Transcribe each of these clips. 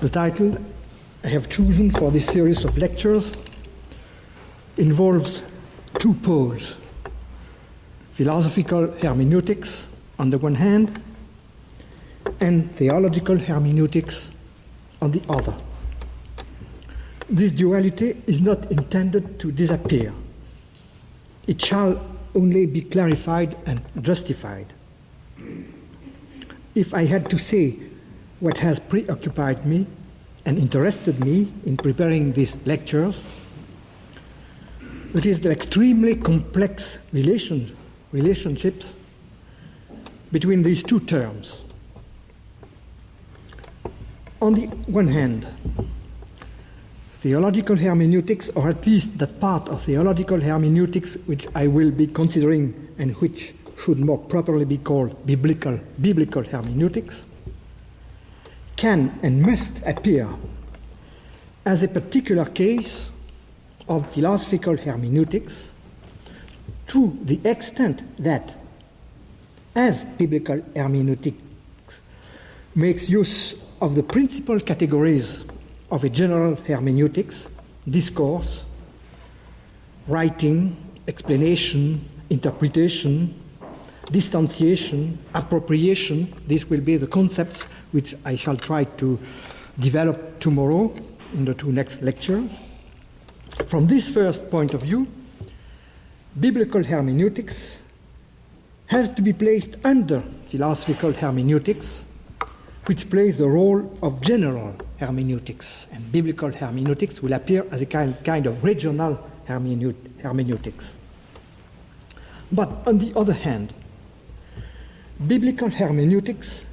The title I have chosen for this series of lectures involves two poles: philosophical hermeneutics on the one hand and theological hermeneutics on the other. This duality is not intended to disappear. It shall only be clarified and justified. If I had to say what has preoccupied me and interested me in preparing these lectures, it is the extremely complex relationships between these two terms. On the one hand, theological hermeneutics, or at least that part of theological hermeneutics which I will be considering and which should more properly be called biblical hermeneutics, can and must appear as a particular case of philosophical hermeneutics to the extent that, as biblical hermeneutics makes use of the principal categories of a general hermeneutics: discourse, writing, explanation, interpretation, distanciation, appropriation. These will be the concepts which I shall try to develop tomorrow in the two next lectures. From this first point of view, biblical hermeneutics has to be placed under philosophical hermeneutics, which plays the role of general hermeneutics, and biblical hermeneutics will appear as a kind of regional hermeneutics. But on the other hand, biblical hermeneutics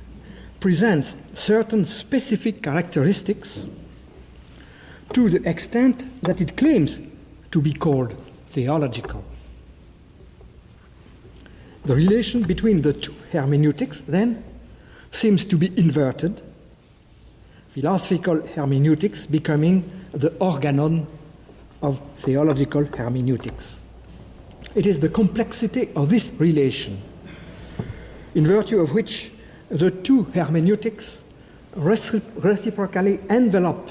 presents certain specific characteristics to the extent that it claims to be called theological. The relation between the two hermeneutics, then, seems to be inverted, philosophical hermeneutics becoming the organon of theological hermeneutics. It is the complexity of this relation, in virtue of which the two hermeneutics reciprocally envelop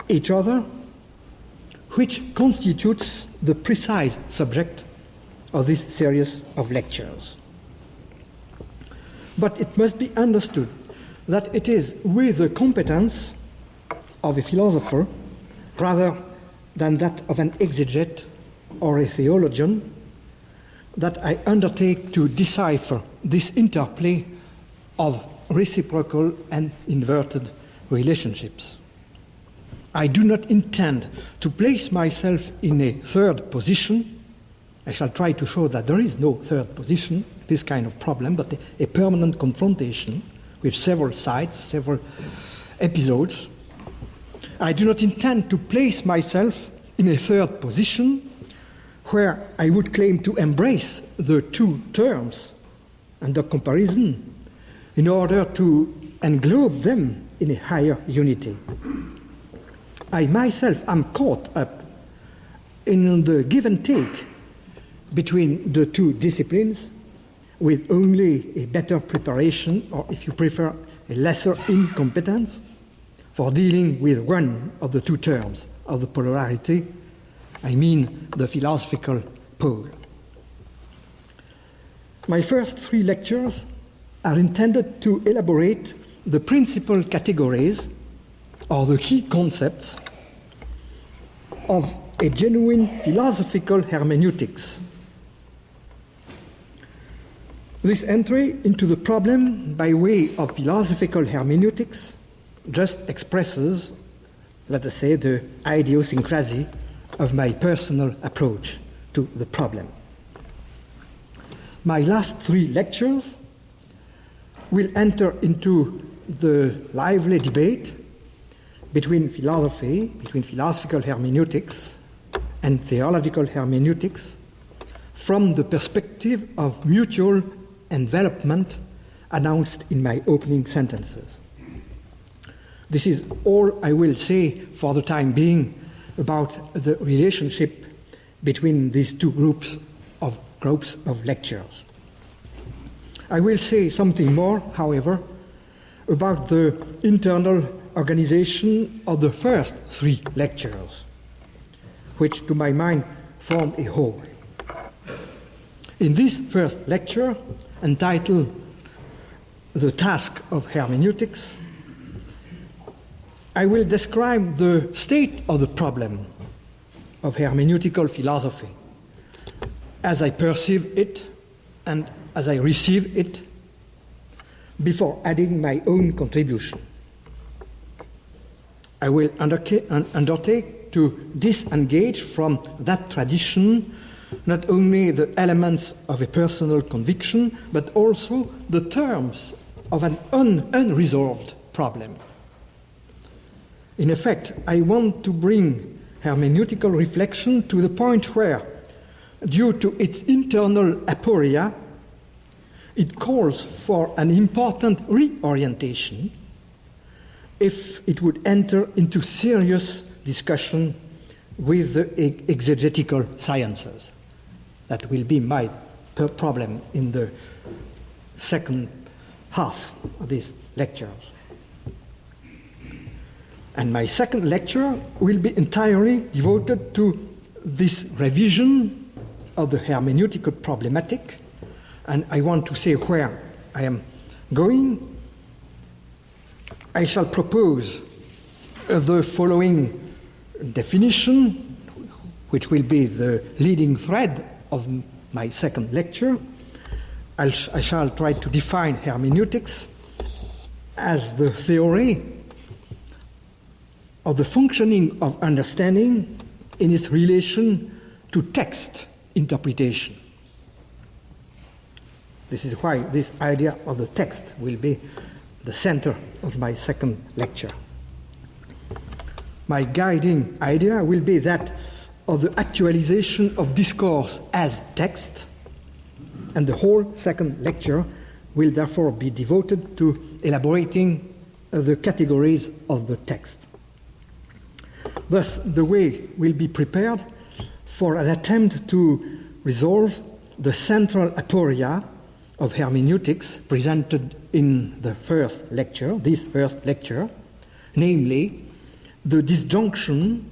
each other, which constitutes the precise subject of this series of lectures. But it must be understood that it is with the competence of a philosopher rather than that of an exegete or a theologian that I undertake to decipher this interplay of reciprocal and inverted relationships. I do not intend to place myself in a third position. I shall try to show that there is no third position, this kind of problem, but a permanent confrontation with several sides, several episodes. I do not intend to place myself in a third position where I would claim to embrace the two terms under comparison in order to englobe them in a higher unity. I myself am caught up in the give and take between the two disciplines with only a better preparation, or if you prefer, a lesser incompetence for dealing with one of the two terms of the polarity, I mean the philosophical pole. My first three lectures are intended to elaborate the principal categories or the key concepts of a genuine philosophical hermeneutics. This entry into the problem by way of philosophical hermeneutics just expresses, let us say, the idiosyncrasy of my personal approach to the problem. My last three lectures will enter into the lively debate between philosophy, between philosophical hermeneutics and theological hermeneutics from the perspective of mutual envelopment announced in my opening sentences. This is all I will say for the time being about the relationship between these two groups of lectures. I will say something more, however, about the internal organization of the first three lectures, which to my mind form a whole. In this first lecture, entitled The Task of Hermeneutics, I will describe the state of the problem of hermeneutical philosophy as I perceive it and as I receive it, before adding my own contribution. I will undertake to disengage from that tradition not only the elements of a personal conviction, but also the terms of an unresolved problem. In effect, I want to bring hermeneutical reflection to the point where, due to its internal aporia, it calls for an important reorientation if it would enter into serious discussion with the exegetical sciences. That will be my problem in the second half of these lectures. And my second lecture will be entirely devoted to this revision of the hermeneutical problematic, and I want to say where I am going. I shall propose the following definition, which will be the leading thread of my second lecture. I shall try to define hermeneutics as the theory of the functioning of understanding in its relation to text interpretation. This is why this idea of the text will be the center of my second lecture. My guiding idea will be that of the actualization of discourse as text, and the whole second lecture will therefore be devoted to elaborating the categories of the text. Thus, the way will be prepared for an attempt to resolve the central aporia of hermeneutics presented in the first lecture, this first lecture, namely the disjunction,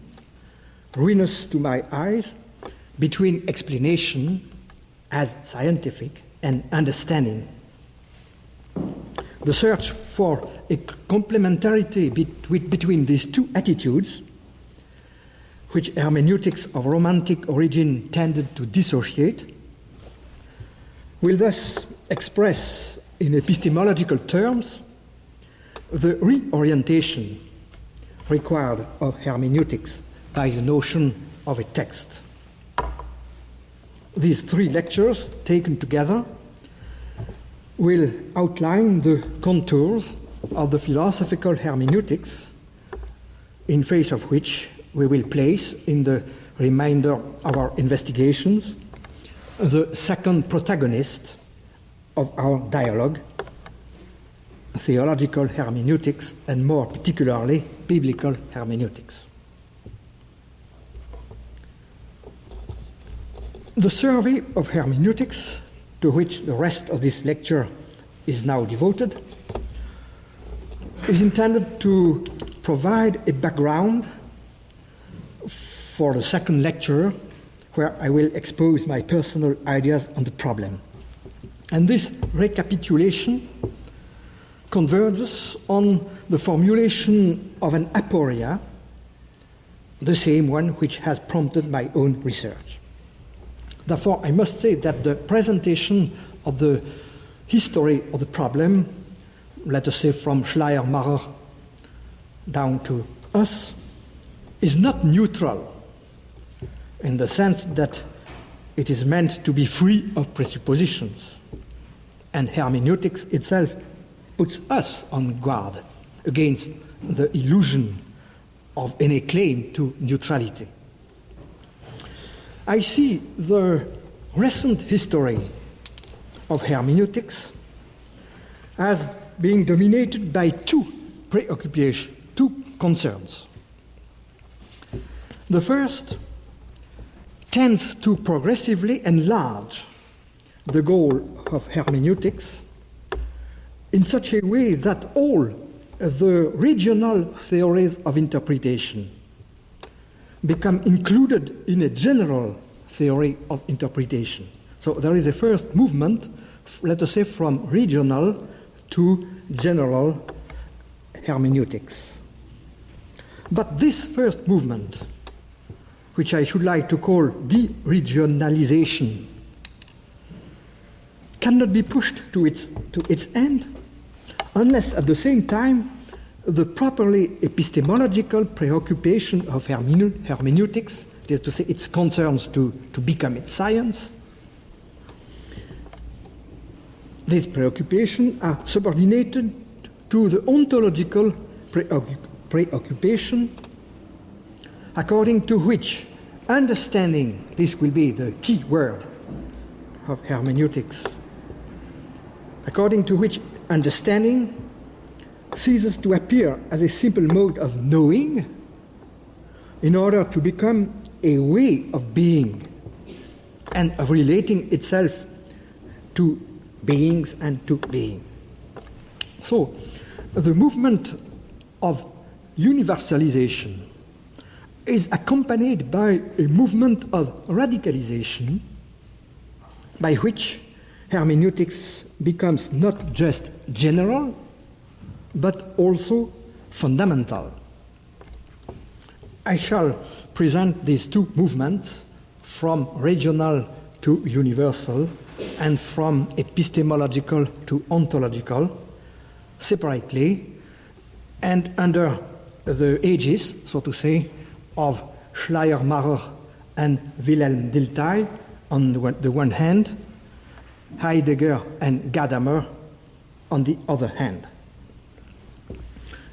ruinous to my eyes, between explanation as scientific and understanding. The search for a complementarity between these two attitudes, which hermeneutics of romantic origin tended to dissociate, will thus express in epistemological terms the reorientation required of hermeneutics by the notion of a text. These three lectures, taken together, will outline the contours of the philosophical hermeneutics, in face of which we will place in the remainder of our investigations the second protagonist of our dialogue, theological hermeneutics, and more particularly biblical hermeneutics. The survey of hermeneutics, to which the rest of this lecture is now devoted, is intended to provide a background for the second lecture, where I will expose my personal ideas on the problem. And this recapitulation converges on the formulation of an aporia, the same one which has prompted my own research. Therefore, I must say that the presentation of the history of the problem, let us say from Schleiermacher down to us, is not neutral, in the sense that it is meant to be free of presuppositions. And hermeneutics itself puts us on guard against the illusion of any claim to neutrality. I see the recent history of hermeneutics as being dominated by two preoccupations, two concerns. The first tends to progressively enlarge the goal of hermeneutics in such a way that all the regional theories of interpretation become included in a general theory of interpretation. So there is a first movement, let us say, from regional to general hermeneutics. But this first movement, which I should like to call de-regionalization, cannot be pushed to its end unless at the same time the properly epistemological preoccupation of hermeneutics, that is to say its concerns to become its science, these preoccupations are subordinated to the ontological preoccupation, according to which understanding, this will be the key word of hermeneutics, according to which understanding ceases to appear as a simple mode of knowing in order to become a way of being and of relating itself to beings and to being. So, the movement of universalization is accompanied by a movement of radicalization by which hermeneutics becomes not just general but also fundamental. I shall present these two movements from regional to universal and from epistemological to ontological separately and under the aegis, so to say, of Schleiermacher and Wilhelm Dilthey on the one hand, Heidegger and Gadamer on the other hand.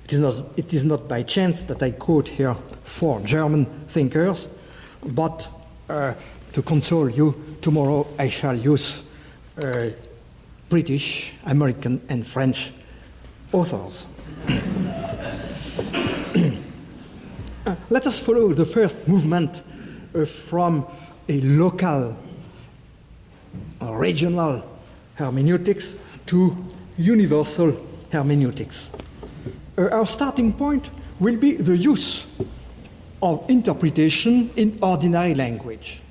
It is not by chance that I quote here 4 German thinkers, but to console you, tomorrow I shall use British, American, and French authors. Let us follow the first movement from a local, regional hermeneutics to universal hermeneutics. Our starting point will be the use of interpretation in ordinary language.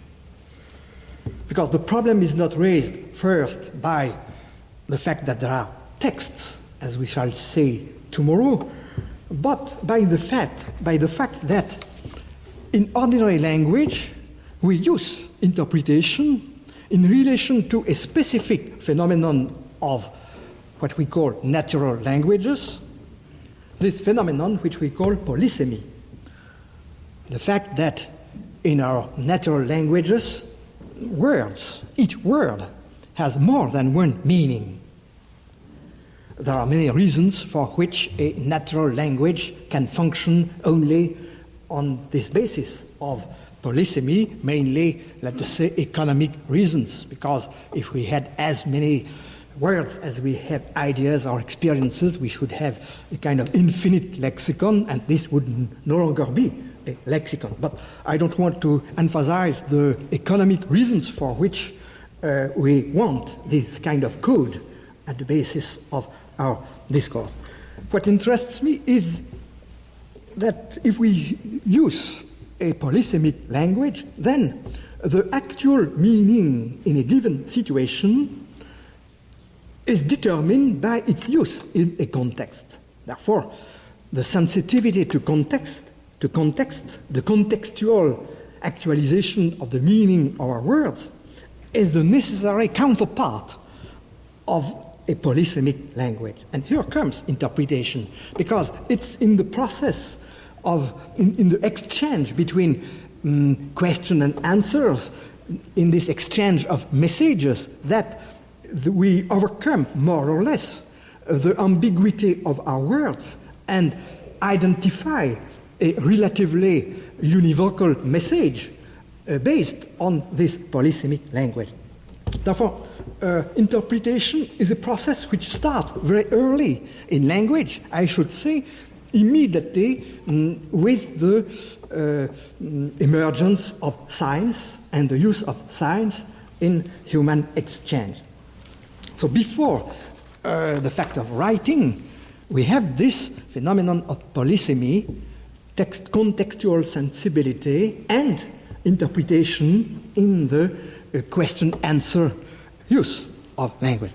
Because the problem is not raised first by the fact that there are texts, as we shall say tomorrow, but by the fact that in ordinary language we use interpretation in relation to a specific phenomenon of what we call natural languages, this phenomenon which we call polysemy. The fact that in our natural languages, words, each word has more than one meaning. There are many reasons for which a natural language can function only on this basis of polysemy, mainly, let us say, economic reasons, because if we had as many words as we have ideas or experiences, we should have a kind of infinite lexicon, and this would no longer be a lexicon. But I don't want to emphasize the economic reasons for which we want this kind of code at the basis of our discourse. What interests me is that if we use a polysemic language, then the actual meaning in a given situation is determined by its use in a context. Therefore, the sensitivity to context, the contextual actualization of the meaning of our words is the necessary counterpart of a polysemic language. And here comes interpretation, because it's in the process of, in the exchange between question and answers, in this exchange of messages, that we overcome more or less the ambiguity of our words and identify a relatively univocal message based on this polysemic language. Therefore, interpretation is a process which starts very early in language, I should say, immediately with the emergence of science and the use of science in human exchange. So before the fact of writing, we have this phenomenon of polysemy, contextual sensibility, and interpretation in the question-answer use of language.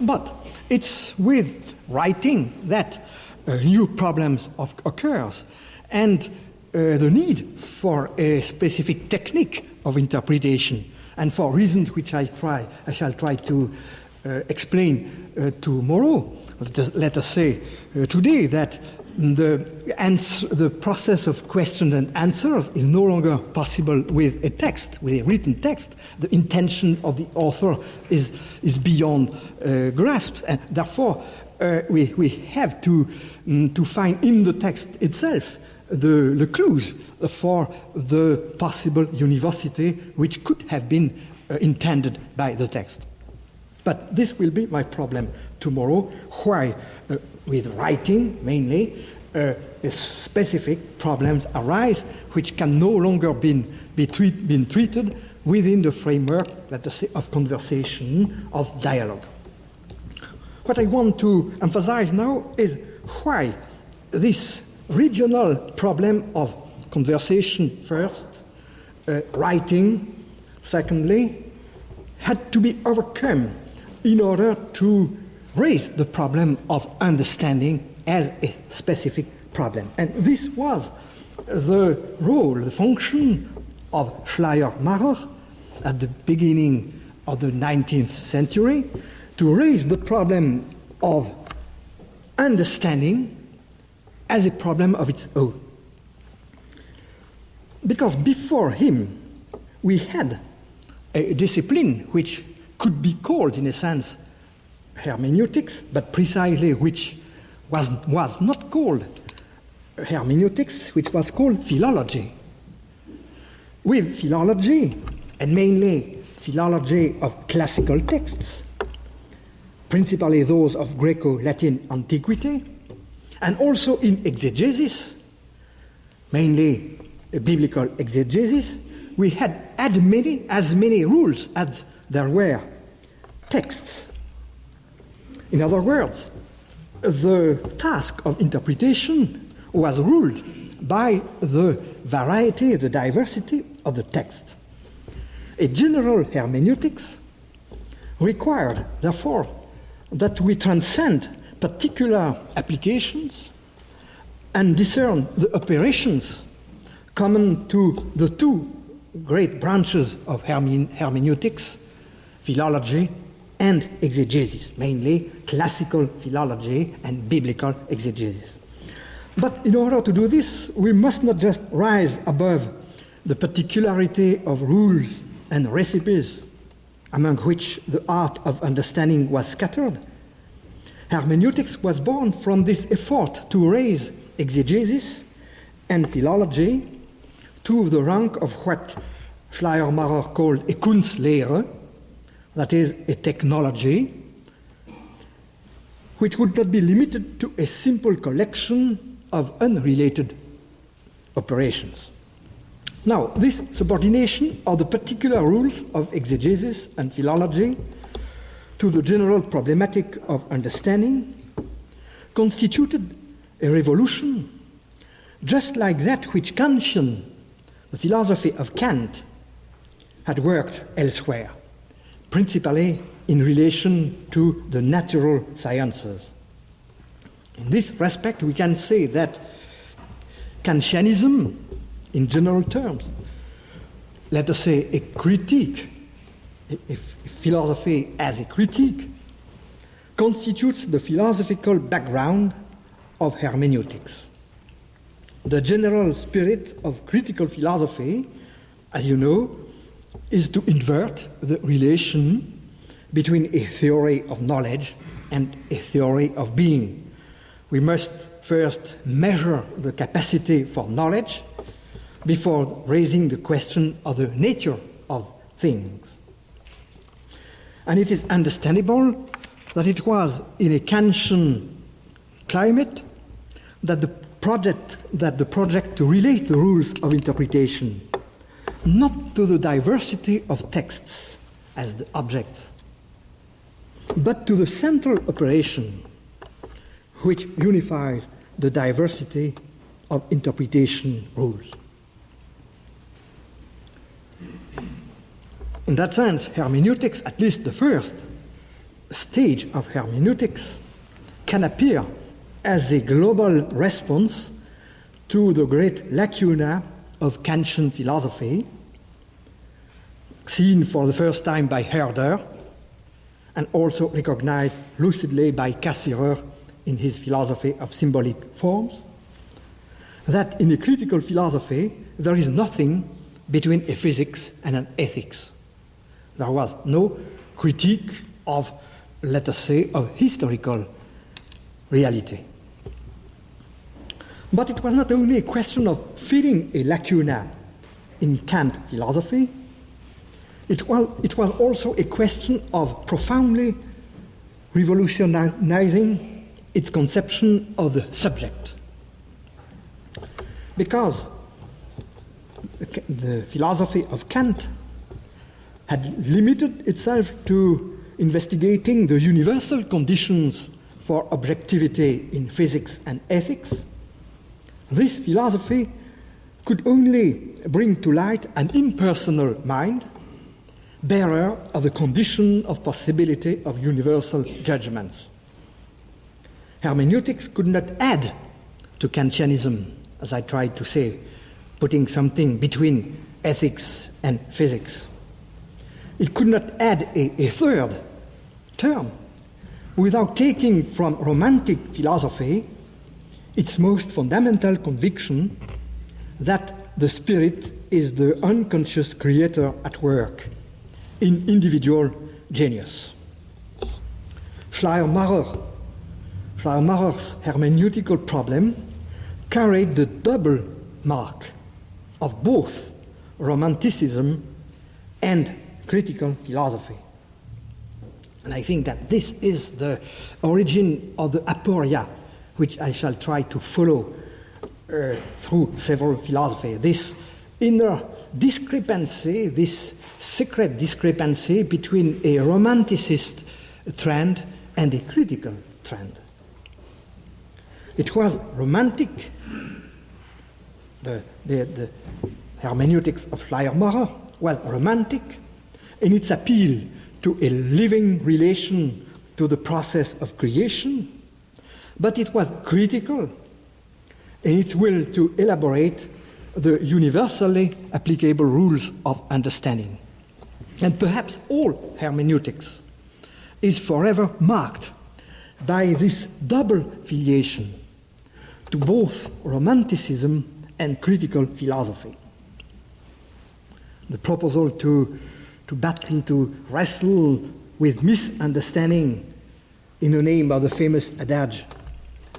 But it's with writing that new problems occurs, and the need for a specific technique of interpretation, and for reasons which I shall try to explain tomorrow. Let us say today that the process of questions and answers is no longer possible with a text, with a written text. The intention of the author is beyond grasp, and therefore we have to find in the text itself the clues for the possible university which could have been intended by the text. But this will be my problem tomorrow, why with writing mainly specific problems arise which can no longer be treated within the framework, let us say, of conversation, of dialogue. What I want to emphasize now is why this regional problem of conversation first, writing secondly, had to be overcome in order to raise the problem of understanding as a specific problem. And this was the role, the function of Schleiermacher at the beginning of the 19th century, to raise the problem of understanding as a problem of its own. Because before him, we had a discipline which could be called, in a sense, hermeneutics, but precisely which was not called hermeneutics, which was called philology. With philology, and mainly philology of classical texts, principally those of Greco-Latin antiquity, and also in exegesis, mainly biblical exegesis, we had as many rules as there were texts. In other words, the task of interpretation was ruled by the variety, the diversity of the text. A general hermeneutics required, therefore, that we transcend particular applications and discern the operations common to the two great branches of hermeneutics, philology and exegesis, mainly classical philology and biblical exegesis. But in order to do this, we must not just rise above the particularity of rules and recipes, among which the art of understanding was scattered. Hermeneutics was born from this effort to raise exegesis and philology to the rank of what Schleiermacher called a Kunstlehre, that is, a technology, which would not be limited to a simple collection of unrelated operations. Now, this subordination of the particular rules of exegesis and philology to the general problematic of understanding constituted a revolution, just like that which Kantian, the philosophy of Kant, had worked elsewhere, principally in relation to the natural sciences. In this respect, we can say that Kantianism, in general terms, let us say a critique, a philosophy as a critique, constitutes the philosophical background of hermeneutics. The general spirit of critical philosophy, as you know, is to invert the relation between a theory of knowledge and a theory of being. We must first measure the capacity for knowledge before raising the question of the nature of things. And it is understandable that it was in a Kantian climate that the project to relate the rules of interpretation not to the diversity of texts as the objects, but to the central operation which unifies the diversity of interpretation rules. In that sense, hermeneutics, at least the first stage of hermeneutics, can appear as a global response to the great lacuna of Kantian philosophy, seen for the first time by Herder, and also recognized lucidly by Cassirer in his philosophy of symbolic forms, that in a critical philosophy there is nothing between a physics and an ethics. There was no critique of, let us say, of historical reality. But it was not only a question of filling a lacuna in Kant philosophy, it was also a question of profoundly revolutionizing its conception of the subject. Because the philosophy of Kant had limited itself to investigating the universal conditions for objectivity in physics and ethics, this philosophy could only bring to light an impersonal mind, bearer of the condition of possibility of universal judgments. Hermeneutics could not add to Kantianism, as I tried to say, putting something between ethics and physics. It could not add a third term without taking from romantic philosophy its most fundamental conviction that the spirit is the unconscious creator at work in individual genius. Schleiermacher's hermeneutical problem carried the double mark of both romanticism and critical philosophy. And I think that this is the origin of the aporia, which I shall try to follow through several philosophies. This inner discrepancy, this secret discrepancy between a romanticist trend and a critical trend. It was romantic, the hermeneutics of Schleiermacher was romantic in its appeal to a living relation to the process of creation, but it was critical in its will to elaborate the universally applicable rules of understanding. And perhaps all hermeneutics is forever marked by this double filiation to both romanticism and critical philosophy. The proposal to battle, to wrestle with misunderstanding in the name of the famous adage,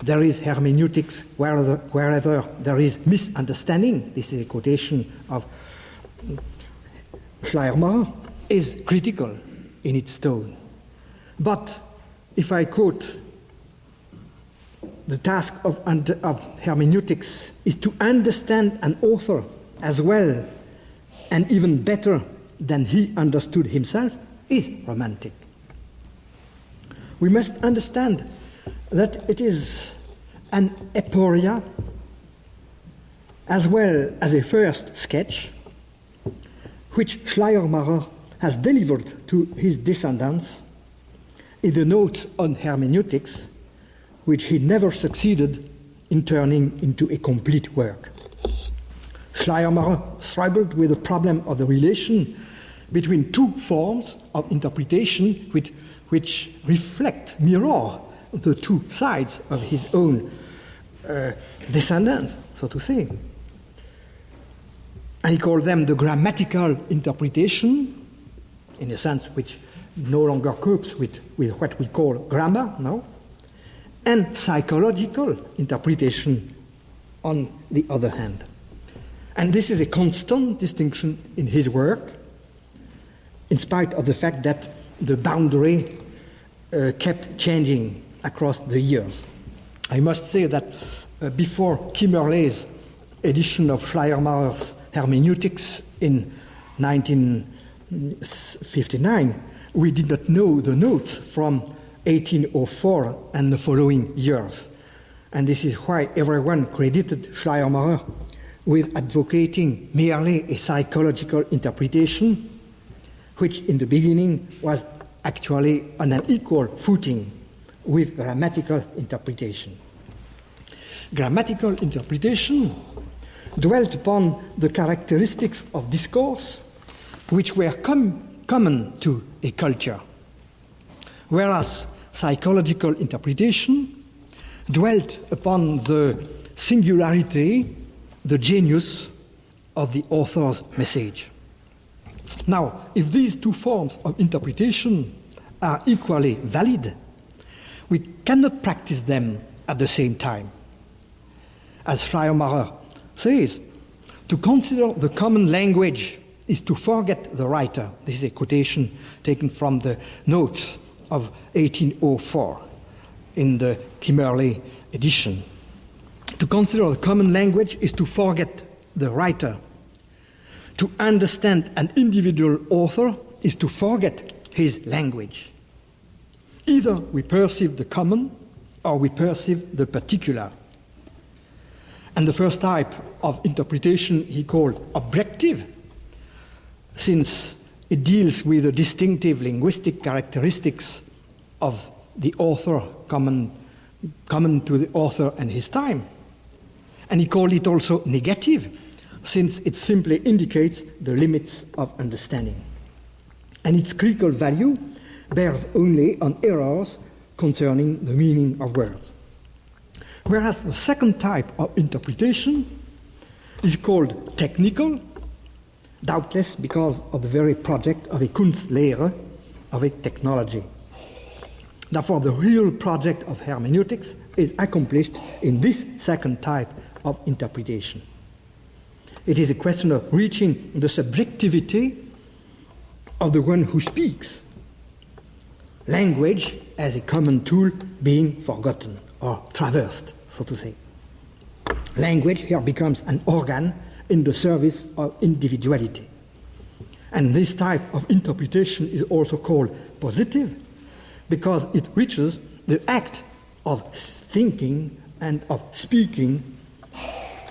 there is hermeneutics wherever there is misunderstanding, this is a quotation of Schleiermacher, is critical in its tone. But if I quote, the task of hermeneutics is to understand an author as well and even better than he understood himself, is romantic. We must understand that it is an aporia as well as a first sketch which Schleiermacher has delivered to his descendants in the notes on hermeneutics, which he never succeeded in turning into a complete work. Schleiermacher struggled with the problem of the relation between two forms of interpretation which reflect, mirror the two sides of his own descendants, so to say. And he called them the grammatical interpretation, in a sense which no longer copes with what we call grammar now, and psychological interpretation on the other hand. And this is a constant distinction in his work, in spite of the fact that the boundary kept changing across the years. I must say that before Kimmerle's edition of Schleiermacher's Hermeneutics in 1959, we did not know the notes from 1804 and the following years. And this is why everyone credited Schleiermacher with advocating merely a psychological interpretation, which in the beginning was actually on an equal footing with grammatical interpretation. Grammatical interpretation dwelt upon the characteristics of discourse which were common to a culture, whereas psychological interpretation dwelt upon the singularity, the genius of the author's message. Now, if these two forms of interpretation are equally valid, we cannot practice them at the same time. As Schleiermacher says, to consider the common language is to forget the writer. This is a quotation taken from the notes of 1804 in the Kimmerley edition. To consider the common language is to forget the writer. To understand an individual author is to forget his language. Either we perceive the common or we perceive the particular. And the first type of interpretation he called objective, since it deals with the distinctive linguistic characteristics of the author common to the author and his time. And he called it also negative, since it simply indicates the limits of understanding. And its critical value bears only on errors concerning the meaning of words. Whereas the second type of interpretation is called technical, doubtless because of the very project of a Kunstlehre, of a technology. Therefore, the real project of hermeneutics is accomplished in this second type of interpretation. It is a question of reaching the subjectivity of the one who speaks, language as a common tool being forgotten or traversed, so to say. Language here becomes an organ in the service of individuality. And this type of interpretation is also called positive because it reaches the act of thinking and of speaking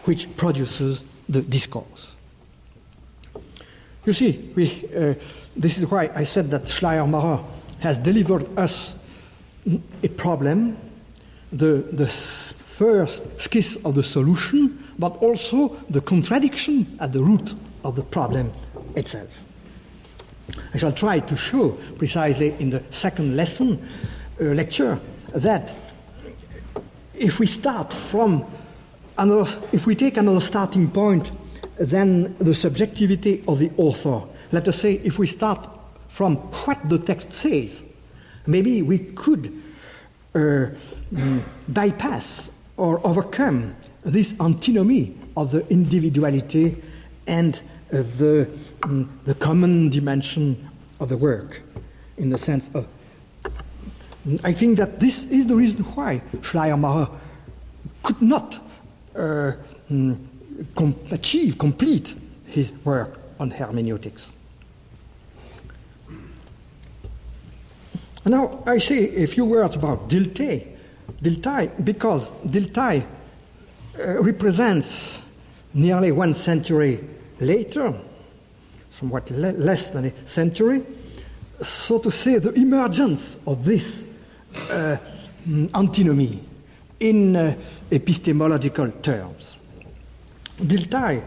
which produces the discourse. You see, this is why I said that Schleiermacher has delivered us a problem, the first sketch of the solution, but also the contradiction at the root of the problem itself. I shall try to show precisely in the second lecture, that if we start from if we take another starting point than the subjectivity of the author, let us say if we start from what the text says, maybe we could bypass or overcome this antinomy of the individuality and the common dimension of the work, in the sense of, I think that this is the reason why Schleiermacher could not complete his work on hermeneutics. Now I say a few words about Dilthey, because Dilthey represents nearly 1 century later, somewhat less than a century, so to say, the emergence of this antinomy in epistemological terms. Dilthey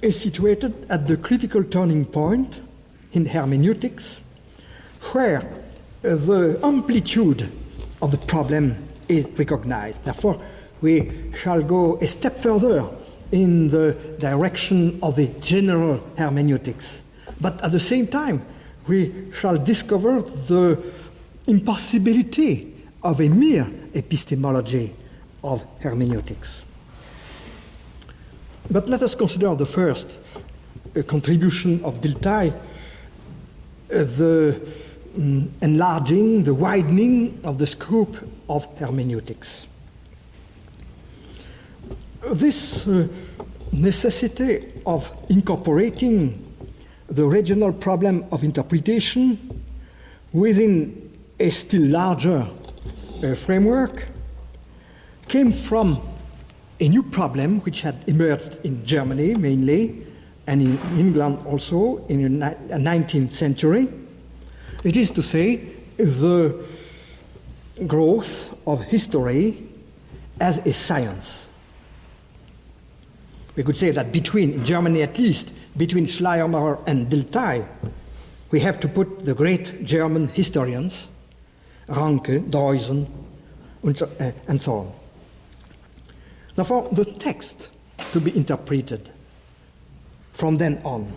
is situated at the critical turning point in hermeneutics, where the amplitude of the problem is recognized. Therefore, we shall go a step further in the direction of a general hermeneutics. But at the same time, we shall discover the impossibility of a mere epistemology of hermeneutics. But let us consider the first contribution of Dilthey, the enlarging, the widening of the scope of hermeneutics. This necessity of incorporating the regional problem of interpretation within a still larger framework came from a new problem which had emerged in Germany mainly, and in England also in the 19th century. It is to say, the growth of history as a science. We could say that in Germany at least, between Schleiermacher and Dilthey, we have to put the great German historians, Ranke, Droysen, and so on. Therefore, the text to be interpreted from then on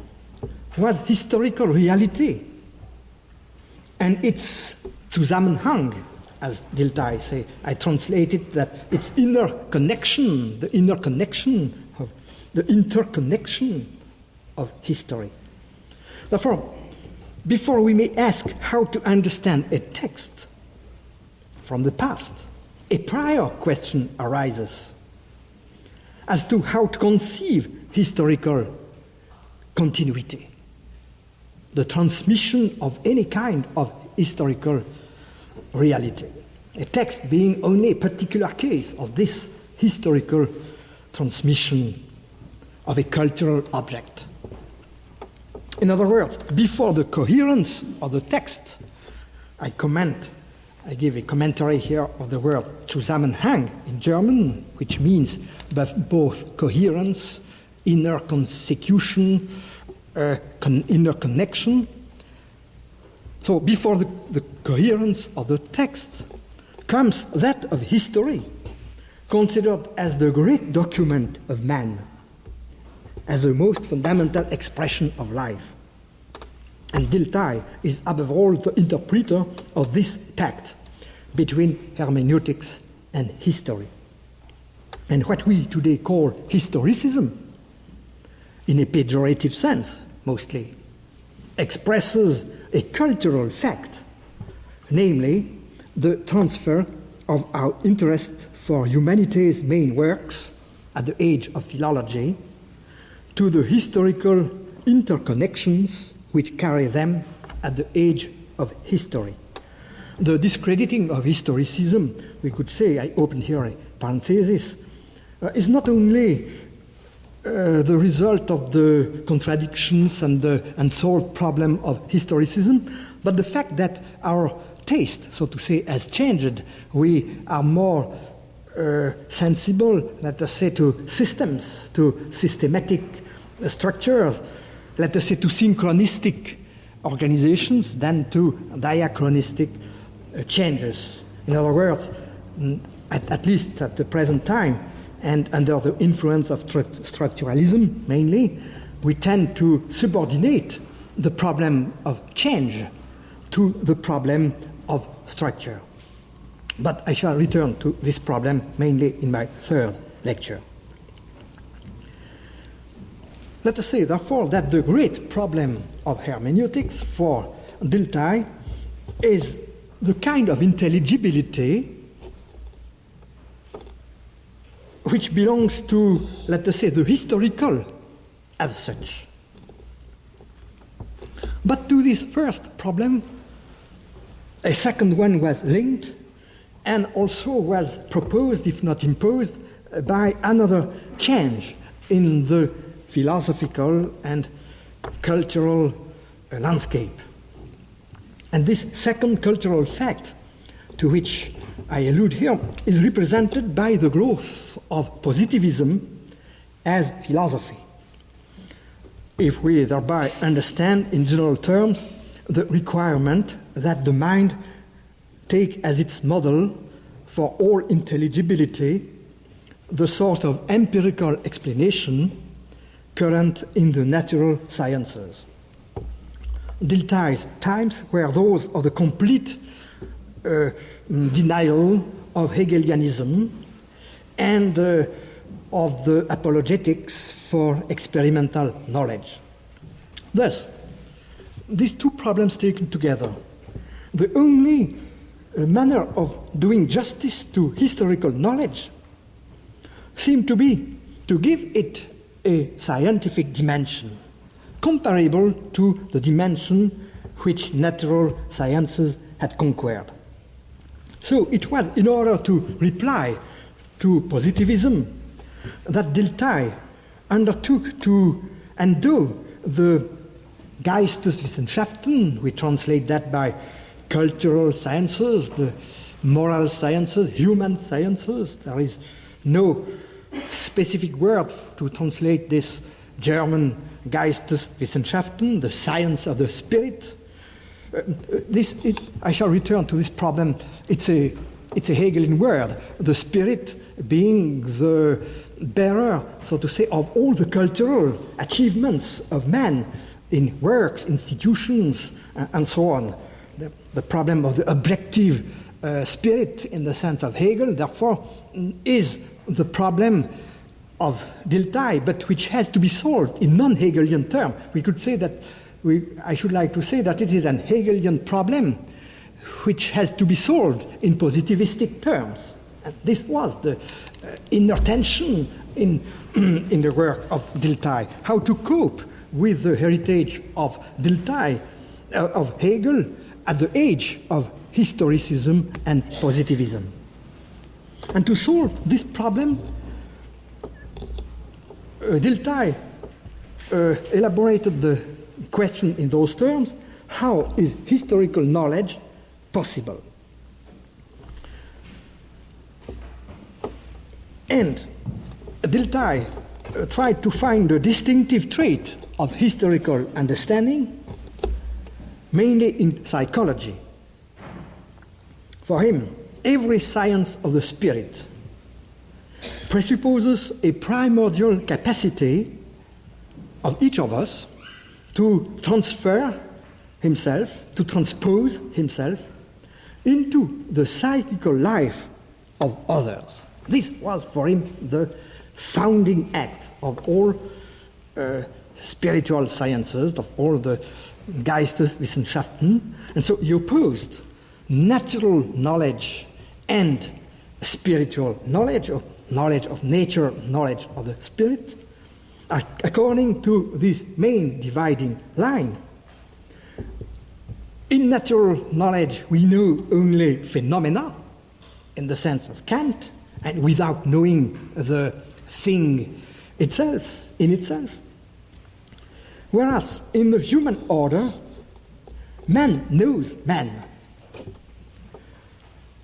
was historical reality and its Zusammenhang, as Dilthey say. I translated that its inner connection, the interconnection of history. Therefore, before we may ask how to understand a text from the past, a prior question arises as to how to conceive historical continuity, the transmission of any kind of historical reality. A text being only a particular case of this historical transmission of a cultural object. In other words, before the coherence of the text, I give a commentary here of the word Zusammenhang in German, which means both coherence, inner consecution, inner connection. So before the coherence of the text comes that of history, considered as the great document of man, as the most fundamental expression of life. And Dilthey is above all the interpreter of this pact between hermeneutics and history. And what we today call historicism, in a pejorative sense mostly, expresses a cultural fact, namely the transfer of our interest for humanity's main works at the age of philology to the historical interconnections which carry them at the age of history. The discrediting of historicism, we could say, I open here a parenthesis, is not only the result of the contradictions and the unsolved problem of historicism, but the fact that our taste, so to say, has changed. We are more sensible, let us say, to systems, to systematic structures, let us say, to synchronistic organizations than to diachronistic changes. In other words, at least at the present time, and under the influence of structuralism mainly, we tend to subordinate the problem of change to the problem of structure. But I shall return to this problem mainly in my third lecture. Let us say, therefore, that the great problem of hermeneutics for Dilthey is the kind of intelligibility which belongs to, let us say, the historical as such. But to this first problem, a second one was linked and also was proposed, if not imposed, by another change in the philosophical and cultural landscape. And this second cultural fact to which I allude here is represented by the growth of positivism as philosophy. If we thereby understand in general terms the requirement that the mind take as its model for all intelligibility the sort of empirical explanation current in the natural sciences. Dilthey's times were those of the complete denial of Hegelianism and of the apologetics for experimental knowledge. Thus, these two problems taken together, the only manner of doing justice to historical knowledge seemed to be to give it a scientific dimension, comparable to the dimension which natural sciences had conquered. So it was in order to reply to positivism that Dilthey undertook to endow the Geisteswissenschaften, we translate that by cultural sciences, the moral sciences, human sciences. There is no specific word to translate this German Geisteswissenschaften, the science of the spirit. I shall return to this problem. It's a Hegelian word, the spirit being the bearer, so to say, of all the cultural achievements of man in works, institutions, and so on. The problem of the objective spirit in the sense of Hegel, therefore, is the problem of Dilthey, but which has to be solved in non-Hegelian terms. We could say that, I should like to say that it is an Hegelian problem which has to be solved in positivistic terms. And this was the inner tension in the work of Dilthey, how to cope with the heritage of Dilthey, of Hegel, at the age of historicism and positivism. And to solve this problem, Dilthey elaborated the question in those terms: how is historical knowledge possible? And Dilthey tried to find a distinctive trait of historical understanding, mainly in psychology. For him, every science of the spirit presupposes a primordial capacity of each of us to transfer himself, to transpose himself into the psychical life of others. This was for him the founding act of all spiritual sciences, of all the Geisteswissenschaften, and so he opposed natural knowledge and spiritual knowledge, or knowledge of nature, knowledge of the spirit, according to this main dividing line. In natural knowledge, we know only phenomena, in the sense of Kant, and without knowing the thing itself, in itself. Whereas in the human order, man knows man.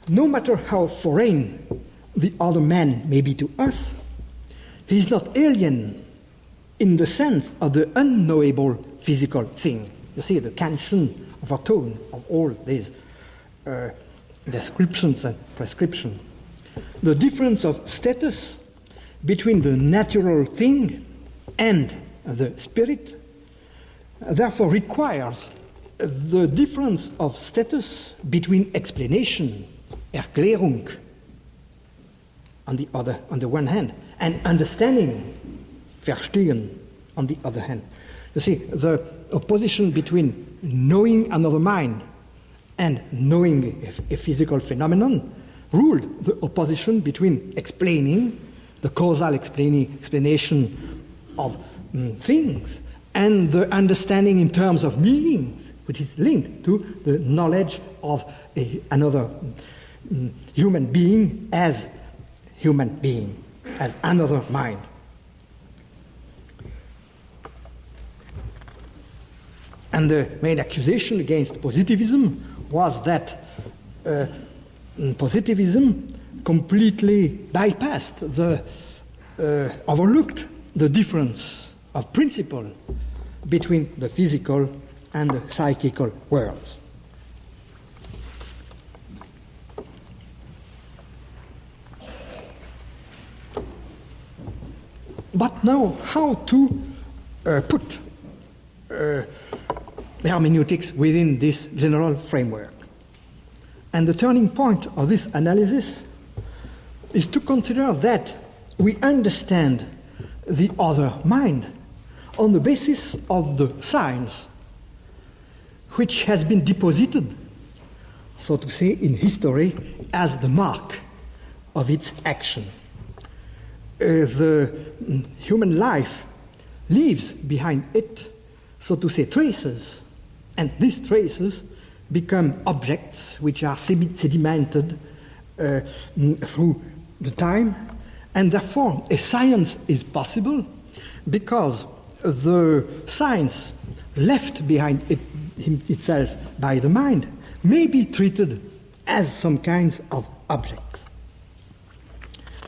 No matter how foreign the other man may be to us, he is not alien in the sense of the unknowable physical thing. You see, the Kantian overtone of all these descriptions and prescriptions. The difference of status between the natural thing and the spirit therefore requires the difference of status between explanation, Erklärung, on the one hand, and understanding, Verstehen, on the other hand. You see, the opposition between knowing another mind and knowing a physical phenomenon ruled the opposition between explaining, the causal explanation of things, and the understanding in terms of meanings, which is linked to the knowledge of another human being as human being, as another mind. And the main accusation against positivism was that positivism completely bypassed overlooked the difference of principle between the physical and the psychical worlds. But now, how to put hermeneutics within this general framework? And the turning point of this analysis is to consider that we understand the other mind on the basis of the science which has been deposited, so to say, in history as the mark of its action. The human life leaves behind it so to say, traces, and these traces become objects which are sedimented through the time, and therefore a science is possible because the science left behind itself by the mind may be treated as some kinds of objects.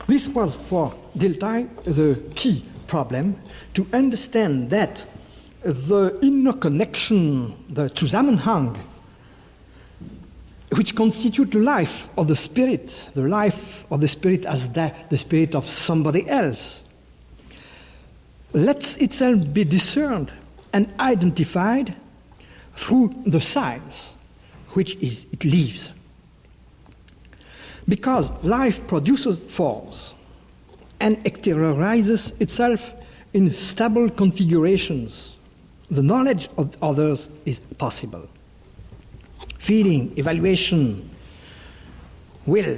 This was for Dilthey the key problem, to understand that the inner connection, the Zusammenhang, which constitute the life of the spirit as the spirit of somebody else, lets itself be discerned and identified through the signs which it leaves. Because life produces forms and exteriorizes itself in stable configurations, the knowledge of others is possible. Feeling, evaluation, will,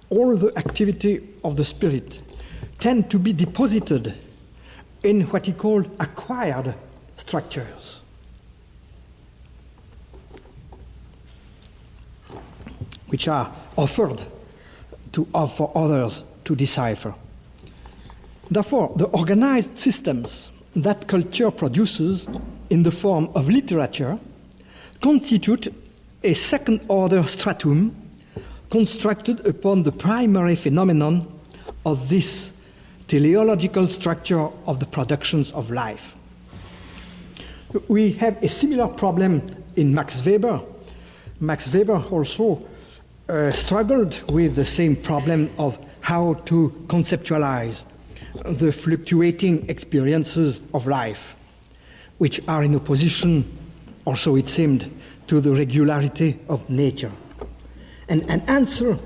all the activity of the spirit tend to be deposited in what he called acquired structures. Which are offered for others to decipher. Therefore, the organized systems that culture produces in the form of literature constitute a second-order stratum constructed upon the primary phenomenon of this teleological structure of the productions of life. We have a similar problem in Max Weber. Max Weber also struggled with the same problem of how to conceptualize the fluctuating experiences of life, which are in opposition, or so it seemed, to the regularity of nature. And an answer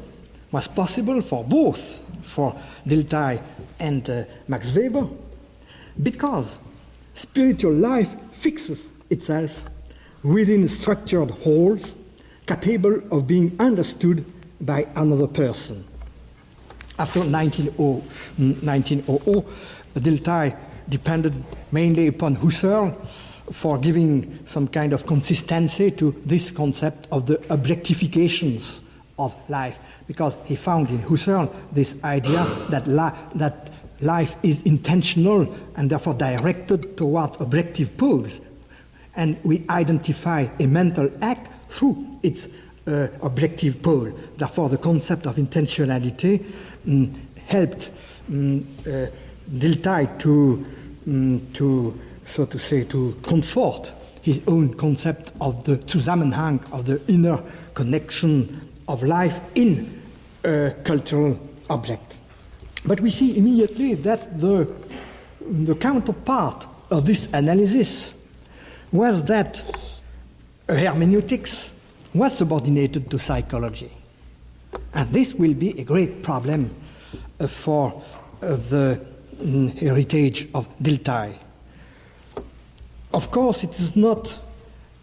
was possible for both, for Dilthey and Max Weber, because spiritual life fixes itself within structured wholes capable of being understood by another person. After 1900, Dilthey depended mainly upon Husserl for giving some kind of consistency to this concept of the objectifications of life, because he found in Husserl this idea that life is intentional and therefore directed toward objective poles, and we identify a mental act through its objective pole. Therefore, the concept of intentionality helped Dilthey to comfort his own concept of the Zusammenhang, of the inner connection of life in a cultural object. But we see immediately that the counterpart of this analysis was that hermeneutics was subordinated to psychology. And this will be a great problem for the heritage of Dilthey. Of course, it is not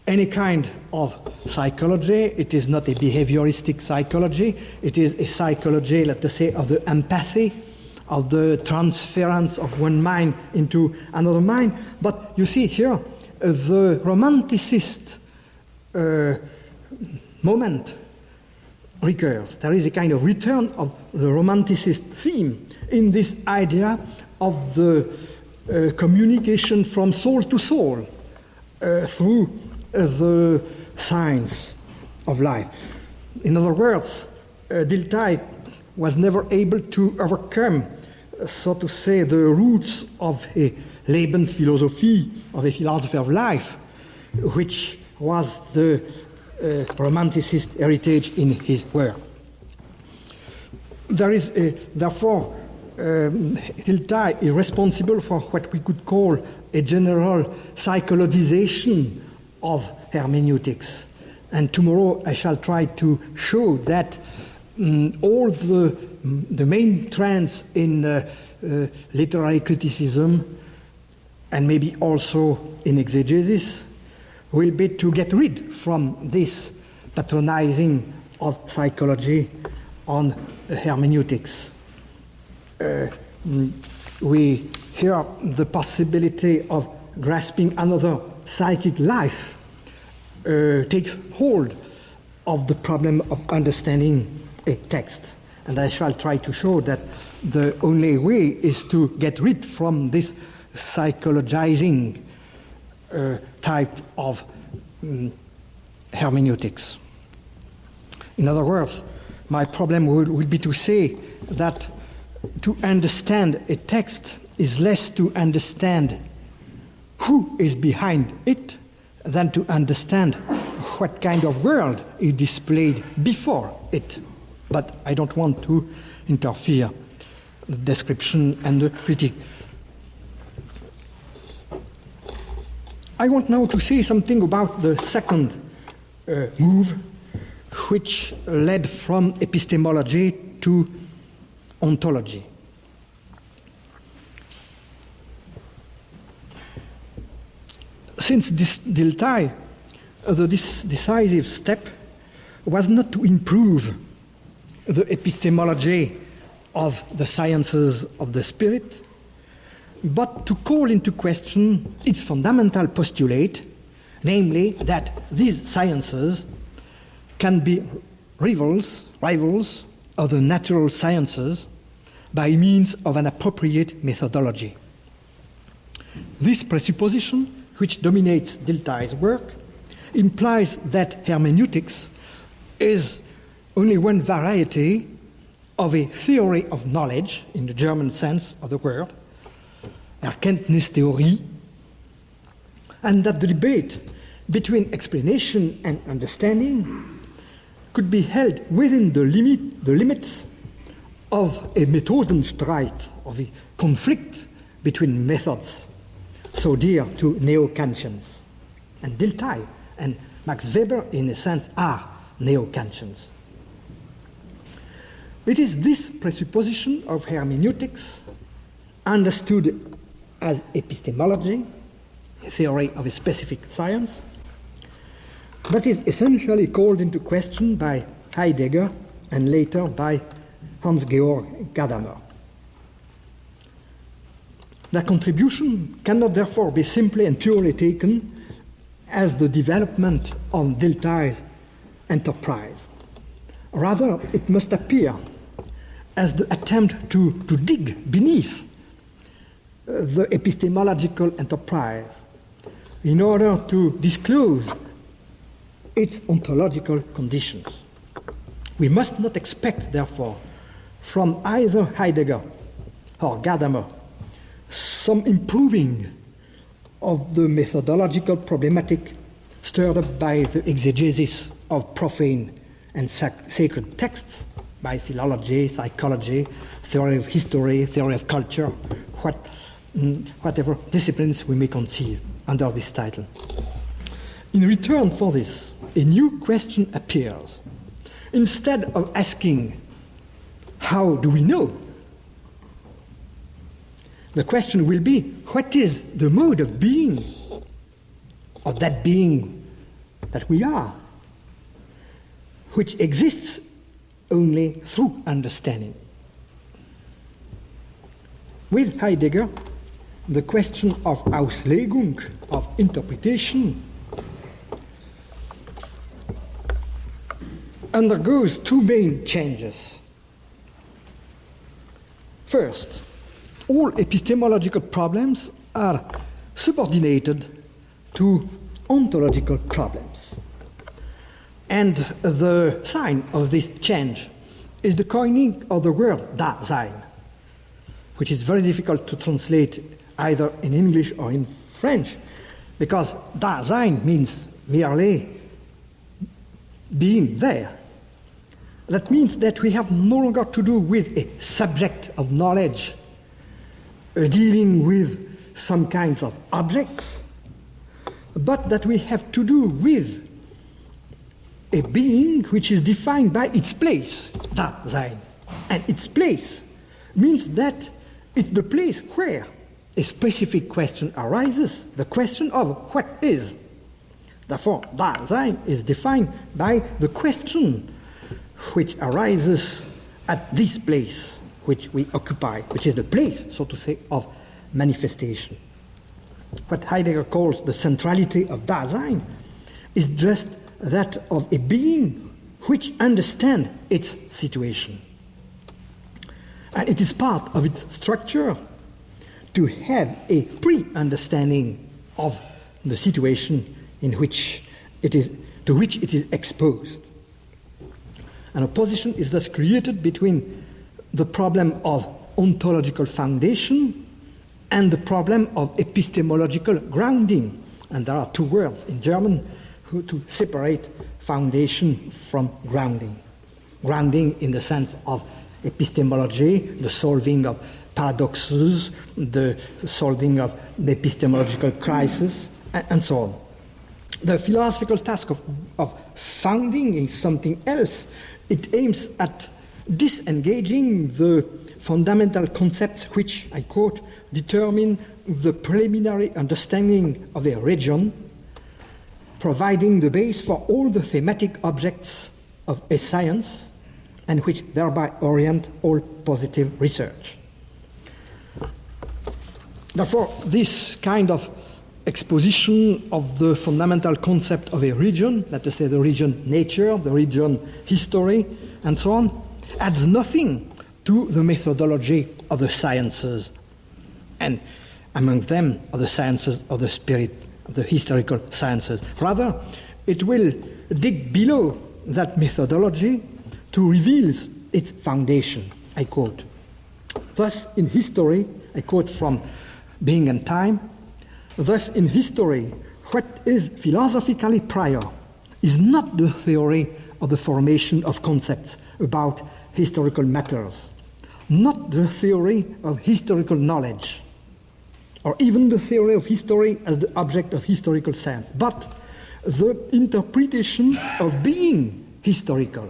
any kind of psychology. It is not a behavioristic psychology. It is a psychology, let us say, of the empathy, of the transference of one mind into another mind. But you see here, the romanticist moment recurs. There is a kind of return of the romanticist theme in this idea of the communication from soul to soul through the science of life. In other words, Dilthey was never able to overcome, so to say, the roots of a Lebensphilosophie, of a philosophy of life, which was the romanticist heritage in his work. There is, therefore, Dilthey is responsible for what we could call a general psychologization of hermeneutics. And tomorrow I shall try to show that all the main trends in literary criticism, and maybe also in exegesis, will be to get rid from this patronizing of psychology on hermeneutics. We hear the possibility of grasping another psychic life takes hold of the problem of understanding a text. And I shall try to show that the only way is to get rid from this psychologizing type of hermeneutics. In other words, my problem would be to say that to understand a text is less to understand who is behind it than to understand what kind of world is displayed before it. But I don't want to interfere the description and the critique. I want now to say something about the second move, which led from epistemology to ontology. Since this Dilthey, this decisive step was not to improve the epistemology of the sciences of the spirit, but to call into question its fundamental postulate, namely that these sciences can be rivals of the natural sciences by means of an appropriate methodology. This presupposition, which dominates Dilthey's work, implies that hermeneutics is only one variety of a theory of knowledge, in the German sense of the word, Erkenntnistheorie, and that the debate between explanation and understanding could be held within the limits of a Methodenstreit, of a conflict between methods so dear to neo-Kantians. And Dilthey and Max Weber, in a sense, are neo-Kantians. It is this presupposition of hermeneutics, understood as epistemology, a theory of a specific science, that is essentially called into question by Heidegger and later by Hans-Georg Gadamer. Their contribution cannot therefore be simply and purely taken as the development of Dilthey's enterprise. Rather, it must appear as the attempt to dig beneath the epistemological enterprise in order to disclose its ontological conditions. We must not expect, therefore, from either Heidegger or Gadamer some improving of the methodological problematic stirred up by the exegesis of profane and sacred texts, by philology, psychology, theory of history, theory of culture, whatever disciplines we may conceive under this title. In return for this, a new question appears. Instead of asking, how do we know? The question will be, what is the mode of being, of that being that we are, which exists only through understanding? With Heidegger, the question of Auslegung, of interpretation, undergoes two main changes. First, all epistemological problems are subordinated to ontological problems. And the sign of this change is the coining of the word Dasein, which is very difficult to translate either in English or in French, because Dasein means merely being there. That means that we have no longer to do with a subject of knowledge dealing with some kinds of objects, but that we have to do with a being which is defined by its place, Dasein. And its place means that it's the place where a specific question arises, the question of what is. Therefore, Dasein is defined by the question which arises at this place which we occupy, which is the place, so to say, of manifestation. what Heidegger calls the centrality of Dasein, is just that of a being which understands its situation. And it is part of its structure to have a pre-understanding of the situation in which to which it is exposed. An opposition is thus created between the problem of ontological foundation and the problem of epistemological grounding. And there are two words in German to separate foundation from grounding. Grounding in the sense of epistemology, the solving of paradoxes, the solving of the epistemological crisis, and so on. The philosophical task of founding is something else. It aims at disengaging the fundamental concepts which, I quote, determine the preliminary understanding of a region, providing the base for all the thematic objects of a science, and which thereby orient all positive research. Therefore, this kind of exposition of the fundamental concept of a region, let us say the region nature, the region history, and so on, adds nothing to the methodology of the sciences, and among them are the sciences of the spirit, the historical sciences. Rather, it will dig below that methodology to reveal its foundation. I quote, "Thus in history," I quote from Being and Time, "thus in history, what is philosophically prior is not the theory of the formation of concepts about historical matters, not the theory of historical knowledge, or even the theory of history as the object of historical science, but the interpretation of being historical."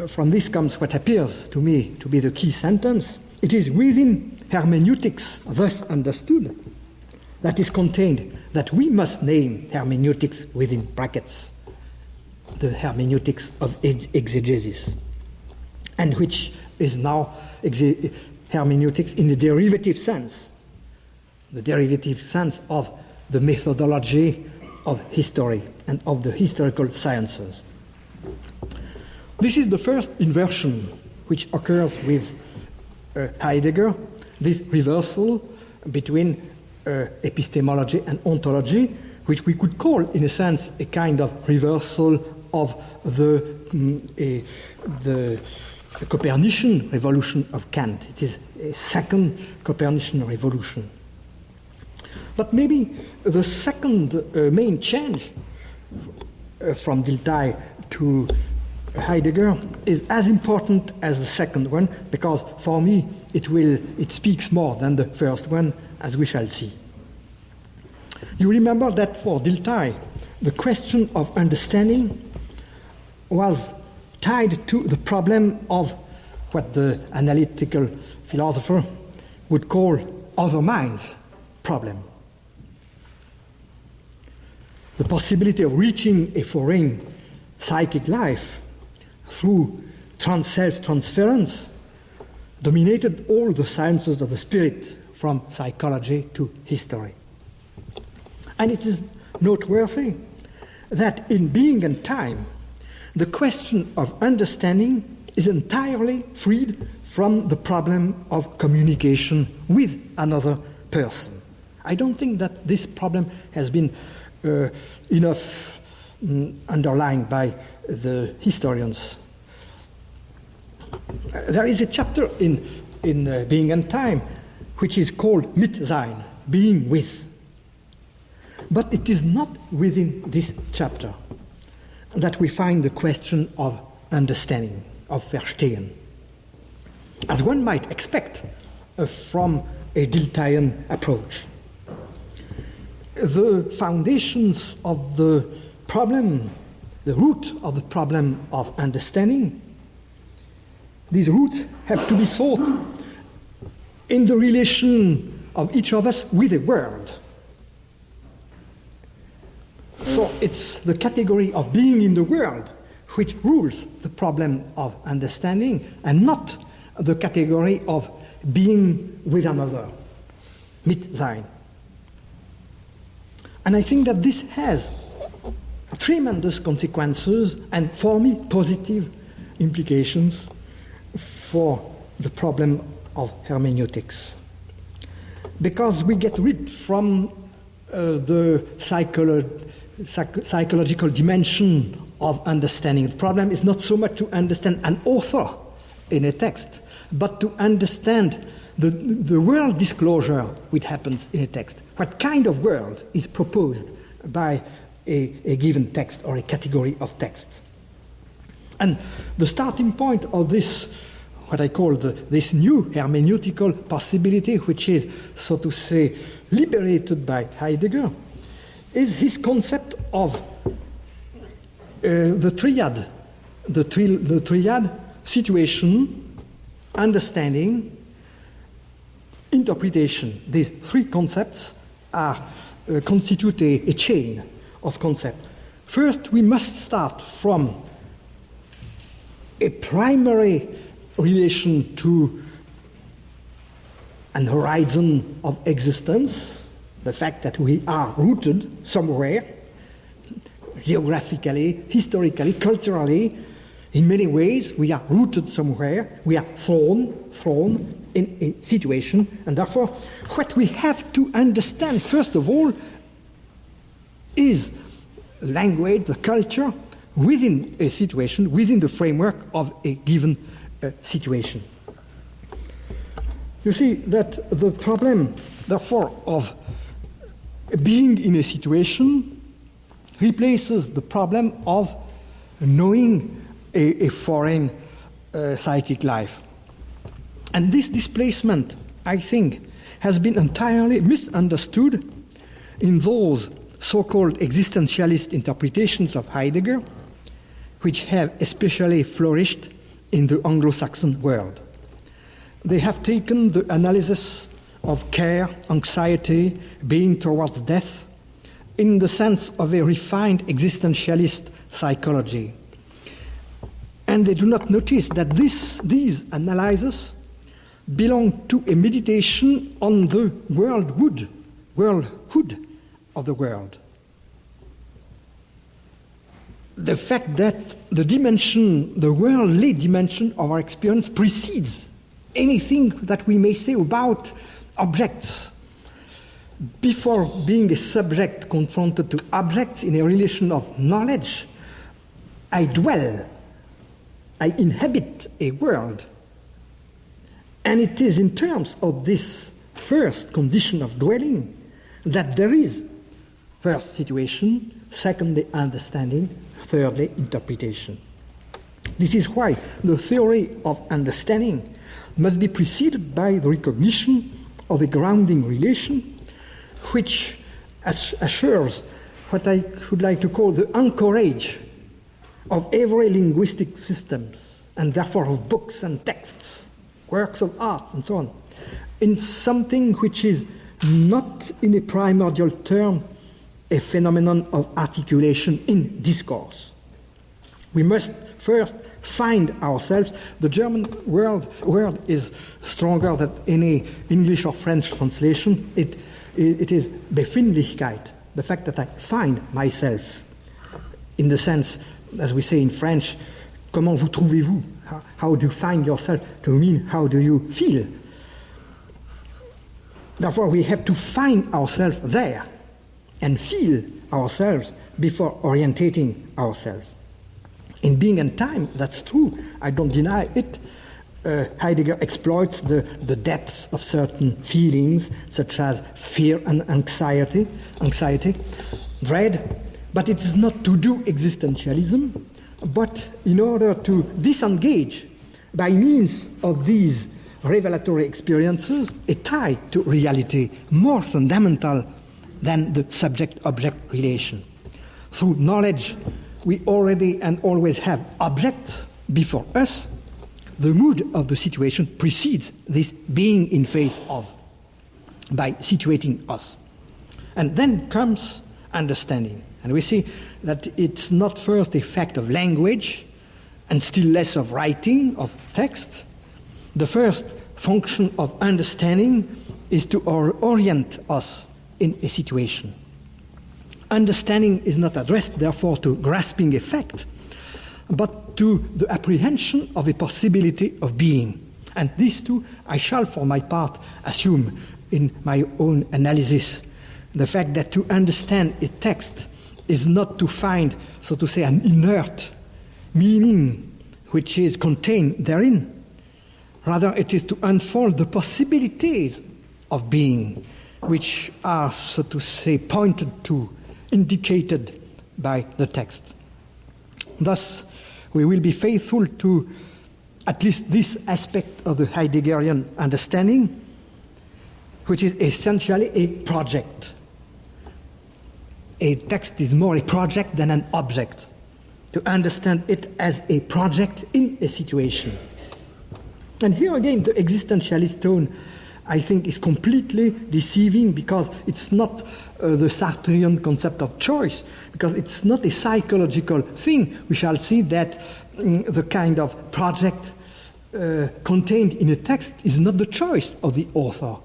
From this comes what appears to me to be the key sentence. It is within hermeneutics, thus understood, that is contained that we must name hermeneutics within brackets, the hermeneutics of exegesis, and which is now hermeneutics in the derivative sense of the methodology of history and of the historical sciences. This is the first inversion which occurs with Heidegger, this reversal between epistemology and ontology, which we could call, in a sense, a kind of reversal of the Copernican revolution of Kant. It is a second Copernican revolution. But maybe the second main change from Dilthey to Heidegger is as important as the second one, because for me it speaks more than the first one, as we shall see. You remember that for Dilthey, the question of understanding was tied to the problem of what the analytical philosopher would call other minds problem. The possibility of reaching a foreign psychic life through self-transference dominated all the sciences of the spirit, from psychology to history. And it is noteworthy that in Being and Time, the question of understanding is entirely freed from the problem of communication with another person. I don't think that this problem has been enough underlined by the historians. There is a chapter in Being and Time which is called Mitsein, being with. But it is not within this chapter that we find the question of understanding, of Verstehen, as one might expect from a Diltheyan approach. The foundations of the problem, the root of the problem of understanding, these roots have to be sought in the relation of each of us with the world. So it's the category of being in the world which rules the problem of understanding, and not the category of being with another, mit sein. And I think that this has tremendous consequences and, for me, positive implications for the problem of hermeneutics. Because we get rid from the psychological dimension of understanding. The problem is not so much to understand an author in a text, but to understand the world disclosure which happens in a text. What kind of world is proposed by a given text or a category of texts? And the starting point of this, what I call this new hermeneutical possibility, which is, so to say, liberated by Heidegger, is his concept of the triad, the triad: situation, understanding, interpretation. These three concepts constitute a chain of concepts. First, we must start from a primary relation to an horizon of existence, the fact that we are rooted somewhere, geographically, historically, culturally. In many ways, we are rooted somewhere, we are thrown in a situation, and therefore what we have to understand, first of all, is language, the culture, within a situation, within the framework of a given situation. You see that the problem, therefore, of being in a situation replaces the problem of knowing a foreign psychic life. And this displacement, I think, has been entirely misunderstood in those so-called existentialist interpretations of Heidegger, which have especially flourished in the Anglo-Saxon world. They have taken the analysis of care, anxiety, being towards death, in the sense of a refined existentialist psychology. And they do not notice that these analyses belong to a meditation on the worldhood of the world. The fact that the dimension, the worldly dimension of our experience precedes anything that we may say about objects. Before being a subject confronted to objects in a relation of knowledge, I dwell, I inhabit a world. And it is in terms of this first condition of dwelling that there is, first, situation, secondly, understanding, thirdly, interpretation. This is why the theory of understanding must be preceded by the recognition of a grounding relation which assures what I should like to call the anchorage of every linguistic systems, and therefore of books and texts, works of art and so on, in something which is not in a primordial term a phenomenon of articulation in discourse. We must first find ourselves. The German word is stronger than any English or French translation. It is Befindlichkeit, the fact that I find myself, in the sense, as we say in French, comment vous trouvez-vous? How do you find yourself? To mean, how do you feel? Therefore, we have to find ourselves there and feel ourselves before orientating ourselves. In Being and Time, that's true. I don't deny it. Heidegger exploits the depths of certain feelings, such as fear and anxiety, dread. But it is not to do existentialism, but in order to disengage, by means of these revelatory experiences, a tie to reality more fundamental than the subject-object relation. Through knowledge, we already and always have objects before us. The mood of the situation precedes this being in face of, by situating us. And then comes understanding. And we see that it's not first a fact of language, and still less of writing, of text. The first function of understanding is to orient us in a situation. Understanding is not addressed, therefore, to grasping a fact, but to the apprehension of a possibility of being. And this too, I shall, for my part, assume in my own analysis, the fact that to understand a text is not to find, so to say, an inert meaning which is contained therein. Rather, it is to unfold the possibilities of being, which are, so to say, pointed to, indicated by the text. Thus, we will be faithful to at least this aspect of the Heideggerian understanding, which is essentially a project. A text is more a project than an object. To understand it as a project in a situation. And here again, the existentialist tone, I think, is completely deceiving, because it's not the Sartrean concept of choice, because it's not a psychological thing. We shall see that the kind of project contained in a text is not the choice of the author.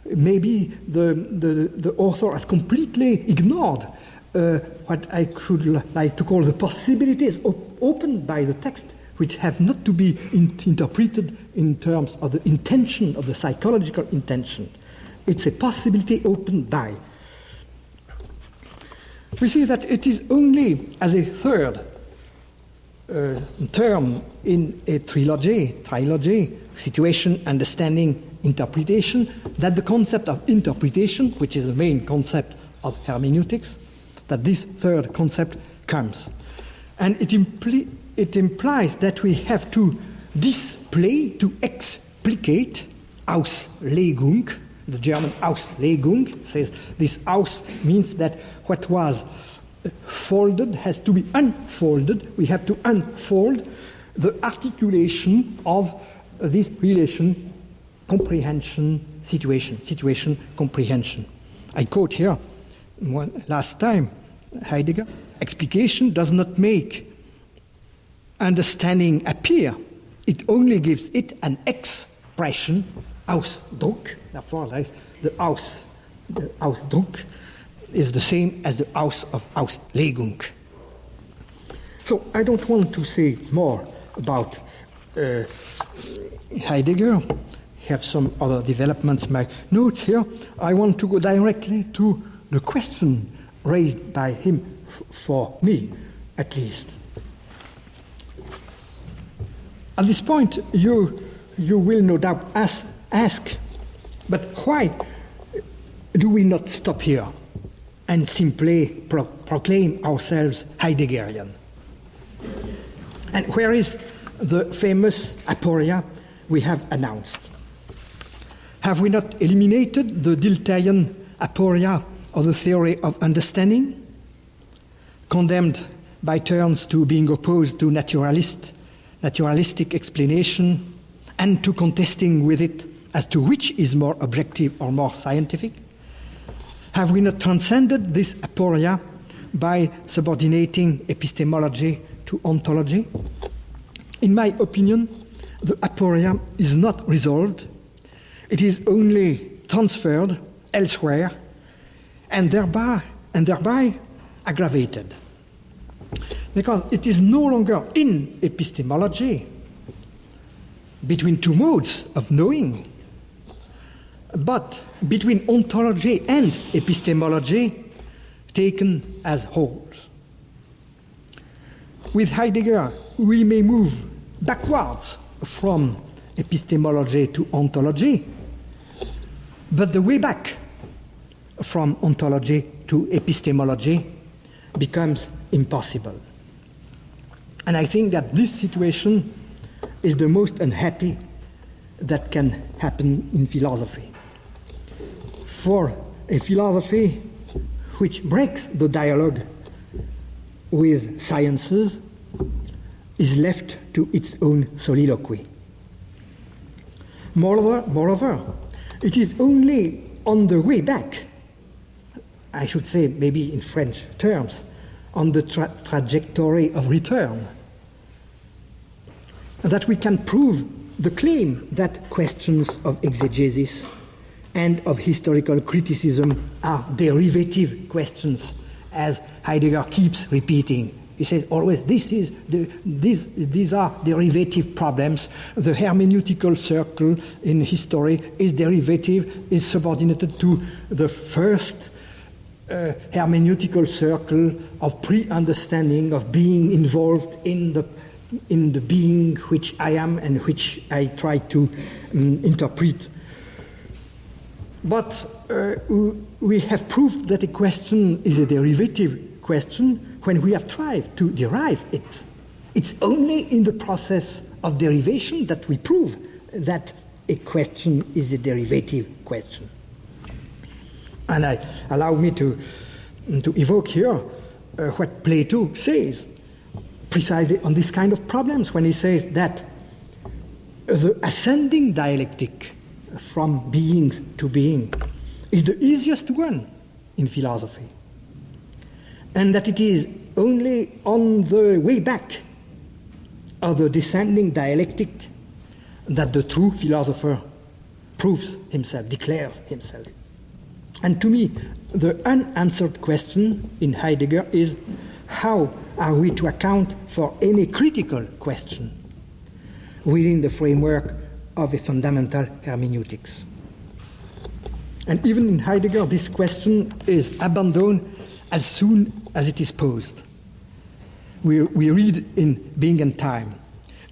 Maybe the author has completely ignored what I should like to call the possibilities opened by the text, which have not to be interpreted in terms of the intention, of the psychological intention. It's a possibility opened by. We see that it is only as a third term in a trilogy, situation, understanding, interpretation, that the concept of interpretation, which is the main concept of hermeneutics, that this third concept comes. And it implies that we have to display, to explicate, Auslegung. The German Auslegung says this Aus means that what was folded has to be unfolded. We have to unfold the articulation of this relation, comprehension, situation, comprehension. I quote here, last time, Heidegger, explication does not make understanding appear. It only gives it an expression, Ausdruck. Therefore, the Ausdruck is the same as the Aus of Auslegung. So I don't want to say more about Heidegger. I have some other developments in my notes here. I want to go directly to the question raised by him, for me at least. At this point, you will no doubt ask, but why do we not stop here and simply proclaim ourselves Heideggerian? And where is the famous aporia we have announced? Have we not eliminated the Diltherian aporia of the theory of understanding, condemned by turns to being opposed to naturalistic explanation, and to contesting with it as to which is more objective or more scientific? Have we not transcended this aporia by subordinating epistemology to ontology? In my opinion, the aporia is not resolved. It is only transferred elsewhere, and thereby aggravated. Because it is no longer in epistemology, between two modes of knowing, but between ontology and epistemology taken as wholes. With Heidegger, we may move backwards from epistemology to ontology, but the way back from ontology to epistemology becomes impossible. And I think that this situation is the most unhappy that can happen in philosophy. For a philosophy which breaks the dialogue with sciences is left to its own soliloquy. Moreover, it is only on the way back, I should say maybe in French terms, on the trajectory of return, that we can prove the claim that questions of exegesis and of historical criticism are derivative questions, as Heidegger keeps repeating. He says always, these are derivative problems. The hermeneutical circle in history is derivative, is subordinated to the first hermeneutical circle of pre-understanding, of being involved in the being which I am and which I try to interpret. But we have proved that a question is a derivative question when we have tried to derive it. It's only in the process of derivation that we prove that a question is a derivative question. And allow me to evoke here what Plato says precisely on this kind of problems, when he says that the ascending dialectic from being to being is the easiest one in philosophy, and that it is only on the way back of the descending dialectic that the true philosopher proves himself, declares himself. And to me, the unanswered question in Heidegger is, how are we to account for any critical question within the framework of a fundamental hermeneutics? And even in Heidegger, this question is abandoned as soon as it is posed. We read in Being and Time,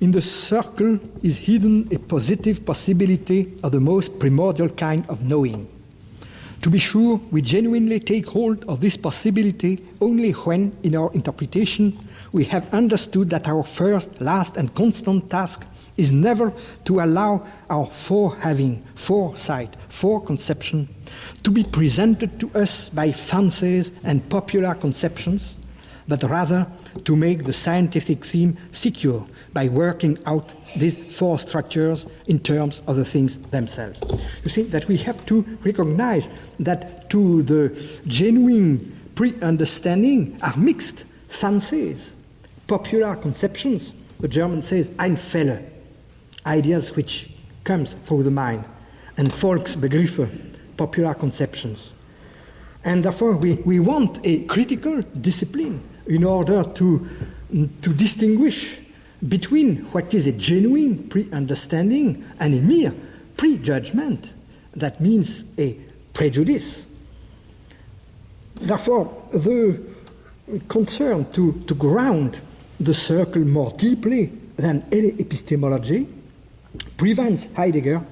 in the circle is hidden a positive possibility of the most primordial kind of knowing. To be sure, we genuinely take hold of this possibility only when, in our interpretation, we have understood that our first, last, and constant task is never to allow our forehaving, foresight, foreconception to be presented to us by fancies and popular conceptions, but rather to make the scientific theme secure by working out these four structures in terms of the things themselves. You see that we have to recognize that to the genuine pre-understanding are mixed fancies, popular conceptions. The German says Einfälle, ideas which comes through the mind, and Volksbegriffe, popular conceptions. And therefore we want a critical discipline in order to distinguish between what is a genuine pre-understanding and a mere prejudgment. That means a prejudice. Therefore, the concern to ground the circle more deeply than any epistemology prevents Heidegger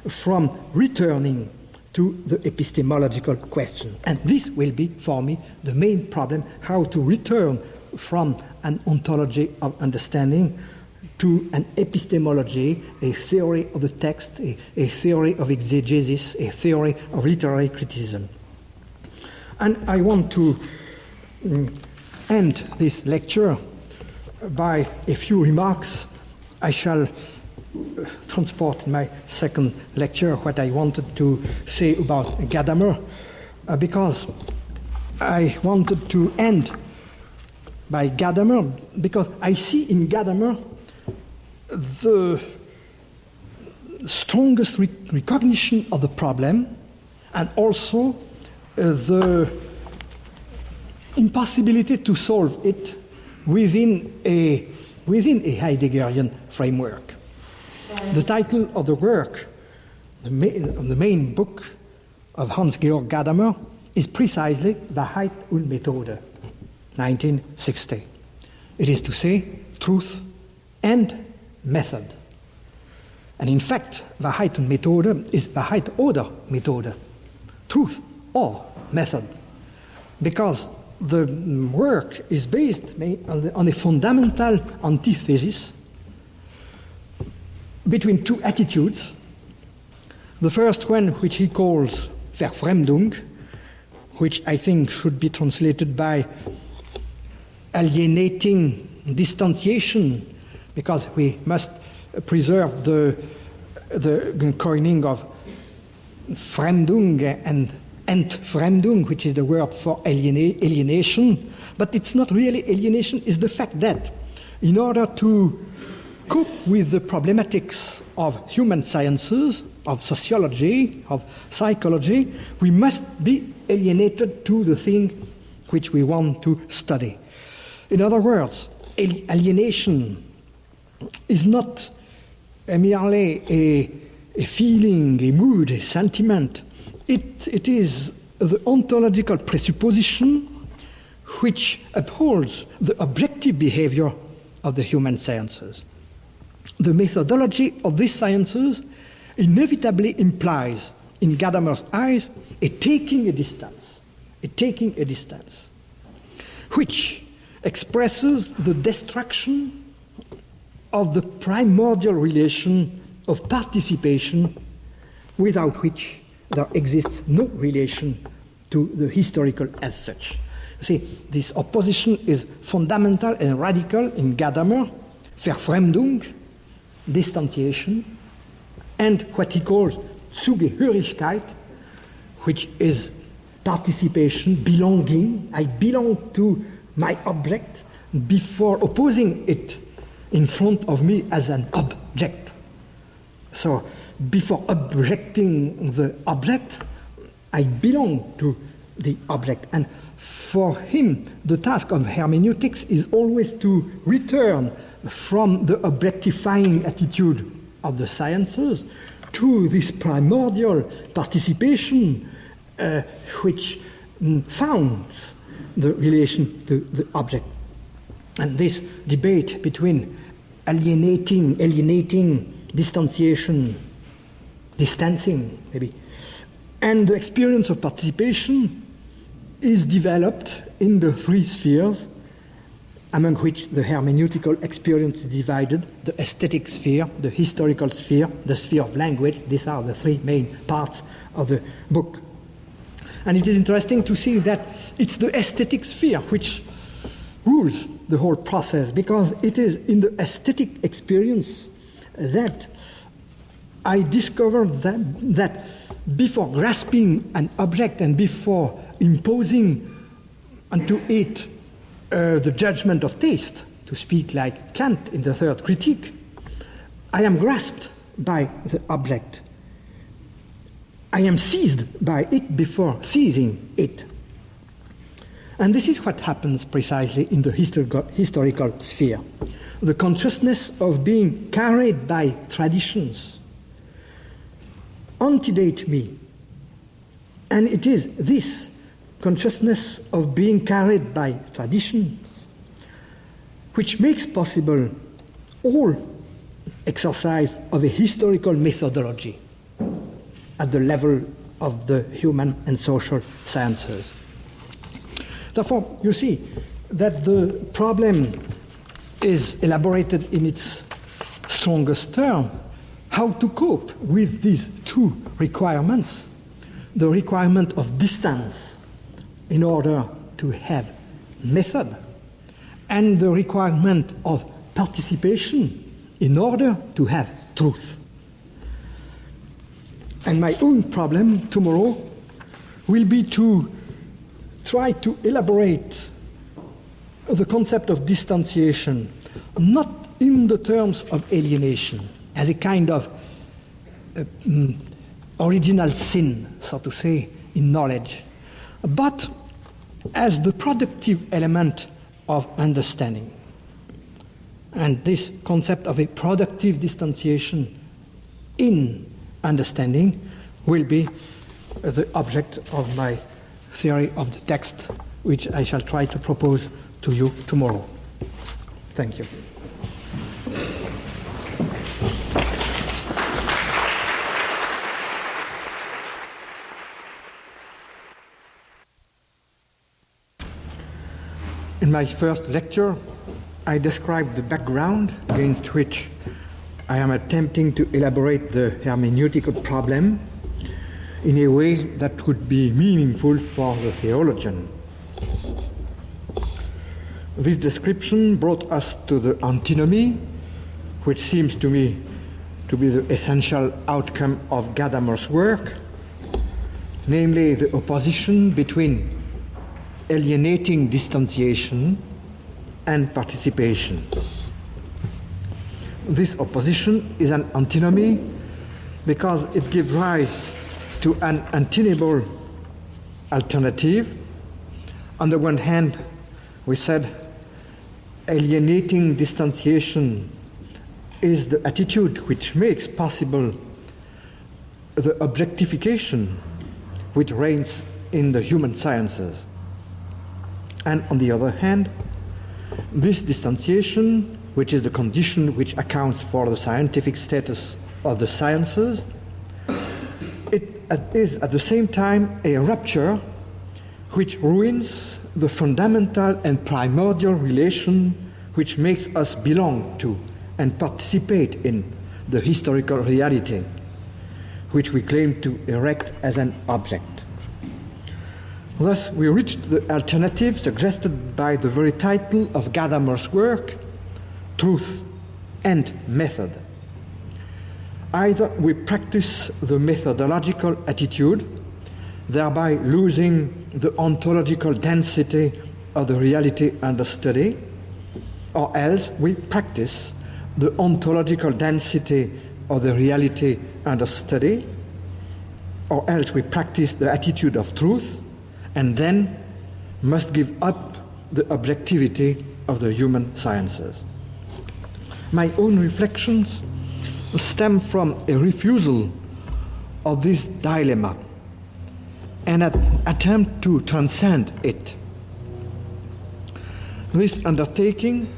from returning to the epistemological question. And this will be, for me, the main problem, how to return from an ontology of understanding to an epistemology, a theory of the text, a theory of exegesis, a theory of literary criticism. And I want to end this lecture by a few remarks. I shall transport in my second lecture what I wanted to say about Gadamer, because I wanted to end by Gadamer, because I see in Gadamer the strongest recognition of the problem, and also the impossibility to solve it within a Heideggerian framework. The title of the work, the main book of Hans-Georg Gadamer, is precisely Wahrheit und Methode, 1960. It is to say, truth and method. And in fact, Wahrheit und Methode is Wahrheit oder Methode, truth or method, because the work is based on a fundamental antithesis between two attitudes. The first one, which he calls Verfremdung, which I think should be translated by alienating distanciation, because we must preserve the coining of Fremdung and Entfremdung, which is the word for alienation. But it's not really alienation, it's the fact that in order to cope with the problematics of human sciences, of sociology, of psychology, we must be alienated to the thing which we want to study. In other words, alienation is not merely a feeling, a mood, a sentiment. It is the ontological presupposition which upholds the objective behavior of the human sciences. The methodology of these sciences inevitably implies, in Gadamer's eyes, a taking a distance, which expresses the destruction of the primordial relation of participation, without which there exists no relation to the historical as such. You see, this opposition is fundamental and radical in Gadamer, Verfremdung, distanciation, and what he calls Zugehörigkeit, which is participation, belonging. I belong to my object before opposing it in front of me as an object. So before objecting the object, I belong to the object. And for him, the task of hermeneutics is always to return from the objectifying attitude of the sciences to this primordial participation which founds the relation to the object. And this debate between alienating, distanciation, distancing maybe, and the experience of participation is developed in the three spheres among which the hermeneutical experience is divided: the aesthetic sphere, the historical sphere, the sphere of language. These are the three main parts of the book. And it is interesting to see that it's the aesthetic sphere which rules the whole process, because it is in the aesthetic experience that I discovered that before grasping an object and before imposing unto it the judgment of taste, to speak like Kant in the Third Critique, I am grasped by the object. I am seized by it before seizing it. And this is what happens precisely in the historical sphere. The consciousness of being carried by traditions antedate me. And it is this consciousness of being carried by tradition which makes possible all exercise of a historical methodology at the level of the human and social sciences. Therefore, you see that the problem is elaborated in its strongest term: how to cope with these two requirements, the requirement of distance in order to have method, and the requirement of participation in order to have truth. And my own problem tomorrow will be to try to elaborate the concept of distanciation, not in the terms of alienation, as a kind of original sin, so to say, in knowledge, but as the productive element of understanding. And this concept of a productive distanciation in understanding will be the object of my theory of the text, which I shall try to propose to you tomorrow. Thank you. In my first lecture, I described the background against which I am attempting to elaborate the hermeneutical problem in a way that would be meaningful for the theologian. This description brought us to the antinomy, which seems to me to be the essential outcome of Gadamer's work, namely the opposition between alienating distanciation and participation. this opposition is an antinomy because it gives rise to an untenable alternative. On the one hand, we said alienating distanciation is the attitude which makes possible the objectification which reigns in the human sciences. And on the other hand, this distanciation, which is the condition which accounts for the scientific status of the sciences, it is at the same time a rupture which ruins the fundamental and primordial relation which makes us belong to and participate in the historical reality which we claim to erect as an object. Thus, we reached the alternative suggested by the very title of Gadamer's work, Truth and Method. Either we practice the methodological attitude, thereby losing the ontological density of the reality under study, or else we practice the ontological density of the reality under study, or else we practice the attitude of truth, and then must give up the objectivity of the human sciences. My own reflections stem from a refusal of this dilemma and an attempt to transcend it. This undertaking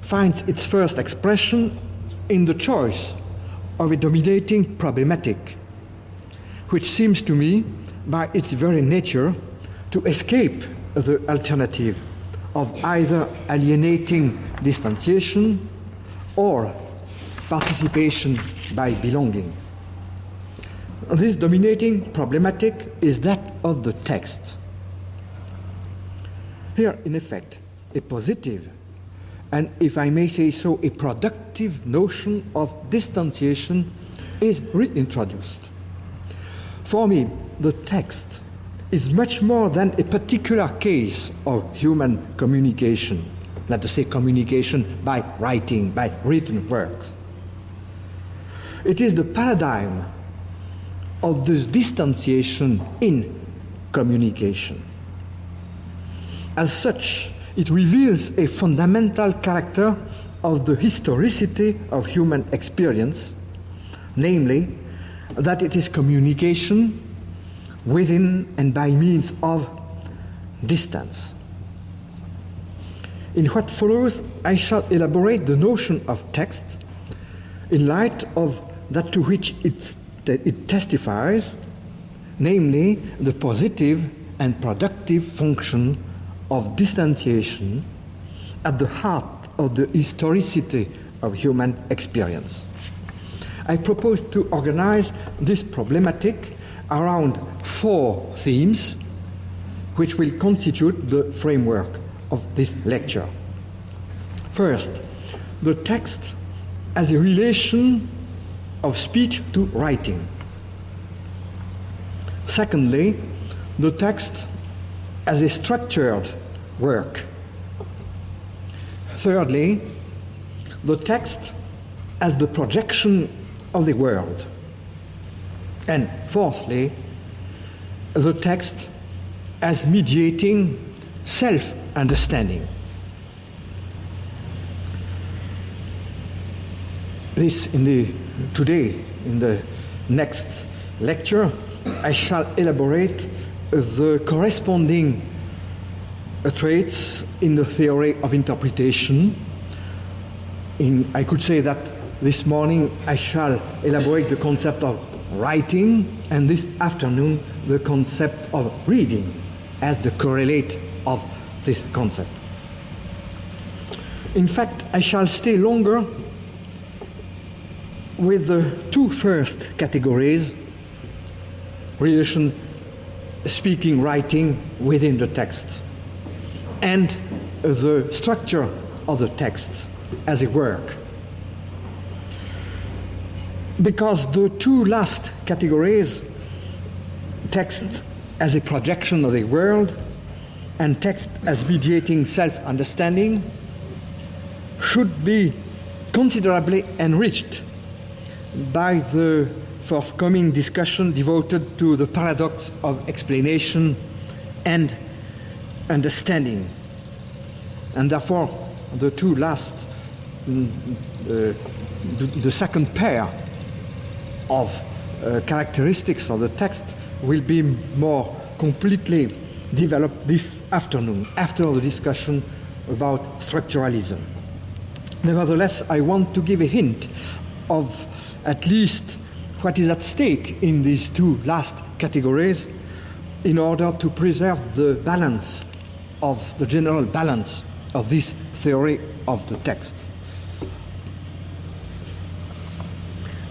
finds its first expression in the choice of a dominating problematic, which seems to me, by its very nature, to escape the alternative of either alienating distanciation or participation by belonging. This dominating problematic is that of the text. Here, in effect, a positive, and if I may say so, a productive notion of distanciation is reintroduced. For me, the text is much more than a particular case of human communication, let us say communication by writing, by written works. It is the paradigm of this distanciation in communication. As such, it reveals a fundamental character of the historicity of human experience, namely, that it is communication within and by means of distance. In what follows, I shall elaborate the notion of text in light of that to which it testifies, namely the positive and productive function of distanciation at the heart of the historicity of human experience. I propose to organize this problematic around 4 themes, which will constitute the framework of this lecture. First, the text as a relation of speech to writing. Secondly, the text as a structured work. Thirdly, the text as the projection of the world. And fourthly, the text as mediating self-understanding. This today, in the next lecture, I shall elaborate the corresponding traits in the theory of interpretation. I could say that this morning I shall elaborate the concept of writing, and this afternoon the concept of reading as the correlate of this concept. In fact, I shall stay longer with the 2 first categories, relation speaking, writing within the text, and the structure of the text as a work. Because the 2 last categories, text as a projection of the world and text as mediating self-understanding, should be considerably enriched by the forthcoming discussion devoted to the paradox of explanation and understanding. And therefore, the two last, the second pair of characteristics of the text will be more completely developed this afternoon, after the discussion about structuralism. Nevertheless, I want to give a hint of at least what is at stake in these two last categories in order to preserve the balance of the general balance of this theory of the text.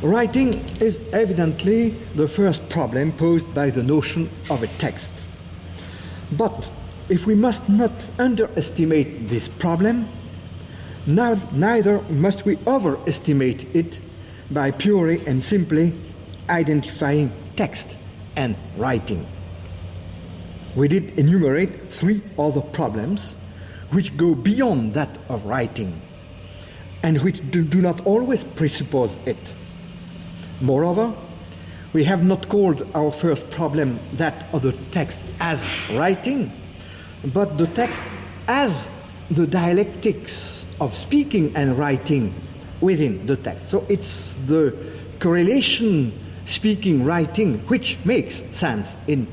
Writing is evidently the first problem posed by the notion of a text. But if we must not underestimate this problem, neither must we overestimate it by purely and simply identifying text and writing. We did enumerate three other problems which go beyond that of writing and which do not always presuppose it. Moreover, we have not called our first problem that of the text as writing, but the text as the dialectics of speaking and writing within the text. So it's the correlation speaking-writing which makes sense in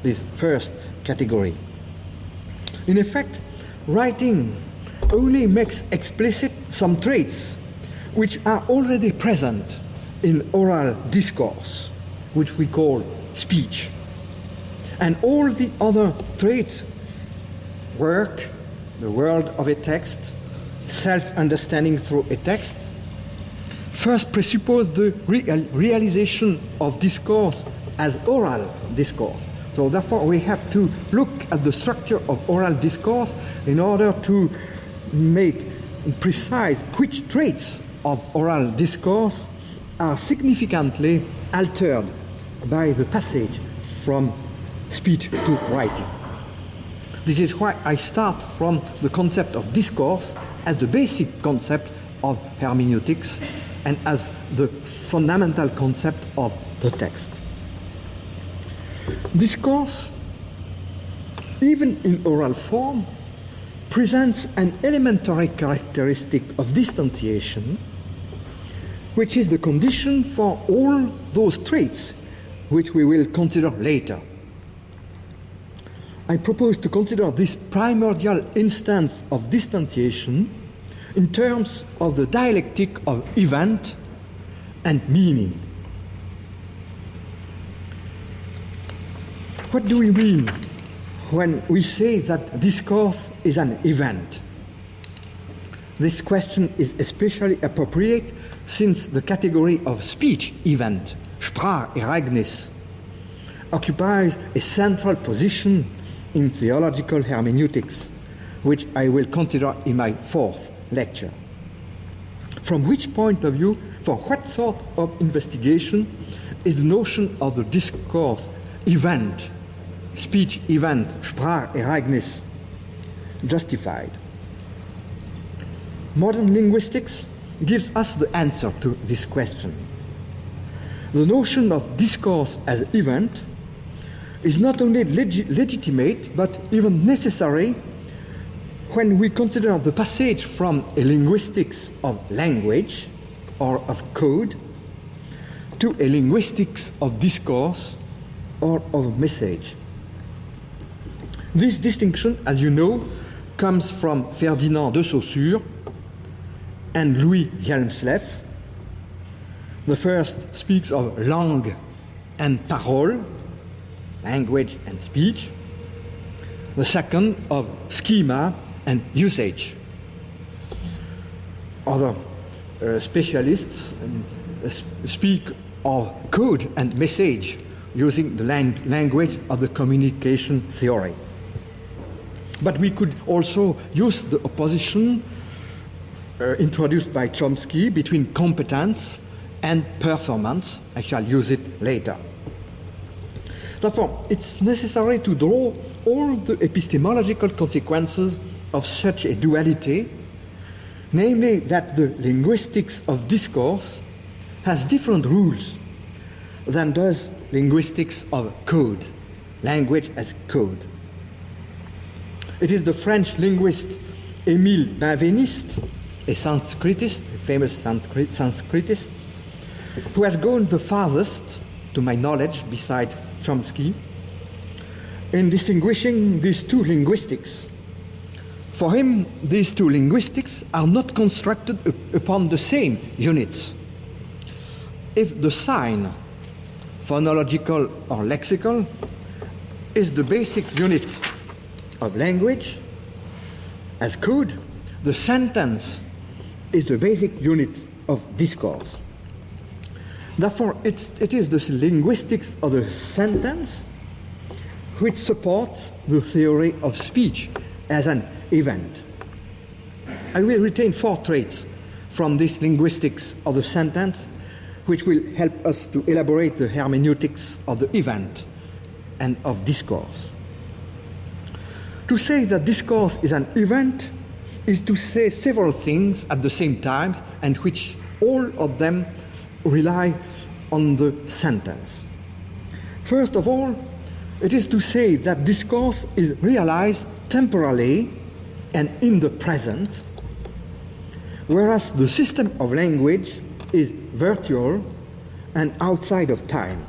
this first category. In effect, writing only makes explicit some traits which are already present in oral discourse, which we call speech. And all the other traits, work, the world of a text, self-understanding through a text, first presuppose the realization of discourse as oral discourse. So therefore we have to look at the structure of oral discourse in order to make precise which traits of oral discourse are significantly altered by the passage from speech to writing. This is why I start from the concept of discourse as the basic concept of hermeneutics and as the fundamental concept of the text. Discourse, even in oral form, presents an elementary characteristic of distanciation, which is the condition for all those traits which we will consider later. I propose to consider this primordial instance of distanciation in terms of the dialectic of event and meaning. What do we mean when we say that discourse is an event? This question is especially appropriate since the category of speech event, Sprachereignis, occupies a central position in theological hermeneutics, which I will consider in my fourth lecture. From which point of view, for what sort of investigation is the notion of the discourse event, speech event, Sprachereignis, justified? Modern linguistics gives us the answer to this question. The notion of discourse as event is not only legitimate but even necessary when we consider the passage from a linguistics of language or of code to a linguistics of discourse or of message. This distinction, as you know, comes from Ferdinand de Saussure and Louis Hjelmslev. The first speaks of langue and parole, language and speech. The second of schema and usage. Other specialists speak of code and message using the language of the communication theory. But we could also use the opposition introduced by Chomsky between competence and performance. I shall use it later. Therefore, it's necessary to draw all the epistemological consequences of such a duality namely that the linguistics of discourse has different rules than does linguistics of code, language as code. It is the French linguist Émile Benveniste, a Sanskritist, a famous Sanskritist, who has gone the farthest, to my knowledge, beside Chomsky, in distinguishing these two linguistics. For him, these two linguistics are not constructed upon the same units. If the sign, phonological or lexical, is the basic unit of language as code, the sentence is the basic unit of discourse. Therefore, it is the linguistics of the sentence which supports the theory of speech as an event. I will retain 4 traits from this linguistics of the sentence which will help us to elaborate the hermeneutics of the event and of discourse. To say that discourse is an event is to say several things at the same time, and which all of them rely on the sentence. First of all, it is to say that discourse is realized temporally and in the present, whereas the system of language is virtual and outside of time.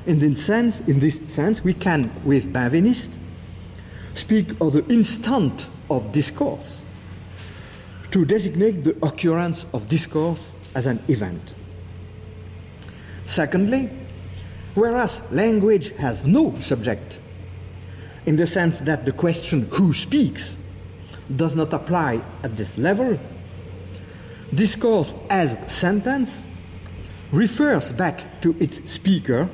In this sense, we can, with Benveniste, speak of the instant of discourse to designate the occurrence of discourse as an event. Secondly, whereas language has no subject, in the sense that the question who speaks does not apply at this level, discourse as sentence refers back to its speaker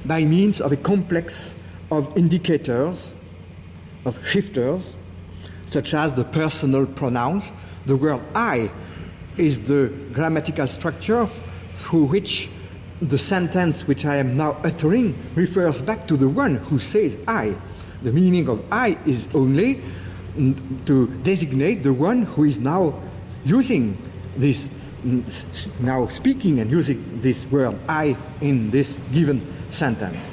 by means of a complex of indicators, of shifters, such as the personal pronouns. The word I is the grammatical structure through which the sentence which I am now uttering refers back to the one who says I. The meaning of I is only to designate the one who is now using this, now speaking and using this word I in this given sentence.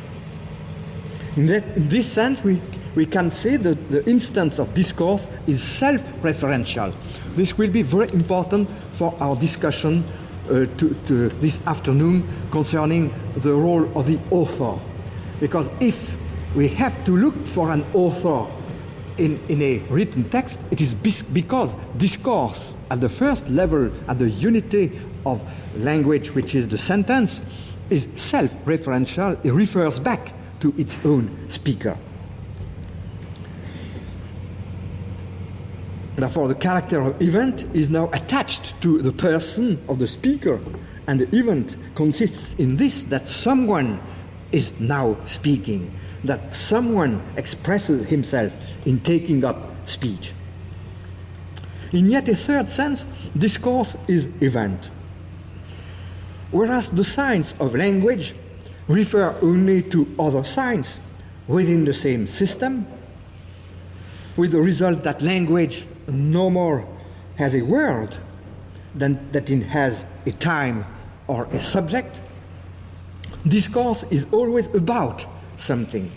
In this sense, we can say that the instance of discourse is self-referential. This will be very important for our discussion to this afternoon concerning the role of the author. Because if we have to look for an author in a written text, it is because discourse at the first level, at the unity of language, which is the sentence, is self-referential. It refers back to its own speaker. Therefore, the character of event is now attached to the person of the speaker, and the event consists in this, that someone is now speaking, that someone expresses himself in taking up speech. In yet a third sense, discourse is event. Whereas the signs of language refer only to other signs within the same system, with the result that language no more has a word than that it has a time or a subject, discourse is always about something.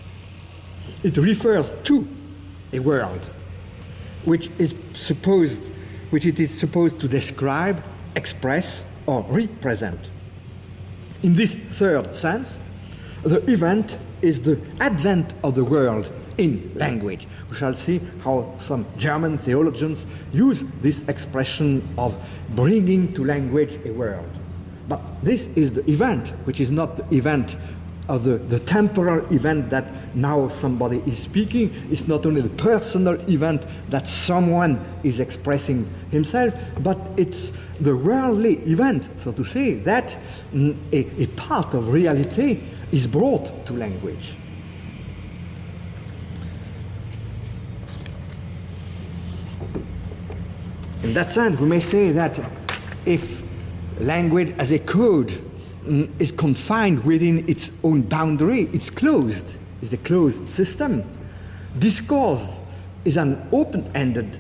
It refers to a world which it is supposed to describe, express, or represent. In this third sense, the event is the advent of the world in language. We shall see how some German theologians use this expression of bringing to language a world. But this is the event, which is not the event of the temporal event that now somebody is speaking. It's not only the personal event that someone is expressing himself, but it's the worldly event, so to say, that a part of reality is brought to language. In that sense, we may say that if language as a code is confined within its own boundary, it's closed, it's a closed system. Discourse is an open-ended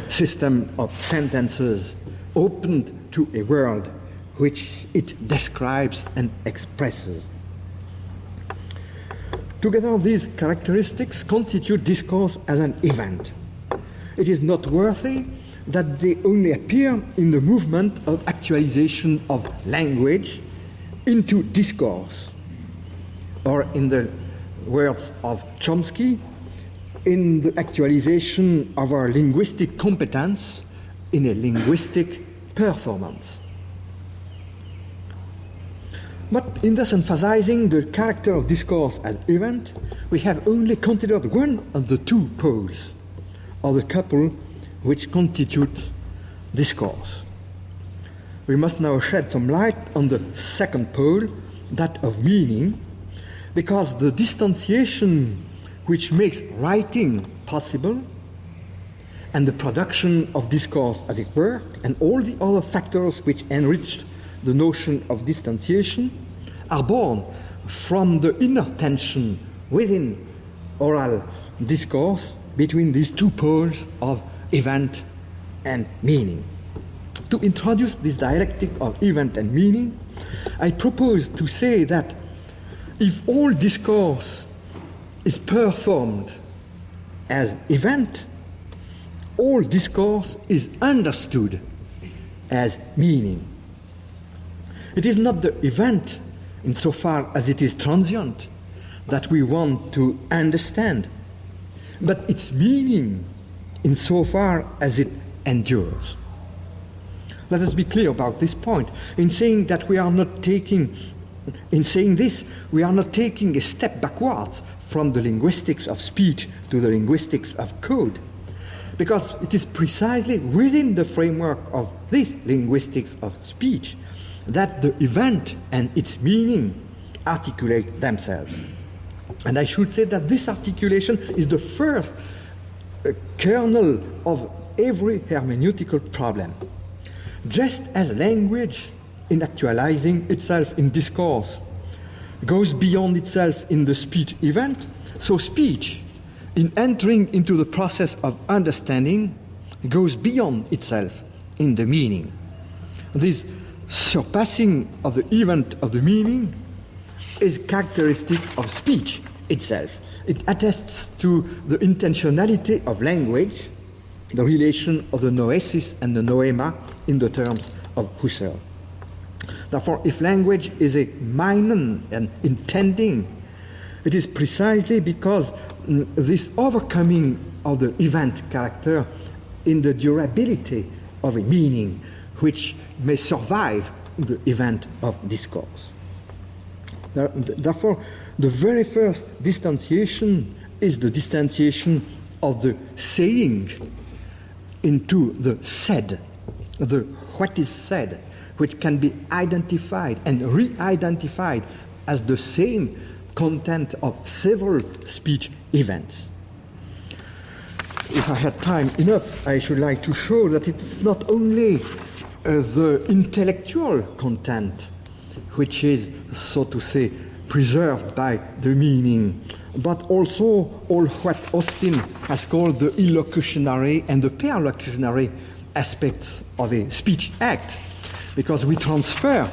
system of sentences opened to a world which it describes and expresses. Together, these characteristics constitute discourse as an event. It is noteworthy that they only appear in the movement of actualization of language into discourse, or in the words of Chomsky, in the actualization of our linguistic competence in a linguistic performance. But in thus emphasizing the character of discourse as event, we have only considered one of the two poles, or the couple which constitute discourse. We must now shed some light on the second pole, that of meaning, because the distanciation which makes writing possible, and the production of discourse as it were, and all the other factors which enrich the notion of distanciation, are born from the inner tension within oral discourse between these two poles of event and meaning. To introduce this dialectic of event and meaning, I propose to say that if all discourse is performed as event, all discourse is understood as meaning. It is not the event, insofar as it is transient, that we want to understand, but its meaning, insofar as it endures. Let us be clear about this point. In saying this, we are not taking a step backwards from the linguistics of speech to the linguistics of code, because it is precisely within the framework of this linguistics of speech that the event and its meaning articulate themselves. And I should say that this articulation is the first kernel of every hermeneutical problem. Just as language, in actualizing itself in discourse, goes beyond itself in the speech event, so speech, in entering into the process of understanding, goes beyond itself in the meaning. This surpassing of the event of the meaning is characteristic of speech itself. It attests to the intentionality of language, the relation of the noesis and the noema in the terms of Husserl. Therefore, if language is a meinen and intending, it is precisely because this overcoming of the event character in the durability of a meaning which may survive the event of discourse. Therefore, the very first distanciation is the distanciation of the saying into the said, the what is said, which can be identified and re-identified as the same content of several speech events. If I had time enough, I should like to show that it is not only the intellectual content which is, so to say, preserved by the meaning, but also all what Austin has called the illocutionary and the perlocutionary aspects of a speech act, because we transfer,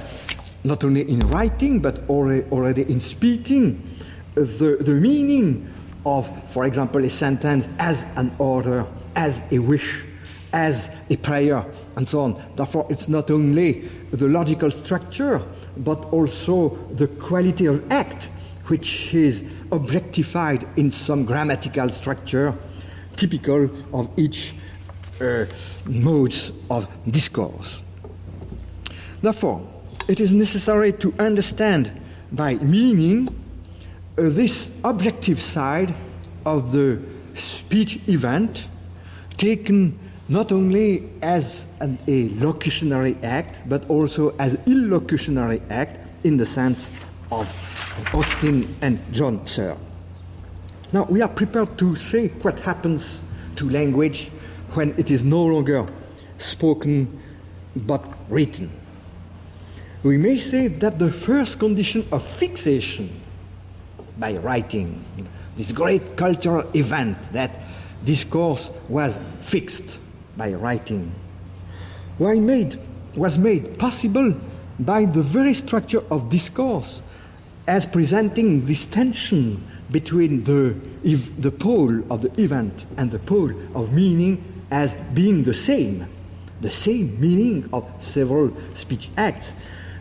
not only in writing, but already in speaking, the meaning of, for example, a sentence as an order, as a wish, as a prayer, and so on. Therefore, it's not only the logical structure, but also the quality of act, which is objectified in some grammatical structure typical of each modes of discourse. Therefore, it is necessary to understand by meaning this objective side of the speech event, taken not only as a locutionary act, but also as illocutionary act in the sense of Austin and John Searle. Now, we are prepared to say what happens to language when it is no longer spoken but written. We may say that the first condition of fixation by writing, this great cultural event that discourse was fixed, by writing, was made possible by the very structure of discourse as presenting this tension between the pole of the event and the pole of meaning as being the same meaning of several speech acts,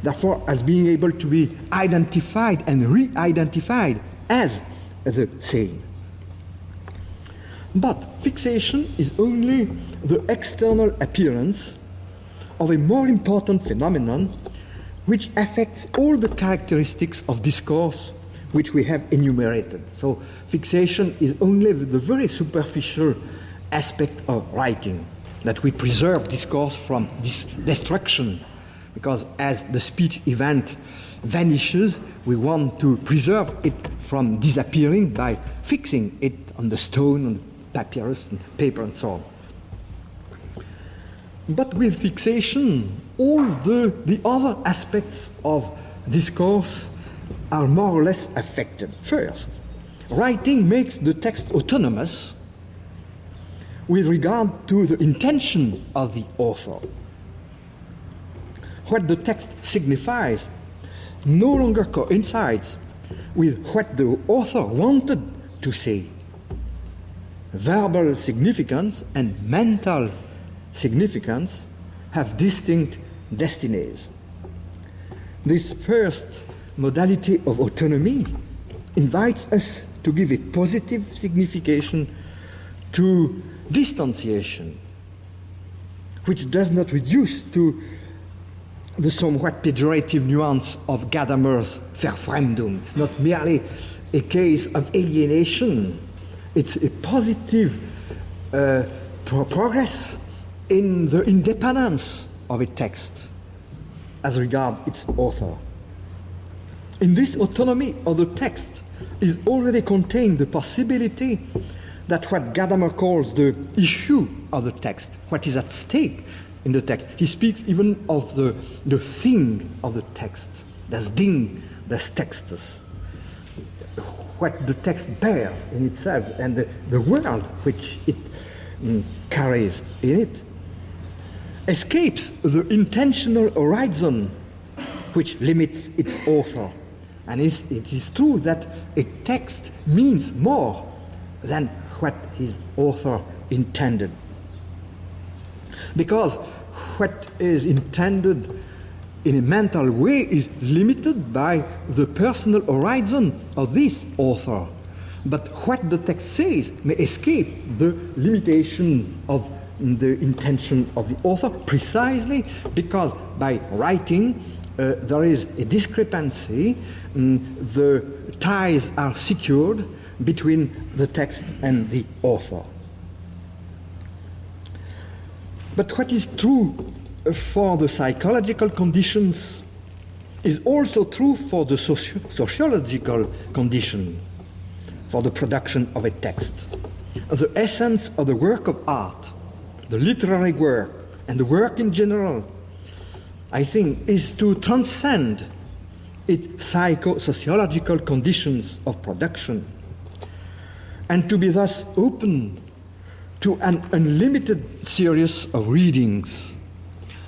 therefore as being able to be identified and re-identified as the same. But fixation is only the external appearance of a more important phenomenon which affects all the characteristics of discourse which we have enumerated. So fixation is only the very superficial aspect of writing, that we preserve discourse from destruction, because as the speech event vanishes, we want to preserve it from disappearing by fixing it on the stone, on the papyrus, and paper, and so on. But with fixation, all the other aspects of discourse are more or less affected. First, writing makes the text autonomous with regard to the intention of the author. What the text signifies no longer coincides with what the author wanted to say. Verbal significance and mental significance have distinct destinies. This first modality of autonomy invites us to give a positive signification to distanciation, which does not reduce to the somewhat pejorative nuance of Gadamer's Verfremdung. It's not merely a case of alienation, it's a positive progress in the independence of a text as regards its author. In this autonomy of the text is already contained the possibility that what Gadamer calls the issue of the text, what is at stake in the text. He speaks even of the thing of the text, das Ding des Textes, what the text bears in itself and the world which it carries in it, escapes the intentional horizon which limits its author. And it is true that a text means more than what his author intended. Because what is intended in a mental way is limited by the personal horizon of this author. But what the text says may escape the limitation of the intention of the author, precisely because by writing there is a discrepancy, the ties are secured between the text and the author. But what is true for the psychological conditions is also true for the sociological condition for the production of a text. The essence of the work of art, the literary work, and the work in general, I think, is to transcend its psycho-sociological conditions of production and to be thus open to an unlimited series of readings,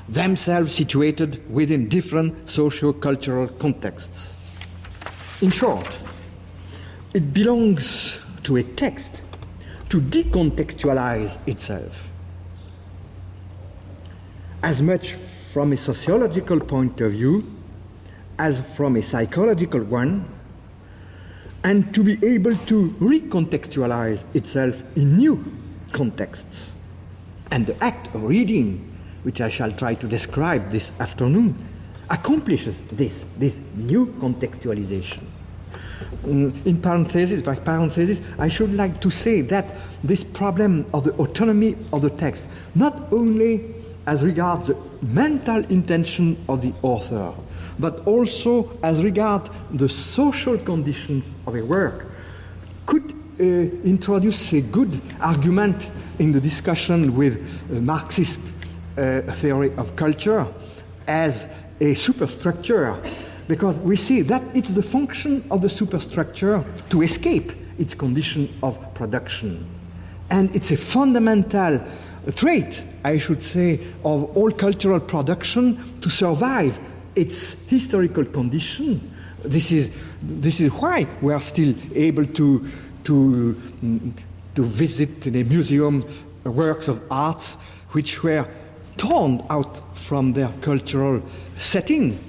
themselves situated within different socio-cultural contexts. In short, it belongs to a text to decontextualize itself, as much from a sociological point of view as from a psychological one, and to be able to recontextualize itself in new contexts. And the act of reading, which I shall try to describe this afternoon, accomplishes this new contextualization. In parenthesis, by parenthesis, I should like to say that this problem of the autonomy of the text, not only as regards the mental intention of the author, but also as regards the social conditions of a work, could introduce a good argument in the discussion with Marxist theory of culture as a superstructure, because we see that it's the function of the superstructure to escape its condition of production. And it's a fundamental trait, I should say, of all cultural production to survive its historical condition. This is why we are still able to visit in a museum works of art which were torn out from their cultural setting.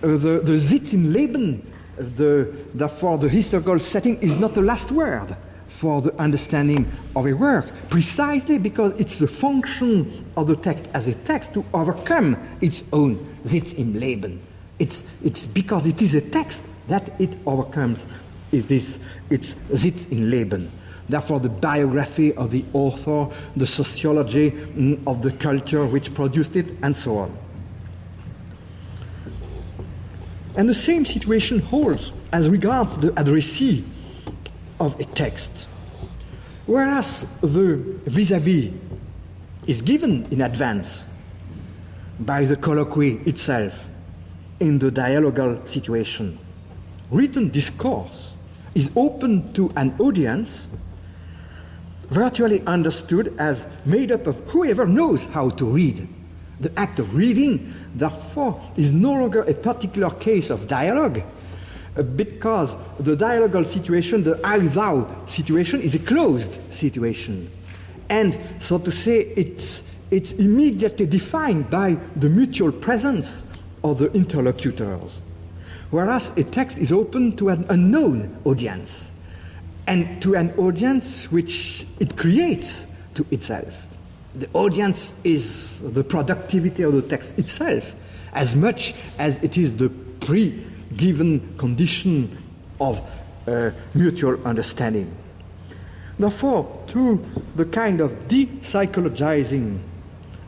The Sitzenleben, therefore the historical setting, is not the last word for the understanding of a work, precisely because it's the function of the text as a text to overcome its own Sitzenleben. It's because it is a text that it overcomes its Sitzenleben. Therefore, the biography of the author, the sociology of the culture which produced it, and so on. And the same situation holds as regards the addressee of a text. Whereas the vis-à-vis is given in advance by the colloquy itself in the dialogal situation, written discourse is open to an audience virtually understood as made up of whoever knows how to read. The act of reading, therefore, is no longer a particular case of dialogue, because the dialogal situation, the I-thou situation, is a closed situation. And, so to say, it's immediately defined by the mutual presence of the interlocutors. Whereas a text is open to an unknown audience, and to an audience which it creates to itself. The audience is the productivity of the text itself, as much as it is the pre-given condition of mutual understanding. Therefore, to the kind of de-psychologizing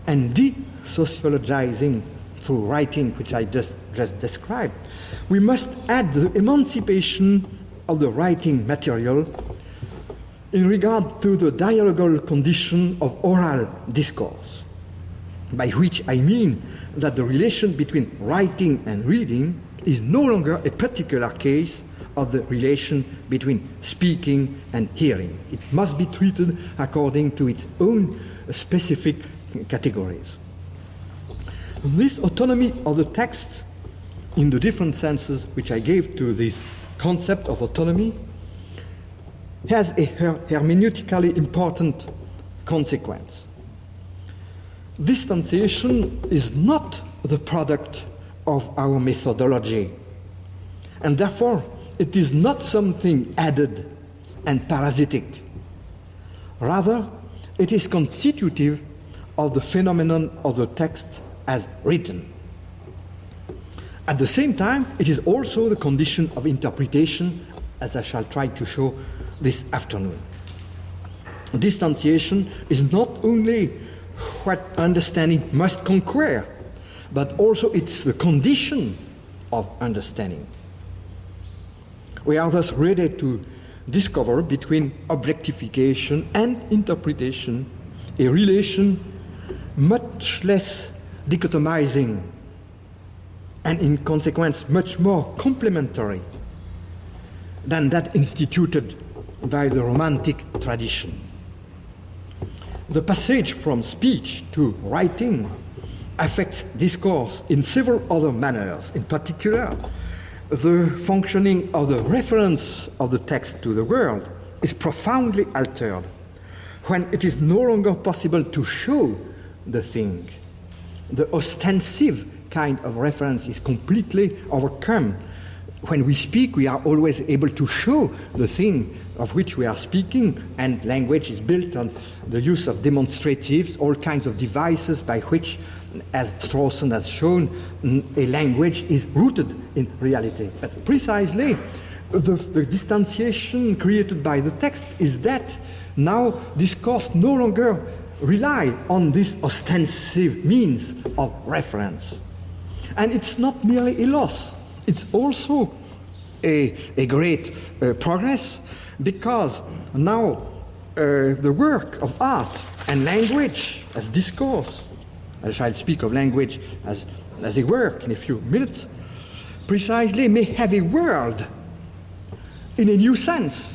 and de-sociologizing through writing, which I just described, we must add the emancipation of the writing material in regard to the dialogal condition of oral discourse, by which I mean that the relation between writing and reading is no longer a particular case of the relation between speaking and hearing. It must be treated according to its own specific categories. This autonomy of the text, in the different senses which I gave to this concept of autonomy, has a hermeneutically important consequence. Distanciation is not the product of our methodology, and therefore it is not something added and parasitic. Rather, it is constitutive of the phenomenon of the text as written. At the same time, it is also the condition of interpretation, as I shall try to show this afternoon. Distanciation is not only what understanding must conquer, but also it's the condition of understanding. We are thus ready to discover between objectification and interpretation a relation much less dichotomizing and in consequence much more complementary than that instituted by the Romantic tradition. The passage from speech to writing affects discourse in several other manners. In particular, the functioning of the reference of the text to the world is profoundly altered when it is no longer possible to show the thing. The ostensive kind of reference is completely overcome. When we speak, we are always able to show the thing of which we are speaking, and language is built on the use of demonstratives, all kinds of devices by which, as Strawson has shown, a language is rooted in reality. But precisely, the distanciation created by the text is that now discourse no longer rely on this ostensive means of reference. And it's not merely a loss, it's also a great progress, because now the work of art and language as discourse, I shall speak of language as a work in a few minutes, precisely may have a world in a new sense,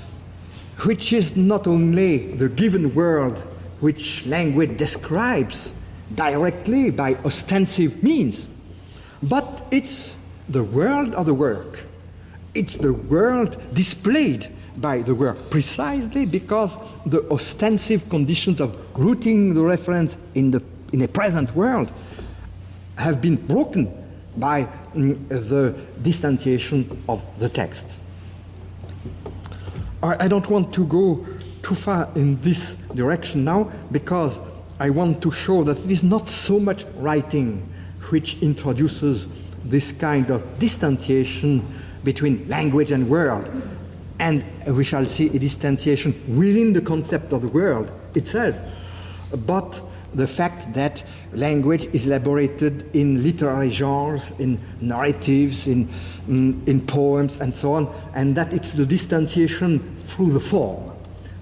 which is not only the given world which language describes directly by ostensive means, but it's the world of the work. It's the world displayed by the work, precisely because the ostensive conditions of rooting the reference in a present world have been broken by the distanciation of the text. I don't want to go too far in this direction now, because I want to show that it is not so much writing which introduces this kind of distanciation between language and world, and we shall see a distanciation within the concept of the world itself, but the fact that language is elaborated in literary genres, in narratives, in poems, and so on, and that it's the distanciation through the form,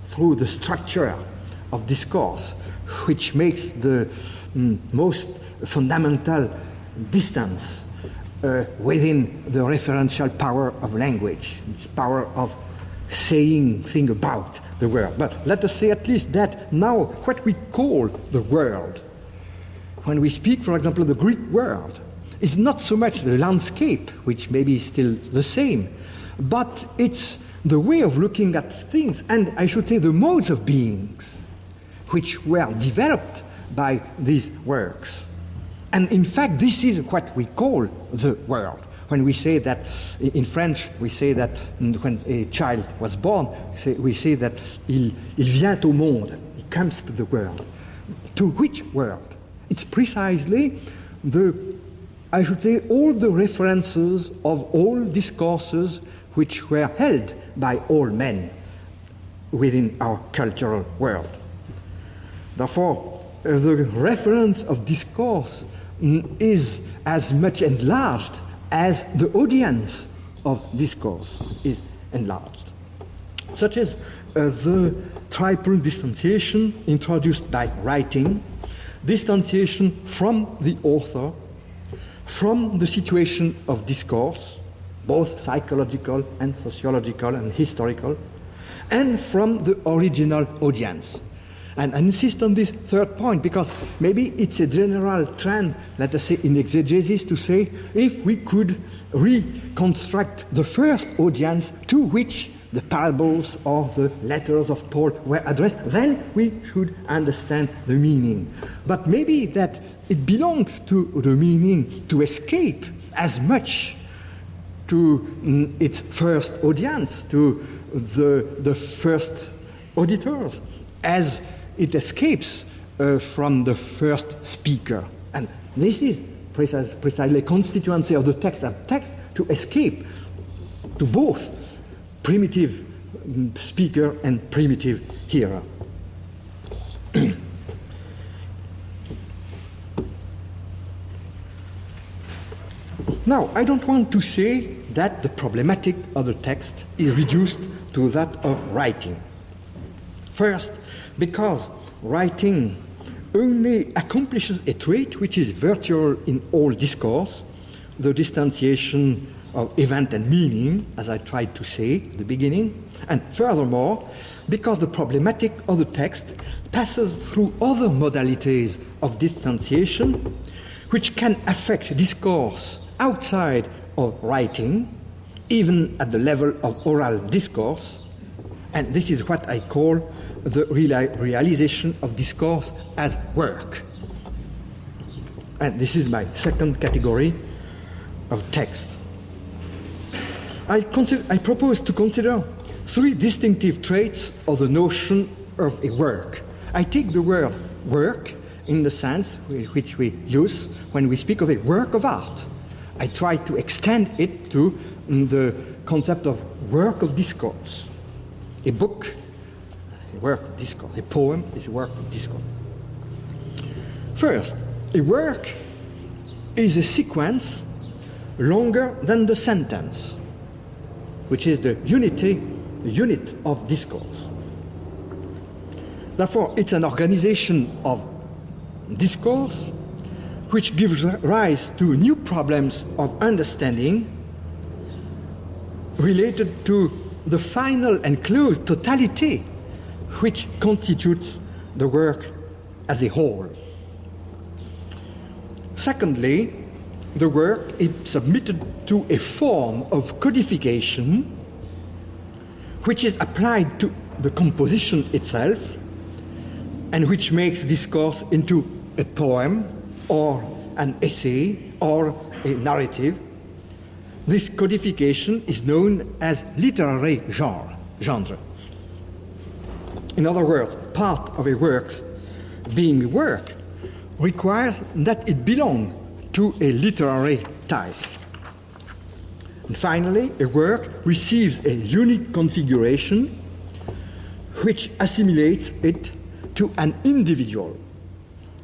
through the structure of discourse, which makes the most fundamental distance within the referential power of language, its power of saying things about the world. But let us say at least that now what we call the world, when we speak, for example, of the Greek world, is not so much the landscape, which maybe is still the same, but it's the way of looking at things, and I should say the modes of beings, which were developed by these works. And in fact, this is what we call the world. When we say that, in French, we say that when a child was born, we say that il vient au monde, he comes to the world. To which world? It's precisely I should say, all the references of all discourses which were held by all men within our cultural world. Therefore, the reference of discourse is as much enlarged as the audience of discourse is enlarged. Such as the triple distanciation introduced by writing, distanciation from the author, from the situation of discourse, both psychological and sociological and historical, and from the original audience. And I insist on this third point because maybe it's a general trend, let us say in exegesis, to say if we could reconstruct the first audience to which the parables or the letters of Paul were addressed, then we should understand the meaning. But maybe that it belongs to the meaning to escape as much to its first audience, to the first auditors, as it escapes from the first speaker. And this is precisely constituency of the text to escape to both primitive speaker and primitive hearer. Now, I don't want to say that the problematic of the text is reduced to that of writing. First, because writing only accomplishes a trait which is virtual in all discourse, the distanciation of event and meaning, as I tried to say at the beginning, and furthermore, because the problematic of the text passes through other modalities of distanciation which can affect discourse outside of writing, even at the level of oral discourse, and this is what I call the realization of discourse as work. And this is my second category of text. I propose to consider three distinctive traits of the notion of a work. I take the word work in the sense which we use when we speak of a work of art. I try to extend it to the concept of work of discourse. A book, a work of discourse. A poem is a work of discourse. First, a work is a sequence longer than the sentence, which is the unit of discourse. Therefore, it's an organization of discourse which gives rise to new problems of understanding related to the final and closed totality which constitutes the work as a whole. Secondly, the work is submitted to a form of codification which is applied to the composition itself and which makes discourse into a poem or an essay or a narrative. This codification is known as literary genre. In other words, part of a work being a work requires that it belong to a literary type. And finally, a work receives a unique configuration which assimilates it to an individual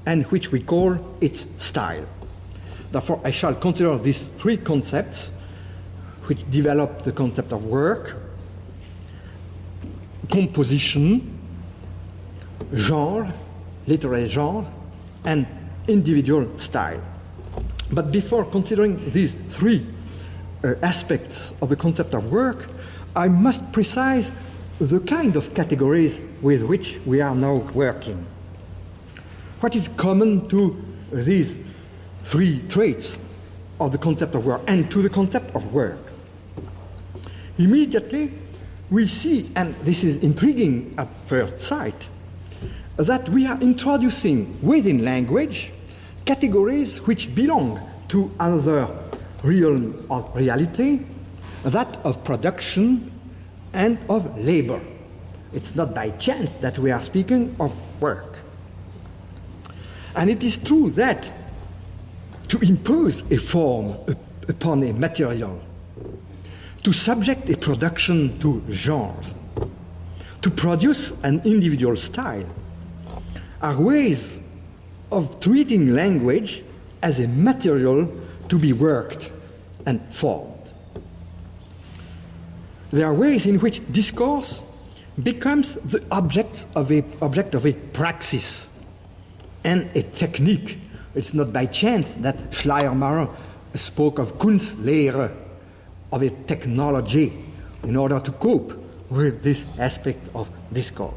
and which we call its style. Therefore, I shall consider these three concepts which develop the concept of work, composition, genre, literary genre, and individual style. But before considering these three aspects of the concept of work, I must precise the kind of categories with which we are now working. What is common to these three traits of the concept of work and to the concept of work? Immediately, we see, and this is intriguing at first sight, that we are introducing within language categories which belong to another realm of reality, that of production and of labor. It's not by chance that we are speaking of work. And it is true that to impose a form upon a material, to subject a production to genres, to produce an individual style, are ways of treating language as a material to be worked and formed. There are ways in which discourse becomes the object of a praxis and a technique. It's not by chance that Schleiermacher spoke of Kunstlehre, of a technology, in order to cope with this aspect of discourse.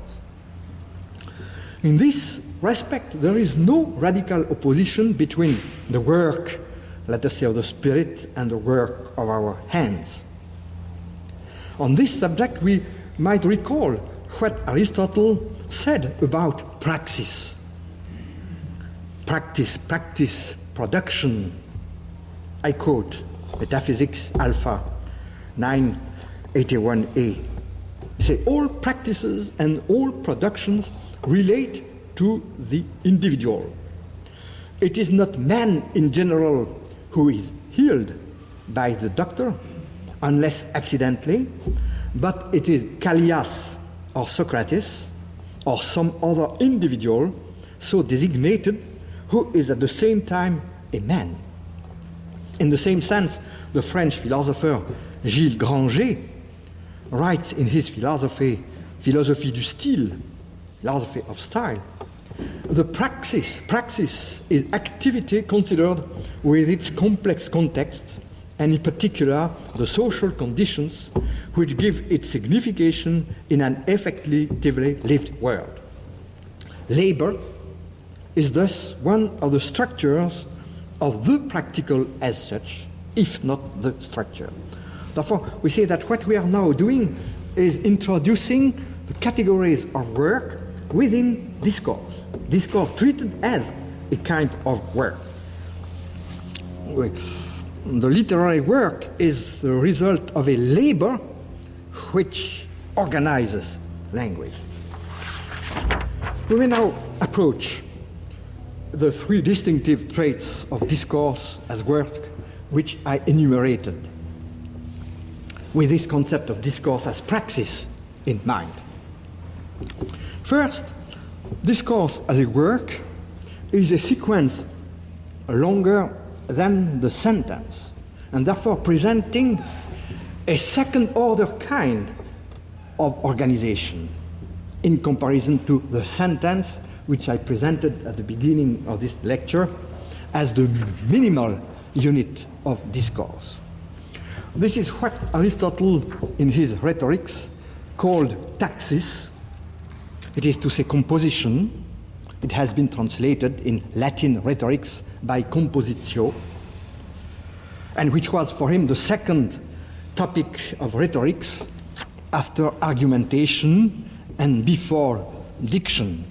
In this respect, there is no radical opposition between the work, let us say, of the spirit and the work of our hands. On this subject, we might recall what Aristotle said about praxis. Practice, production. I quote Metaphysics Alpha 981a. He says, all practices and all productions relate to the individual. It is not man in general who is healed by the doctor, unless accidentally, but it is Callias or Socrates or some other individual so designated who is at the same time a man. In the same sense, the French philosopher Gilles Granger writes in his Philosophie du style, philosophy of style, the praxis is activity considered with its complex context, and in particular the social conditions which give it signification in an effectively lived world. Labor is thus one of the structures of the practical as such, if not the structure. Therefore, we say that what we are now doing is introducing the categories of work within discourse. Discourse treated as a kind of work. The literary work is the result of a labor which organizes language. We may now approach the three distinctive traits of discourse as work which I enumerated, with this concept of discourse as praxis in mind. First, discourse as a work is a sequence longer than the sentence, and therefore presenting a second-order kind of organization in comparison to the sentence which I presented at the beginning of this lecture as the minimal unit of discourse. This is what Aristotle, in his Rhetorics, called taxis. It is to say composition, it has been translated in Latin rhetorics by Compositio, and which was for him the second topic of rhetorics after argumentation and before diction,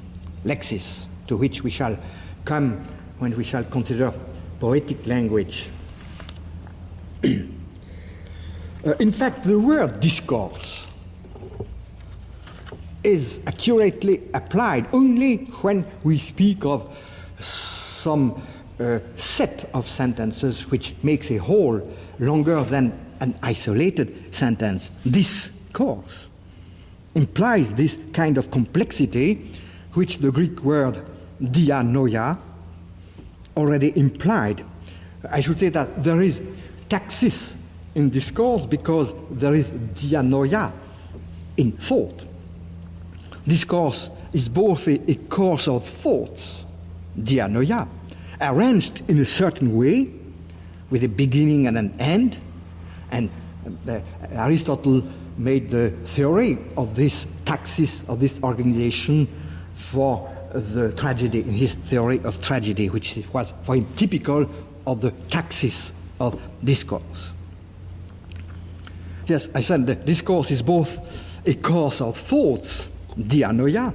lexis, to which we shall come when we shall consider poetic language. In fact, the word discourse is accurately applied only when we speak of some set of sentences which makes a whole longer than an isolated sentence. Discourse implies this kind of complexity which the Greek word dianoia already implied. I should say that there is taxis in discourse because there is dianoia in thought. Discourse is both a course of thoughts, dianoia, arranged in a certain way with a beginning and an end, and Aristotle made the theory of this taxis, of this organization, for the tragedy, in his theory of tragedy, which was for him typical of the taxis of discourse. Yes, I said that discourse is both a course of thoughts, dianoia,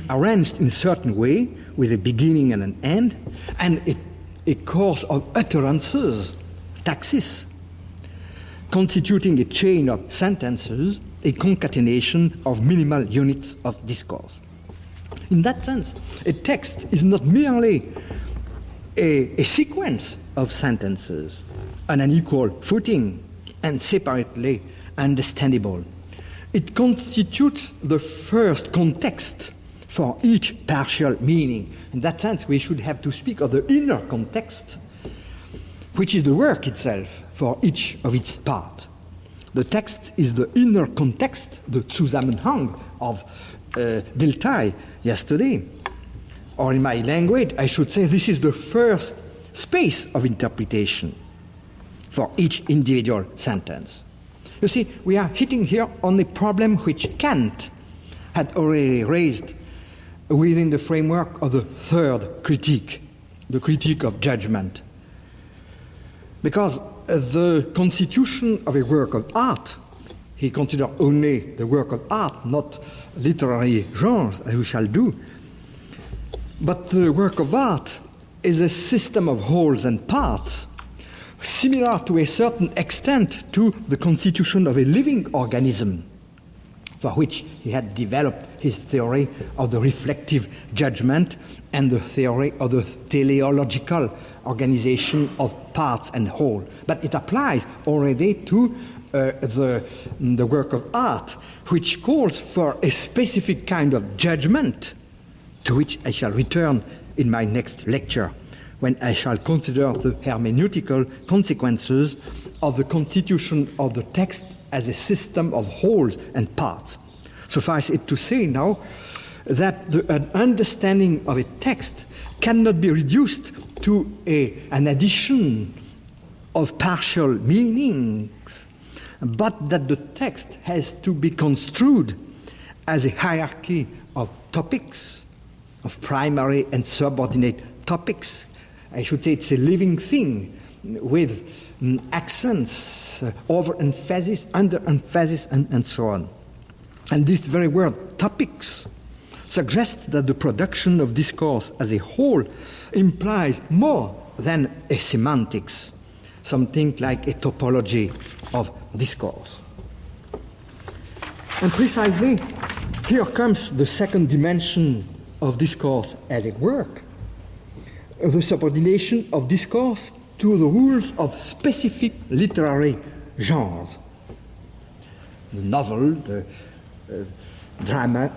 arranged in a certain way with a beginning and an end, and a course of utterances, taxis, constituting a chain of sentences, a concatenation of minimal units of discourse. In that sense, a text is not merely a sequence of sentences on an equal footing and separately understandable. It constitutes the first context for each partial meaning. In that sense, we should have to speak of the inner context, which is the work itself for each of its parts. The text is the inner context, the Zusammenhang of Deltai yesterday. Or in my language, I should say this is the first space of interpretation for each individual sentence. You see, we are hitting here on a problem which Kant had already raised within the framework of the third critique, the critique of judgment. Because the constitution of a work of art, he considered only the work of art, not literary genres, as we shall do, but the work of art is a system of wholes and parts, similar to a certain extent to the constitution of a living organism, for which he had developed his theory of the reflective judgment and the theory of the teleological organization of parts and whole. But it applies already to the work of art, which calls for a specific kind of judgment, to which I shall return in my next lecture, when I shall consider the hermeneutical consequences of the constitution of the text as a system of wholes and parts. Suffice it to say now that an understanding of a text cannot be reduced to an addition of partial meanings, but that the text has to be construed as a hierarchy of topics, of primary and subordinate topics. I should say it's a living thing with accents, over-emphasis, under-emphasis, and so on. And this very word, topics, suggests that the production of discourse as a whole implies more than a semantics, something like a topology of discourse. And precisely, here comes the second dimension of discourse as a work, the subordination of discourse to the rules of specific literary genres. The novel, the drama,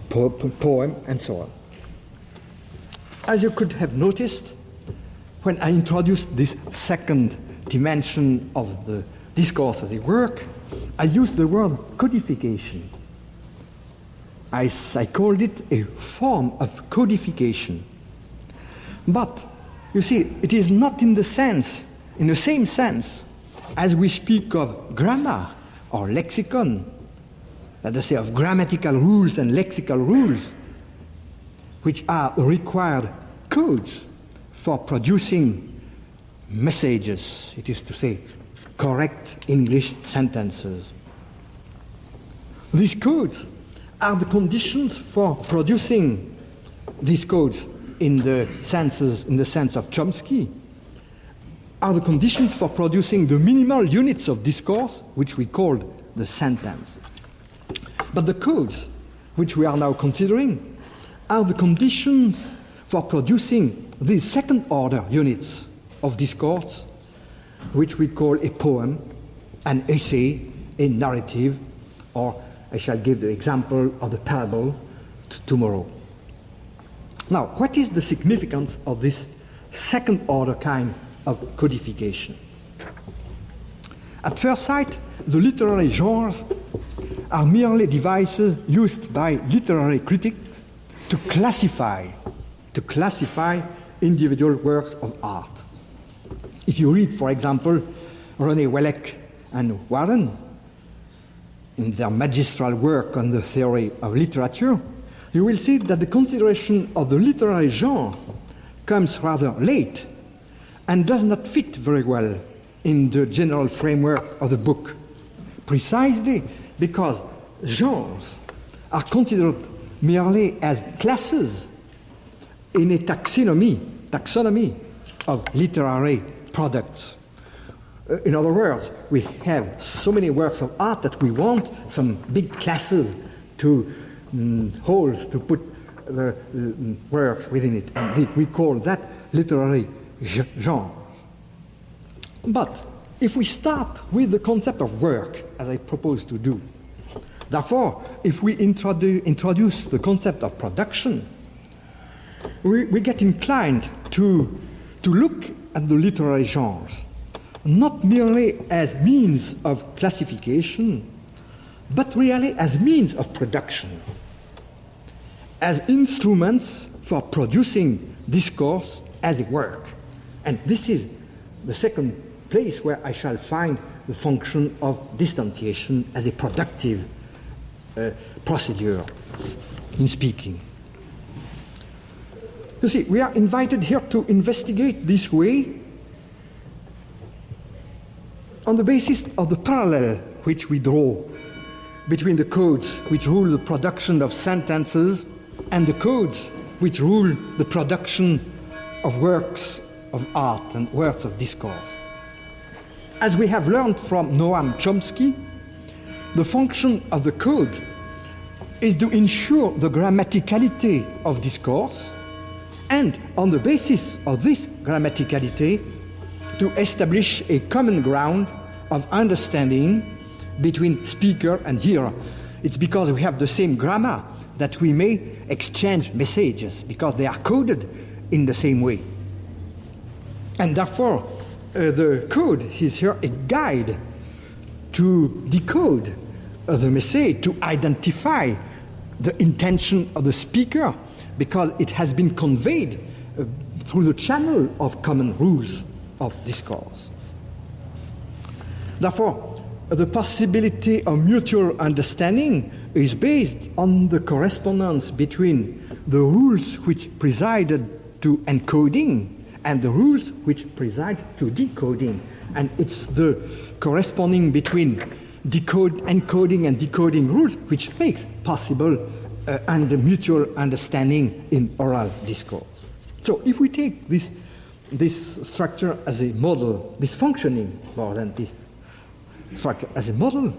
poem, and so on. As you could have noticed, when I introduced this second dimension of the discourse as a work, I used the word codification. I called it a form of codification. But, you see, it is not in the same sense, as we speak of grammar or lexicon, let us say of grammatical rules and lexical rules, which are the required codes for producing messages, it is to say, correct English sentences. These codes are the conditions for producing these codes in the sense of Chomsky, are the conditions for producing the minimal units of discourse, which we called the sentence. But the codes, which we are now considering, are the conditions for producing these second-order units of discourse, which we call a poem, an essay, a narrative, or I shall give the example of the parable tomorrow. Now, what is the significance of this second-order kind of codification? At first sight, the literary genres are merely devices used by literary critics to classify individual works of art. If you read, for example, René Wellek and Warren in their magistral work on the theory of literature, you will see that the consideration of the literary genre comes rather late and does not fit very well in the general framework of the book, precisely because genres are considered merely as classes in a taxonomy of literary products. In other words, we have so many works of art that we want some big classes to holes to put the works within it. And we call that literary genre. But if we start with the concept of work, as I propose to do, therefore, if we introduce the concept of production, we get inclined to look at the literary genres not merely as means of classification, but really as means of production, as instruments for producing discourse as a work. And this is the second place where I shall find the function of distanciation as a productive procedure in speaking. You see, we are invited here to investigate this way on the basis of the parallel which we draw between the codes which rule the production of sentences and the codes which rule the production of works of art and works of discourse. As we have learned from Noam Chomsky, the function of the code is to ensure the grammaticality of discourse, and on the basis of this grammaticality, to establish a common ground of understanding between speaker and hearer. It's because we have the same grammar that we may exchange messages, because they are coded in the same way. And therefore, the code is here a guide to decode the message, to identify the intention of the speaker, because it has been conveyed through the channel of common rules of discourse. Therefore, the possibility of mutual understanding is based on the correspondence between the rules which presided to encoding and the rules which preside to decoding. And it's the corresponding between encoding and decoding rules which makes possible and mutual understanding in oral discourse. So if we take this structure as a model, this functioning more than this structure as a model,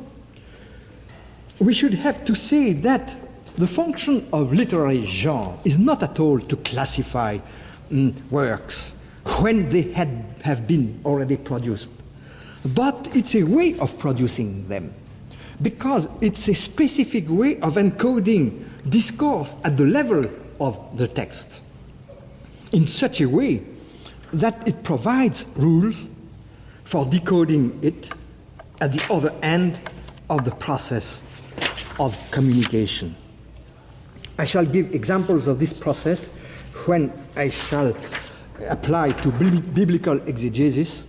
we should have to say that the function of literary genre is not at all to classify works when they have been already produced, but it's a way of producing them, because it's a specific way of encoding discourse at the level of the text in such a way that it provides rules for decoding it at the other end of the process of communication. I shall give examples of this process when I shall apply to biblical exegesis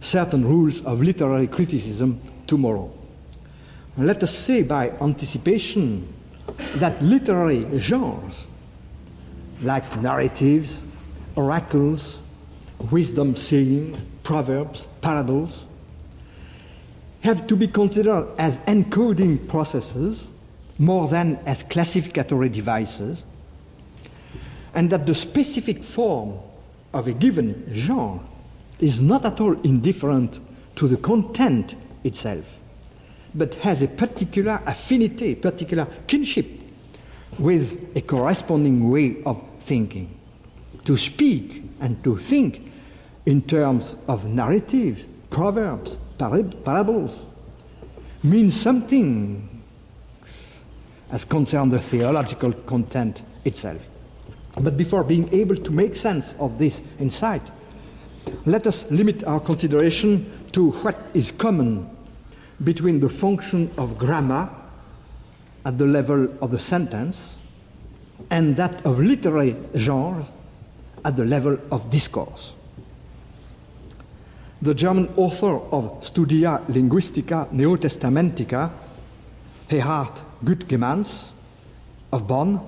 certain rules of literary criticism tomorrow. Let us say by anticipation that literary genres like narratives, oracles, wisdom sayings, proverbs, parables, have to be considered as encoding processes more than as classificatory devices, and that the specific form of a given genre is not at all indifferent to the content itself, but has a particular affinity, particular kinship with a corresponding way of thinking. To speak and to think in terms of narratives, proverbs, parables means something as concerns the theological content itself. But before being able to make sense of this insight, let us limit our consideration to what is common between the function of grammar at the level of the sentence and that of literary genres at the level of discourse. The German author of Studia Linguistica Neotestamentica, Erhard Güttgemans of Bonn,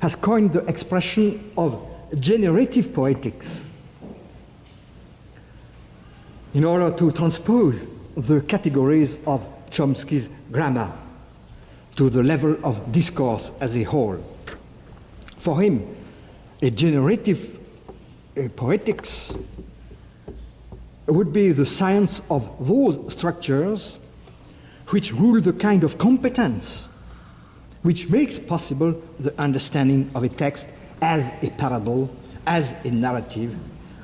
has coined the expression of generative poetics in order to transpose the categories of Chomsky's grammar to the level of discourse as a whole. For him, a generative poetics would be the science of those structures which rule the kind of competence which makes possible the understanding of a text as a parable, as a narrative.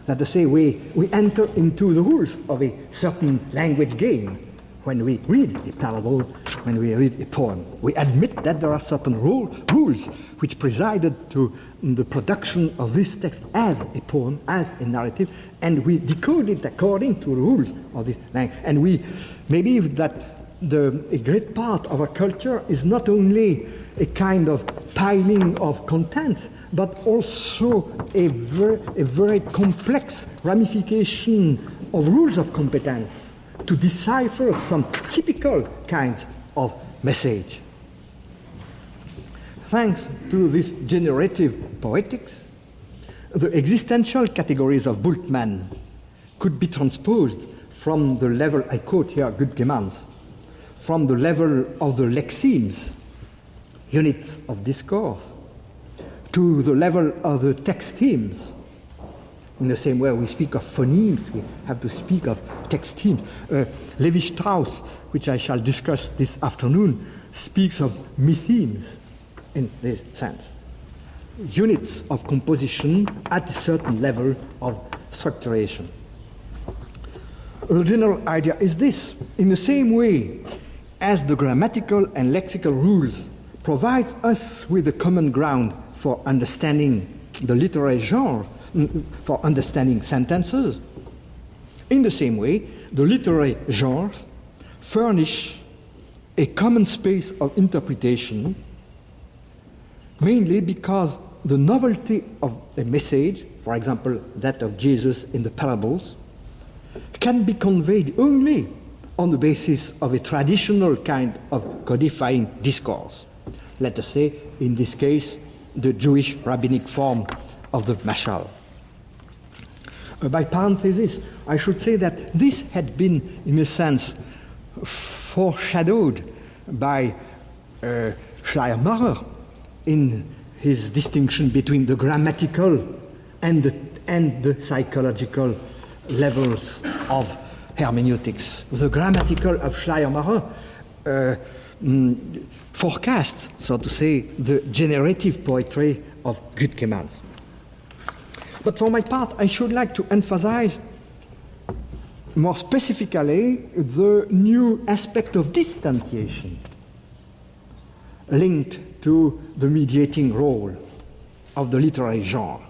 That is to say, we enter into the rules of a certain language game when we read a parable, when we read a poem. We admit that there are certain rules which presided to the production of this text as a poem, as a narrative, and we decode it according to the rules of this language. And we maybe that a great part of our culture is not only a kind of piling of contents, but also a very complex ramification of rules of competence to decipher some typical kinds of message. Thanks to this generative poetics, the existential categories of Bultmann could be transposed from the level, I quote here Güttgemans, from the level of the lexemes, units of discourse, to the level of the textemes. In the same way we speak of phonemes, we have to speak of textemes. Levi-Strauss, which I shall discuss this afternoon, speaks of mythemes in this sense. Units of composition at a certain level of structuration. The general idea is this: in the same way as the grammatical and lexical rules provide us with a common ground for understanding the literary genre, for understanding sentences, in the same way, the literary genres furnish a common space of interpretation, mainly because the novelty of a message, for example, that of Jesus in the parables, can be conveyed only on the basis of a traditional kind of codifying discourse. Let us say, in this case, the Jewish rabbinic form of the mashal. By parenthesis, I should say that this had been, in a sense, foreshadowed by Schleiermacher in his distinction between the grammatical and the psychological levels of hermeneutics. The grammatical of Schleiermacher forecast, so to say, the generative poetry of Güttgemans. But for my part, I should like to emphasize more specifically the new aspect of distanciation linked to the mediating role of the literary genre.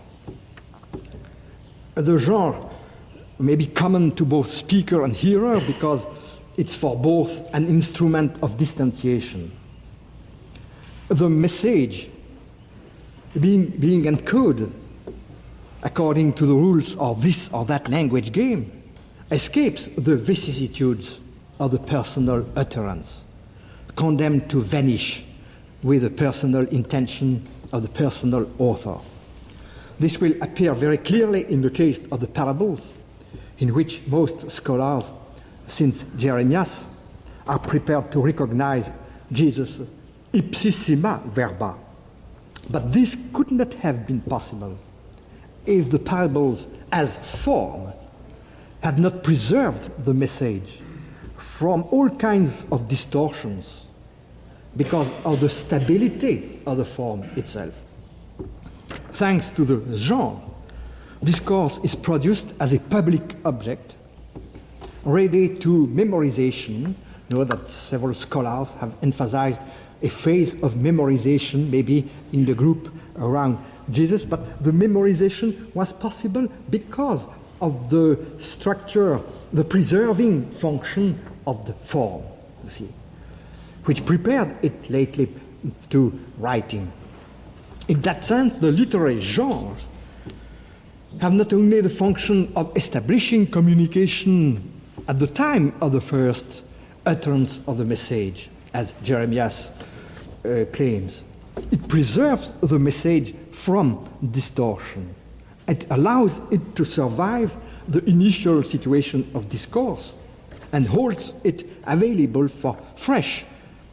The genre may be common to both speaker and hearer because it's for both an instrument of distanciation. The message being encoded according to the rules of this or that language game escapes the vicissitudes of the personal utterance, condemned to vanish with the personal intention of the personal author. This will appear very clearly in the case of the parables, in which most scholars, since Jeremias, are prepared to recognize Jesus ipsissima verba. But this could not have been possible if the parables as form had not preserved the message from all kinds of distortions because of the stability of the form itself. Thanks to the genre, discourse is produced as a public object, ready to memorization. You know that several scholars have emphasized a phase of memorization, maybe in the group around Jesus, but the memorization was possible because of the structure, the preserving function of the form, you see, which prepared it lately to writing. In that sense, the literary genres have not only the function of establishing communication at the time of the first utterance of the message, as Jeremias claims. It preserves the message from distortion. It allows it to survive the initial situation of discourse and holds it available for fresh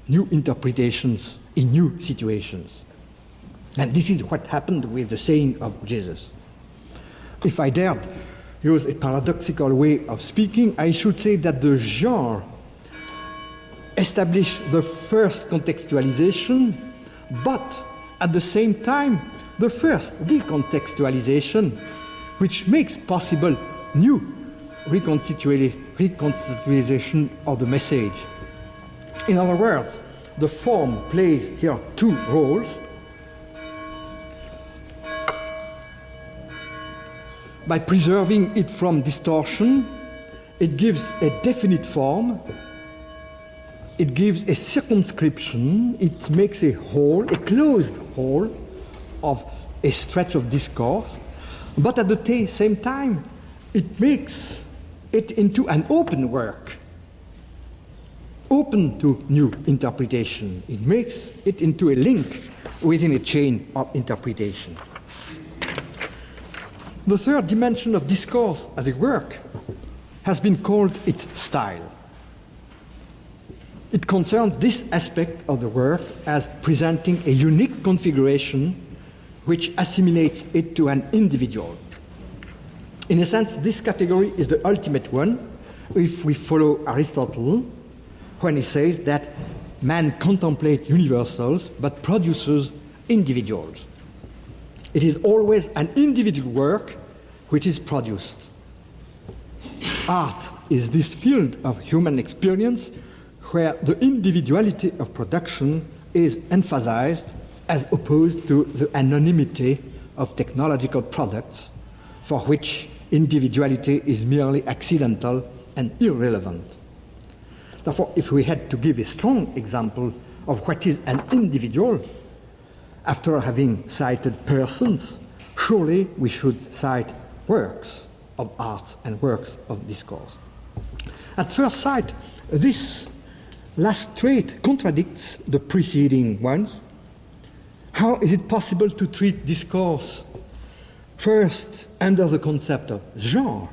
new interpretations in new situations. And this is what happened with the saying of Jesus. If I dared use a paradoxical way of speaking, I should say that the genre established the first contextualization, but at the same time, the first decontextualization, which makes possible new reconstitution of the message. In other words, the form plays here two roles. By preserving it from distortion, it gives a definite form, it gives a circumscription, it makes a whole, a closed whole of a stretch of discourse, but at the same time, it makes it into an open work, open to new interpretation. It makes it into a link within a chain of interpretation. The third dimension of discourse as a work has been called its style. It concerns this aspect of the work as presenting a unique configuration which assimilates it to an individual. In a sense, this category is the ultimate one if we follow Aristotle when he says that man contemplates universals but produces individuals. It is always an individual work which is produced. Art is this field of human experience where the individuality of production is emphasized as opposed to the anonymity of technological products for which individuality is merely accidental and irrelevant. Therefore, if we had to give a strong example of what is an individual, after having cited persons, surely we should cite works of art and works of discourse. At first sight, this last trait contradicts the preceding ones. How is it possible to treat discourse first under the concept of genre,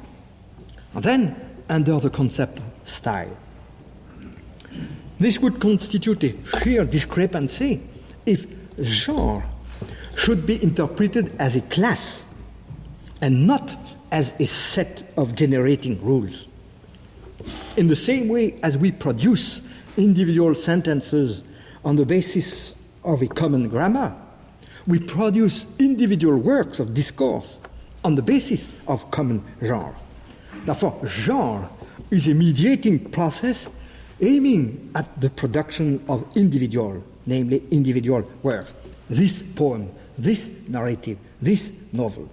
and then under the concept of style? This would constitute a sheer discrepancy if genre should be interpreted as a class and not as a set of generating rules. In the same way as we produce individual sentences on the basis of a common grammar, we produce individual works of discourse on the basis of common genre. Therefore, genre is a mediating process aiming at the production of individual, namely individual works. This poem, this narrative, this novel.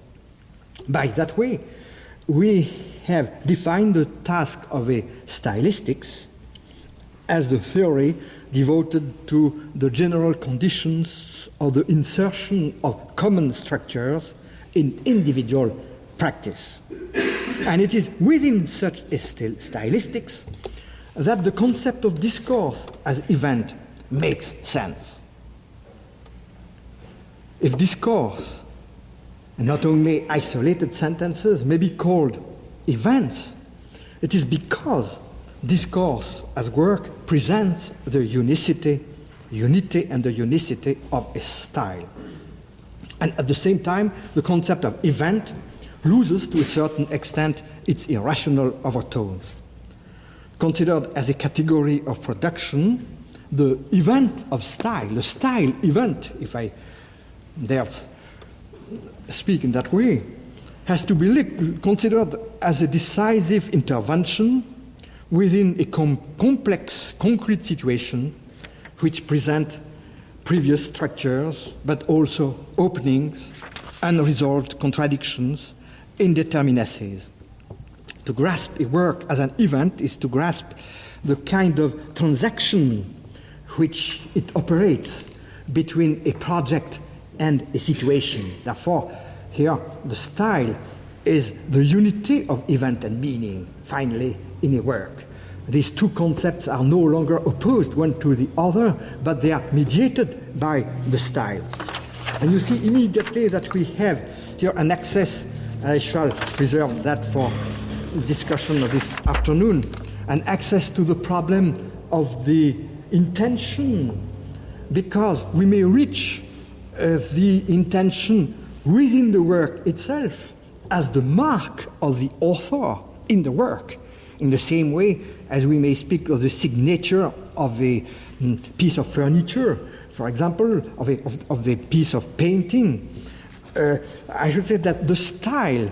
By that way, we have defined the task of a stylistics as the theory devoted to the general conditions of the insertion of common structures in individual practice. And it is within such a stylistics that the concept of discourse as event makes sense. if discourse, and not only isolated sentences, may be called events, it is because discourse as work presents the unity and the unicity of a style. And at the same time, the concept of event loses to a certain extent its irrational overtones. Considered as a category of production, the event of style, the style event, if I dare speak in that way, has to be considered as a decisive intervention within a complex, concrete situation which present previous structures, but also openings, unresolved contradictions, indeterminacies. To grasp a work as an event is to grasp the kind of transaction which it operates between a project and a situation. Therefore, here the style is the unity of event and meaning, finally, in a work. These two concepts are no longer opposed one to the other, but they are mediated by the style. And you see immediately that we have here an access, I shall reserve that for discussion of this afternoon, an access to the problem of the intention, because we may reach the intention within the work itself as the mark of the author in the work, in the same way as we may speak of the signature of a piece of furniture, for example, of the piece of painting. I should say that the style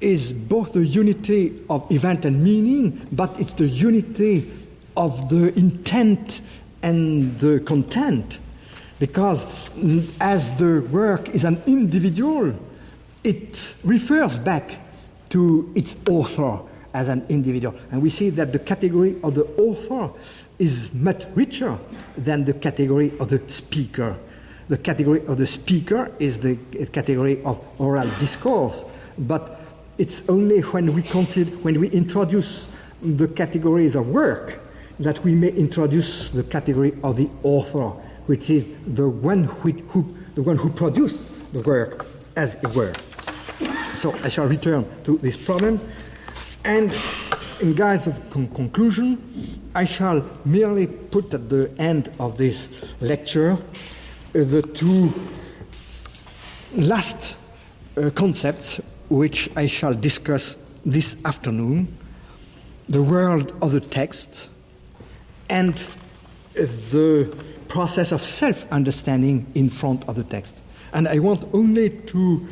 is both the unity of event and meaning, but it's the unity of the intent and the content. Because as the work is an individual, it refers back to its author as an individual. And we see that the category of the author is much richer than the category of the speaker. The category of the speaker is the category of oral discourse, but it's only when we introduce the categories of work that we may introduce the category of the author, which is the one who produced the work as a work. So I shall return to this problem, and in guise of conclusion, I shall merely put at the end of this lecture the two last concepts which I shall discuss this afternoon: the world of the text and the process of self-understanding in front of the text. And I want only to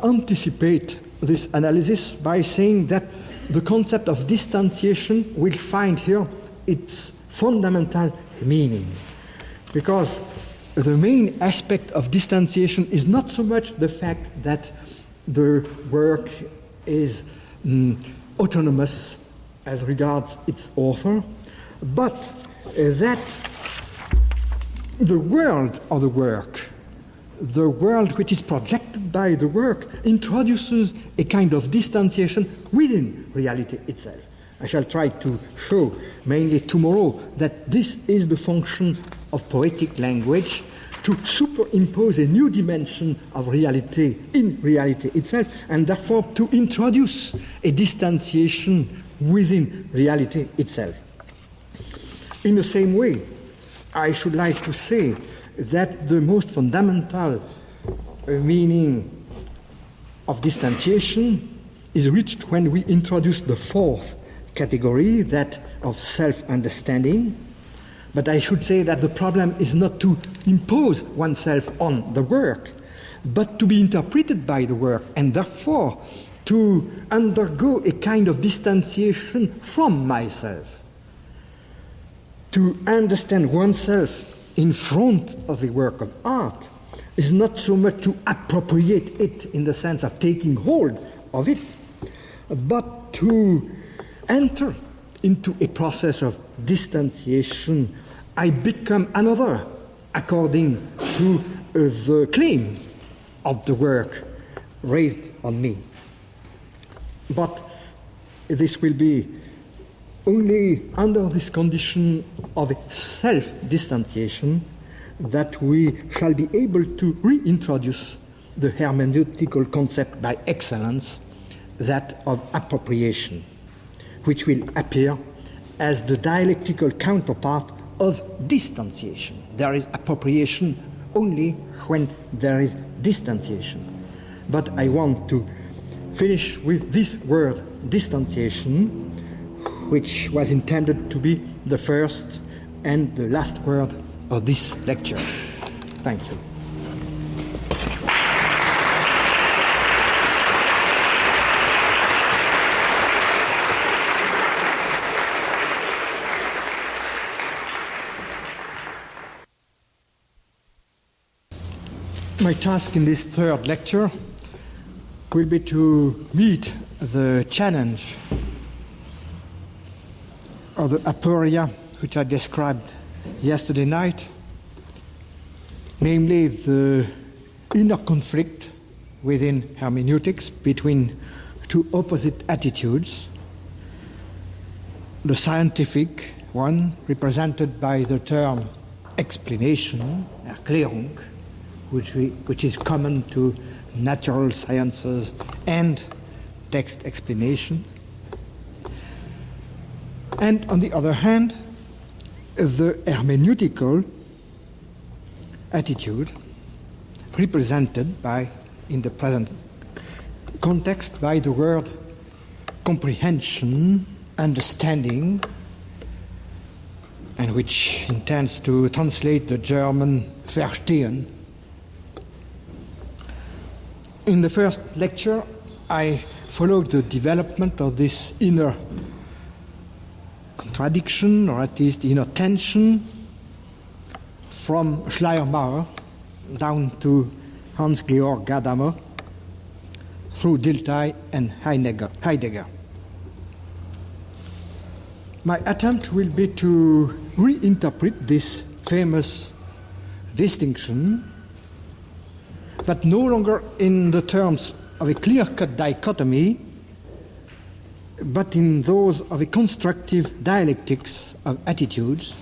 anticipate this analysis by saying that the concept of distanciation will find here its fundamental meaning. Because the main aspect of distanciation is not so much the fact that the work is autonomous as regards its author, but that the world of the work, the world which is projected by the work, introduces a kind of distanciation within reality itself. I shall try to show, mainly tomorrow, that this is the function of poetic language, to superimpose a new dimension of reality in reality itself, and therefore to introduce a distanciation within reality itself. In the same way, I should like to say that the most fundamental meaning of distanciation is reached when we introduce the fourth category, that of self-understanding. But I should say that the problem is not to impose oneself on the work, but to be interpreted by the work, and therefore to undergo a kind of distanciation from myself. To understand oneself in front of a work of art is not so much to appropriate it in the sense of taking hold of it, but to enter into a process of distanciation. I become another according to the claim of the work raised on me. But this will be only under this condition of self-distanciation that we shall be able to reintroduce the hermeneutical concept by excellence, that of appropriation, which will appear as the dialectical counterpart of distanciation. There is appropriation only when there is distanciation. But I want to finish with this word, distanciation, which was intended to be the first and the last word of this lecture. Thank you. My task in this third lecture will be to meet the challenge of the aporia which I described yesterday night, namely the inner conflict within hermeneutics between two opposite attitudes, the scientific one represented by the term explanation, Erklärung, which is common to natural sciences and text explanation. And on the other hand, the hermeneutical attitude represented by, in the present context, by the word comprehension, understanding, and which intends to translate the German verstehen. In the first lecture, I followed the development of this inner contradiction, or at least inner tension, from Schleiermacher down to Hans-Georg Gadamer, through Dilthey and Heidegger. My attempt will be to reinterpret this famous distinction, but no longer in the terms of a clear-cut dichotomy, but in those of a constructive dialectics of attitudes,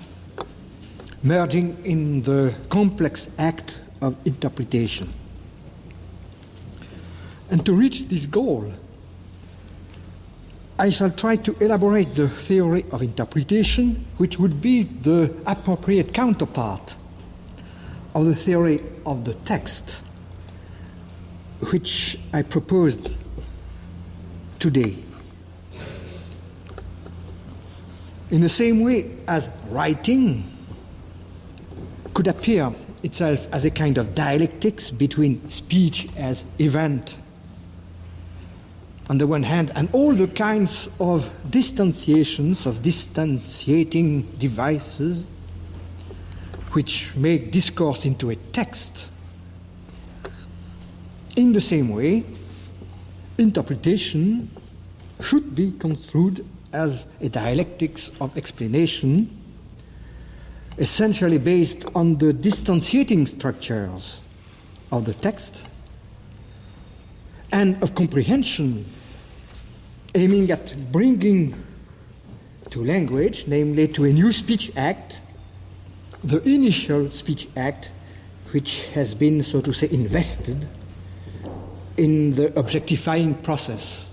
merging in the complex act of interpretation. And to reach this goal, I shall try to elaborate the theory of interpretation, which would be the appropriate counterpart of the theory of the text, which I proposed today. In the same way as writing could appear itself as a kind of dialectics between speech as event on the one hand, and all the kinds of distanciations, of distanciating devices which make discourse into a text. In the same way, interpretation should be construed as a dialectics of explanation, essentially based on the distanciating structures of the text, and of comprehension, aiming at bringing to language, namely to a new speech act, the initial speech act which has been, so to say, invested in the objectifying process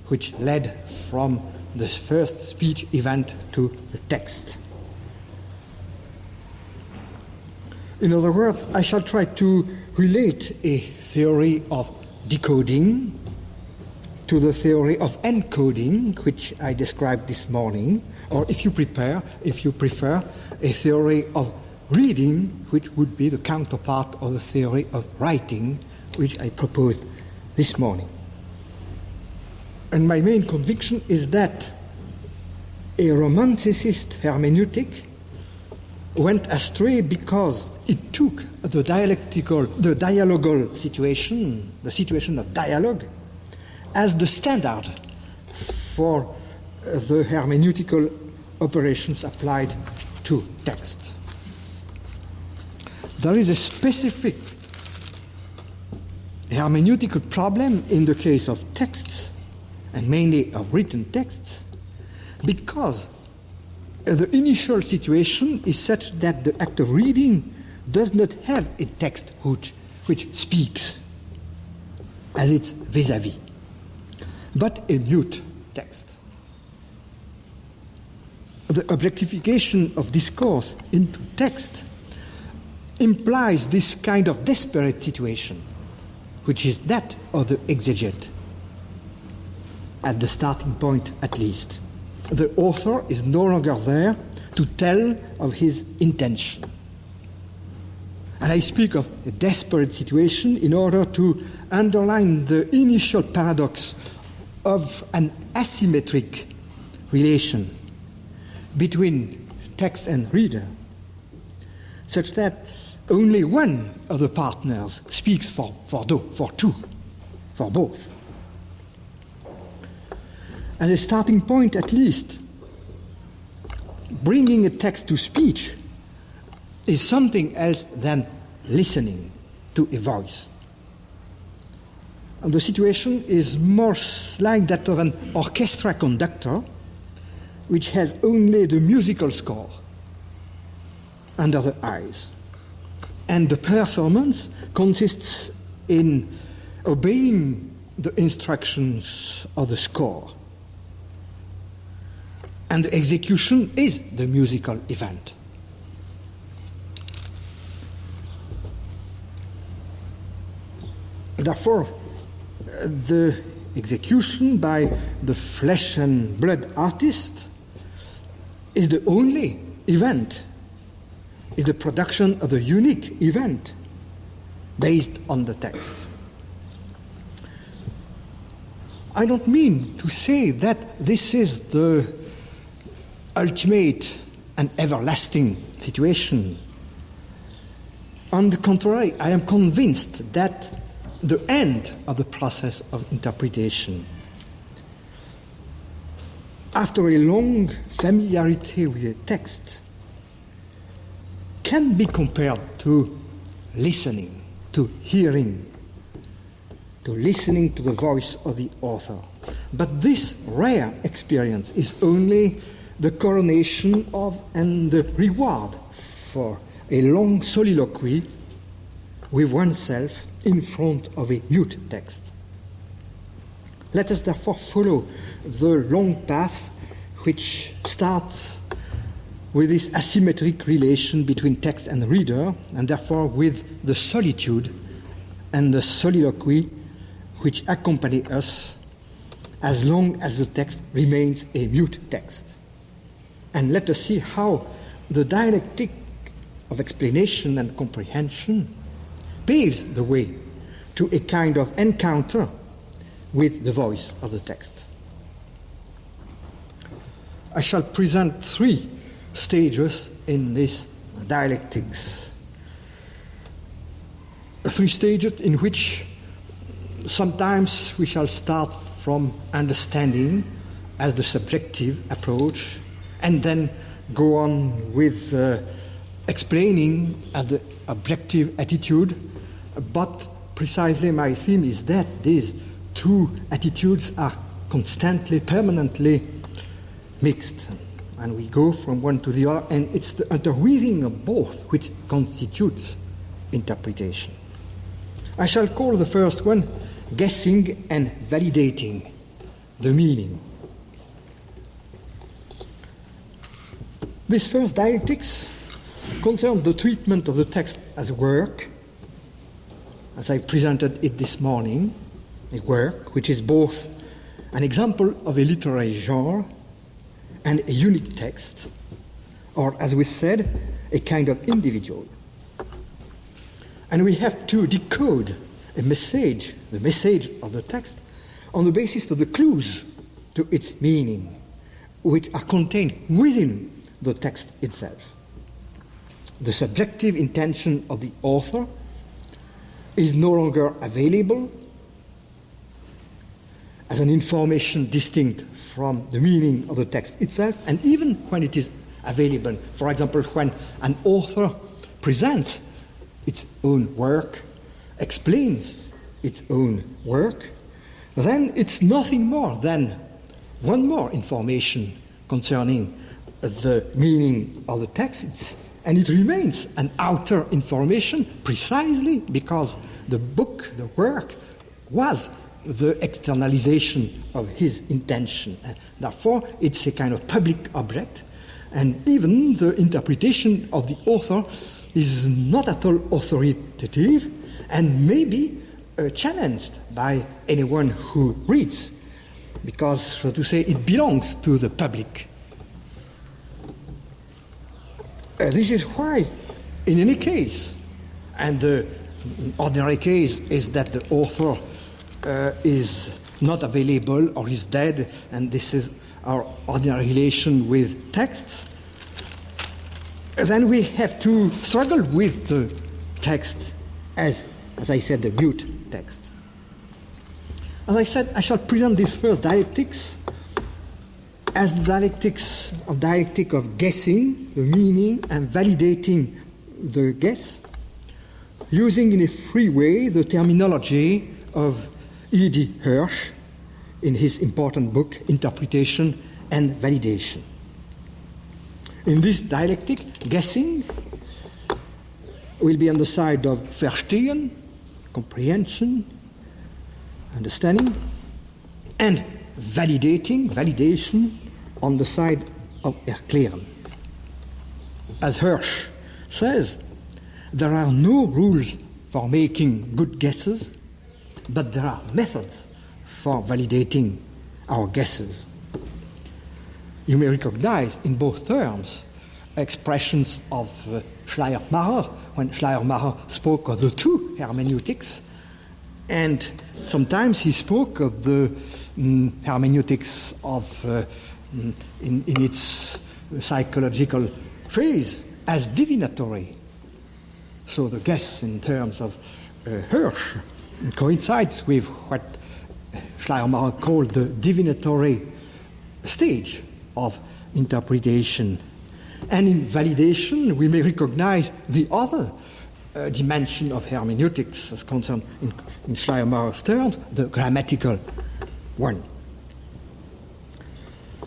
which led from the first speech event to the text. In other words, I shall try to relate a theory of decoding to the theory of encoding, which I described this morning, or if you prefer, a theory of reading, which would be the counterpart of the theory of writing, which I proposed this morning. And my main conviction is that a romanticist hermeneutic went astray because it took the dialogal situation, the situation of dialogue, as the standard for the hermeneutical operations applied to text. There is a specific hermeneutical problem in the case of texts, and mainly of written texts, because the initial situation is such that the act of reading does not have a text which speaks as its vis-à-vis, but a mute text. The objectification of discourse into text implies this kind of desperate situation, which is that of the exegete, at the starting point at least. The author is no longer there to tell of his intention. And I speak of a desperate situation in order to underline the initial paradox of an asymmetric relation between text and reader, such that only one of the partners speaks for both. As a starting point, at least, bringing a text to speech is something else than listening to a voice. And the situation is more like that of an orchestra conductor, which has only the musical score under the eyes. And the performance consists in obeying the instructions of the score. And the execution is the musical event. Therefore, the execution by the flesh and blood artist is the only event, is the production of the unique event based on the text. I don't mean to say that this is the ultimate and everlasting situation. On the contrary, I am convinced that the end of the process of interpretation, after a long familiarity with a text, can be compared to listening, to hearing, to listening to the voice of the author. But this rare experience is only the coronation of and the reward for a long soliloquy with oneself in front of a mute text. Let us therefore follow the long path which starts with this asymmetric relation between text and reader, and therefore with the solitude and the soliloquy which accompany us as long as the text remains a mute text. And let us see how the dialectic of explanation and comprehension paves the way to a kind of encounter with the voice of the text. I shall present 3 stages in this dialectics. 3 stages in which sometimes we shall start from understanding as the subjective approach, and then go on with explaining as the objective attitude. But precisely my theme is that these 2 attitudes are constantly, permanently mixed. And we go from one to the other, and it's the interweaving of both which constitutes interpretation. I shall call the first one guessing and validating the meaning. This first dialectics concerns the treatment of the text as work, as I presented it this morning, a work which is both an example of a literary genre and a unique text, or as we said, a kind of individual. And we have to decode a message, the message of the text, on the basis of the clues to its meaning, which are contained within the text itself. The subjective intention of the author is no longer available as an information distinct from the meaning of the text itself, and even when it is available, for example, when an author presents its own work, explains its own work, then it's nothing more than one more information concerning the meaning of the text. It's and it remains an outer information precisely because the book, the work, was the externalization of his intention. And therefore, it's a kind of public object, and even the interpretation of the author is not at all authoritative and may be challenged by anyone who reads, because, so to say, it belongs to the public. This is why, in any case, and the ordinary case is that the author is not available or is dead, and this is our ordinary relation with texts, then we have to struggle with the text as I said, the mute text. As I said, I shall present this first dialectics as the dialectic of guessing the meaning and validating the guess, using in a free way the terminology of E.D. Hirsch in his important book, Interpretation and Validation. In this dialectic, guessing will be on the side of Verstehen, comprehension, understanding, and validation on the side of Erklären. As Hirsch says, there are no rules for making good guesses, but there are methods for validating our guesses. You may recognize in both terms expressions of Schleiermacher, when Schleiermacher spoke of the two hermeneutics, and sometimes he spoke of the hermeneutics of, in its psychological phrase, as divinatory. So the guess in terms of Hirsch coincides with what Schleiermacher called the divinatory stage of interpretation. And in validation, we may recognize the other dimension of hermeneutics as concerned in Schleiermacher's terms, the grammatical one.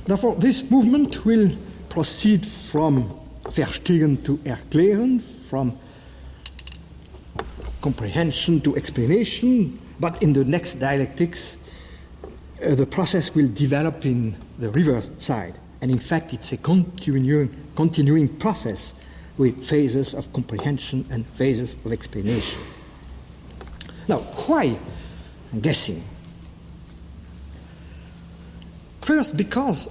Therefore, this movement will proceed from Verstehen to Erklären, from comprehension to explanation, but in the next dialectics, the process will develop in the reverse side. And in fact, it's a continuing process with phases of comprehension and phases of explanation. Now, why guessing? First, because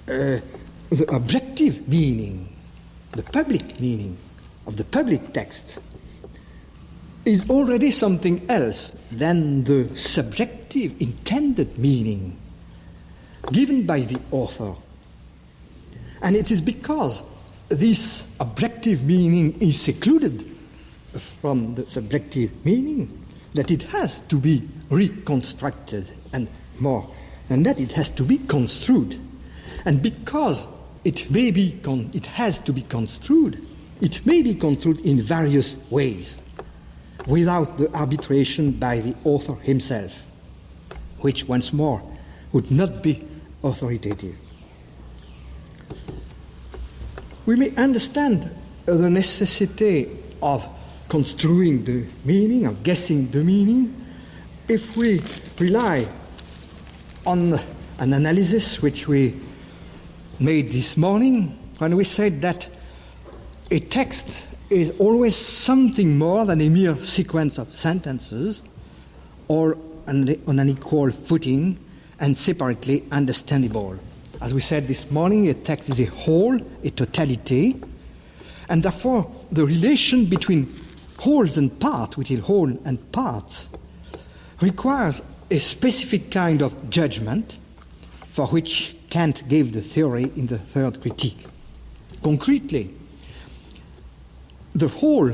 the objective meaning, the public meaning of the public text is already something else than the subjective intended meaning given by the author. And it is because this objective meaning is secluded from the subjective meaning that it has to be reconstructed, and more than that, it has to be construed. And because it has to be construed, it may be construed in various ways without the arbitration by the author himself, which, once more, would not be authoritative. We may understand the necessity of construing the meaning, of guessing the meaning, if we rely on an analysis which we made this morning when we said that a text is always something more than a mere sequence of sentences, or on an equal footing and separately understandable. As we said this morning, a text is a whole, a totality, and therefore the relation between wholes and parts, within whole and parts, requires a specific kind of judgment for which Kant gave the theory in the third critique. Concretely, the whole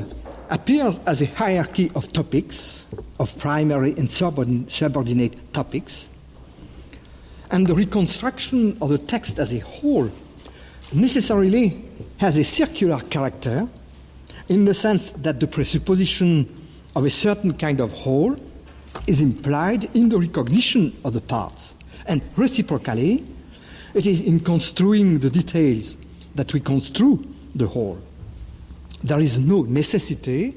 appears as a hierarchy of topics, of primary and subordinate topics, and the reconstruction of the text as a whole necessarily has a circular character in the sense that the presupposition of a certain kind of whole is implied in the recognition of the parts. And reciprocally, it is in construing the details that we construe the whole. there is no necessity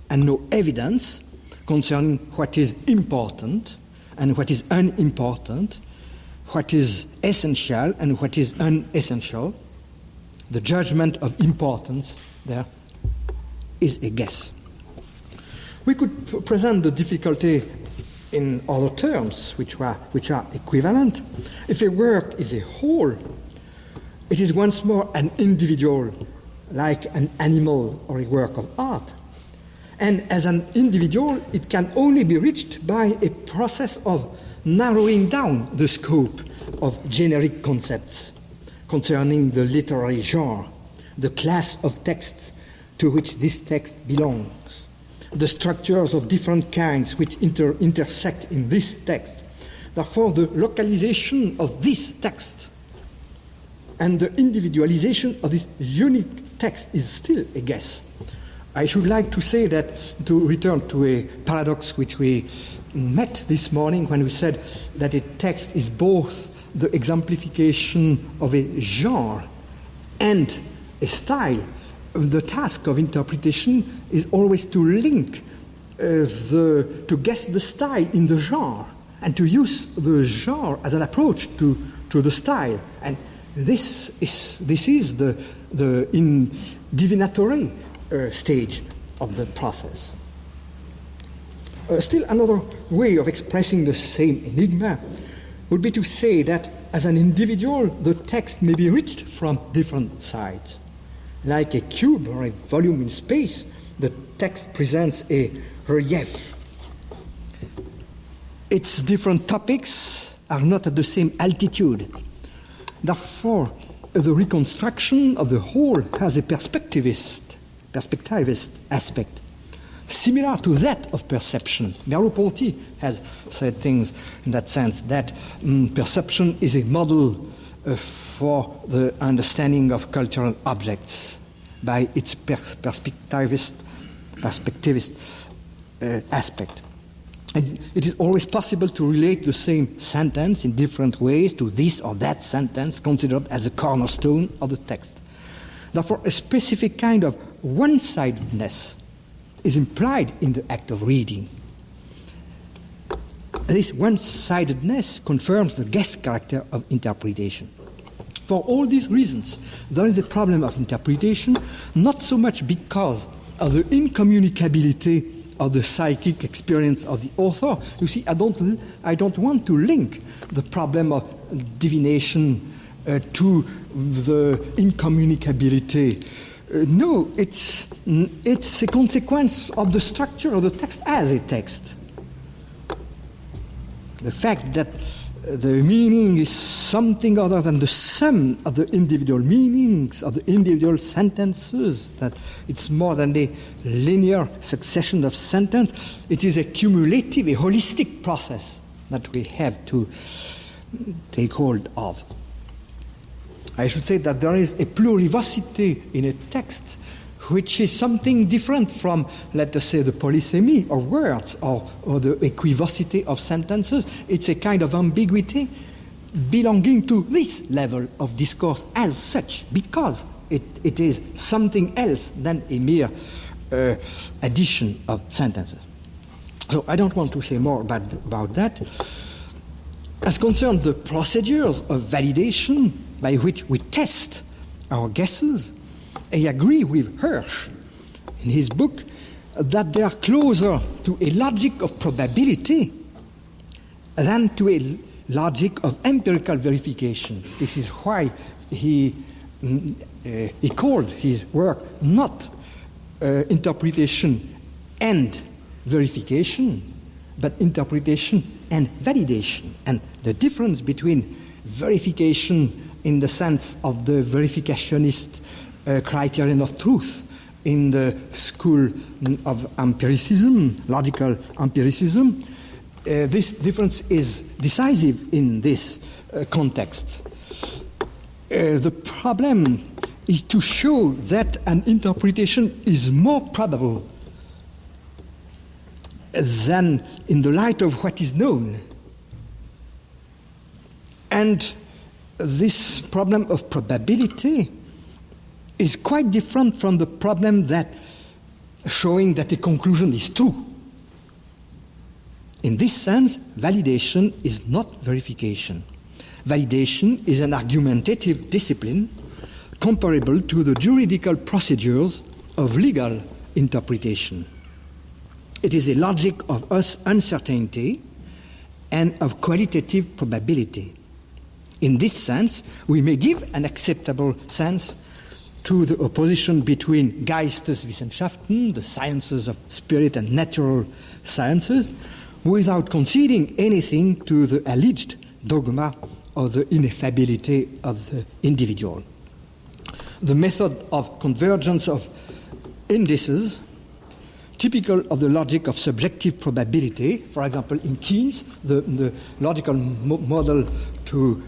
and no evidence concerning what is important and what is unimportant, what is essential and what is unessential. The judgment of importance there is a guess. We could present the difficulty in other terms which are equivalent. If a work is a whole, it is once more an individual, like an animal or a work of art. And as an individual, it can only be reached by a process of narrowing down the scope of generic concepts concerning the literary genre, the class of texts to which this text belongs, the structures of different kinds which intersect in this text. Therefore, the localization of this text and the individualization of this unique text is still a guess. I should like to say that, to return to a paradox which we met this morning when we said that a text is both the exemplification of a genre and a style. The task of interpretation is always to link, to guess the style in the genre and to use the genre as an approach to the style. And this is the divinatory stage of the process. Still another way of expressing the same enigma would be to say that as an individual, the text may be reached from different sides. Like a cube or a volume in space, the text presents a relief. Its different topics are not at the same altitude. Therefore, the reconstruction of the whole has a perspectivist aspect, similar to that of perception. Merleau-Ponty has said things in that sense, that perception is a model for the understanding of cultural objects by its perspectivist aspect. And it is always possible to relate the same sentence in different ways to this or that sentence considered as a cornerstone of the text. Therefore, a specific kind of one-sidedness is implied in the act of reading. This one-sidedness confirms the guess character of interpretation. For all these reasons, there is a problem of interpretation, not so much because of the incommunicability of the psychic experience of the author. You see, I don't want to link the problem of divination to the incommunicability. No, it's a consequence of the structure of the text as a text. The fact that the meaning is something other than the sum of the individual meanings of the individual sentences, that it's more than a linear succession of sentences. It is a cumulative, a holistic process that we have to take hold of. I should say that there is a plurivocity in a text which is something different from, let us say, the polysemy of words or the equivocity of sentences. It's a kind of ambiguity belonging to this level of discourse as such, because it is something else than a mere addition of sentences. So I don't want to say more about that. As concerns the procedures of validation by which we test our guesses, I agree with Hirsch in his book that they are closer to a logic of probability than to a logic of empirical verification. This is why he called his work not interpretation and verification, but interpretation and validation. And the difference between verification in the sense of the verificationist criterion of truth in the school of empiricism, logical empiricism, this difference is decisive in this context. The problem is to show that an interpretation is more probable than in the light of what is known. And this problem of probability is quite different from the problem that showing that a conclusion is true. In this sense, validation is not verification. Validation is an argumentative discipline comparable to the juridical procedures of legal interpretation. It is a logic of uncertainty and of qualitative probability. In this sense, we may give an acceptable sense to the opposition between Geisteswissenschaften, the sciences of spirit and natural sciences, without conceding anything to the alleged dogma of the ineffability of the individual. The method of convergence of indices, typical of the logic of subjective probability, for example, in Keynes, the logical model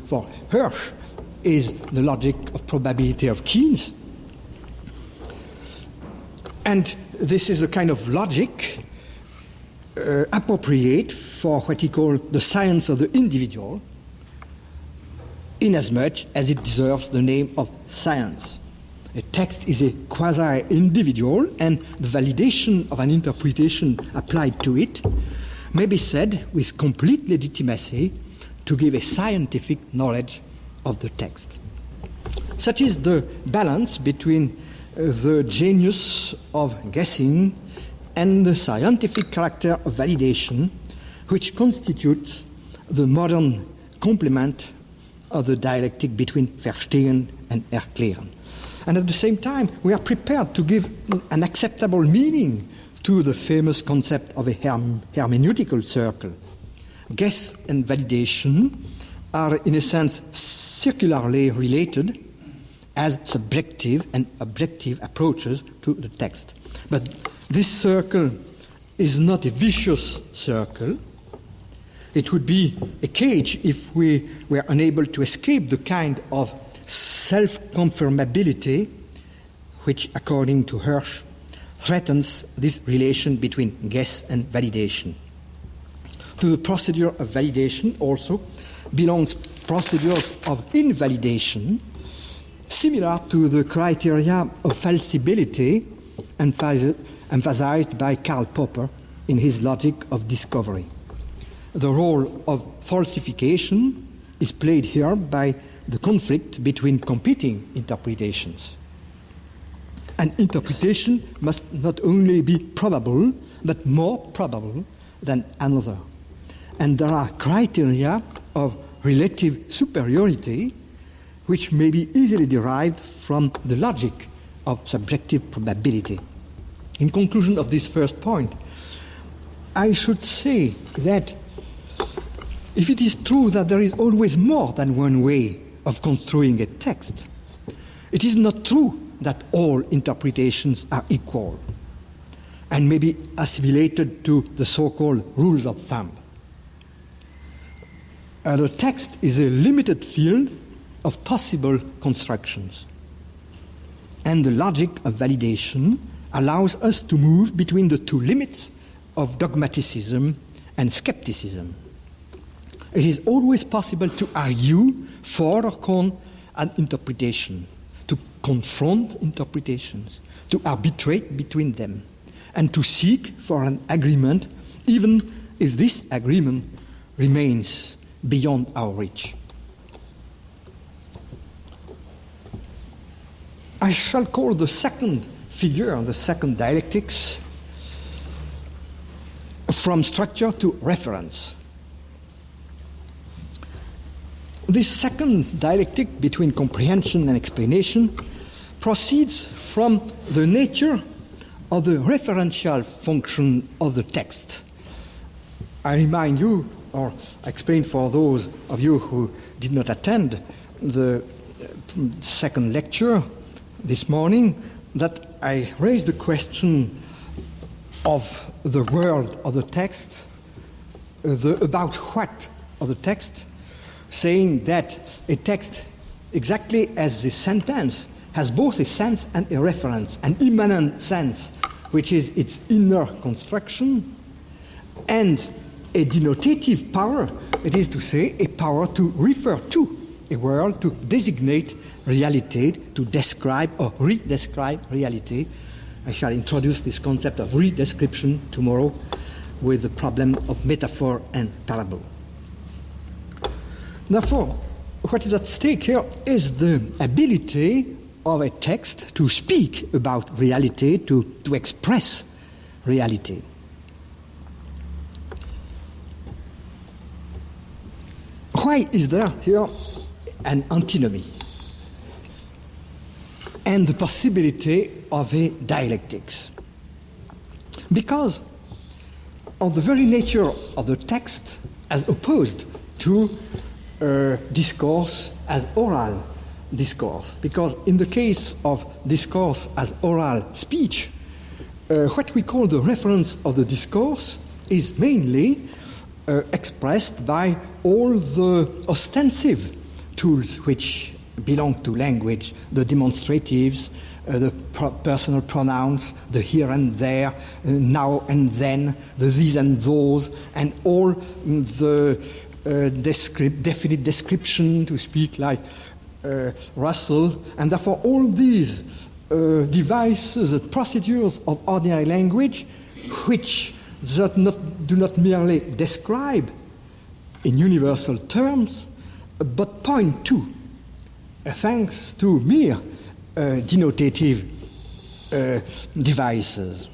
for Hirsch is the logic of probability of Keynes. And this is a kind of logic appropriate for what he called the science of the individual, inasmuch as it deserves the name of science. A text is a quasi-individual, and the validation of an interpretation applied to it may be said with complete legitimacy to give a scientific knowledge of the text. Such is the balance between the genius of guessing and the scientific character of validation, which constitutes the modern complement of the dialectic between Verstehen and Erklären. And at the same time, we are prepared to give an acceptable meaning to the famous concept of a hermeneutical circle. Guess and validation are, in a sense, circularly related as subjective and objective approaches to the text. But this circle is not a vicious circle. It would be a cage if we were unable to escape the kind of self-confirmability which, according to Hirsch, threatens this relation between guess and validation. To the procedure of validation also belongs procedures of invalidation, similar to the criteria of falsibility emphasized by Karl Popper in his Logic of Discovery. The role of falsification is played here by the conflict between competing interpretations. An interpretation must not only be probable, but more probable than another. And there are criteria of relative superiority which may be easily derived from the logic of subjective probability. In conclusion of this first point, I should say that if it is true that there is always more than one way of construing a text, it is not true that all interpretations are equal and may be assimilated to the so-called rules of thumb. The text is a limited field of possible constructions, and the logic of validation allows us to move between the two limits of dogmaticism and skepticism. It is always possible to argue for or con an interpretation, to confront interpretations, to arbitrate between them, and to seek for an agreement, even if this agreement remains beyond our reach. I shall call the second figure, the second dialectics, from structure to reference. This second dialectic between comprehension and explanation proceeds from the nature of the referential function of the text. I remind you, or explain for those of you who did not attend the second lecture this morning, that I raised the question of the world of the text, the about what of the text, saying that a text, exactly as the sentence, has both a sense and a reference, an immanent sense, which is its inner construction, and a denotative power, it is to say, a power to refer to a world, to designate reality, to describe or redescribe reality. I shall introduce this concept of redescription tomorrow with the problem of metaphor and parable. Therefore, what is at stake here is the ability of a text to speak about reality, to express reality. Why is there here an antinomy and the possibility of a dialectics? Because of the very nature of the text as opposed to discourse as oral discourse. Because in the case of discourse as oral speech, what we call the reference of the discourse is mainly expressed by all the ostensive tools which belong to language, the demonstratives, the personal pronouns, the here and there, now and then, the these and those, and all the definite description, to speak like Russell, and therefore all these devices and procedures of ordinary language which do not merely describe in universal terms, but point to, thanks to mere denotative devices.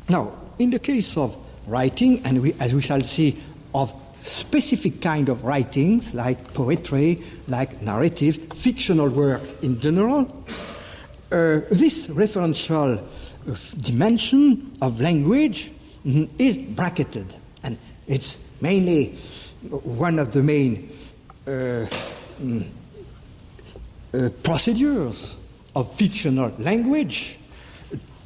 Now, in the case of writing, and as we shall see, of specific kind of writings like poetry, like narrative, fictional works in general, this referential dimension of language is bracketed, and it's mainly one of the main procedures of fictional language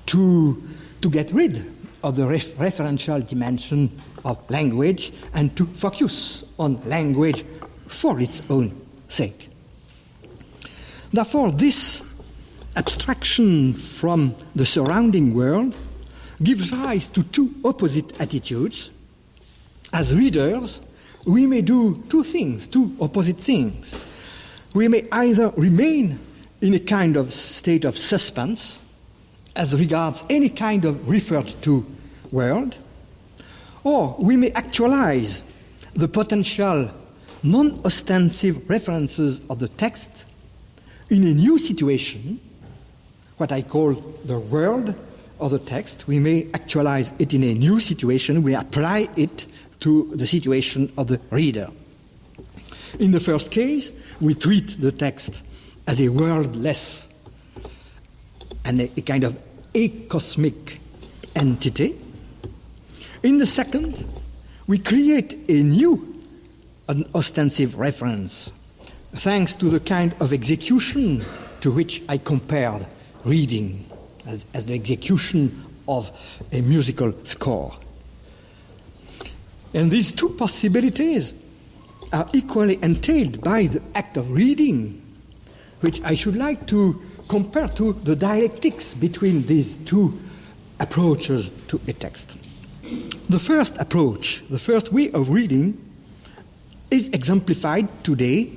to get rid of the referential dimension of language and to focus on language for its own sake. Therefore, this abstraction from the surrounding world gives rise to two opposite attitudes. As readers, we may do two opposite things. We may either remain in a kind of state of suspense as regards any kind of referred to world, or we may actualize the potential non-ostensive references of the text in a new situation, what I call the world of the text. We may actualize it in a new situation, we apply it to the situation of the reader. In the first case, we treat the text as a worldless and a kind of acosmic entity. In the second, we create a new ostensive reference, thanks to the kind of execution to which I compared reading as the execution of a musical score. And these two possibilities are equally entailed by the act of reading, which I should like to compare to the dialectics between these two approaches to a text. The first approach, the first way of reading, is exemplified today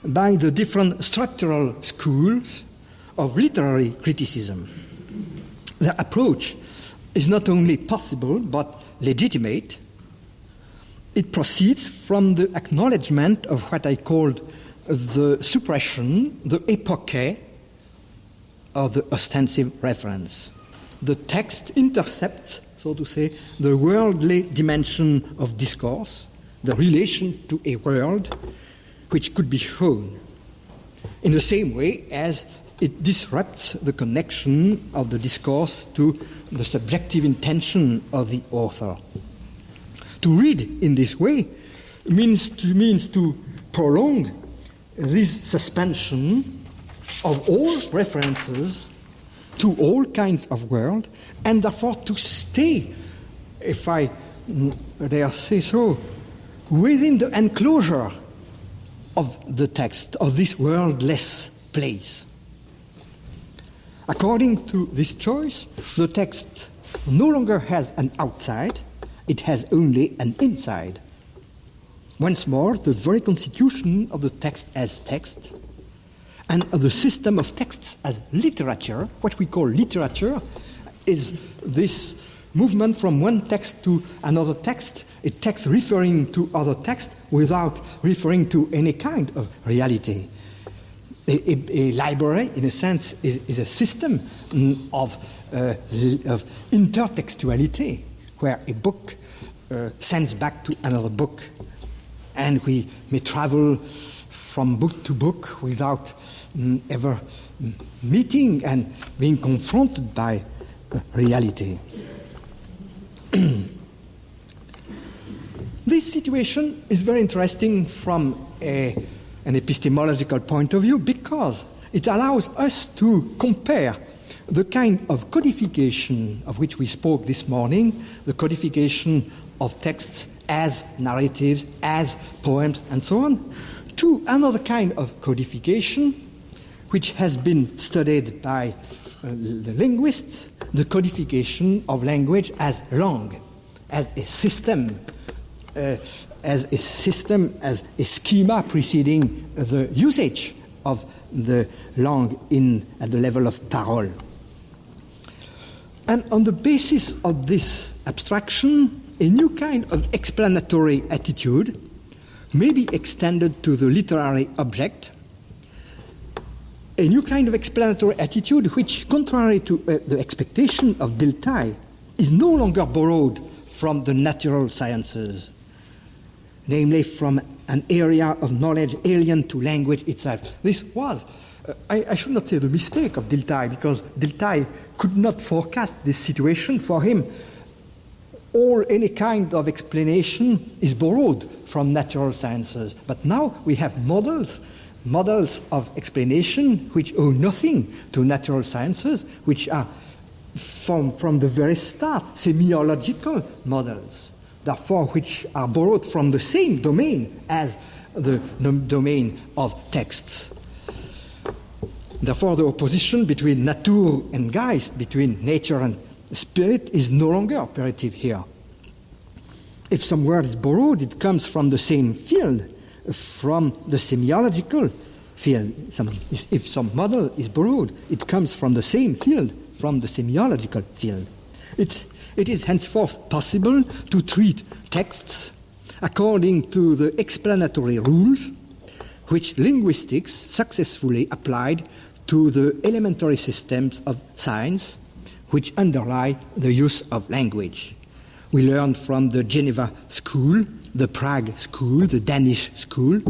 by the different structural schools of literary criticism. The approach is not only possible but legitimate. It proceeds from the acknowledgement of what I called the suppression, the epoche of the ostensive reference. The text intercepts, so to say, the worldly dimension of discourse, the relation to a world which could be shown, in the same way as it disrupts the connection of the discourse to the subjective intention of the author. To read in this way means to prolong this suspension of all references to all kinds of world, and therefore to stay, if I dare say so, within the enclosure of the text, of this worldless place. According to this choice, the text no longer has an outside, it has only an inside. Once more, the very constitution of the text as text, and of the system of texts as literature. What we call literature is this movement from one text to another text, a text referring to other text without referring to any kind of reality. A library, in a sense, is a system of intertextuality, where a book sends back to another book, and we may travel from book to book without ever meeting and being confronted by reality. This situation is very interesting from an epistemological point of view because it allows us to compare the kind of codification of which we spoke this morning, the codification of texts as narratives, as poems, and so on, to another kind of codification which has been studied by the linguists, the codification of language as langue, as a system, as a schema preceding the usage of the langue at the level of parole. And on the basis of this abstraction, a new kind of explanatory attitude may be extended to the literary object, a new kind of explanatory attitude which, contrary to the expectation of Dilthey, is no longer borrowed from the natural sciences, namely from an area of knowledge alien to language itself. This was, I should not say the mistake of Dilthey, because Dilthey could not forecast this situation. For him, any kind of explanation is borrowed from natural sciences. But now we have models of explanation which owe nothing to natural sciences, which are from the very start semiological models, therefore which are borrowed from the same domain as the domain of texts. Therefore, the opposition between Natur and Geist, between nature and spirit, is no longer operative here. If some word is borrowed, it comes from the same field, from the semiological field. If some model is borrowed, it comes from the same field, from the semiological field. It is henceforth possible to treat texts according to the explanatory rules which linguistics successfully applied to the elementary systems of science which underlie the use of language. We learned from the Geneva school, the Prague school, the Danish school,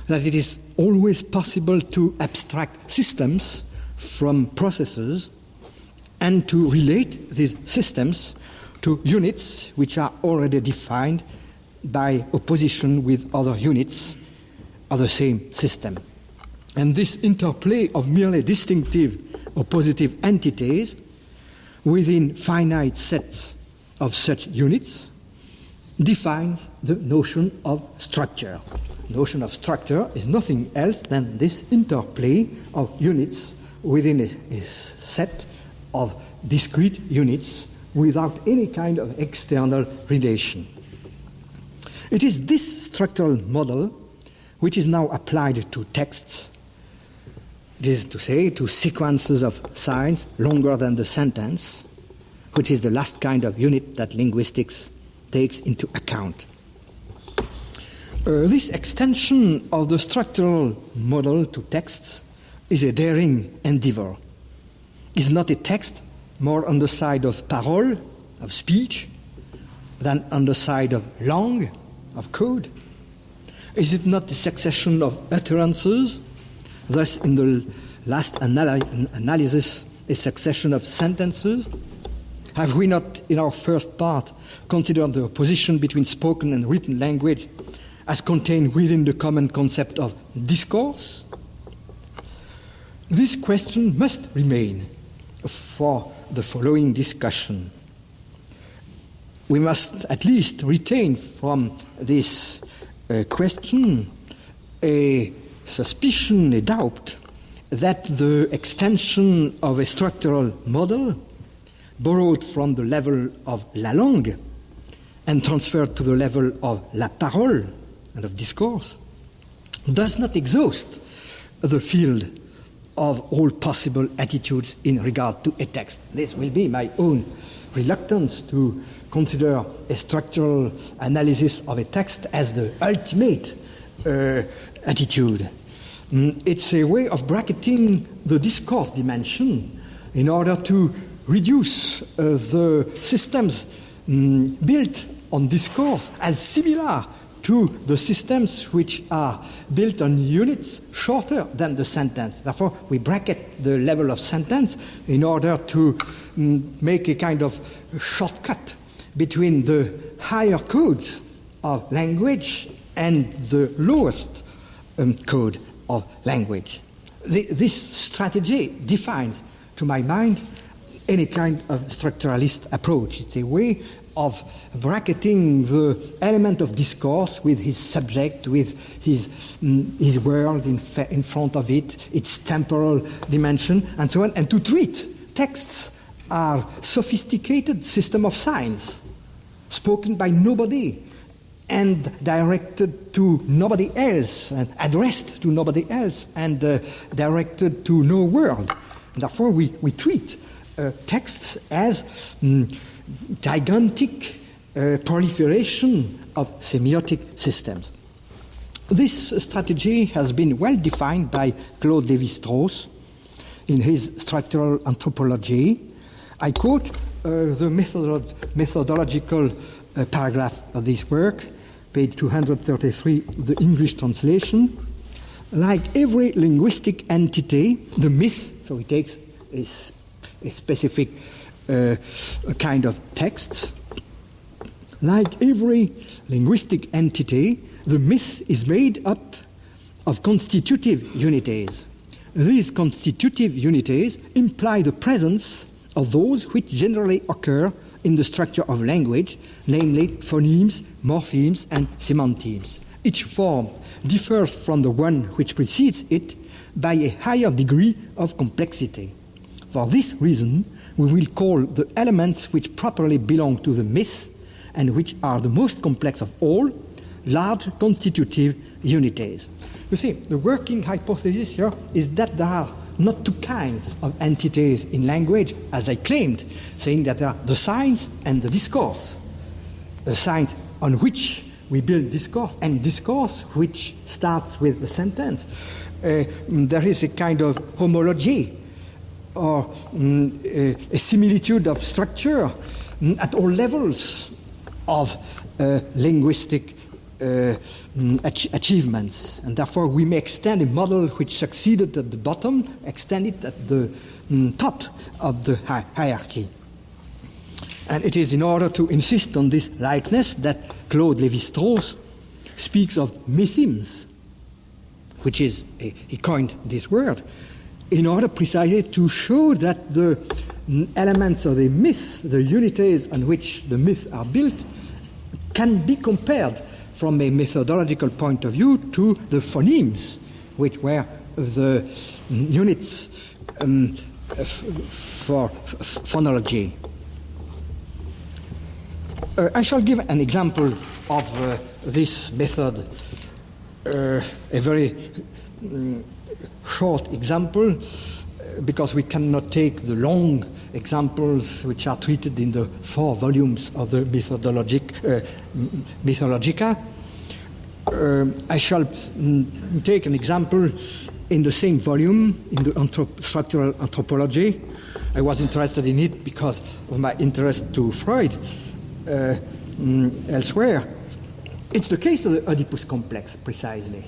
that it is always possible to abstract systems from processes and to relate these systems to units which are already defined by opposition with other units of the same system. And this interplay of merely distinctive oppositive entities within finite sets of such units defines the notion of structure. The notion of structure is nothing else than this interplay of units within a set of discrete units without any kind of external relation. It is this structural model which is now applied to texts, it is to say, to sequences of signs longer than the sentence, which is the last kind of unit that linguistics takes into account. This extension of the structural model to texts is a daring endeavor. Is not a text more on the side of parole, of speech, than on the side of langue, of code? Is it not a succession of utterances, thus in the last analysis a succession of sentences? Have we not, in our first part, considered the opposition between spoken and written language as contained within the common concept of discourse? This question must remain for the following discussion. We must at least retain from this question a suspicion, a doubt, that the extension of a structural model borrowed from the level of la langue and transferred to the level of la parole and of discourse does not exhaust the field of all possible attitudes in regard to a text. This will be my own reluctance to consider a structural analysis of a text as the ultimate attitude. It's a way of bracketing the discourse dimension in order to reduce the systems built on discourse as similar to the systems which are built on units shorter than the sentence. Therefore, we bracket the level of sentence in order to make a kind of shortcut between the higher codes of language and the lowest code of language. This strategy defines, to my mind, any kind of structuralist approach. It's a way of bracketing the element of discourse with his subject, with his world in front of it, its temporal dimension, and so on, and to treat texts are sophisticated system of signs, spoken by nobody, and directed to nobody else, and addressed to nobody else, and directed to no world. And therefore, we treat texts as gigantic proliferation of semiotic systems. This strategy has been well defined by Claude Lévi-Strauss in his Structural Anthropology. I quote the methodological paragraph of this work, page 233, the English translation. Like every linguistic entity, the myth, so he takes a specific kind of texts. Like every linguistic entity, the myth is made up of constitutive unities. These constitutive unities imply the presence of those which generally occur in the structure of language, namely phonemes, morphemes, and semantemes. Each form differs from the one which precedes it by a higher degree of complexity. For this reason, we will call the elements which properly belong to the myth and which are the most complex of all, large constitutive unities. You see, the working hypothesis here is that there are not two kinds of entities in language, as I claimed, saying that there are the signs and the discourse. The signs on which we build discourse, and discourse which starts with a sentence. There is a kind of homology or a similitude of structure at all levels of linguistic achievements. And therefore we may extend a model which succeeded at the bottom, extend it at the top of the hierarchy. And it is in order to insist on this likeness that Claude Lévi-Strauss speaks of mythemes, which is, he coined this word, in order precisely to show that the elements of the myth, the unities on which the myths are built, can be compared from a methodological point of view to the phonemes, which were the units for phonology. I shall give an example of this method, a very short example, because we cannot take the long examples which are treated in the 4 volumes of the Mythologica. I shall take an example in the same volume, in the Structural Anthropology. I was interested in it because of my interest to Freud elsewhere. It's the case of the Oedipus complex, precisely,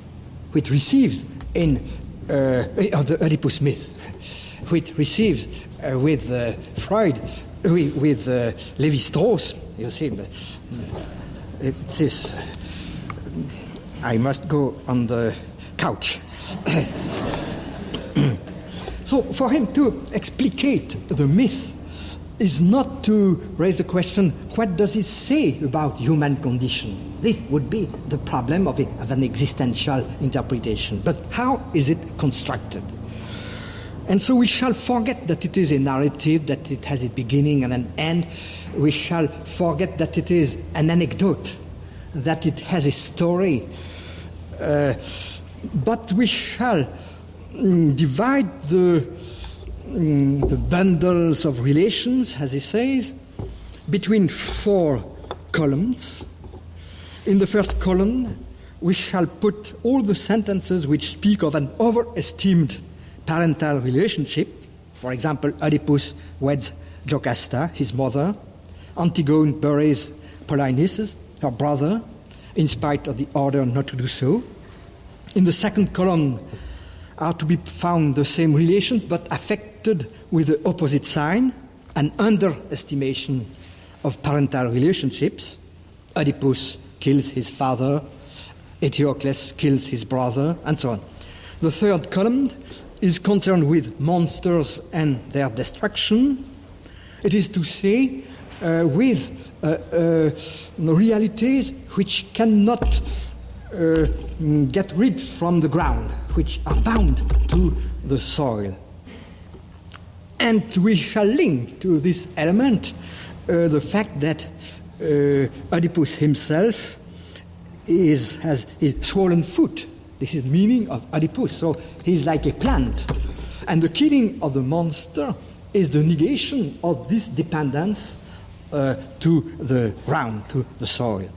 which receives in the Oedipus myth, which receives with Freud, with Lévi-Strauss. You see, it is. I must go on the couch. So, for him to explicate the myth is not to raise the question, what does it say about human condition? This would be the problem of an existential interpretation. But how is it constructed? And so we shall forget that it is a narrative, that it has a beginning and an end. We shall forget that it is an anecdote, that it has a story. But we shall divide the bundles of relations, as he says, between 4 columns. In the first column, we shall put all the sentences which speak of an overestimated parental relationship. For example, Oedipus weds Jocasta, his mother. Antigone buries Polonius, her brother, in spite of the order not to do so. In the second column are to be found the same relations, but affected with the opposite sign, an underestimation of parental relationships. Oedipus kills his father, Eteocles kills his brother, and so on. The third column is concerned with monsters and their destruction. It is to say, with realities which cannot get rid from the ground, which are bound to the soil. And we shall link to this element the fact that Oedipus himself has his swollen foot. This is the meaning of Oedipus. So he's like a plant. And the killing of the monster is the negation of this dependence to the ground, to the soil.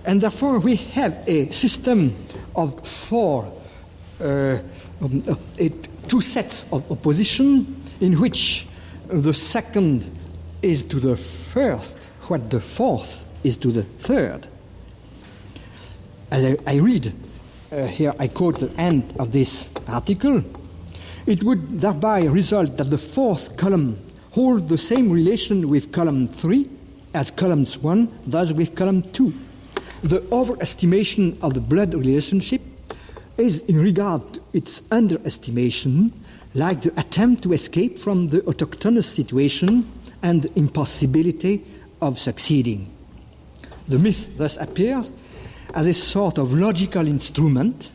And therefore we have a system of 2 sets of opposition in which the second is to the first, what the fourth is to the third. As I read, here I quote the end of this article, it would thereby result that the fourth column holds the same relation with column 3 as column 1 does with column 2. The overestimation of the blood relationship is in regard to its underestimation, like the attempt to escape from the autochthonous situation and the impossibility of succeeding. The myth thus appears as a sort of logical instrument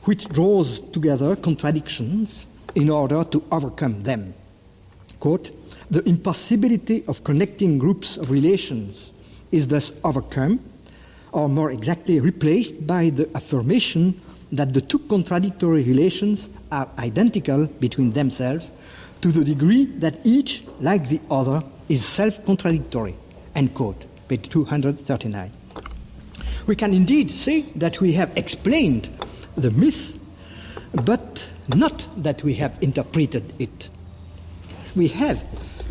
which draws together contradictions in order to overcome them. Quote, the impossibility of connecting groups of relations is thus overcome, or more exactly replaced by the affirmation that the 2 contradictory relations are identical between themselves to the degree that each, like the other, is self-contradictory. End quote, page 239. We can indeed say that we have explained the myth, but not that we have interpreted it. We have,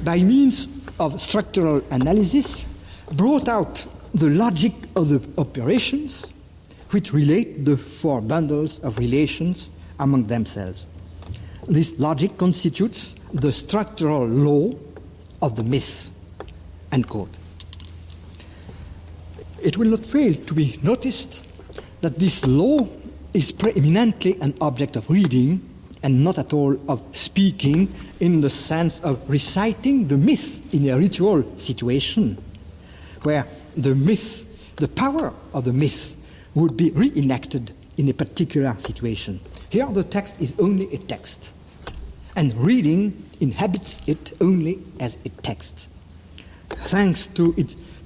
by means of structural analysis, brought out the logic of the operations which relate the 4 bundles of relations among themselves. This logic constitutes the structural law of the myth. End quote. It will not fail to be noticed that this law is preeminently an object of reading and not at all of speaking in the sense of reciting the myth in a ritual situation, where the myth, the power of the myth, would be reenacted in a particular situation. Here the text is only a text, and reading inhabits it only as a text. Thanks to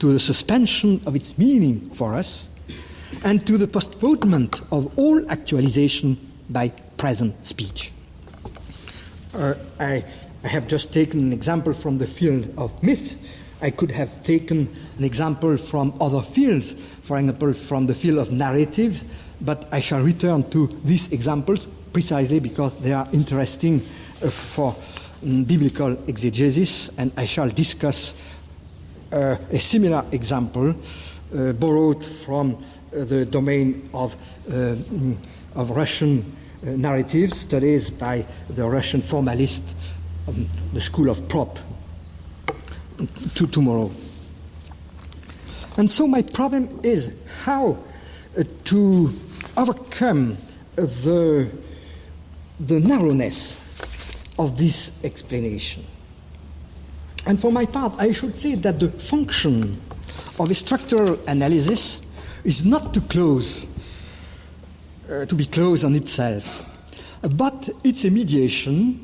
the suspension of its meaning for us, and to the postponement of all actualization by present speech. I have just taken an example from the field of myth. I could have taken an example from other fields, for example, from the field of narratives, but I shall return to these examples precisely because they are interesting for biblical exegesis, and I shall discuss a similar example borrowed from the domain of Russian narrative studies by the Russian formalist, the school of Prop, tomorrow. And so my problem is how to overcome the narrowness of this explanation. And for my part, I should say that the function of a structural analysis is not to be closed on itself, but it's a mediation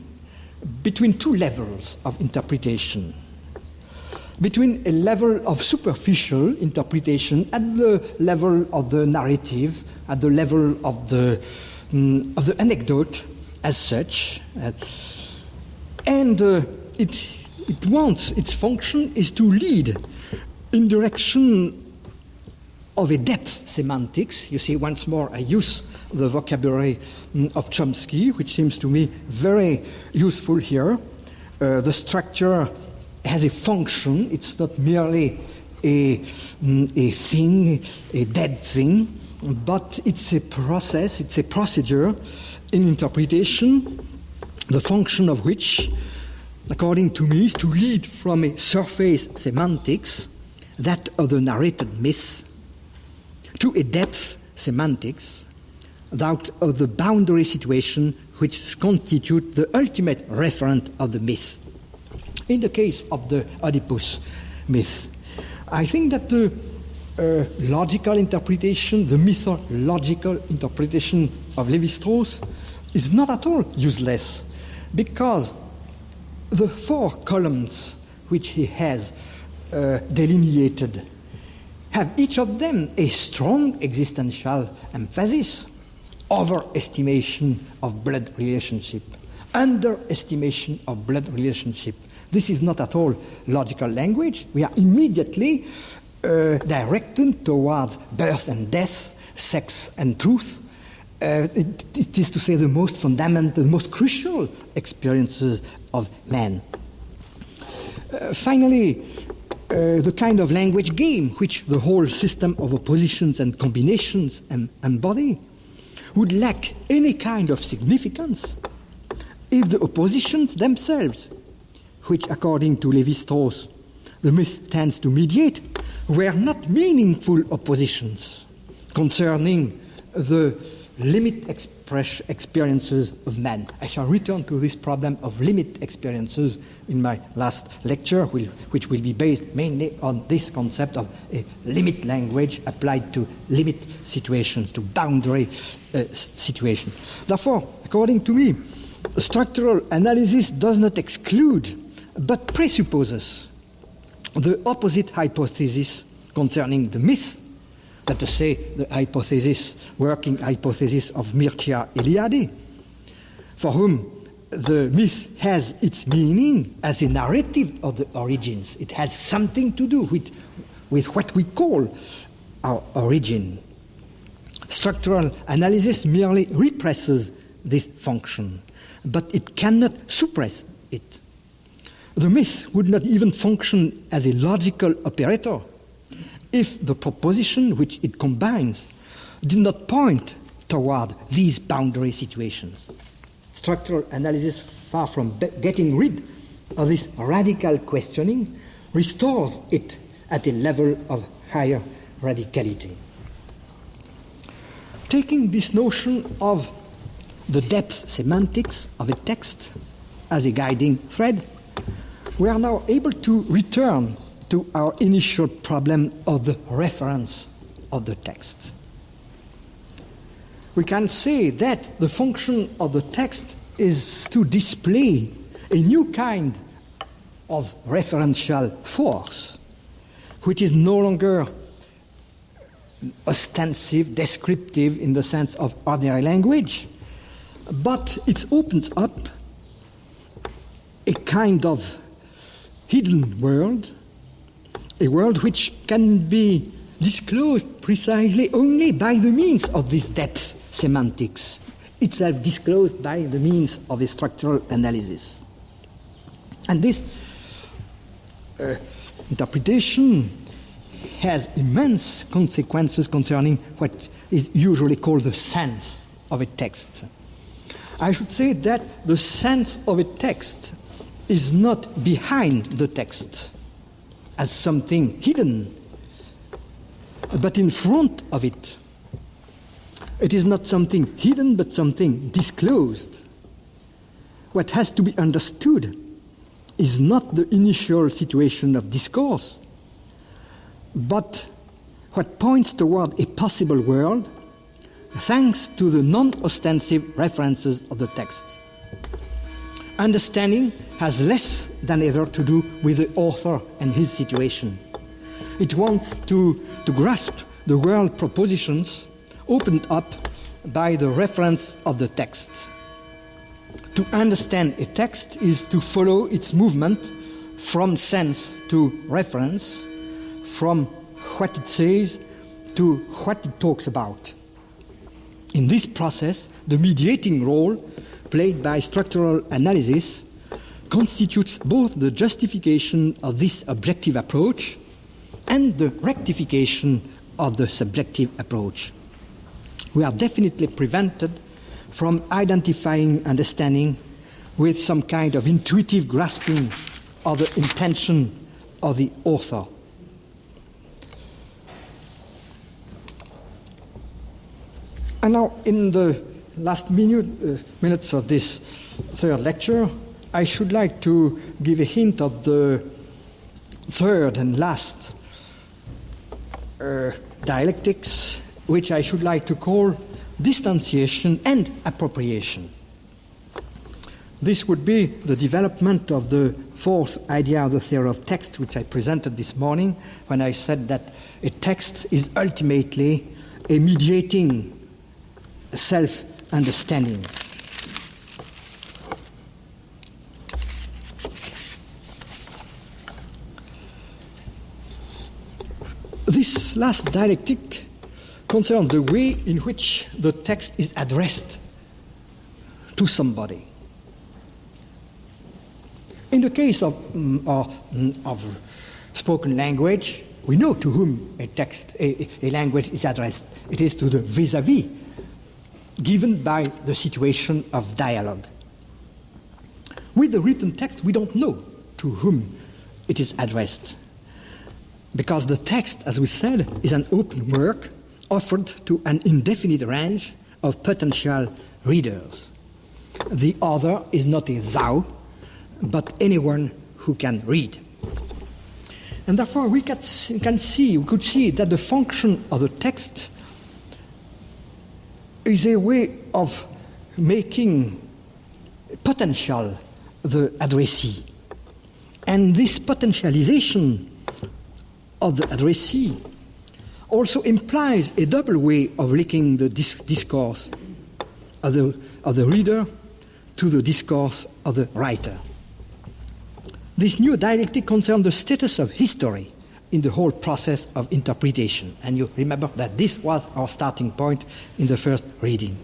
between 2 levels of interpretation. Between a level of superficial interpretation at the level of the narrative, at the level of the anecdote, as such, and it wants, its function is to lead in direction of a depth semantics. You see, once more, I use the vocabulary of Chomsky, which seems to me very useful here. The structure has a function. It's not merely a thing, a dead thing, but it's a process, it's a procedure in interpretation, the function of which, according to me, is to lead from a surface semantics, that of the narrated myth, to a depth semantics, that of the boundary situation which constitute the ultimate referent of the myth. In the case of the Oedipus myth, I think that the logical interpretation, the mythological interpretation of Lévi-Strauss is not at all useless, because the 4 columns which he has delineated have each of them a strong existential emphasis: overestimation of blood relationship, underestimation of blood relationship. This is not at all logical language. We are immediately directed towards birth and death, sex and truth. It is to say the most fundamental, the most crucial experiences of man. Finally, the kind of language game which the whole system of oppositions and combinations embody would lack any kind of significance if the oppositions themselves, which according to Lévi-Strauss the myth tends to mediate, were not meaningful oppositions concerning the limit experiences of man. I shall return to this problem of limit experiences in my last lecture, which will be based mainly on this concept of a limit language applied to limit situations, to boundary situations. Therefore, according to me, structural analysis does not exclude, but presupposes the opposite hypothesis concerning the myth, that is to say, the working hypothesis of Mircea Eliade, for whom the myth has its meaning as a narrative of the origins. It has something to do with what we call our origin. Structural analysis merely represses this function, but it cannot suppress it. The myth would not even function as a logical operator if the proposition which it combines did not point toward these boundary situations. Structural analysis, far from getting rid of this radical questioning, restores it at a level of higher radicality. Taking this notion of the depth semantics of a text as a guiding thread, we are now able to return to our initial problem of the reference of the text. We can say that the function of the text is to display a new kind of referential force, which is no longer ostensive, descriptive in the sense of ordinary language, but it opens up a kind of hidden world, a world which can be disclosed precisely only by the means of this depth semantics, itself disclosed by the means of a structural analysis. And this interpretation has immense consequences concerning what is usually called the sense of a text. I should say that the sense of a text is not behind the text as something hidden, but in front of it. It is not something hidden, but something disclosed. What has to be understood is not the initial situation of discourse, but what points toward a possible world thanks to the non-ostensive references of the text. Understanding has less than ever to do with the author and his situation. It wants to grasp the world propositions opened up by the reference of the text. To understand a text is to follow its movement from sense to reference, from what it says to what it talks about. In this process, the mediating role played by structural analysis constitutes both the justification of this objective approach and the rectification of the subjective approach. We are definitely prevented from identifying understanding with some kind of intuitive grasping of the intention of the author. And now, in the last minutes of this third lecture, I should like to give a hint of the third and last dialectics, which I should like to call distanciation and appropriation. This would be the development of the fourth idea of the theory of text, which I presented this morning when I said that a text is ultimately a mediating self-understanding. This last dialectic concerns the way in which the text is addressed to somebody. In the case of spoken language, we know to whom a language is addressed. It is to the vis-à-vis, given by the situation of dialogue. With the written text, we don't know to whom it is addressed, because the text, as we said, is an open work offered to an indefinite range of potential readers. The author is not a thou, but anyone who can read. And therefore we could see that the function of the text is a way of making potential the addressee. And this potentialization of the addressee also implies a double way of linking the discourse of the reader to the discourse of the writer. This new dialectic concerns the status of history in the whole process of interpretation. And you remember that this was our starting point in the first reading.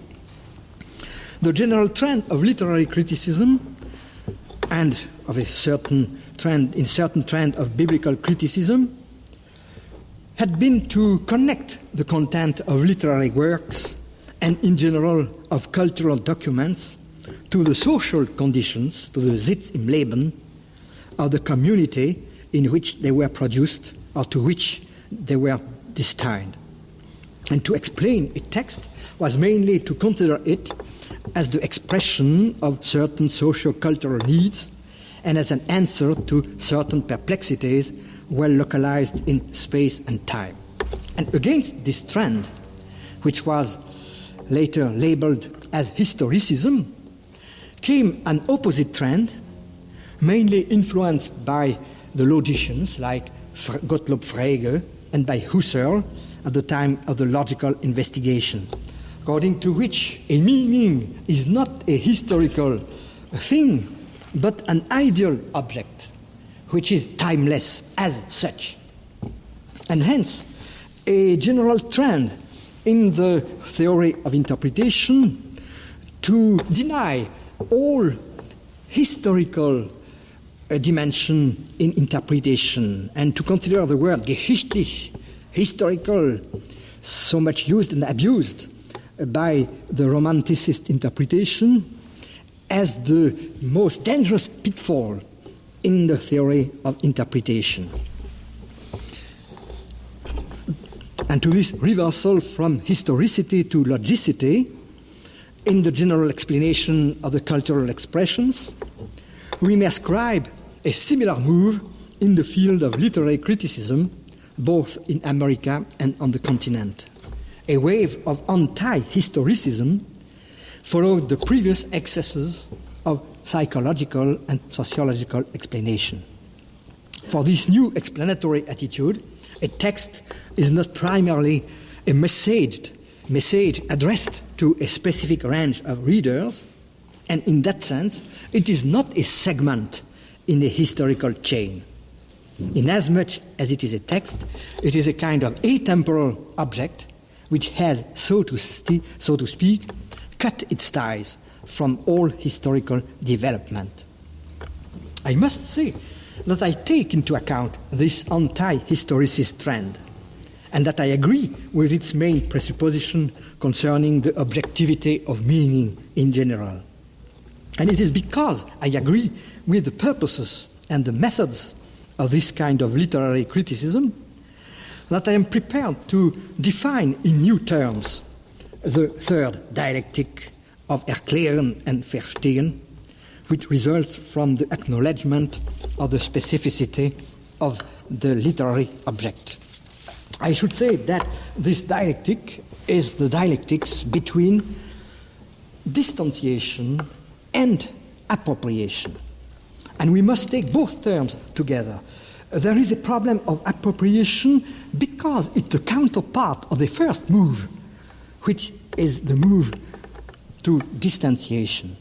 The general trend of literary criticism and of a certain trend of biblical criticism had been to connect the content of literary works and in general of cultural documents to the social conditions, to the Sitz im Leben of the community in which they were produced or to which they were destined. And to explain a text was mainly to consider it as the expression of certain socio-cultural needs and as an answer to certain perplexities well localized in space and time. And against this trend, which was later labeled as historicism, came an opposite trend, mainly influenced by the logicians like Gottlob Frege and by Husserl at the time of the logical investigation, according to which a meaning is not a historical thing, but an ideal object, which is timeless as such. And hence, a general trend in the theory of interpretation to deny all historical dimension in interpretation and to consider the word geschichtlich, historical, so much used and abused by the Romanticist interpretation, as the most dangerous pitfall in the theory of interpretation. And to this reversal from historicity to logicity in the general explanation of the cultural expressions, we may ascribe a similar move in the field of literary criticism, both in America and on the continent. A wave of anti-historicism followed the previous excesses of psychological and sociological explanation. For this new explanatory attitude, a text is not primarily a message addressed to a specific range of readers, And in that sense, it is not a segment in a historical chain. Inasmuch as it is a text, it is a kind of atemporal object which has, so to speak, cut its ties from all historical development. I must say that I take into account this anti-historicist trend, and that I agree with its main presupposition concerning the objectivity of meaning in general. And it is because I agree with the purposes and the methods of this kind of literary criticism that I am prepared to define in new terms the third dialectic of Erklären and Verstehen, which results from the acknowledgement of the specificity of the literary object. I should say that this dialectic is the dialectics between distanciation and appropriation. And we must take both terms together. There is a problem of appropriation because it's the counterpart of the first move, which is the move to distanciation.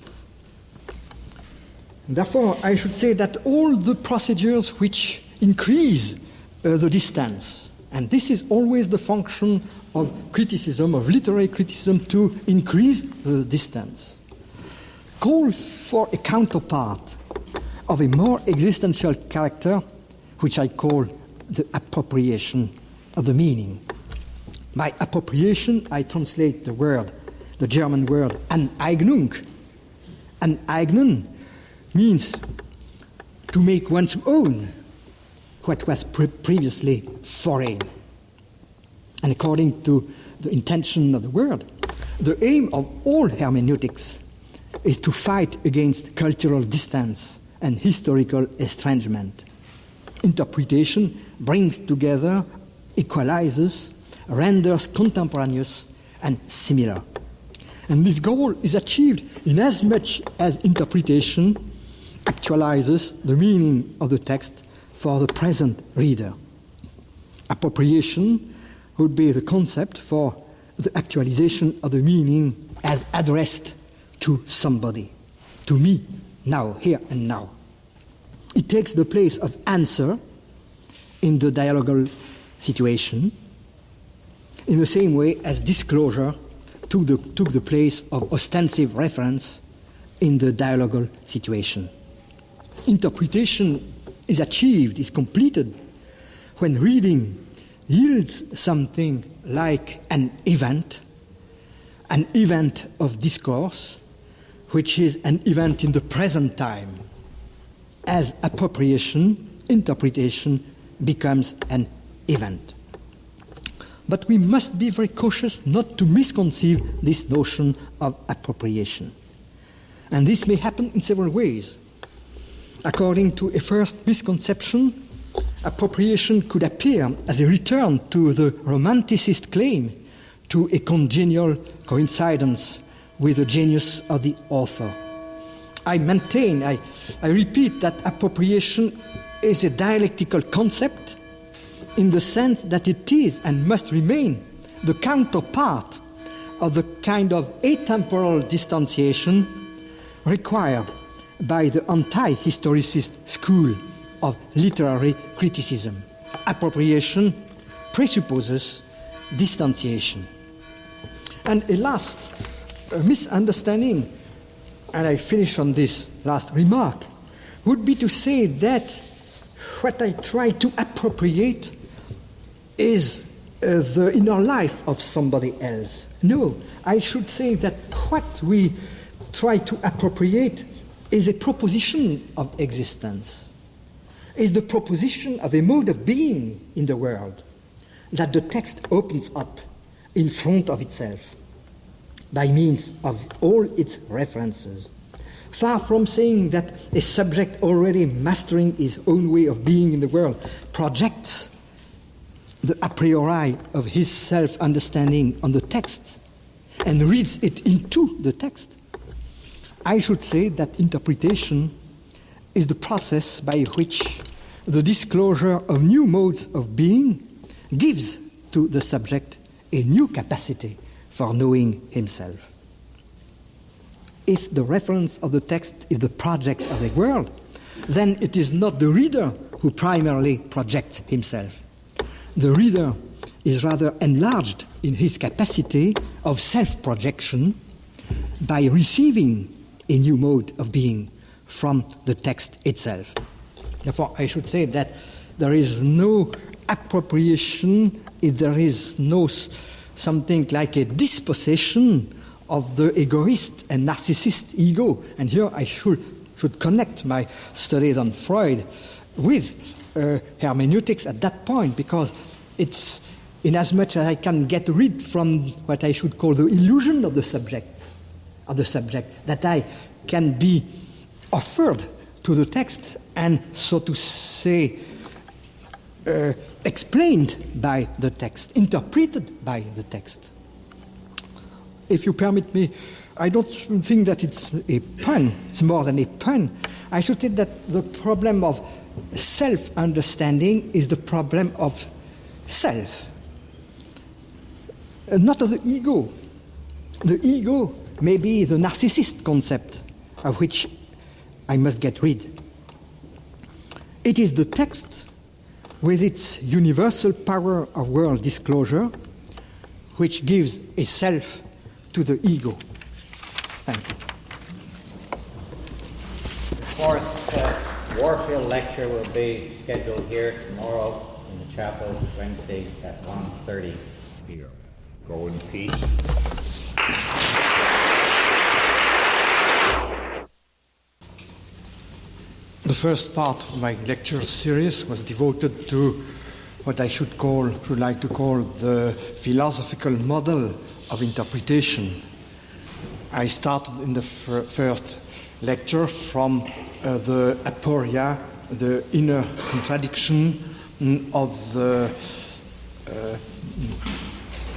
Therefore, I should say that all the procedures which increase the distance, and this is always the function of criticism, of literary criticism, to increase the distance, call for a counterpart of a more existential character, which I call the appropriation of the meaning. By appropriation, I translate the German word Aneignung. Aneignen means to make one's own what was previously foreign. And according to the intention of the word, the aim of all hermeneutics is to fight against cultural distance and historical estrangement. Interpretation brings together, equalizes, renders contemporaneous and similar. And this goal is achieved inasmuch as interpretation actualizes the meaning of the text for the present reader. Appropriation would be the concept for the actualization of the meaning as addressed to somebody, to me, now, here and now. It takes the place of answer in the dialogal situation, in the same way as disclosure took the place of ostensive reference in the dialogal situation. Interpretation is achieved, is completed, when reading yields something like an event of discourse, which is an event in the present time. As appropriation, interpretation becomes an event. But we must be very cautious not to misconceive this notion of appropriation. And this may happen in several ways. According to a first misconception, appropriation could appear as a return to the romanticist claim to a congenial coincidence with the genius of the author. I maintain, I repeat that appropriation is a dialectical concept in the sense that it is and must remain the counterpart of the kind of atemporal distanciation required by the anti-historicist school of literary criticism. Appropriation presupposes distanciation. And a last misunderstanding, and I finish on this last remark, would be to say that what I try to appropriate is the inner life of somebody else. No, I should say that what we try to appropriate is a proposition of existence, is the proposition of a mode of being in the world that the text opens up in front of itself by means of all its references. Far from saying that a subject already mastering his own way of being in the world projects the a priori of his self-understanding on the text and reads it into the text, I should say that interpretation is the process by which the disclosure of new modes of being gives to the subject a new capacity for knowing himself. if the reference of the text is the project of the world, then it is not the reader who primarily projects himself. The reader is rather enlarged in his capacity of self-projection by receiving a new mode of being from the text itself. Therefore, I should say that there is no appropriation, there is no something like a dispossession of the egoist and narcissist ego. And here I should connect my studies on Freud with hermeneutics at that point, because it's in as much as I can get rid from what I should call the illusion of the subject, that I can be offered to the text and, so to say, explained by the text, interpreted by the text. If you permit me, I don't think that it's a pun, it's more than a pun. I should say that the problem of self-understanding is the problem of self, not of the ego. The ego may be the narcissist concept of which I must get rid. It is the text with its universal power of world disclosure which gives a self to the ego. Thank you. The fourth Warfield Lecture will be scheduled here tomorrow in the chapel, Wednesday at 1:30 here. Go in peace. The first part of my lecture series was devoted to what I should like to call the philosophical model of interpretation. I started in the first lecture from the aporia, the inner contradiction of the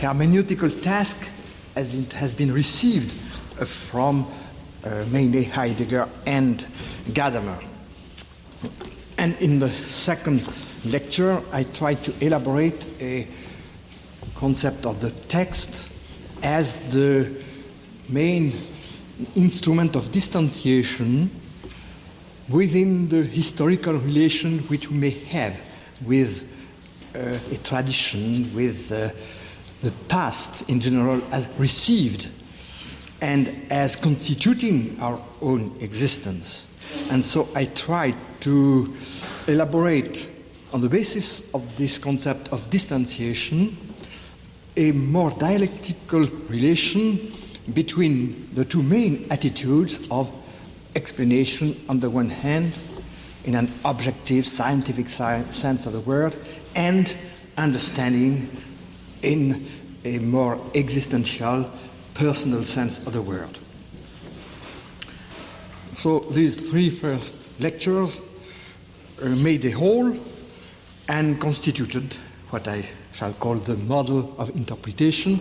hermeneutical task as it has been received from mainly Heidegger and Gadamer. And in the second lecture, I tried to elaborate a concept of the text as the main instrument of distanciation within the historical relation which we may have with a tradition, with the past in general as received and as constituting our own existence. And so I tried to elaborate on the basis of this concept of distanciation a more dialectical relation between the two main attitudes of explanation on the one hand, in an objective scientific sense of the word, and understanding in a more existential personal sense of the word. So these three first lectures made a whole and constituted what I shall call the model of interpretation,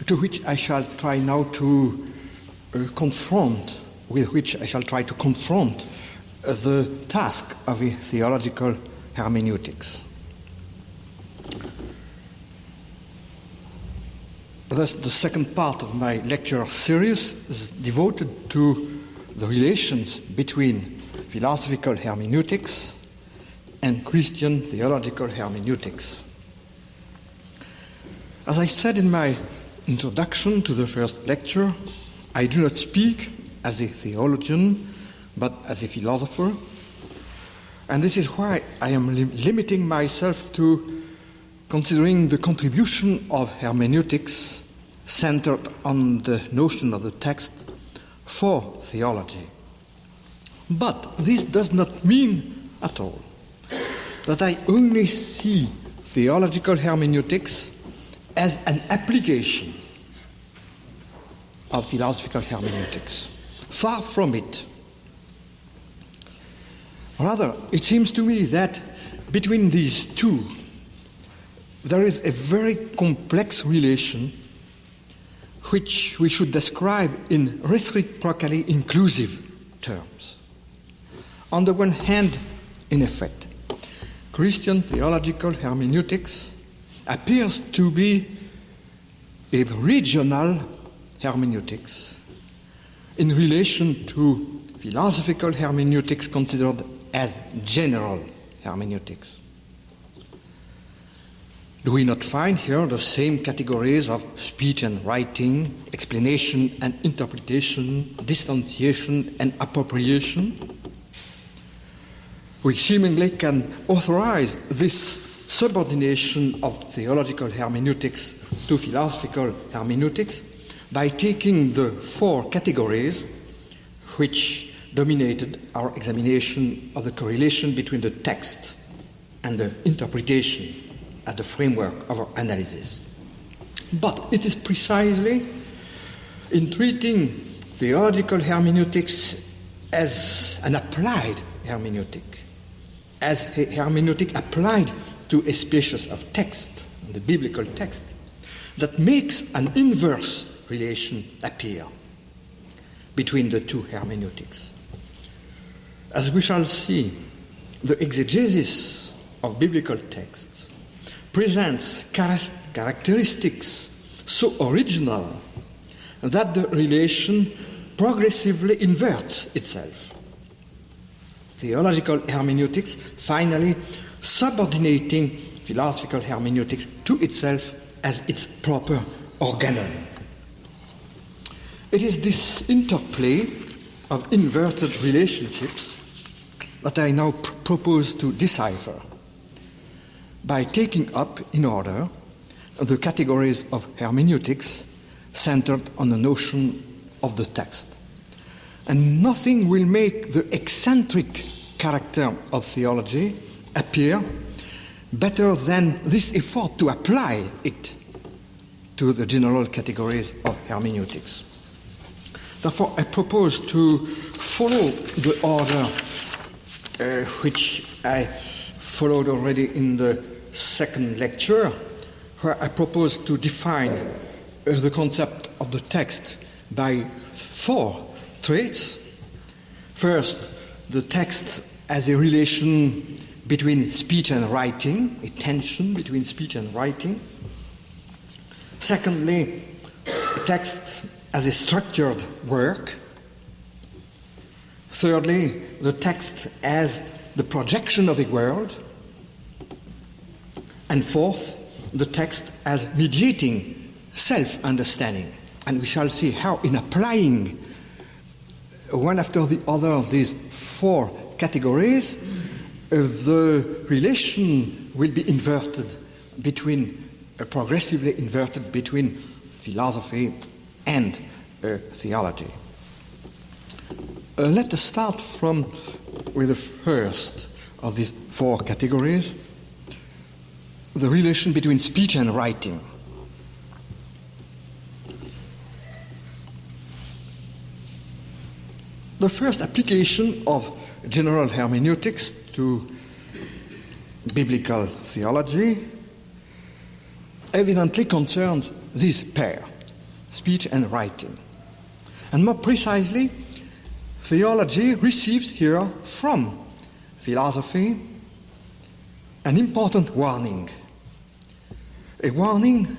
to which I shall try now to confront the task of a theological hermeneutics. Thus, the second part of my lecture series is devoted to the relations between philosophical hermeneutics and Christian theological hermeneutics. As I said in my introduction to the first lecture, I do not speak as a theologian, but as a philosopher, and this is why I am limiting myself to considering the contribution of hermeneutics centered on the notion of the text for theology. But this does not mean at all that I only see theological hermeneutics as an application of philosophical hermeneutics. Far from it. Rather, it seems to me that between these two, there is a very complex relation which we should describe in reciprocally inclusive terms. On the one hand, in effect, Christian theological hermeneutics appears to be a regional hermeneutics in relation to philosophical hermeneutics considered as general hermeneutics. Do we not find here the same categories of speech and writing, explanation and interpretation, distanciation and appropriation? We seemingly can authorize this subordination of theological hermeneutics to philosophical hermeneutics by taking the four categories which dominated our examination of the correlation between the text and the interpretation as the framework of our analysis. But it is precisely in treating theological hermeneutics as an applied hermeneutic, as a hermeneutic applied to a species of text, the biblical text, that makes an inverse relation appear between the two hermeneutics. As we shall see, the exegesis of biblical texts presents characteristics so original that the relation progressively inverts itself. Theological hermeneutics finally subordinating philosophical hermeneutics to itself as its proper organon. It is this interplay of inverted relationships that I now propose to decipher by taking up in order the categories of hermeneutics centered on the notion of the text. And nothing will make the eccentric character of theology appear better than this effort to apply it to the general categories of hermeneutics. Therefore, I propose to follow the order which I followed already in the second lecture, where I propose to define the concept of the text by four traits. First, the text as a relation between speech and writing, a tension between speech and writing. Secondly, the text as a structured work. Thirdly, the text as the projection of a world. And fourth, the text as mediating self-understanding. And we shall see how in applying one after the other of these four categories, the relation will be progressively inverted between philosophy and theology. Let us start with the first of these four categories, the relation between speech and writing. The first application of general hermeneutics to biblical theology evidently concerns this pair, speech and writing. And more precisely, theology receives here from philosophy an important warning. A warning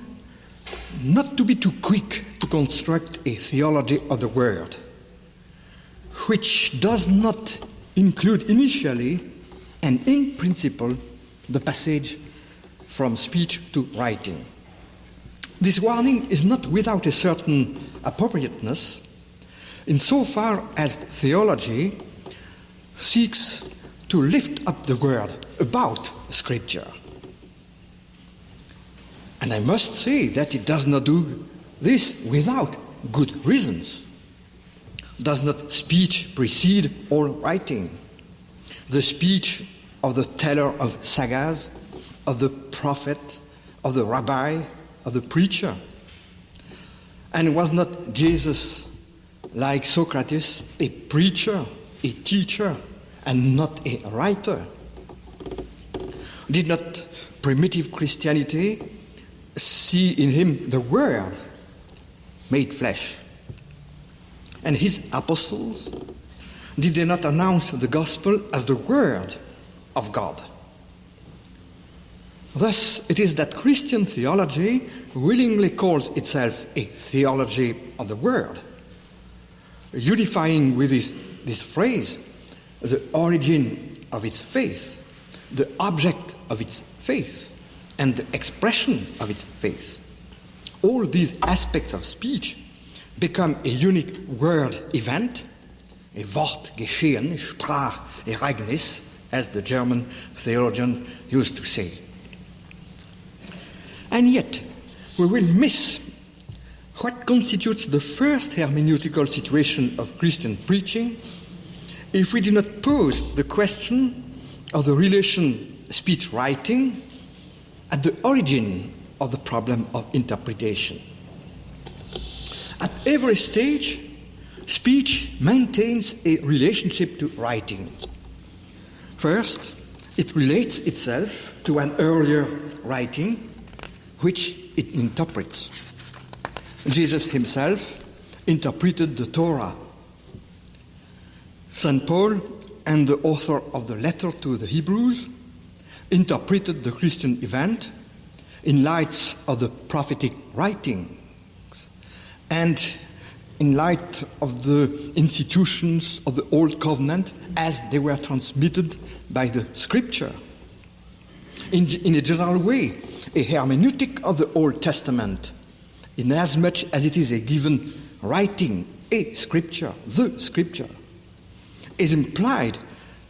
not to be too quick to construct a theology of the word, which does not include initially and in principle the passage from speech to writing. This warning is not without a certain appropriateness insofar as theology seeks to lift up the word about Scripture. And I must say that it does not do this without good reasons. Does not speech precede all writing? The speech of the teller of sagas, of the prophet, of the rabbi, of the preacher? And was not Jesus, like Socrates, a preacher, a teacher, and not a writer? Did not primitive Christianity see in him the Word made flesh? And his apostles, did they not announce the gospel as the Word of God? Thus, it is that Christian theology willingly calls itself a theology of the Word, unifying with this phrase the origin of its faith, the object of its faith, and the expression of its faith. All these aspects of speech become a unique word event, a Wortgeschehen, Sprachereignis, as the German theologian used to say. And yet, we will miss what constitutes the first hermeneutical situation of Christian preaching if we do not pose the question of the relation speech-writing at the origin of the problem of interpretation. At every stage, speech maintains a relationship to writing. First, it relates itself to an earlier writing, which it interprets. Jesus himself interpreted the Torah. St. Paul and the author of the letter to the Hebrews interpreted the Christian event in light of the prophetic writings and in light of the institutions of the Old Covenant as they were transmitted by the Scripture. In a general way, a hermeneutic of the Old Testament, inasmuch as it is a given writing, a Scripture, the Scripture, is implied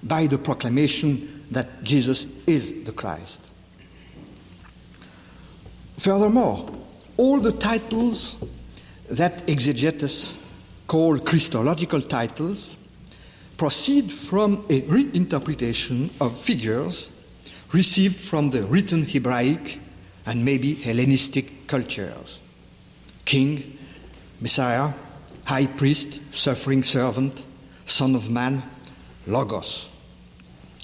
by the proclamation that Jesus is the Christ. Furthermore, all the titles that exegetes call Christological titles proceed from a reinterpretation of figures received from the written Hebraic and maybe Hellenistic cultures. King, Messiah, High Priest, Suffering Servant, Son of Man, Logos.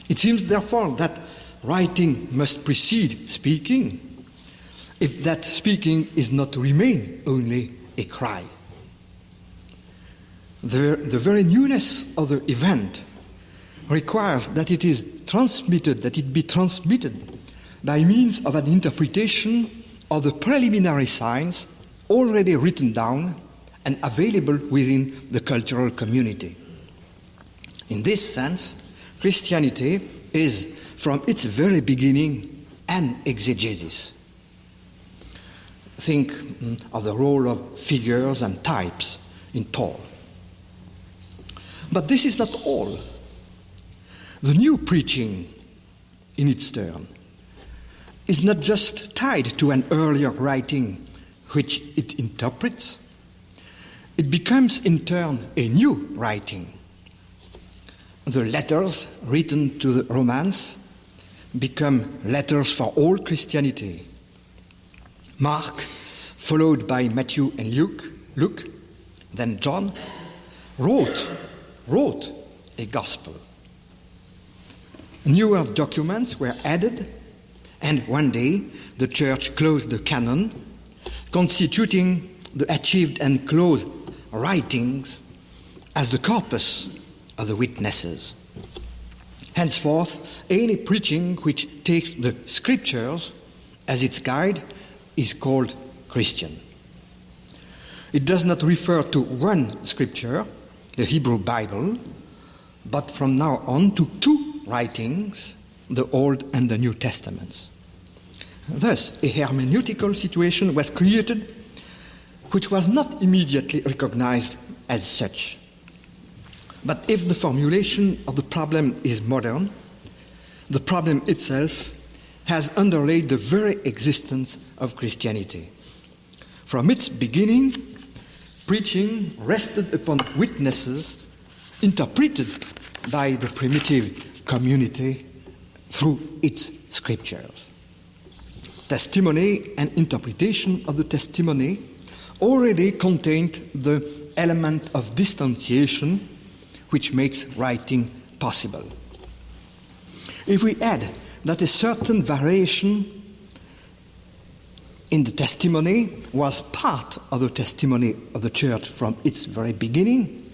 It seems therefore that writing must precede speaking, if that speaking is not to remain only a cry. The very newness of the event requires that it is transmitted, that it be transmitted by means of an interpretation of the preliminary signs already written down and available within the cultural community. In this sense, Christianity is, from its very beginning, an exegesis. Think of the role of figures and types in Paul. But this is not all. The new preaching, in its turn, is not just tied to an earlier writing which it interprets. It becomes, in turn, a new writing. The letters written to the Romans become letters for all Christianity. Mark, followed by Matthew and Luke, then John, wrote a gospel. Newer documents were added, and one day the church closed the canon, constituting the achieved and closed writings as the corpus of the witnesses. Henceforth, any preaching which takes the Scriptures as its guide is called Christian. It does not refer to one Scripture, the Hebrew Bible, but from now on to two writings, the Old and the New Testaments. Thus, a hermeneutical situation was created which was not immediately recognized as such. But if the formulation of the problem is modern, the problem itself has underlaid the very existence of Christianity. From its beginning, preaching rested upon witnesses interpreted by the primitive community through its scriptures. Testimony and interpretation of the testimony already contained the element of distanciation which makes writing possible. If we add that a certain variation in the testimony was part of the testimony of the church from its very beginning,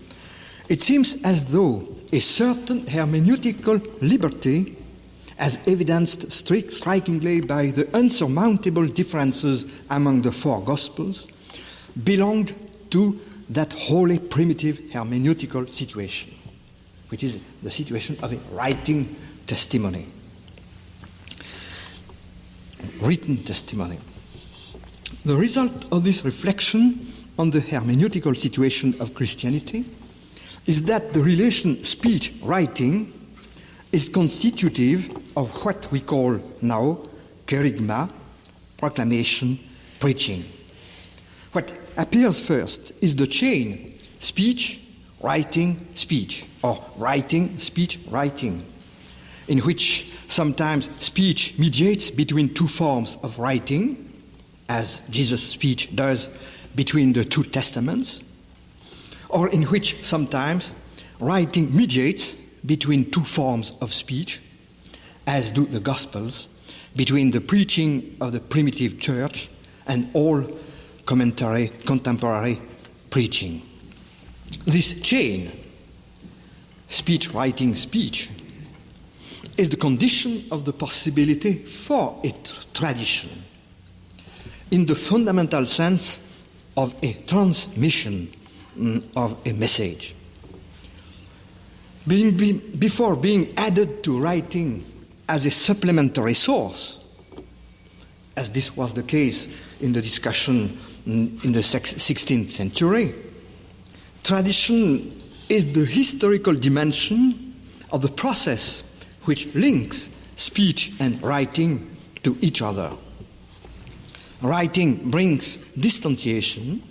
it seems as though a certain hermeneutical liberty as evidenced strikingly by the unsurmountable differences among the four Gospels, belonged to that wholly primitive hermeneutical situation, which is the situation of a writing testimony, written testimony. The result of this reflection on the hermeneutical situation of Christianity is that the relation speech-writing is constitutive of what we call now kerygma, proclamation, preaching. What appears first is the chain speech, writing, speech, or writing, speech, writing, in which sometimes speech mediates between two forms of writing, as Jesus' speech does between the two testaments, or in which sometimes writing mediates between two forms of speech, as do the Gospels, between the preaching of the primitive church and all contemporary preaching. This chain, speech, writing, speech, is the condition of the possibility for a tradition, in the fundamental sense of a transmission of a message. Before being added to writing as a supplementary source, as this was the case in the discussion in the 16th century, tradition is the historical dimension of the process which links speech and writing to each other. Writing brings distanciation,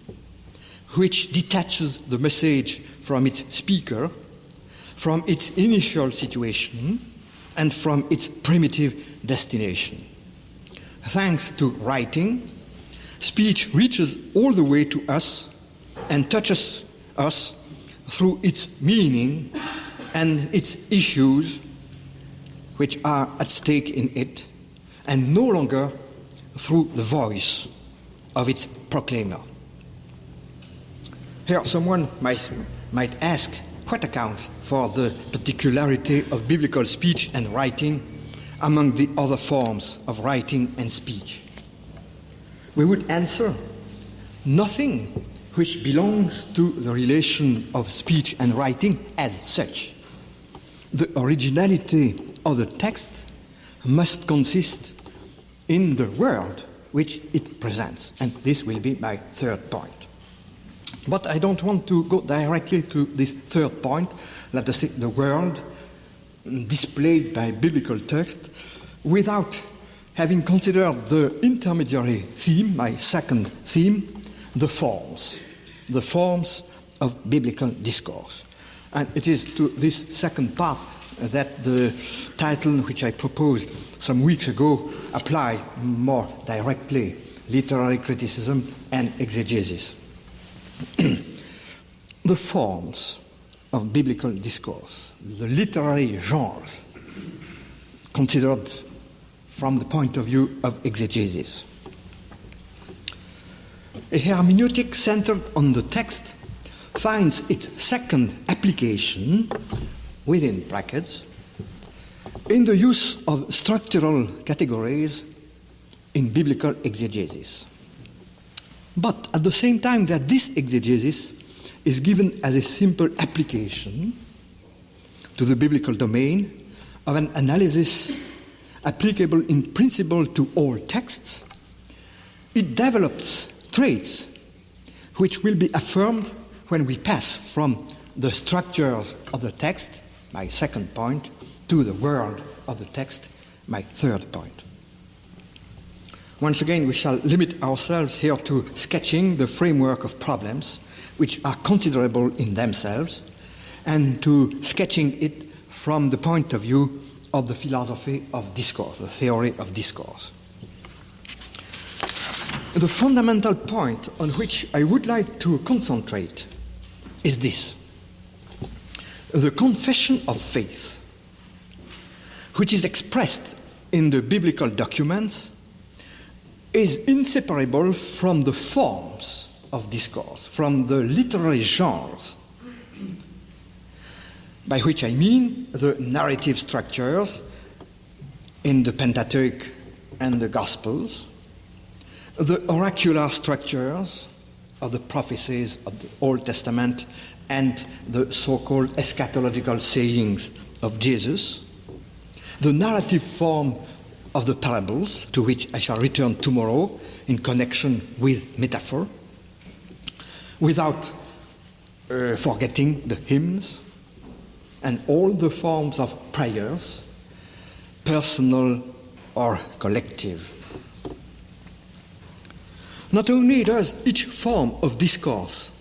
which detaches the message from its speaker, from its initial situation, and from its primitive destination. Thanks to writing, speech reaches all the way to us and touches us through its meaning and its issues which are at stake in it, and no longer through the voice of its proclaimer. Here someone might ask, what accounts for the particularity of biblical speech and writing among the other forms of writing and speech? We would answer, nothing which belongs to the relation of speech and writing as such. The originality of the text must consist in the world which it presents. And this will be my third point. But I don't want to go directly to this third point, let us say the world displayed by biblical text, without having considered the intermediary theme, my second theme, the forms of biblical discourse. And it is to this second part that the title which I proposed some weeks ago apply more directly, literary criticism and exegesis. The forms of biblical discourse, the literary genres, considered from the point of view of exegesis. A hermeneutic centered on the text finds its second application, within brackets, in the use of structural categories in biblical exegesis. But at the same time that this exegesis is given as a simple application to the biblical domain of an analysis applicable in principle to all texts, it develops traits which will be affirmed when we pass from the structures of the text, my second point, to the world of the text, my third point. Once again, we shall limit ourselves here to sketching the framework of problems which are considerable in themselves, and to sketching it from the point of view of the philosophy of discourse, the theory of discourse. The fundamental point on which I would like to concentrate is this: the confession of faith, which is expressed in the biblical documents, is inseparable from the forms of discourse, from the literary genres, by which I mean the narrative structures in the Pentateuch and the Gospels, the oracular structures of the prophecies of the Old Testament and the so-called eschatological sayings of Jesus, the narrative form of the parables, to which I shall return tomorrow in connection with metaphor, without forgetting the hymns, and all the forms of prayers, personal or collective. Not only does each form of discourse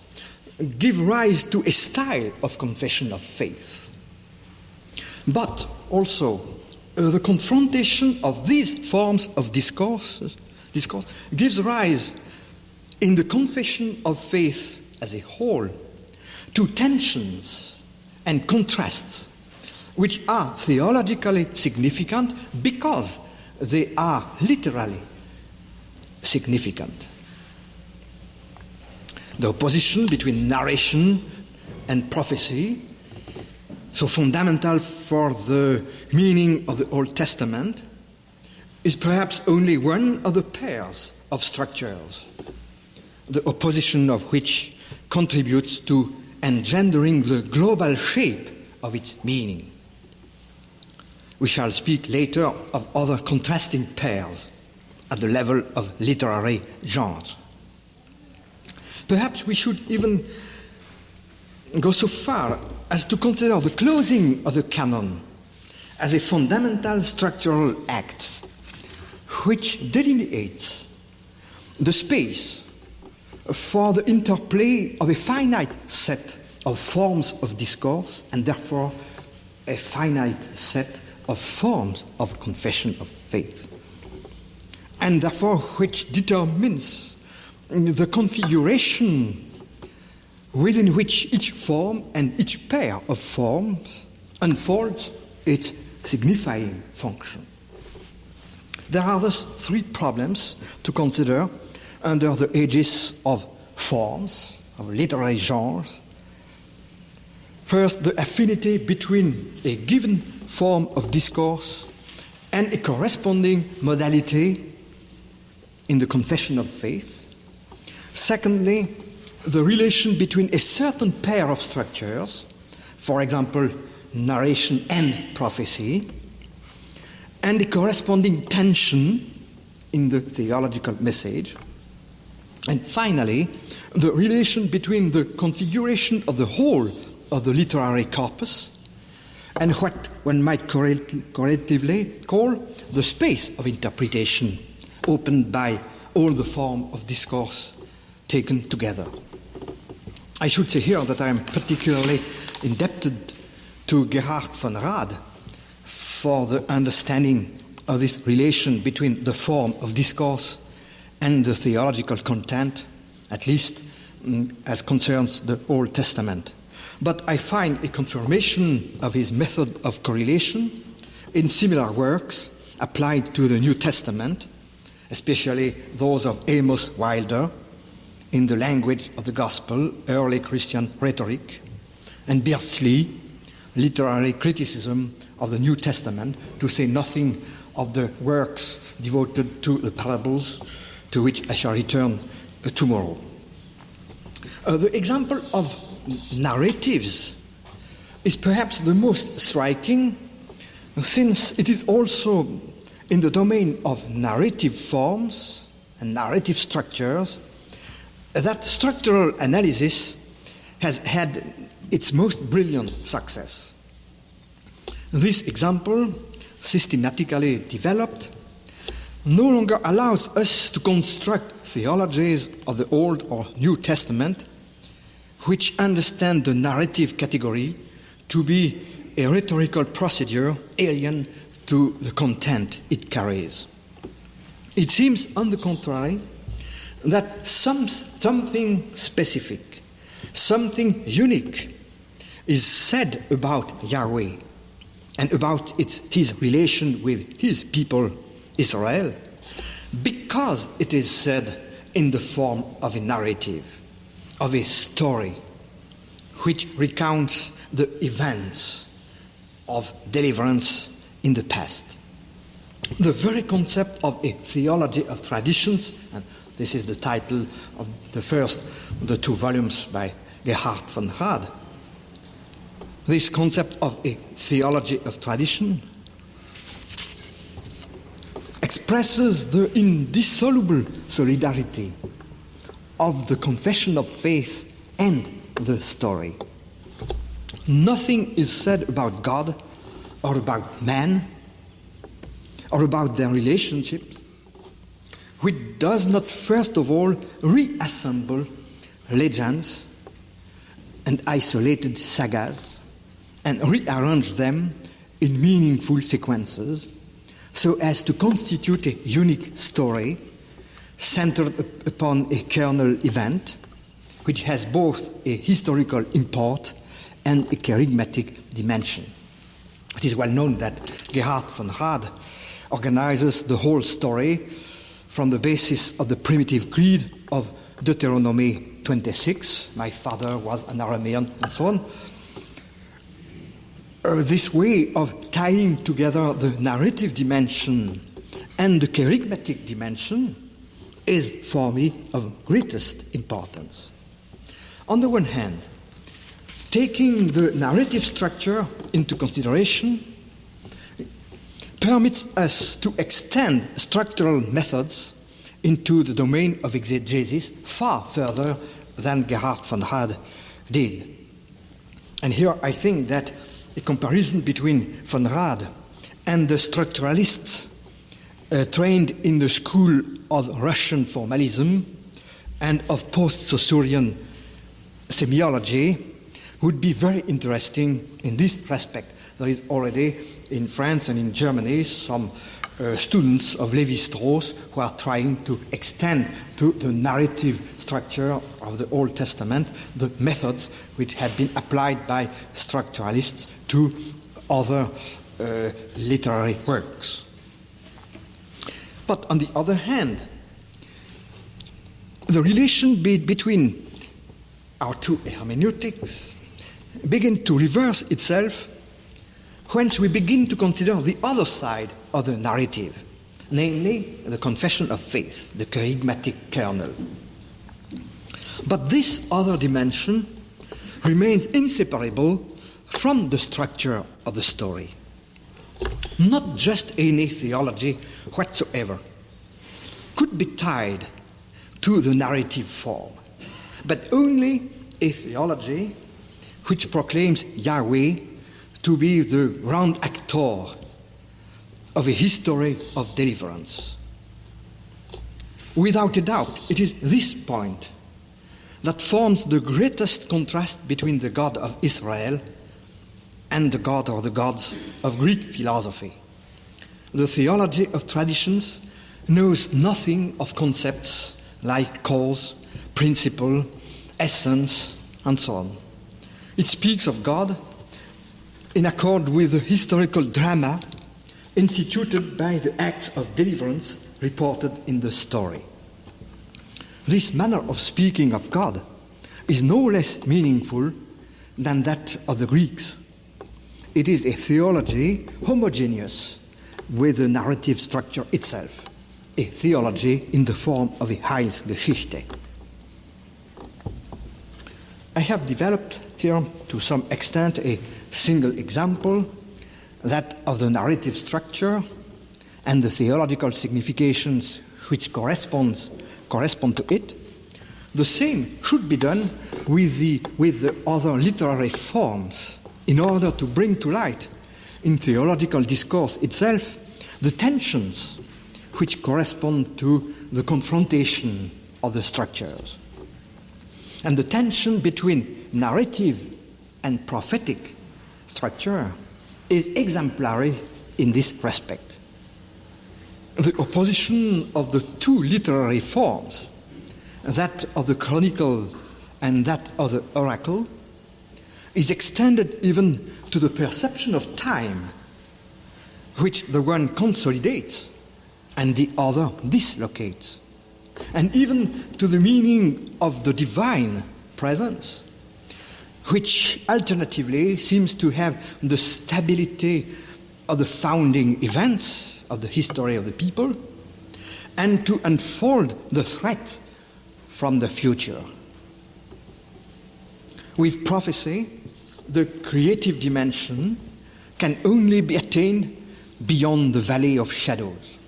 give rise to a style of confession of faith, but also the confrontation of these forms of discourse gives rise, in the confession of faith as a whole, to tensions and contrasts which are theologically significant because they are literally significant. The opposition between narration and prophecy, so fundamental for the meaning of the Old Testament, is perhaps only one of the pairs of structures, the opposition of which contributes to engendering the global shape of its meaning. We shall speak later of other contrasting pairs at the level of literary genres. Perhaps we should even go so far as to consider the closing of the canon as a fundamental structural act which delineates the space for the interplay of a finite set of forms of discourse and therefore a finite set of forms of confession of faith, and therefore which determines the configuration within which each form and each pair of forms unfolds its signifying function. There are thus three problems to consider under the aegis of forms, of literary genres. First, the affinity between a given form of discourse and a corresponding modality in the confession of faith. Secondly, the relation between a certain pair of structures, for example, narration and prophecy, and a corresponding tension in the theological message. And finally, the relation between the configuration of the whole of the literary corpus and what one might correlatively call the space of interpretation opened by all the form of discourse taken together. I should say here that I am particularly indebted to Gerhard von Rad for the understanding of this relation between the form of discourse and the theological content, at least as concerns the Old Testament. But I find a confirmation of his method of correlation in similar works applied to the New Testament, especially those of Amos Wilder, in the language of the gospel, early Christian rhetoric, and Beardsley, literary criticism of the New Testament, to say nothing of the works devoted to the parables, to which I shall return tomorrow. The example of narratives is perhaps the most striking, since it is also in the domain of narrative forms and narrative structures that structural analysis has had its most brilliant success. This example, systematically developed, no longer allows us to construct theologies of the Old or New Testament which understand the narrative category to be a rhetorical procedure alien to the content it carries. It seems, on the contrary, that something specific, something unique is said about Yahweh and about his relation with his people, Israel, because it is said in the form of a narrative, of a story, which recounts the events of deliverance in the past. the very concept of a theology of traditions, and this is the title of the first of the 2 volumes by Gerhard von Rad. This concept of a theology of tradition expresses the indissoluble solidarity of the confession of faith and the story. Nothing is said about God or about man or about their relationships which does not first of all reassemble legends and isolated sagas and rearrange them in meaningful sequences so as to constitute a unique story centered upon a kernel event which has both a historical import and a charismatic dimension. It is well known that Gerhard von Rad organizes the whole story from the basis of the primitive creed of Deuteronomy 26, my father was an Aramean, and so on. This way of tying together the narrative dimension and the charismatic dimension is for me of greatest importance. On the one hand, taking the narrative structure into consideration permits us to extend structural methods into the domain of exegesis far further than Gerhard von Rad did. And here I think that a comparison between von Rad and the structuralists trained in the school of Russian formalism and of post-Saussurean semiology would be very interesting in this respect. There is already in France and in Germany some students of Lévi-Strauss who are trying to extend to the narrative structure of the Old Testament the methods which had been applied by structuralists to other literary works. But on the other hand, the relation between our 2 hermeneutics begins to reverse itself whence we begin to consider the other side of the narrative, namely the confession of faith, the charismatic kernel. But this other dimension remains inseparable from the structure of the story. Not just any theology whatsoever could be tied to the narrative form, but only a theology which proclaims Yahweh to be the grand actor of a history of deliverance. Without a doubt, it is this point that forms the greatest contrast between the God of Israel and the God or the gods of Greek philosophy. The theology of traditions knows nothing of concepts like cause, principle, essence, and so on. It speaks of God in accord with the historical drama instituted by the acts of deliverance reported in the story. This manner of speaking of God is no less meaningful than that of the Greeks. It is a theology homogeneous with the narrative structure itself, a theology in the form of a Heilsgeschichte. I have developed here to some extent a single example, that of the narrative structure and the theological significations which correspond to it. The same should be done with the other literary forms in order to bring to light in theological discourse itself the tensions which correspond to the confrontation of the structures. And the tension between narrative and prophetic structure is exemplary in this respect. The opposition of the 2 literary forms, that of the chronicle and that of the oracle, is extended even to the perception of time, which the one consolidates and the other dislocates, and even to the meaning of the divine presence, which alternatively seems to have the stability of the founding events of the history of the people, and to unfold the threat from the future. With prophecy, the creative dimension can only be attained beyond the valley of shadows.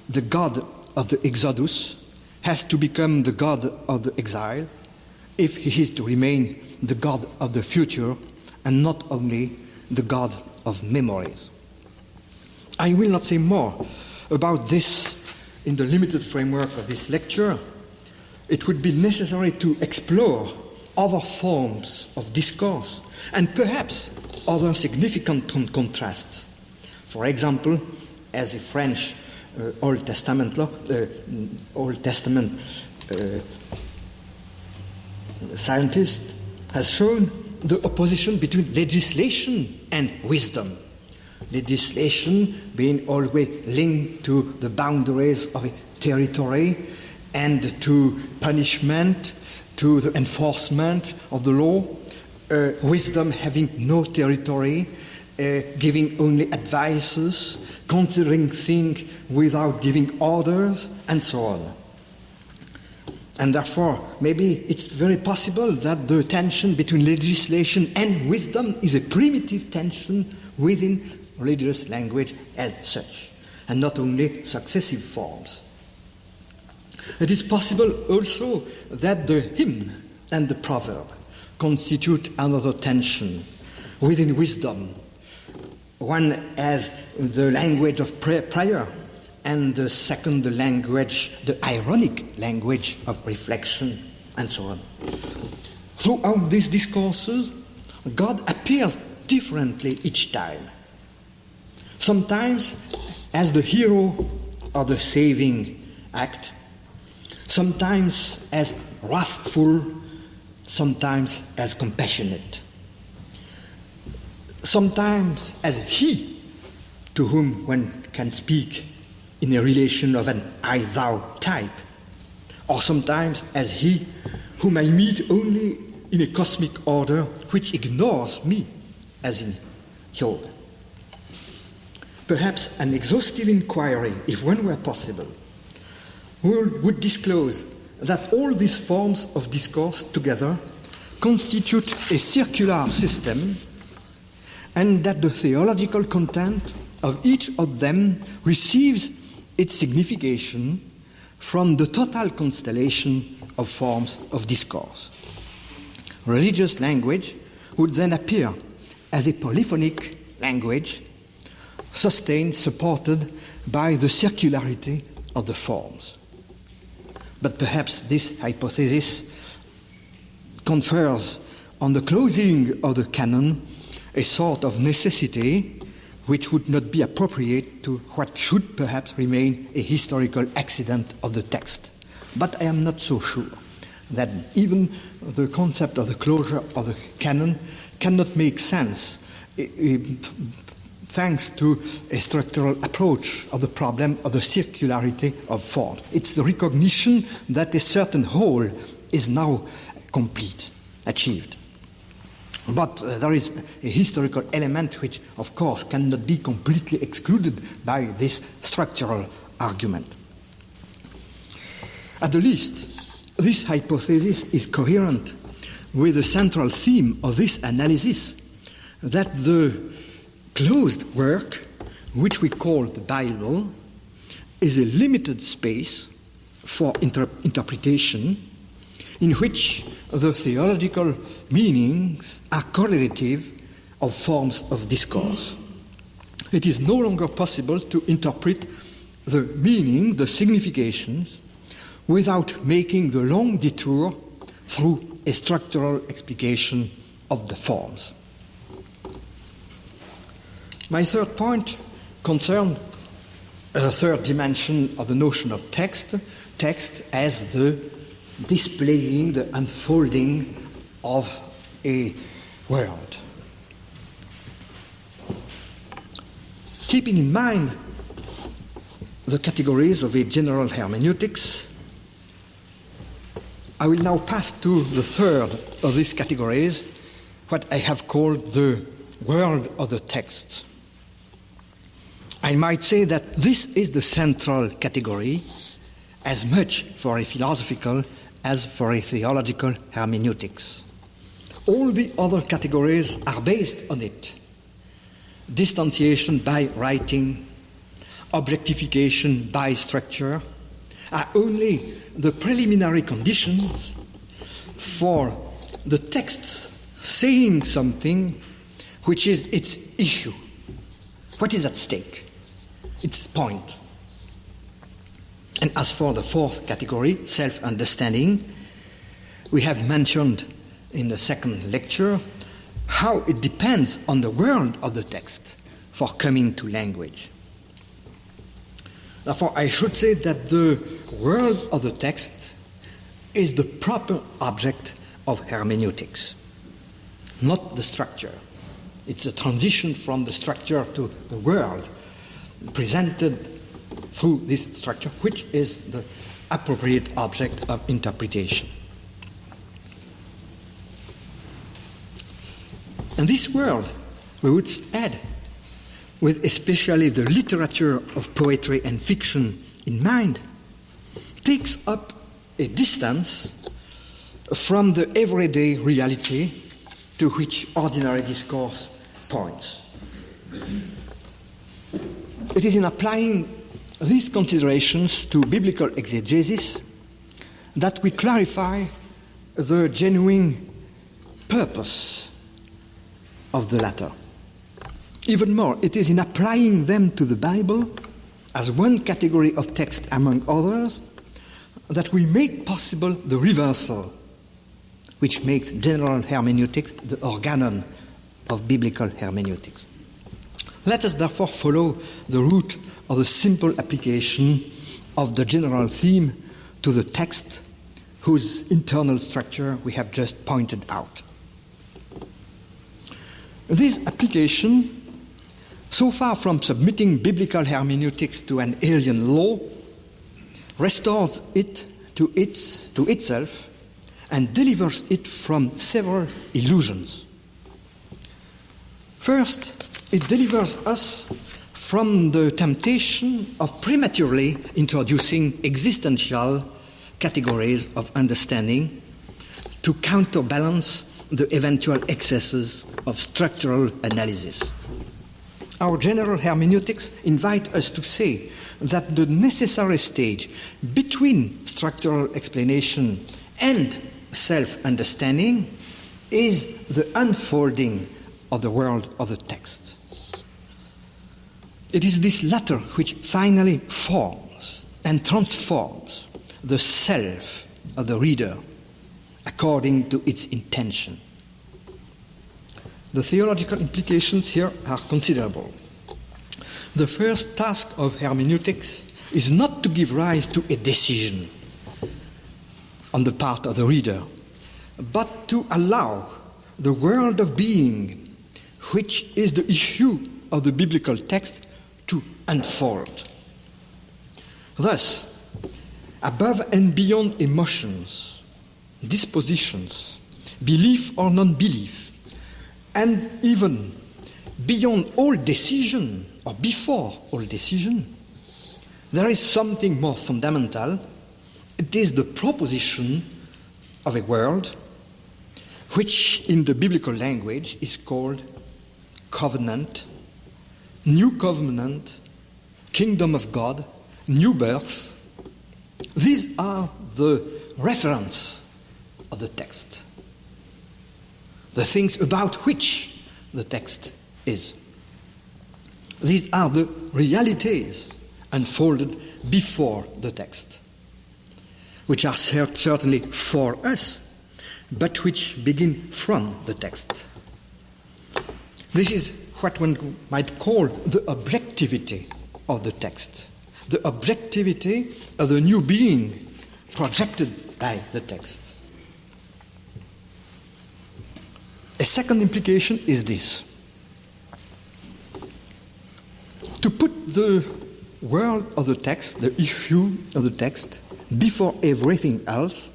The God of the Exodus has to become the God of the exile if he is to remain the God of the future and not only the God of memories. I will not say more about this in the limited framework of this lecture. It would be necessary to explore other forms of discourse and perhaps other significant contrasts. For example, as a French Old Testament scientist has shown, the opposition between legislation and wisdom. Legislation being always linked to the boundaries of a territory and to punishment, to the enforcement of the law. Wisdom having no territory, giving only advices, considering things without giving orders, and so on. And therefore, maybe it's very possible that the tension between legislation and wisdom is a primitive tension within religious language as such, and not only successive forms. It is possible also that the hymn and the proverb constitute another tension within wisdom, one as the language of prayer, and the second, the language, the ironic language of reflection, and so on. Throughout these discourses, God appears differently each time. Sometimes as the hero of the saving act, sometimes as wrathful, sometimes as compassionate, sometimes as he to whom one can speak in a relation of an I-thou type, or sometimes as he whom I meet only in a cosmic order which ignores me, as in Job. Perhaps an exhaustive inquiry, if one were possible, would disclose that all these forms of discourse together constitute a circular system, and that the theological content of each of them receives its signification from the total constellation of forms of discourse. Religious language would then appear as a polyphonic language, sustained, supported by the circularity of the forms. But perhaps this hypothesis confers on the closing of the canon a sort of necessity which would not be appropriate to what should perhaps remain a historical accident of the text. But I am not so sure that even the concept of the closure of the canon cannot make sense thanks to a structural approach of the problem of the circularity of form. It's the recognition that a certain whole is now complete, achieved. But there is a historical element which, of course, cannot be completely excluded by this structural argument. At the least, this hypothesis is coherent with the central theme of this analysis, that the closed work, which we call the Bible, is a limited space for interpretation in which the theological meanings are correlative of forms of discourse. It is no longer possible to interpret the meaning, the significations, without making the long detour through a structural explication of the forms. My third point concerns a third dimension of the notion of text as the displaying, the unfolding of a world. Keeping in mind the categories of a general hermeneutics, I will now pass to the third of these categories, what I have called the world of the text. I might say that this is the central category, as much for a philosophical as for a theological hermeneutics. All the other categories are based on it. Distanciation by writing, objectification by structure, are only the preliminary conditions for the text saying something which is its issue. What is at stake? Its point. And as for the fourth category, self-understanding, we have mentioned in the second lecture how it depends on the world of the text for coming to language. Therefore, I should say that the world of the text is the proper object of hermeneutics, not the structure. It's a transition from the structure to the world presented through this structure, which is the appropriate object of interpretation. And this world, we would add, with especially the literature of poetry and fiction in mind, takes up a distance from the everyday reality to which ordinary discourse points. It is in applying these considerations to biblical exegesis that we clarify the genuine purpose of the latter. Even more, it is in applying them to the Bible as one category of text among others that we make possible the reversal, which makes general hermeneutics the organon of biblical hermeneutics. Let us therefore follow the route of the simple application of the general theme to the text, whose internal structure we have just pointed out. This application, so far from submitting biblical hermeneutics to an alien law, restores it to itself and delivers it from several illusions. First, it delivers us from the temptation of prematurely introducing existential categories of understanding to counterbalance the eventual excesses of structural analysis. Our general hermeneutics invite us to say that the necessary stage between structural explanation and self-understanding is the unfolding of the world of the text. It is this latter which finally forms and transforms the self of the reader according to its intention. The theological implications here are considerable. The first task of hermeneutics is not to give rise to a decision on the part of the reader, but to allow the world of being, which is the issue of the biblical text, to unfold. Thus, above and beyond emotions, dispositions, belief or non-belief, and even beyond all decision or before all decision, there is something more fundamental. It is the proposition of a world which in the biblical language is called covenant, new covenant, kingdom of God, new birth. These are the reference of the text, the things about which the text is. These are the realities unfolded before the text, which are certainly for us, but which begin from the text. This is what one might call the objectivity of the text, the objectivity of the new being projected by the text. A second implication is this: to put the world of the text, the issue of the text, before everything else,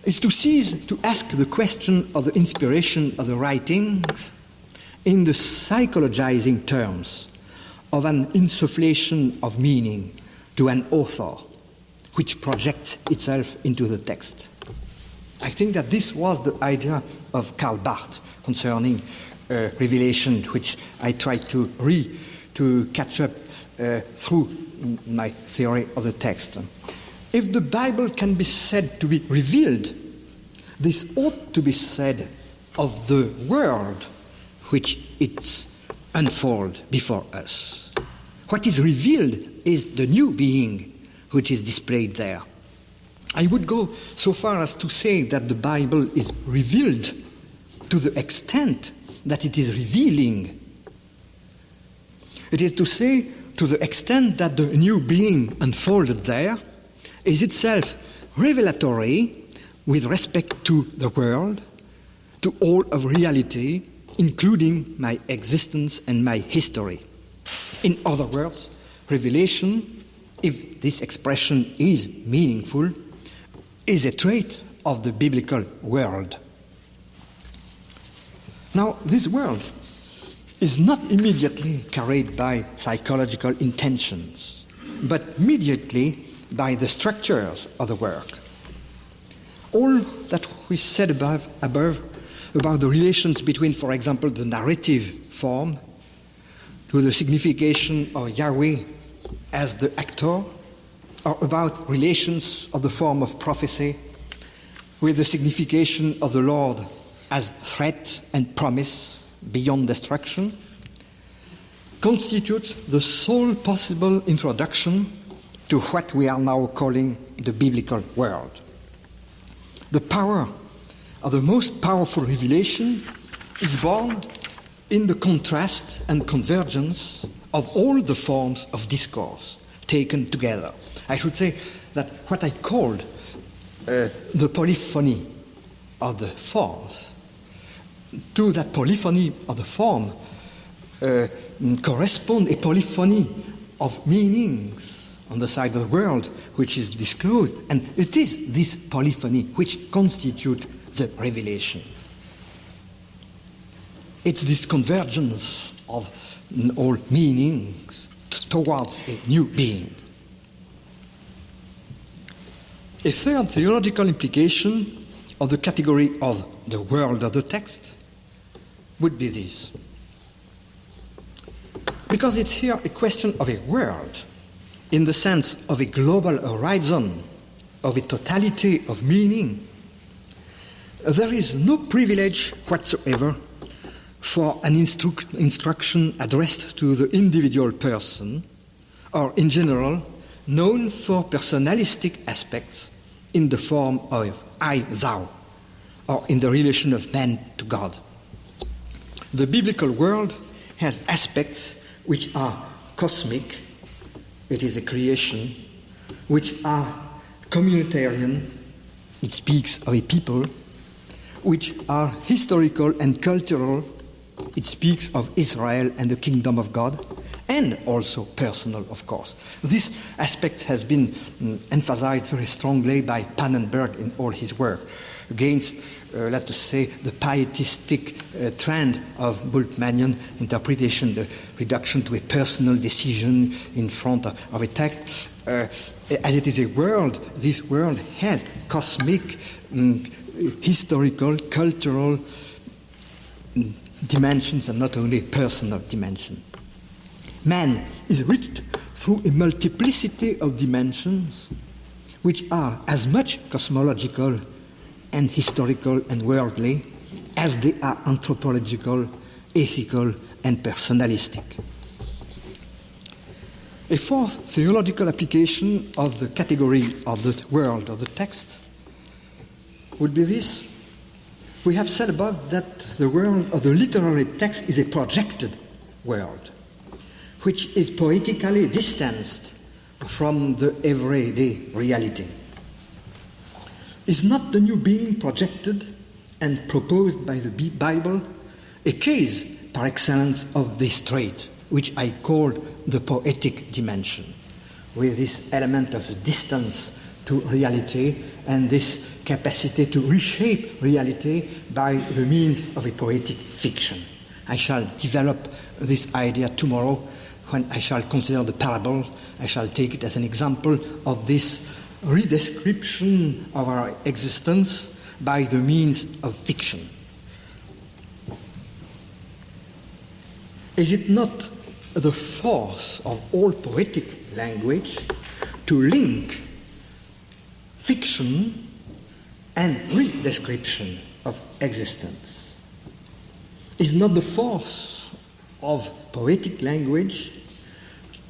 is to cease to ask the question of the inspiration of the writings in the psychologizing terms of an insufflation of meaning to an author, which projects itself into the text. I think that this was the idea of Karl Barth concerning revelation, which I tried to catch up through my theory of the text. If the Bible can be said to be revealed, this ought to be said of the world which it unfolds before us. What is revealed is the new being which is displayed there. I would go so far as to say that the Bible is revealed to the extent that it is revealing. It is to say, to the extent that the new being unfolded there is itself revelatory with respect to the world, to all of reality, including my existence and my history. In other words, revelation, if this expression is meaningful, is a trait of the biblical world. Now, this world is not immediately carried by psychological intentions, but mediately by the structures of the work. All that we said above about the relations between, for example, the narrative form to the signification of Yahweh as the actor, or about relations of the form of prophecy with the signification of the Lord as threat and promise beyond destruction, constitutes the sole possible introduction to what we are now calling the biblical world. The power of the most powerful revelation is born in the contrast and convergence of all the forms of discourse taken together. I should say that what I called the polyphony of the forms, to that polyphony of the form correspond a polyphony of meanings on the side of the world which is disclosed, and it is this polyphony which constitutes the revelation. It's this convergence of all meanings towards a new being. A third theological implication of the category of the world of the text would be this. Because it's here a question of a world in the sense of a global horizon, of a totality of meaning, there is no privilege whatsoever for an instruction addressed to the individual person, or in general, known for personalistic aspects in the form of I, thou, or in the relation of man to God. The biblical world has aspects which are cosmic, it is a creation, which are communitarian, it speaks of a people, which are historical and cultural, it speaks of Israel and the kingdom of God, and also personal, of course. This aspect has been emphasized very strongly by Pannenberg in all his work, against, let us say, the pietistic trend of Bultmannian interpretation, the reduction to a personal decision in front of a text. As it is a world, this world has cosmic, historical, cultural dimensions, and not only personal dimension. Man is reached through a multiplicity of dimensions which are as much cosmological and historical and worldly as they are anthropological, ethical, and personalistic. A fourth theological application of the category of the world of the text would be this. We have said above that the world of the literary text is a projected world, which is poetically distanced from the everyday reality. Is not the new being projected and proposed by the Bible a case par excellence of this trait, which I call the poetic dimension, with this element of distance to reality and this capacity to reshape reality by the means of a poetic fiction. I shall develop this idea tomorrow when I shall consider the parable, I shall take it as an example of this redescription of our existence by the means of fiction. Is it not the force of all poetic language to link fiction and redescription of existence? Is not the force of poetic language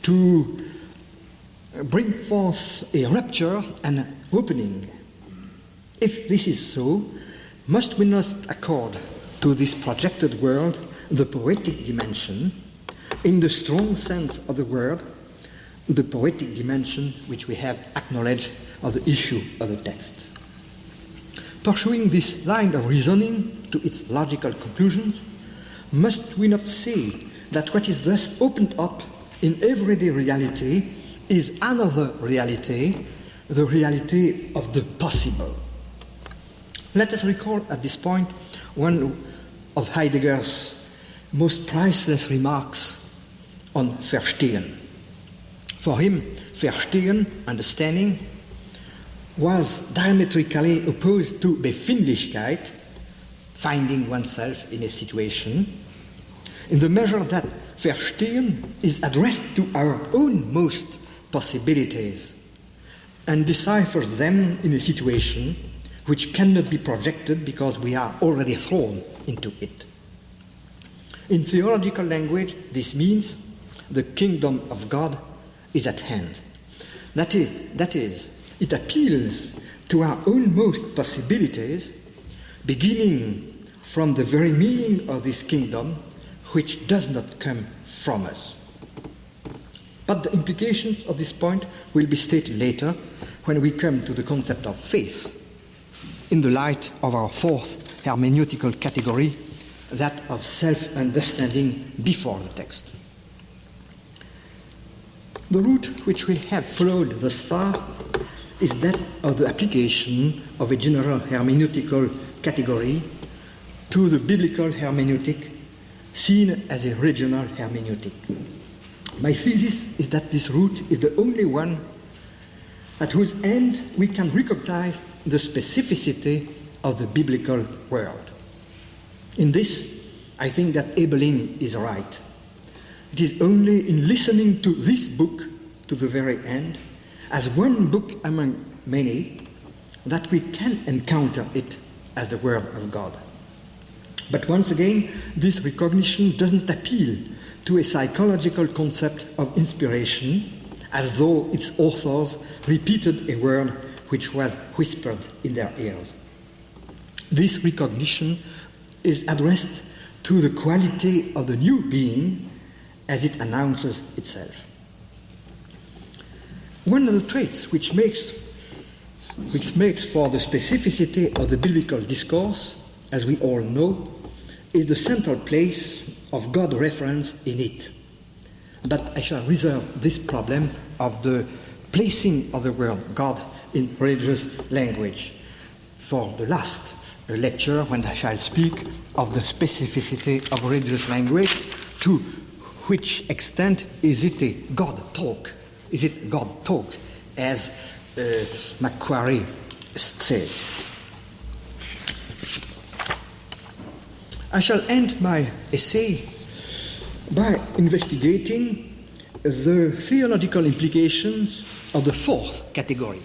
to bring forth a rupture and an opening? If this is so, must we not accord to this projected world the poetic dimension, in the strong sense of the word, the poetic dimension which we have acknowledged of the issue of the text? Pursuing this line of reasoning to its logical conclusions, must we not say that what is thus opened up in everyday reality is another reality, the reality of the possible? Let us recall at this point one of Heidegger's most priceless remarks on Verstehen. For him, Verstehen, understanding, was diametrically opposed to Befindlichkeit, finding oneself in a situation, in the measure that Verstehen is addressed to our own most possibilities and deciphers them in a situation which cannot be projected because we are already thrown into it. In theological language, this means the kingdom of God is at hand. That is, it appeals to our own most possibilities, beginning from the very meaning of this kingdom, which does not come from us. But the implications of this point will be stated later when we come to the concept of faith, in the light of our fourth hermeneutical category, that of self-understanding before the text. The route which we have followed thus far is that of the application of a general hermeneutical category to the biblical hermeneutic, seen as a regional hermeneutic. My thesis is that this route is the only one at whose end we can recognize the specificity of the biblical world. In this, I think that Ebeling is right. It is only in listening to this book to the very end, as one book among many, that we can encounter it as the Word of God. But once again, this recognition doesn't appeal to a psychological concept of inspiration, as though its authors repeated a word which was whispered in their ears. This recognition is addressed to the quality of the new being as it announces itself. One of the traits which makes for the specificity of the biblical discourse, as we all know, is the central place of God reference in it. But I shall reserve this problem of the placing of the word God in religious language for the last lecture, when I shall speak of the specificity of religious language. To which extent is it a God talk? Is it God talk, as Macquarie says? I shall end my essay by investigating the theological implications of the fourth category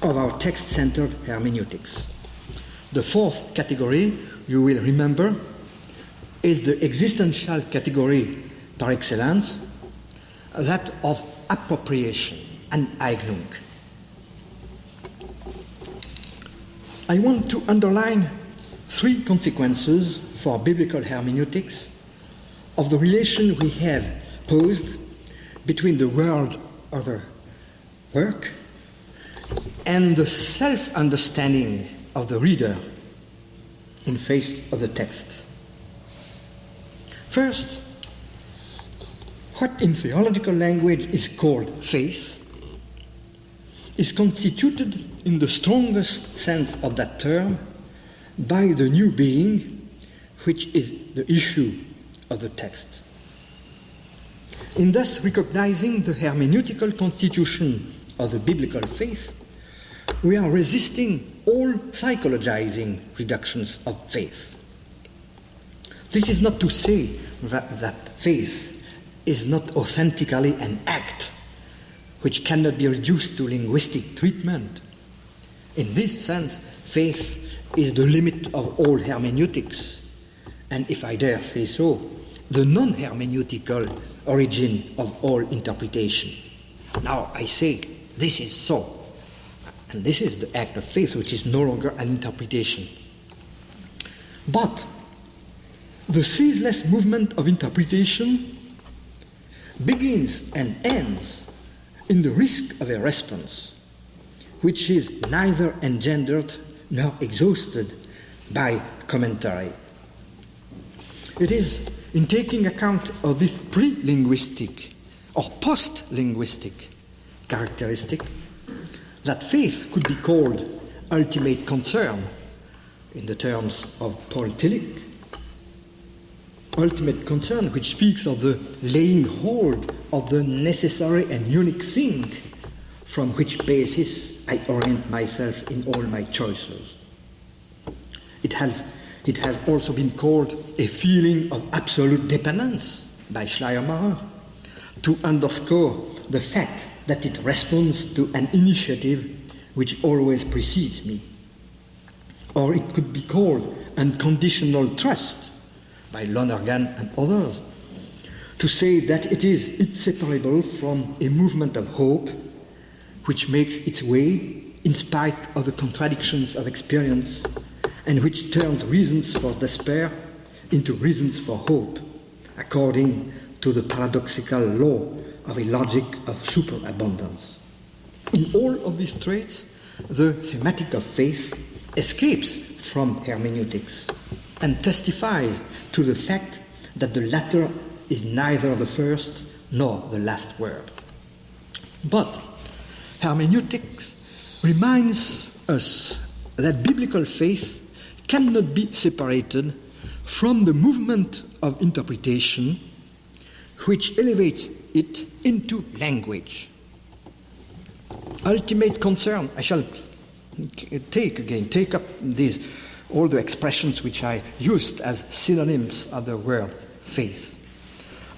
of our text-centered hermeneutics. The fourth category, you will remember, is the existential category par excellence, that of appropriation and Eignung. I want to underline three consequences for biblical hermeneutics of the relation we have posed between the world of the work and the self-understanding of the reader in face of the text. First, what in theological language is called faith is constituted in the strongest sense of that term by the new being, which is the issue of the text. In thus recognizing the hermeneutical constitution of the biblical faith, we are resisting all psychologizing reductions of faith. This is not to say that faith is not authentically an act which cannot be reduced to linguistic treatment. In this sense, faith is the limit of all hermeneutics, and if I dare say so, the non-hermeneutical origin of all interpretation. Now I say this is so, and this is the act of faith which is no longer an interpretation. But the ceaseless movement of interpretation begins and ends in the risk of a response, which is neither engendered nor exhausted by commentary. It is in taking account of this pre-linguistic or post-linguistic characteristic that faith could be called ultimate concern in the terms of Paul Tillich. Ultimate concern, which speaks of the laying hold of the necessary and unique thing from which basis I orient myself in all my choices. It has also been called a feeling of absolute dependence by Schleiermacher to underscore the fact that it responds to an initiative which always precedes me. Or it could be called unconditional trust by Lonergan and others, to say that it is inseparable from a movement of hope which makes its way in spite of the contradictions of experience and which turns reasons for despair into reasons for hope, according to the paradoxical law of a logic of superabundance. In all of these traits, the thematic of faith escapes from hermeneutics and testifies to the fact that the latter is neither the first nor the last word. But hermeneutics reminds us that biblical faith cannot be separated from the movement of interpretation which elevates it into language. Ultimate concern, I shall take up all the expressions which I used as synonyms of the word faith.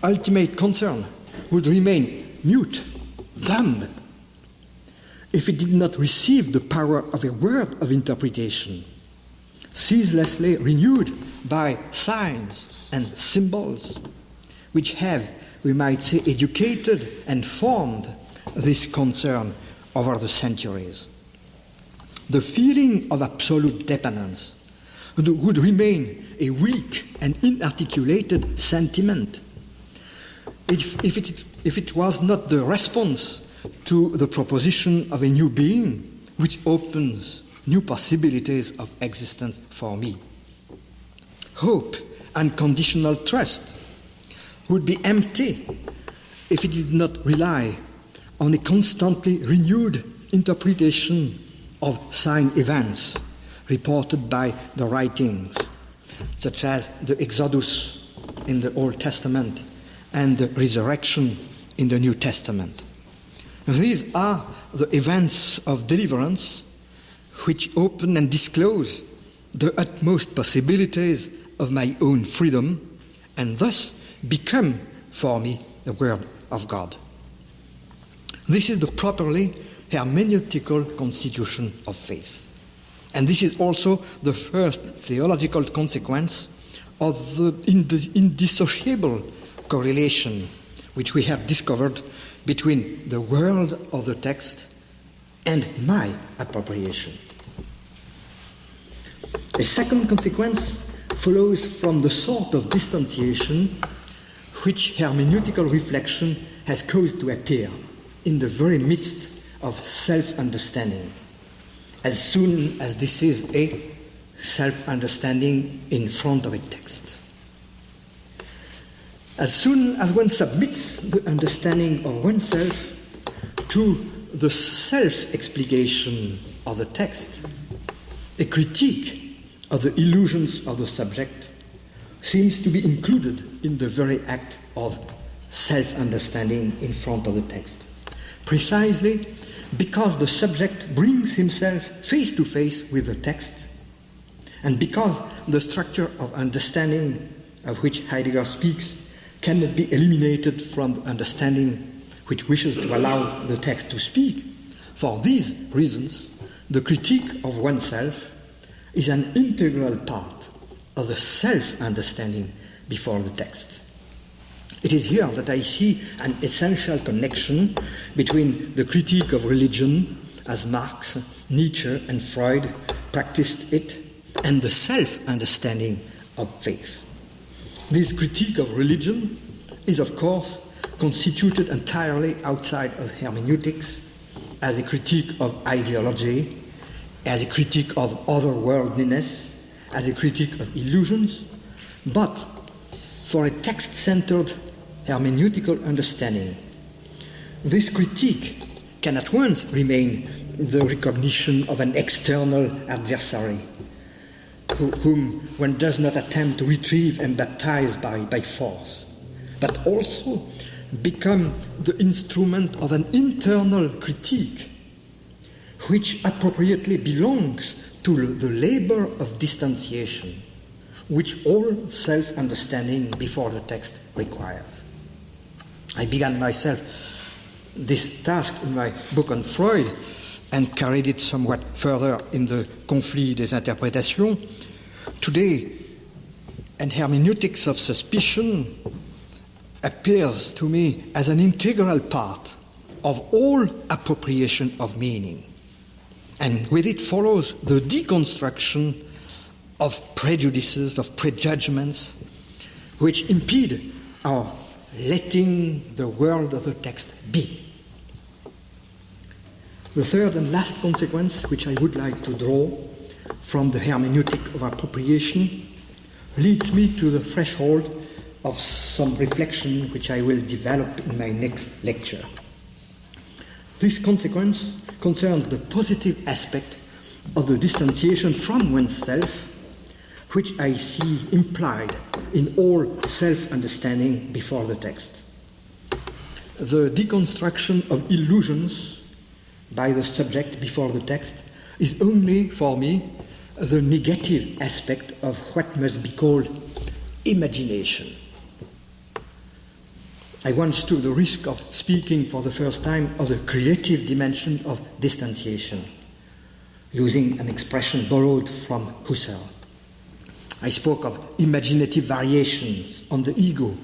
Ultimate concern would remain mute, dumb, if it did not receive the power of a word of interpretation, ceaselessly renewed by signs and symbols, which have, we might say, educated and formed this concern over the centuries. The feeling of absolute dependence would remain a weak and inarticulated sentiment if it was not the response to the proposition of a new being which opens new possibilities of existence for me. Hope and conditional trust would be empty if it did not rely on a constantly renewed interpretation of sign events reported by the writings, such as the Exodus in the Old Testament and the resurrection in the New Testament. These are the events of deliverance which open and disclose the utmost possibilities of my own freedom and thus become for me the Word of God. This is the properly hermeneutical constitution of faith. And this is also the first theological consequence of the indissociable correlation which we have discovered between the world of the text and my appropriation. A second consequence follows from the sort of distanciation which hermeneutical reflection has caused to appear in the very midst of self-understanding, as soon as this is a self-understanding in front of a text. As soon as one submits the understanding of oneself to the self-explication of the text, a critique of the illusions of the subject seems to be included in the very act of self-understanding in front of the text. Precisely because the subject brings himself face to face with the text, and because the structure of understanding of which Heidegger speaks cannot be eliminated from the understanding which wishes to allow the text to speak. For these reasons, the critique of oneself is an integral part of the self-understanding before the text. It is here that I see an essential connection between the critique of religion, as Marx, Nietzsche, and Freud practiced it, and the self-understanding of faith. This critique of religion is, of course, constituted entirely outside of hermeneutics, as a critique of ideology, as a critique of otherworldliness, as a critique of illusions. But for a text-centered hermeneutical understanding, this critique can at once remain the recognition of an external adversary, whom one does not attempt to retrieve and baptize by force, but also become the instrument of an internal critique, which appropriately belongs to the labor of distanciation, which all self-understanding before the text requires. I began myself this task in my book on Freud and carried it somewhat further in the Conflit des Interprétations. Today, an hermeneutics of suspicion appears to me as an integral part of all appropriation of meaning. And with it follows the deconstruction of prejudices, of prejudgments, which impede our letting the world of the text be. The third and last consequence which I would like to draw from the hermeneutic of appropriation leads me to the threshold of some reflection which I will develop in my next lecture. This consequence concerns the positive aspect of the distanciation from oneself, which I see implied in all self-understanding before the text. The deconstruction of illusions by the subject before the text is only, for me, the negative aspect of what must be called imagination. I once took the risk of speaking for the first time of the creative dimension of distanciation, using an expression borrowed from Husserl. I spoke of imaginative variations on the ego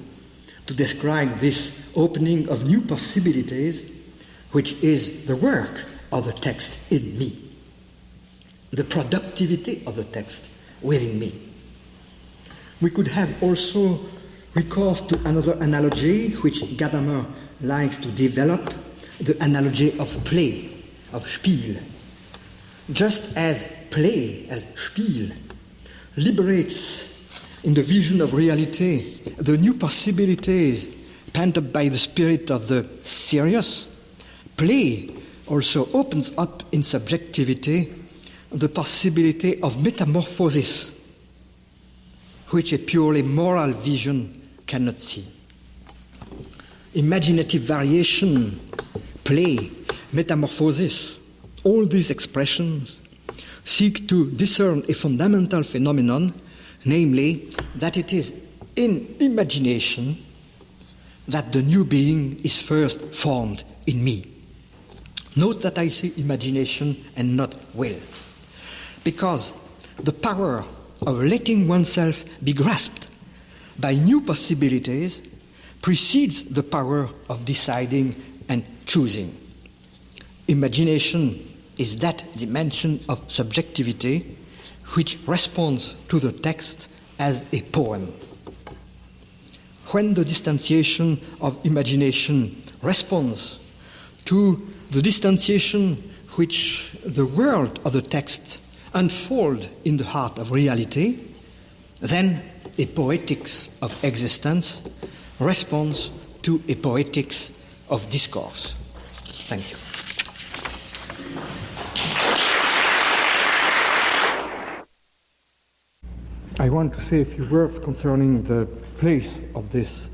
to describe this opening of new possibilities, which is the work of the text in me, the productivity of the text within me. We could have also recourse to another analogy which Gadamer likes to develop, the analogy of play, of Spiel. Just as play, as Spiel, liberates in the vision of reality the new possibilities pent up by the spirit of the serious, play also opens up in subjectivity the possibility of metamorphosis, which a purely moral vision cannot see. Imaginative variation, play, metamorphosis, all these expressions seek to discern a fundamental phenomenon, namely that it is in imagination that the new being is first formed in me. Note that I say imagination and not will, because the power of letting oneself be grasped by new possibilities precedes the power of deciding and choosing. Imagination is that dimension of subjectivity which responds to the text as a poem. When the distanciation of imagination responds to the distanciation which the world of the text unfolds in the heart of reality, then a poetics of existence responds to a poetics of discourse. Thank you. I want to say a few words concerning the place of this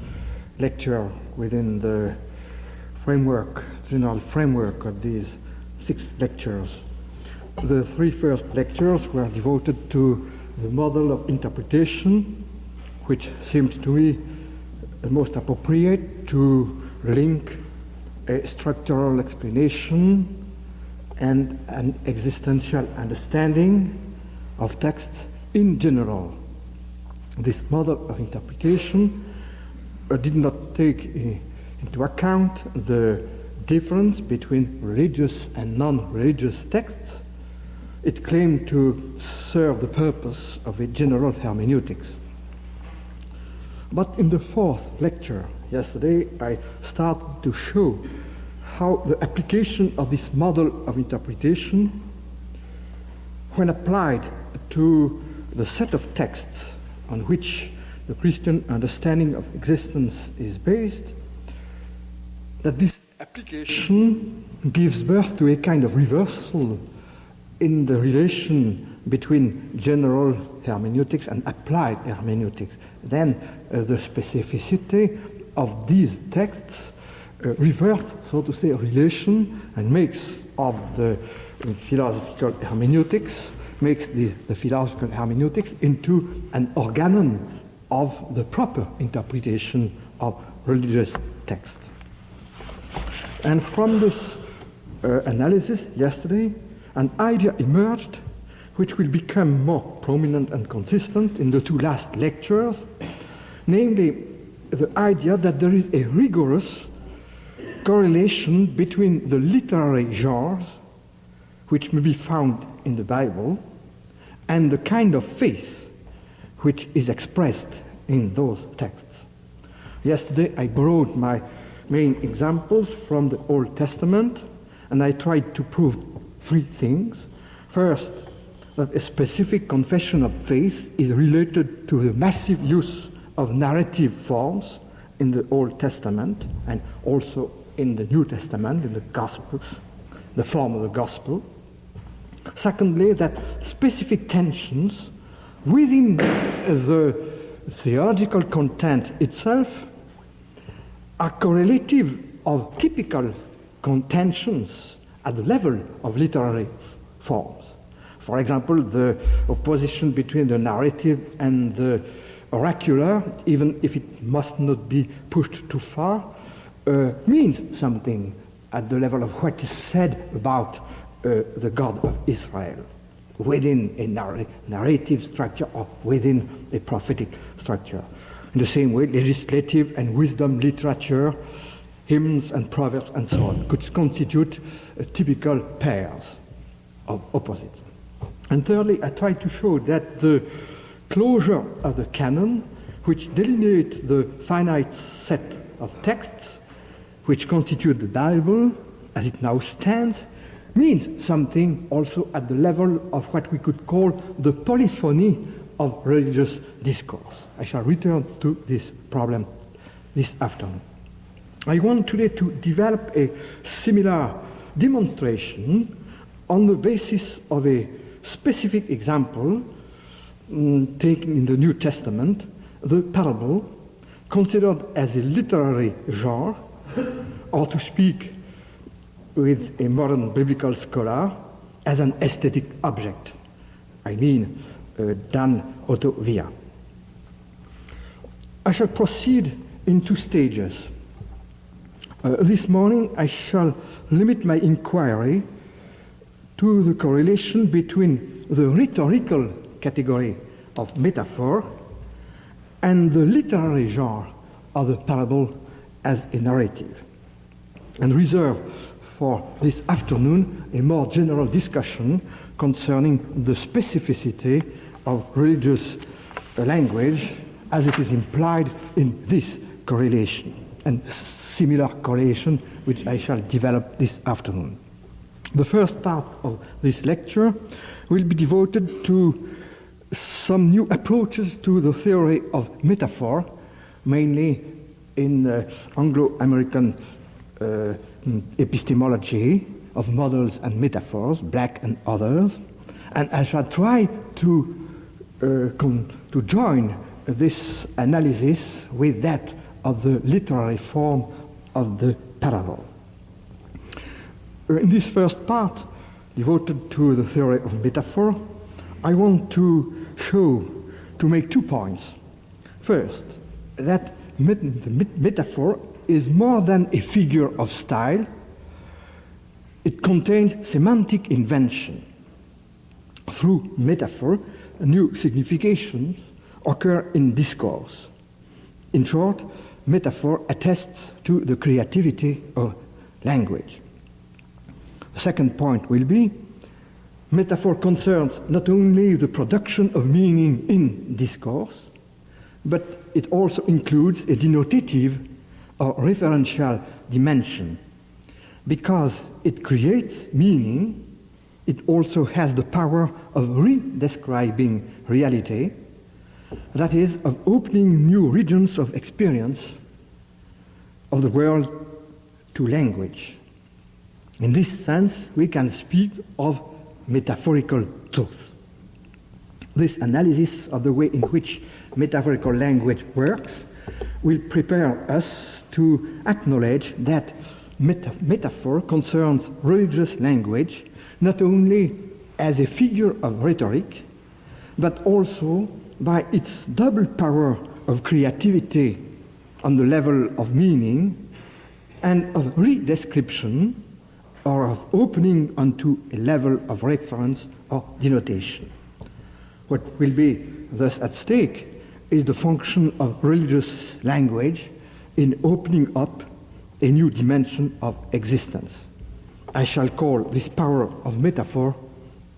lecture within the general framework of these 6 lectures. The 3 first lectures were devoted to the model of interpretation, which seems to me the most appropriate to link a structural explanation and an existential understanding of texts in general. This model of interpretation did not take into account the difference between religious and non-religious texts. It claimed to serve the purpose of a general hermeneutics. But in the 4th lecture yesterday, I started to show how the application of this model of interpretation, when applied to the set of texts on which the Christian understanding of existence is based, that this application gives birth to a kind of reversal in the relation between general hermeneutics and applied hermeneutics. Then the specificity of these texts reverts, so to say, a relation and makes of the philosophical hermeneutics, makes the philosophical hermeneutics into an organon of the proper interpretation of religious texts. And from this analysis yesterday, an idea emerged which will become more prominent and consistent in the 2 last lectures, namely the idea that there is a rigorous correlation between the literary genres which may be found in the Bible and the kind of faith which is expressed in those texts. Yesterday I borrowed my main examples from the Old Testament, and I tried to prove 3 things. First, that a specific confession of faith is related to the massive use of narrative forms in the Old Testament and also in the New Testament, in the Gospel, the form of the Gospel. Secondly, that specific tensions within the theological content itself are correlative of typical contentions at the level of literary forms. For example, the opposition between the narrative and the oracular, even if it must not be pushed too far, means something at the level of what is said about the God of Israel within a narrative structure or within a prophetic structure. In the same way, legislative and wisdom literature, hymns and proverbs and so on could constitute typical pairs of opposites. And thirdly, I tried to show that the closure of the canon, which delineates the finite set of texts which constitute the Bible as it now stands, means something also at the level of what we could call the polyphony of religious discourse. I shall return to this problem this afternoon. I want today to develop a similar demonstration on the basis of a specific example taken in the New Testament, the parable, considered as a literary genre, or to speak with a modern biblical scholar, as an aesthetic object. I mean, dan auto via. I shall proceed in 2 stages. This morning I shall limit my inquiry to the correlation between the rhetorical category of metaphor and the literary genre of the parable as a narrative, and reserve for this afternoon a more general discussion concerning the specificity of religious language as it is implied in this correlation, and similar correlation which I shall develop this afternoon. The first part of this lecture will be devoted to some new approaches to the theory of metaphor, mainly in Anglo-American epistemology of models and metaphors, Black and others, and I shall try to join this analysis with that of the literary form of the parable. In this first part, devoted to the theory of metaphor, I want to make 2 points. First, that the metaphor is more than a figure of style. It contains semantic invention. Through metaphor, new significations occur in discourse. In short, metaphor attests to the creativity of language. The second point will be, metaphor concerns not only the production of meaning in discourse, but it also includes a denotative or referential dimension. Because it creates meaning, it also has the power of redescribing reality, that is, of opening new regions of experience of the world to language. In this sense, we can speak of metaphorical truth. This analysis of the way in which metaphorical language works will prepare us to acknowledge that metaphor concerns religious language not only as a figure of rhetoric, but also by its double power of creativity on the level of meaning and of redescription, or of opening onto a level of reference or denotation. What will be thus at stake is the function of religious language in opening up a new dimension of existence. I shall call this power of metaphor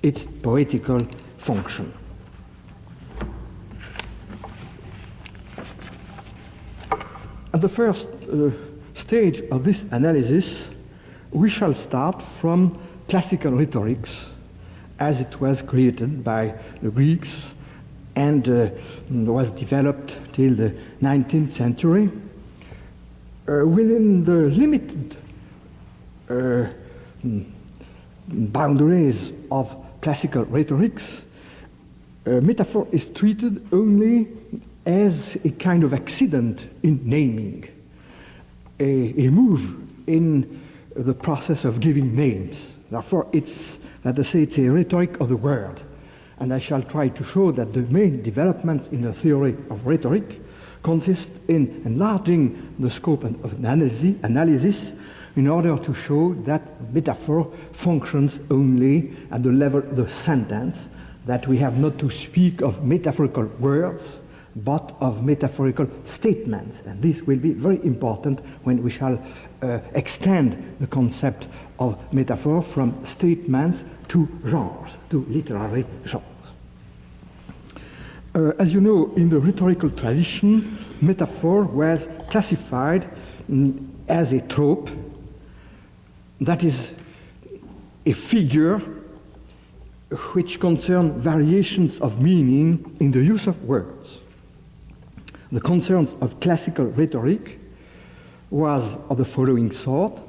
its poetical function. At the first stage of this analysis, we shall start from classical rhetorics as it was created by the Greeks and was developed till the 19th century. Within the limited boundaries of classical rhetorics, metaphor is treated only as a kind of accident in naming, a move in the process of giving names. Therefore, it's, let us say, it's a rhetoric of the word. And I shall try to show that the main developments in the theory of rhetoric consist in enlarging the scope of analysis in order to show that metaphor functions only at the level of the sentence, that we have not to speak of metaphorical words, but of metaphorical statements. And this will be very important when we shall extend the concept of metaphor from statements to genres, to literary genres. As you know, in the rhetorical tradition, metaphor was classified as a trope, that is, a figure which concerns variations of meaning in the use of words. The concerns of classical rhetoric was of the following sort.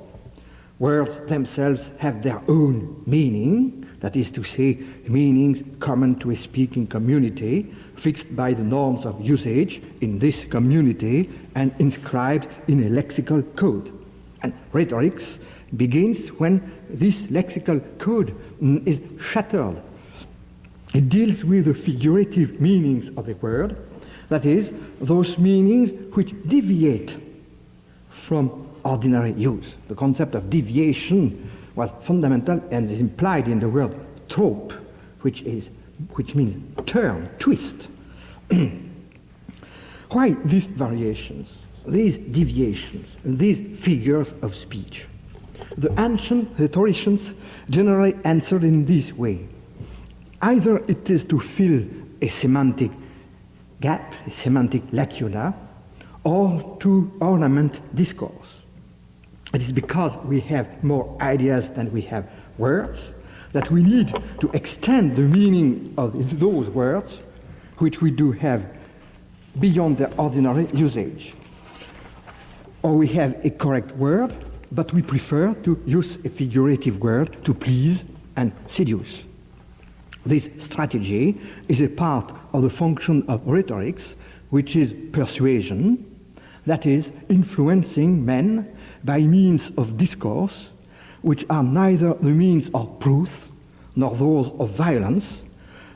Words themselves have their own meaning, that is to say, meanings common to a speaking community, fixed by the norms of usage in this community and inscribed in a lexical code. And rhetorics begins when this lexical code is shattered. It deals with the figurative meanings of the word, that is, those meanings which deviate from ordinary use. The concept of deviation was fundamental and is implied in the word trope, which means turn, twist. Why these variations, these deviations, these figures of speech? The ancient rhetoricians generally answered in this way. Either it is to fill a semantic gap, a semantic lacuna, or to ornament discourse. It is because we have more ideas than we have words that we need to extend the meaning of those words, which we do have beyond their ordinary usage. Or we have a correct word, but we prefer to use a figurative word to please and seduce. This strategy is a part of the function of rhetorics, which is persuasion, that is, influencing men by means of discourse, which are neither the means of truth nor those of violence,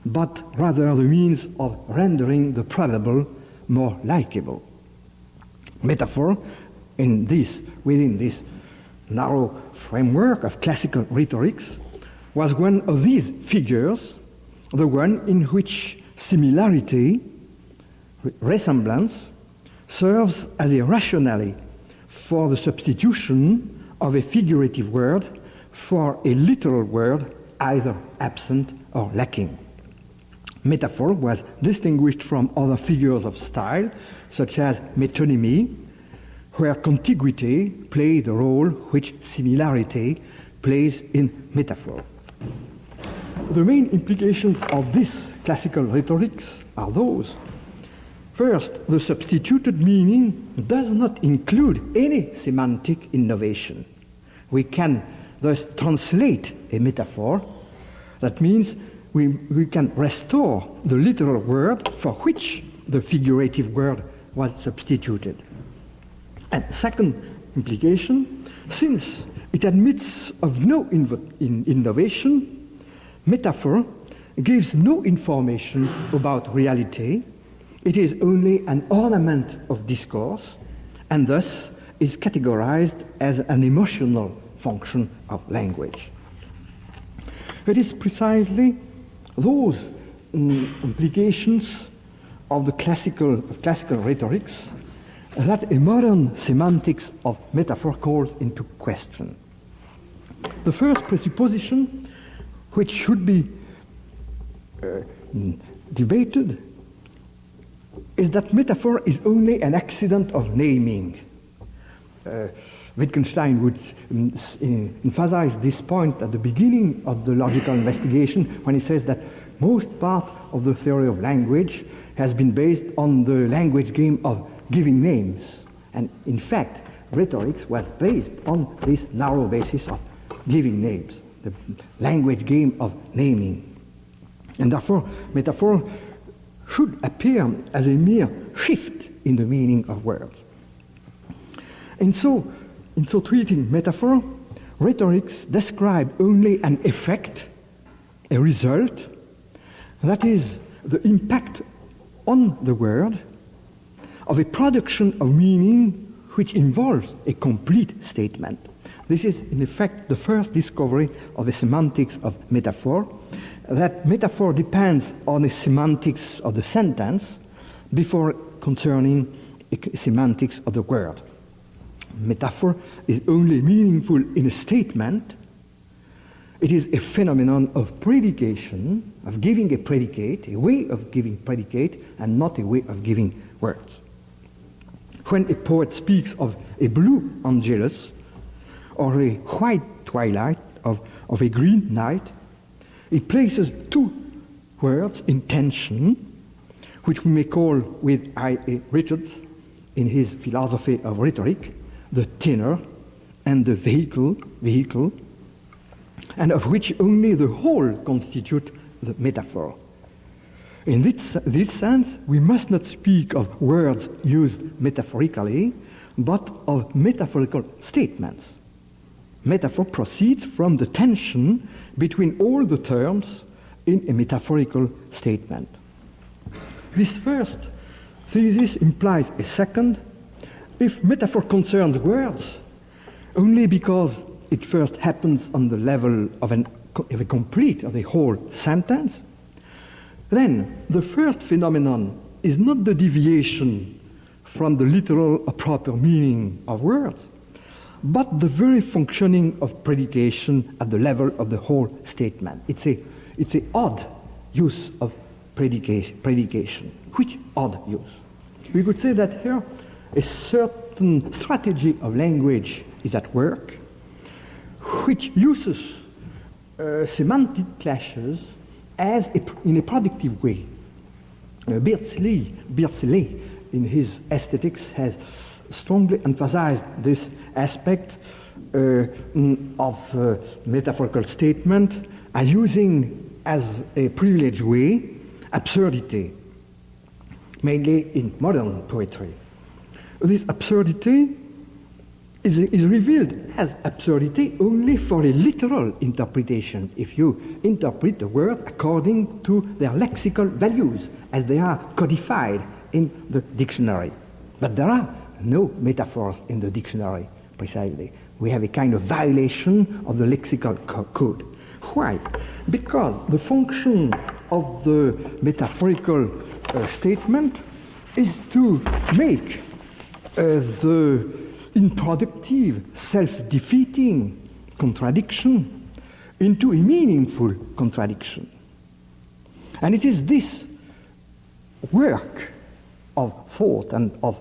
but rather the means of rendering the probable more likable. Metaphor, within this narrow framework of classical rhetorics, was one of these figures, the one in which similarity, resemblance, serves as a rationale for the substitution of a figurative word for a literal word either absent or lacking. Metaphor was distinguished from other figures of style, such as metonymy, where contiguity plays the role which similarity plays in metaphor. The main implications of this classical rhetorics are those. First, the substituted meaning does not include any semantic innovation. We can thus translate a metaphor. That means we can restore the literal word for which the figurative word was substituted. And second implication, since it admits of no innovation, metaphor gives no information about reality. It is only an ornament of discourse, and thus is categorized as an emotional function of language. It is precisely those implications of the classical rhetorics that a modern semantics of metaphor calls into question. The first presupposition, which should be debated, is that metaphor is only an accident of naming. Wittgenstein would emphasize this point at the beginning of the logical investigation when he says that most part of the theory of language has been based on the language game of giving names. And in fact, rhetorics was based on this narrow basis of giving names, the language game of naming. And therefore, metaphor should appear as a mere shift in the meaning of words. And so treating metaphor, rhetorics describe only an effect, a result, that is, the impact on the word of a production of meaning which involves a complete statement. This is, in effect, the first discovery of the semantics of metaphor, that metaphor depends on the semantics of the sentence before concerning a semantics of the word. Metaphor is only meaningful in a statement. It is a phenomenon of predication, of giving a predicate, a way of giving predicate, and not a way of giving words. When a poet speaks of a blue angelus or a white twilight of a green night, it places two words in tension, which we may call, with I.A. Richards in his philosophy of rhetoric, the tenor and the vehicle, and of which only the whole constitute the metaphor. In this sense, we must not speak of words used metaphorically, but of metaphorical statements. Metaphor proceeds from the tension between all the terms in a metaphorical statement. This first thesis implies a second. If metaphor concerns words, only because it first happens on the level of a complete, of a whole sentence, then the first phenomenon is not the deviation from the literal or proper meaning of words, but the very functioning of predication at the level of the whole statement. It's a odd use of predication. Which odd use? We could say that here a certain strategy of language is at work, which uses semantic clashes as in a productive way. Beardsley, in his Aesthetics, has strongly emphasized this aspect of metaphorical statement as using as a privileged way absurdity, mainly in modern poetry. this absurdity is revealed as absurdity only for a literal interpretation, if you interpret the words according to their lexical values as they are codified in the dictionary. But there are no metaphors in the dictionary, precisely. We have a kind of violation of the lexical code. Why? Because the function of the metaphorical statement is to make the unproductive, self-defeating contradiction into a meaningful contradiction. And it is this work of thought and of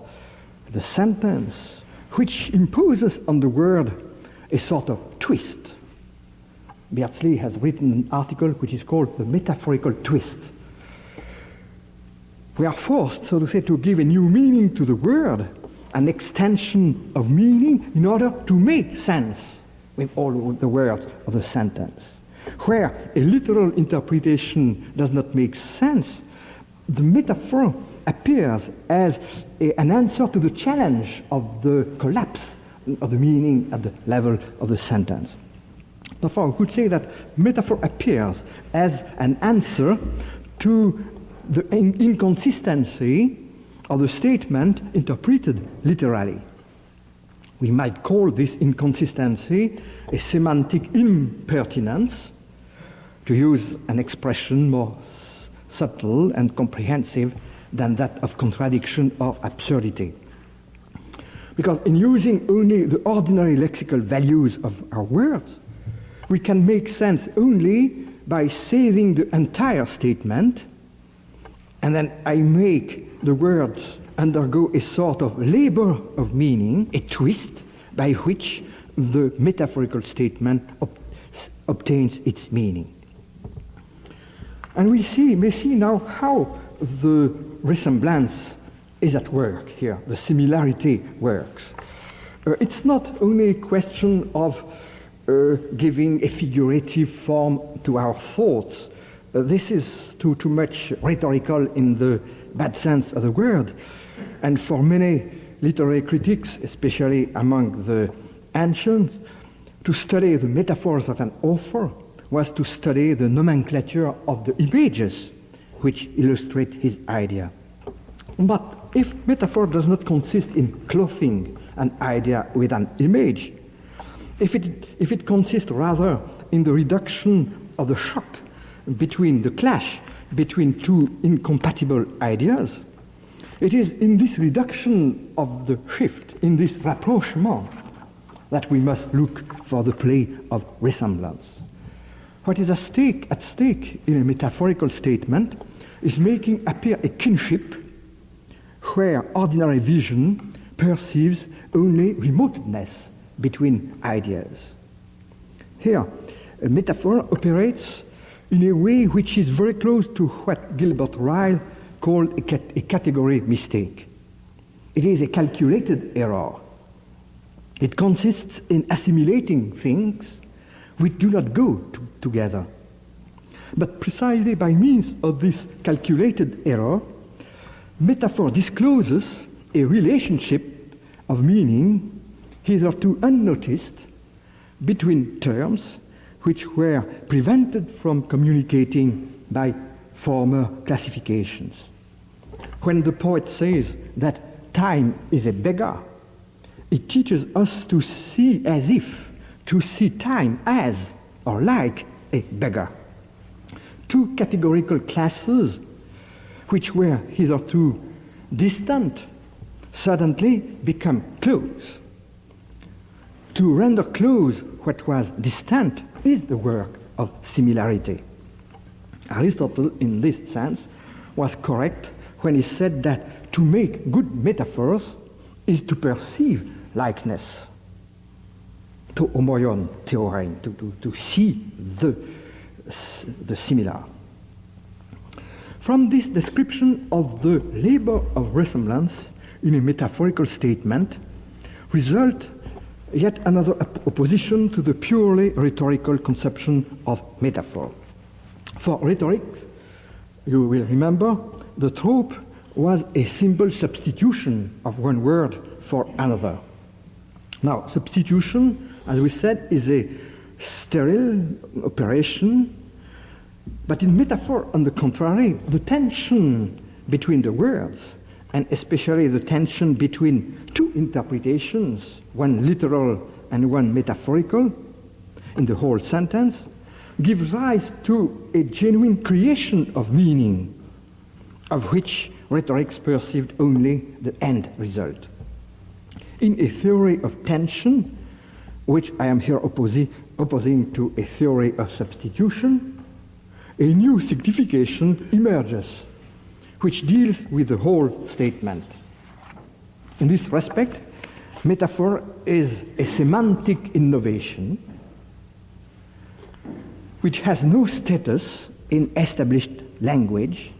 the sentence which imposes on the word a sort of twist. Beardsley has written an article which is called The Metaphorical Twist. We are forced, so to say, to give a new meaning to the word, an extension of meaning in order to make sense with all the words of the sentence. Where a literal interpretation does not make sense, the metaphor appears as an answer to the challenge of the collapse of the meaning at the level of the sentence. Therefore, we could say that metaphor appears as an answer to the inconsistency of the statement interpreted literally. We might call this inconsistency a semantic impertinence, to use an expression more subtle and comprehensive than that of contradiction or absurdity. Because in using only the ordinary lexical values of our words, we can make sense only by saving the entire statement, and then I make the words undergo a sort of labor of meaning, a twist, by which the metaphorical statement obtains its meaning. And we may see now how the resemblance is at work here, the similarity works. It's not only a question of giving a figurative form to our thoughts. This is too much rhetorical in the bad sense of the word. And for many literary critics, especially among the ancients, to study the metaphors of an author was to study the nomenclature of the images which illustrate his idea. But if metaphor does not consist in clothing an idea with an image, if it consists rather in the reduction of the shock between the clash between two incompatible ideas, it is in this reduction of the shift, in this rapprochement, that we must look for the play of resemblance. What is at stake in a metaphorical statement is making appear a kinship where ordinary vision perceives only remoteness between ideas. Here, a metaphor operates in a way which is very close to what Gilbert Ryle called a category mistake. It is a calculated error. It consists in assimilating things which do not go together. But precisely by means of this calculated error, metaphor discloses a relationship of meaning hitherto unnoticed between terms which were prevented from communicating by former classifications. When the poet says that time is a beggar, it teaches us to see time as or like a beggar. Two categorical classes which were hitherto distant suddenly become close. To render close what was distant is the work of similarity. Aristotle, in this sense, was correct when he said that to make good metaphors is to perceive likeness, to homoion theorein, to see the similar. From this description of the labor of resemblance in a metaphorical statement result yet another opposition to the purely rhetorical conception of metaphor. For rhetorics, you will remember, the trope was a simple substitution of one word for another. Now, substitution, as we said, is a sterile operation, but in metaphor, on the contrary, the tension between the words, and especially the tension between two interpretations, one literal and one metaphorical, in the whole sentence, gives rise to a genuine creation of meaning, of which rhetorics perceived only the end result. In a theory of tension, which I am here opposing to a theory of substitution, a new signification emerges, which deals with the whole statement. In this respect, metaphor is a semantic innovation which has no status in established language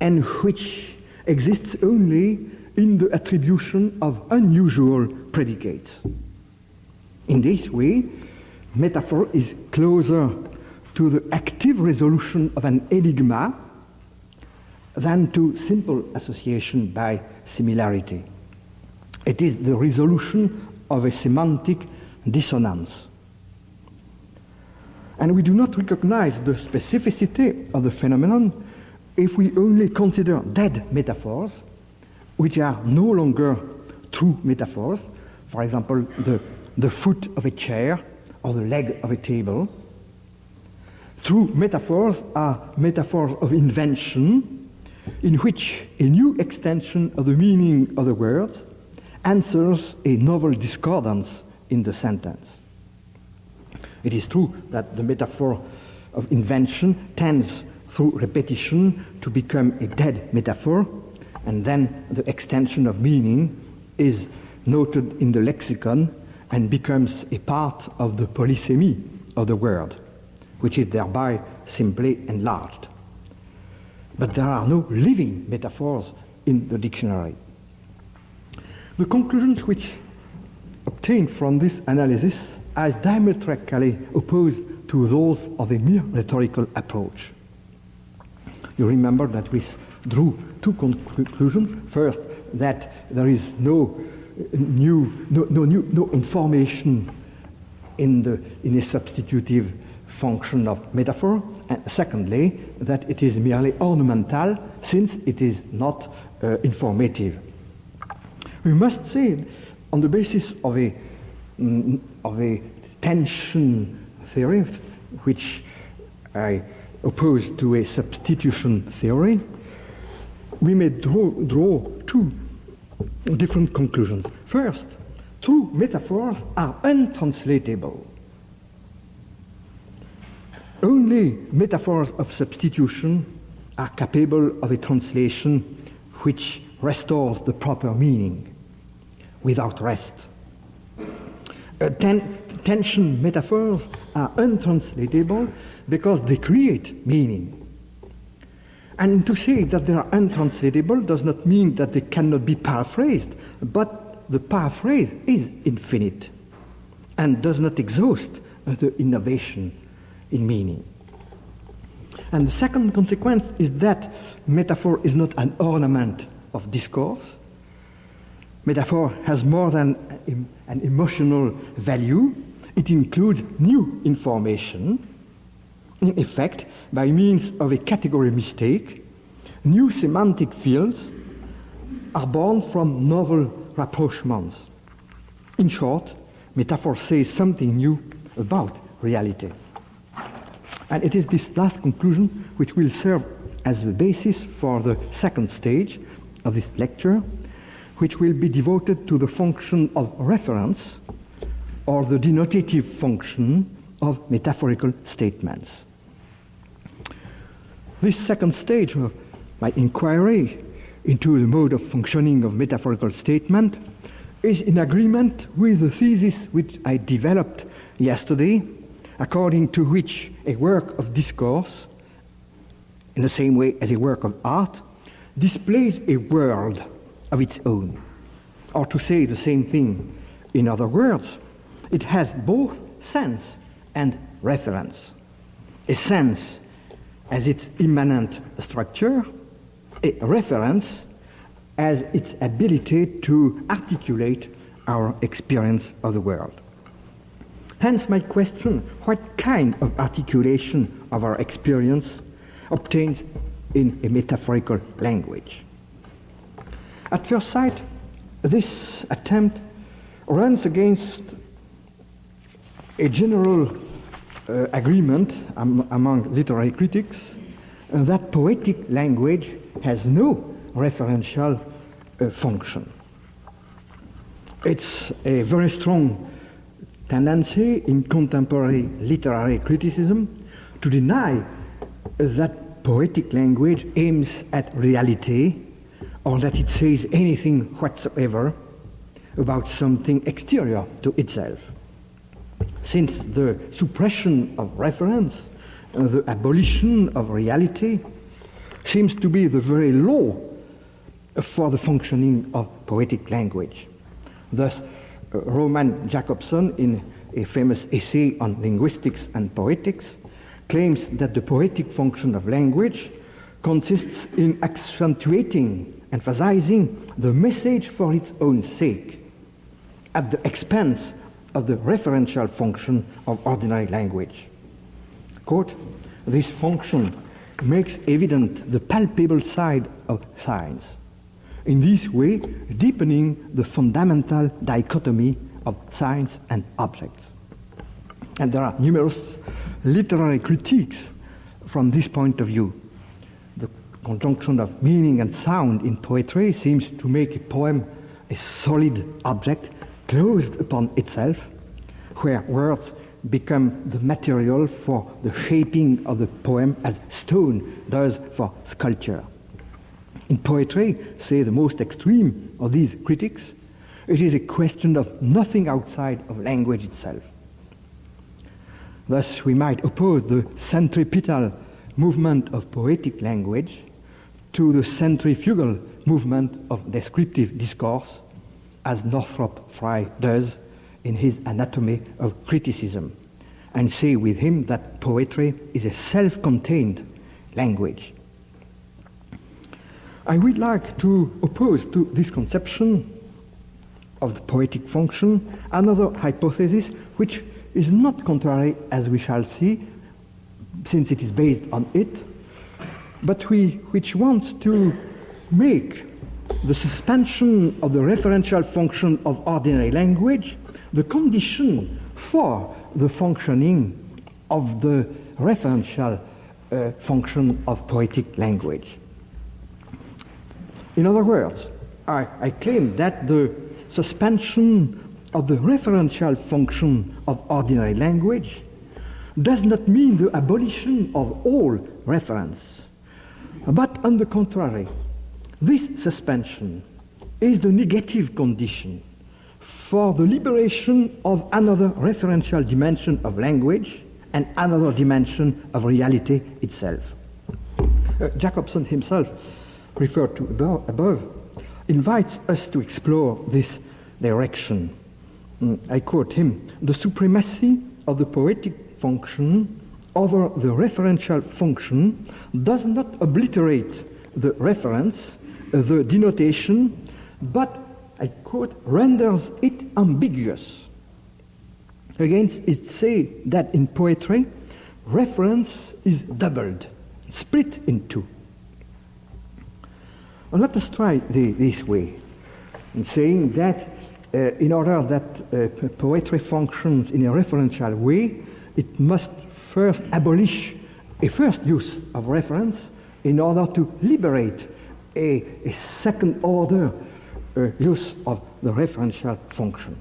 and which exists only in the attribution of unusual predicates. In this way, metaphor is closer to the active resolution of an enigma than to simple association by similarity. It is the resolution of a semantic dissonance. And we do not recognize the specificity of the phenomenon if we only consider dead metaphors, which are no longer true metaphors, for example, the foot of a chair or the leg of a table. True metaphors are metaphors of invention, in which a new extension of the meaning of the words answers a novel discordance in the sentence. It is true that the metaphor of invention tends through repetition to become a dead metaphor, and then the extension of meaning is noted in the lexicon and becomes a part of the polysemy of the word, which is thereby simply enlarged. But there are no living metaphors in the dictionary. The conclusions which obtained from this analysis are diametrically opposed to those of a mere rhetorical approach. You remember that we drew two conclusions. First, that there is no information in a substitutive function of metaphor, and secondly, that it is merely ornamental, since it is not informative. We must say, on the basis of a tension theory, which I oppose to a substitution theory, we may draw two different conclusions. First, true metaphors are untranslatable. Only metaphors of substitution are capable of a translation which restores the proper meaning without rest. Tension metaphors are untranslatable because they create meaning. And to say that they are untranslatable does not mean that they cannot be paraphrased, but the paraphrase is infinite and does not exhaust the innovation in meaning. And the second consequence is that metaphor is not an ornament of discourse. Metaphor has more than an emotional value. It includes new information. In effect, by means of a category mistake, new semantic fields are born from novel rapprochements. In short, metaphor says something new about reality. And it is this last conclusion which will serve as the basis for the second stage of this lecture, which will be devoted to the function of reference or the denotative function of metaphorical statements. This second stage of my inquiry into the mode of functioning of metaphorical statement is in agreement with the thesis which I developed yesterday, according to which a work of discourse, in the same way as a work of art, displays a world of its own. Or to say the same thing in other words, it has both sense and reference. A sense as its immanent structure, a reference as its ability to articulate our experience of the world. Hence my question, what kind of articulation of our experience obtains in a metaphorical language? At first sight, this attempt runs against a general agreement among literary critics that poetic language has no referential function. It's a very strong tendency in contemporary literary criticism to deny that poetic language aims at reality or that it says anything whatsoever about something exterior to itself. Since the suppression of reference, the abolition of reality seems to be the very law for the functioning of poetic language. Thus, Roman Jakobson, in a famous essay on linguistics and poetics, claims that the poetic function of language consists in accentuating, emphasizing the message for its own sake, at the expense of the referential function of ordinary language. Quote, this function makes evident the palpable side of science, in this way deepening the fundamental dichotomy of science and objects. And there are numerous literary critiques from this point of view. The conjunction of meaning and sound in poetry seems to make a poem a solid object closed upon itself, where words become the material for the shaping of the poem as stone does for sculpture. In poetry, say the most extreme of these critics, it is a question of nothing outside of language itself. Thus, we might oppose the centripetal movement of poetic language to the centrifugal movement of descriptive discourse, as Northrop Frye does in his Anatomy of Criticism, and say with him that poetry is a self-contained language. I would like to oppose to this conception of the poetic function another hypothesis which is not contrary, as we shall see, since it is based on it, but which wants to make the suspension of the referential function of ordinary language the condition for the functioning of the referential function of poetic language. In other words, I claim that the suspension of the referential function of ordinary language does not mean the abolition of all reference, but on the contrary, this suspension is the negative condition for the liberation of another referential dimension of language and another dimension of reality itself. Jakobson himself, referred to above, invites us to explore this direction. I quote him, "The supremacy of the poetic function over the referential function does not obliterate the reference, the denotation, but, I quote, renders it ambiguous." Again, it says that in poetry, reference is doubled, split in two. Well, let us try this way, in saying that in order that poetry functions in a referential way, it must first abolish a first use of reference in order to liberate a second order use of the referential function.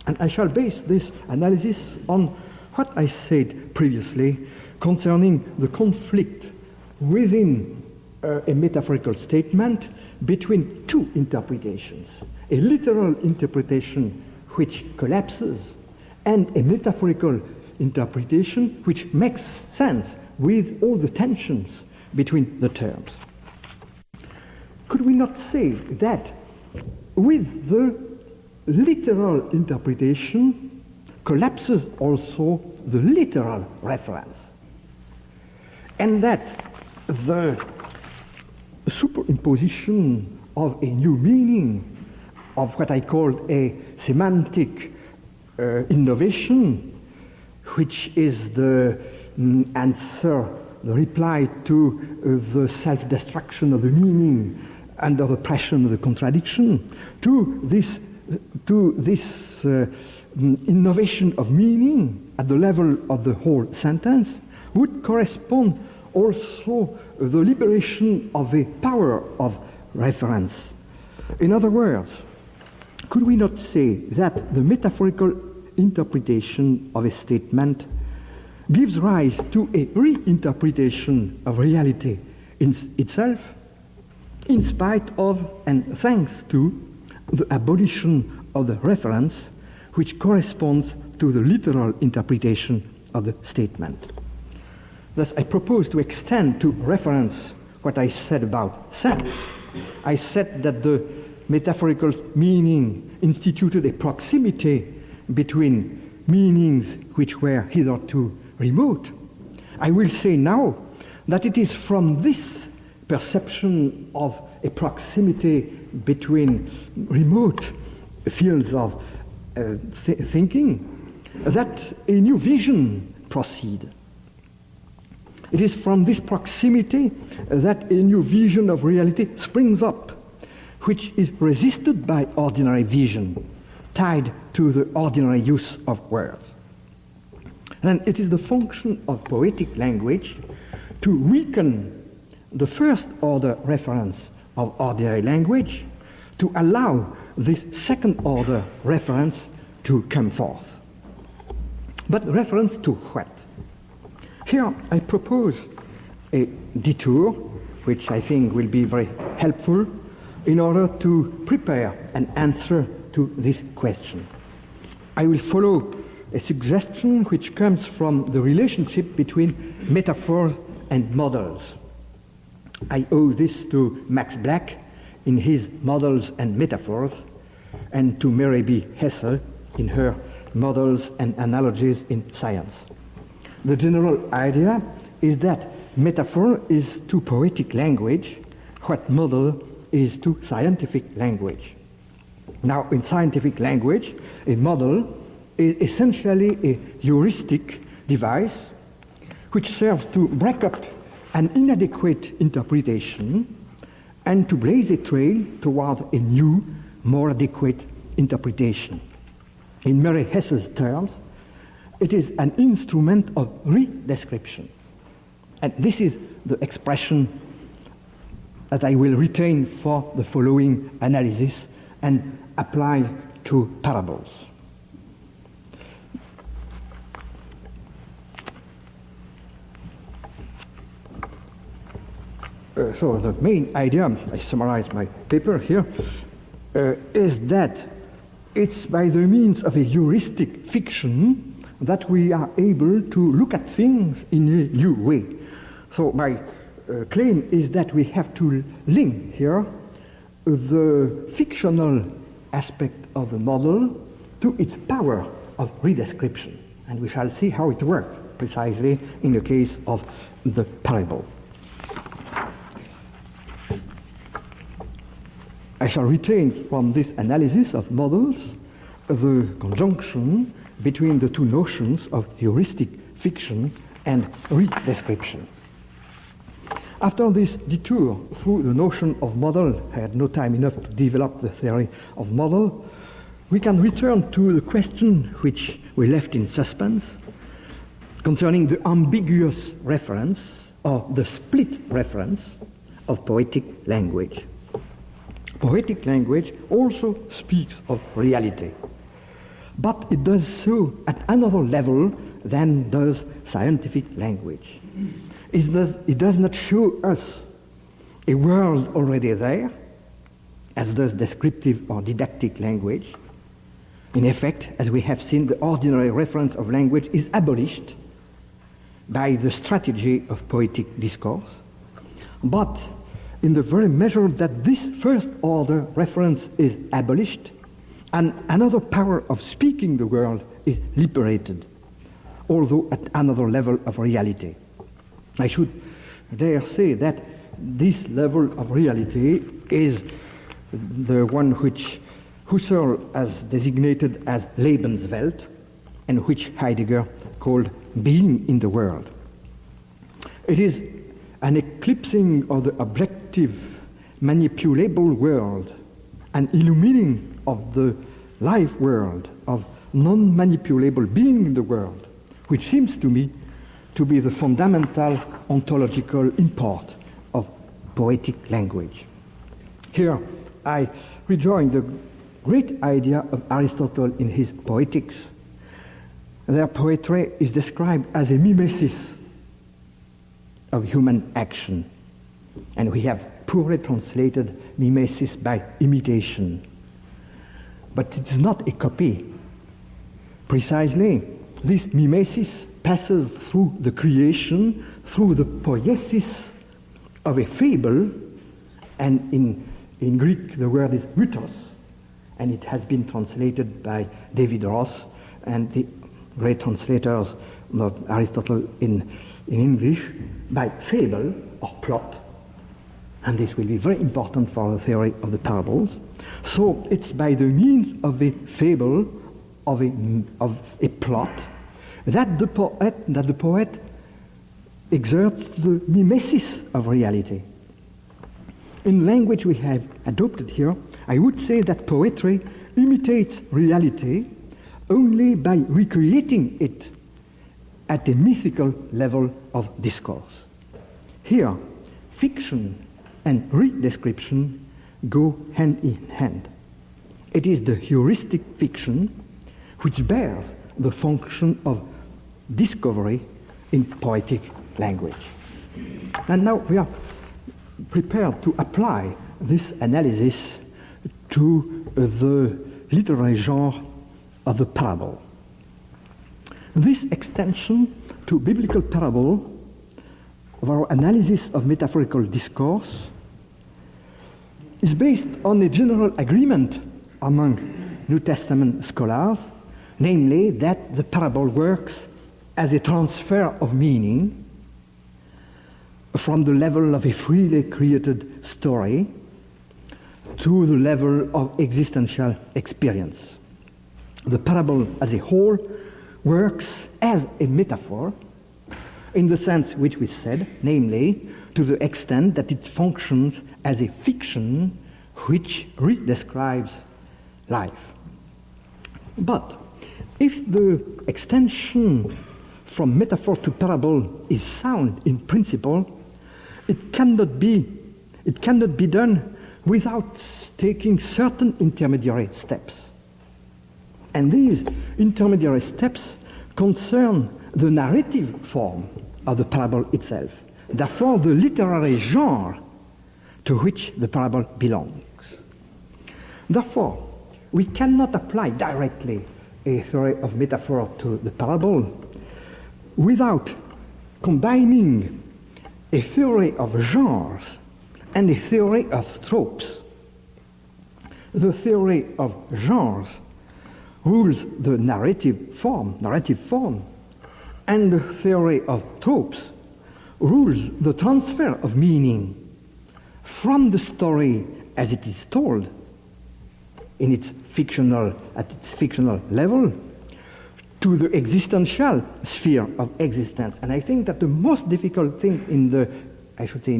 And I shall base this analysis on what I said previously concerning the conflict within a metaphorical statement between two interpretations, a literal interpretation which collapses and a metaphorical interpretation which makes sense with all the tensions between the terms. Could we not say that with the literal interpretation collapses also the literal reference, and that the superimposition of a new meaning, of what I call a semantic innovation, which is the answer, the reply to the self-destruction of the meaning under the pressure of the contradiction, to this innovation of meaning at the level of the whole sentence, would correspond also the liberation of a power of reference. In other words, could we not say that the metaphorical interpretation of a statement gives rise to a reinterpretation of reality in itself, in spite of and thanks to the abolition of the reference which corresponds to the literal interpretation of the statement? Thus, I propose to extend to reference what I said about sense. I said that the metaphorical meaning instituted a proximity between meanings which were hitherto remote. I will say now that it is from this perception of a proximity between remote fields of thinking that a new vision proceeds. It is from this proximity that a new vision of reality springs up, which is resisted by ordinary vision, tied to the ordinary use of words. And it is the function of poetic language to weaken the first-order reference of ordinary language, to allow this second-order reference to come forth. But reference to what? Here I propose a detour, which I think will be very helpful in order to prepare an answer to this question. I will follow a suggestion which comes from the relationship between metaphors and models. I owe this to Max Black in his Models and Metaphors, and to Mary B. Hessel in her Models and Analogies in Science. The general idea is that metaphor is to poetic language what model is to scientific language. Now, in scientific language, a model is essentially a heuristic device which serves to break up an inadequate interpretation and to blaze a trail toward a new, more adequate interpretation. In Mary Hess's terms, it is an instrument of redescription. And this is the expression that I will retain for the following analysis and apply to parables. So the main idea, I summarize my paper here, is that it's by the means of a heuristic fiction that we are able to look at things in a new way. So my claim is that we have to link here the fictional aspect of the model to its power of redescription. And we shall see how it works precisely in the case of the parable. I shall retain from this analysis of models the conjunction between the two notions of heuristic fiction and redescription. After this detour through the notion of model, I had no time enough to develop the theory of model, we can return to the question which we left in suspense concerning the ambiguous reference or the split reference of poetic language. Poetic language also speaks of reality, but it does so at another level than does scientific language. It does not show us a world already there, as does descriptive or didactic language. In effect, as we have seen, the ordinary reference of language is abolished by the strategy of poetic discourse, but in the very measure that this first-order reference is abolished, and another power of speaking the world is liberated, although at another level of reality. I should dare say that this level of reality is the one which Husserl has designated as Lebenswelt, and which Heidegger called being in the world. It is an eclipsing of the objective, manipulable world, an illumining of the life world, of non-manipulable being in the world, which seems to me to be the fundamental ontological import of poetic language. Here I rejoin the great idea of Aristotle in his Poetics. Their poetry is described as a mimesis of human action, and we have poorly translated mimesis by imitation. But it is not a copy. Precisely, this mimesis passes through the creation, through the poiesis of a fable, and in Greek the word is mythos, and it has been translated by David Ross and the great translators of Aristotle in English by fable or plot, and this will be very important for the theory of the parables. So it's by the means of a fable, of a plot, that the poet exerts the mimesis of reality. In language we have adopted here, I would say that poetry imitates reality only by recreating it at a mythical level of discourse. Here, fiction and redescription go hand in hand. It is the heuristic fiction which bears the function of discovery in poetic language. And now we are prepared to apply this analysis to the literary genre of the parable. This extension to biblical parable of our analysis of metaphorical discourse is based on a general agreement among New Testament scholars, namely that the parable works as a transfer of meaning from the level of a freely created story to the level of existential experience. The parable as a whole works as a metaphor in the sense which we said, namely to the extent that it functions as a fiction which redescribes life. But if the extension from metaphor to parable is sound in principle, it cannot be done without taking certain intermediary steps. And these intermediary steps concern the narrative form of the parable itself, therefore the literary genre to which the parable belongs. Therefore, we cannot apply directly a theory of metaphor to the parable without combining a theory of genres and a theory of tropes. The theory of genres rules the narrative form, and the theory of tropes rules the transfer of meaning from the story as it is told at its fictional level to the existential sphere of existence. And I think that the most difficult thing in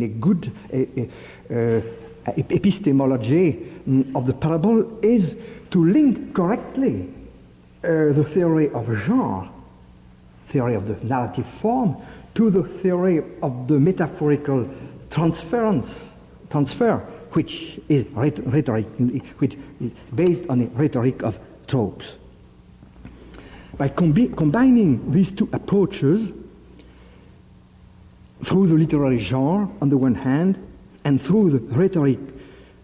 a good epistemology of the parable is to link correctly the theory of genre, theory of the narrative form, to the theory of the metaphorical transfer, which is rhetoric, which is based on a rhetoric of tropes. By combining these two approaches through the literary genre on the one hand and through the rhetoric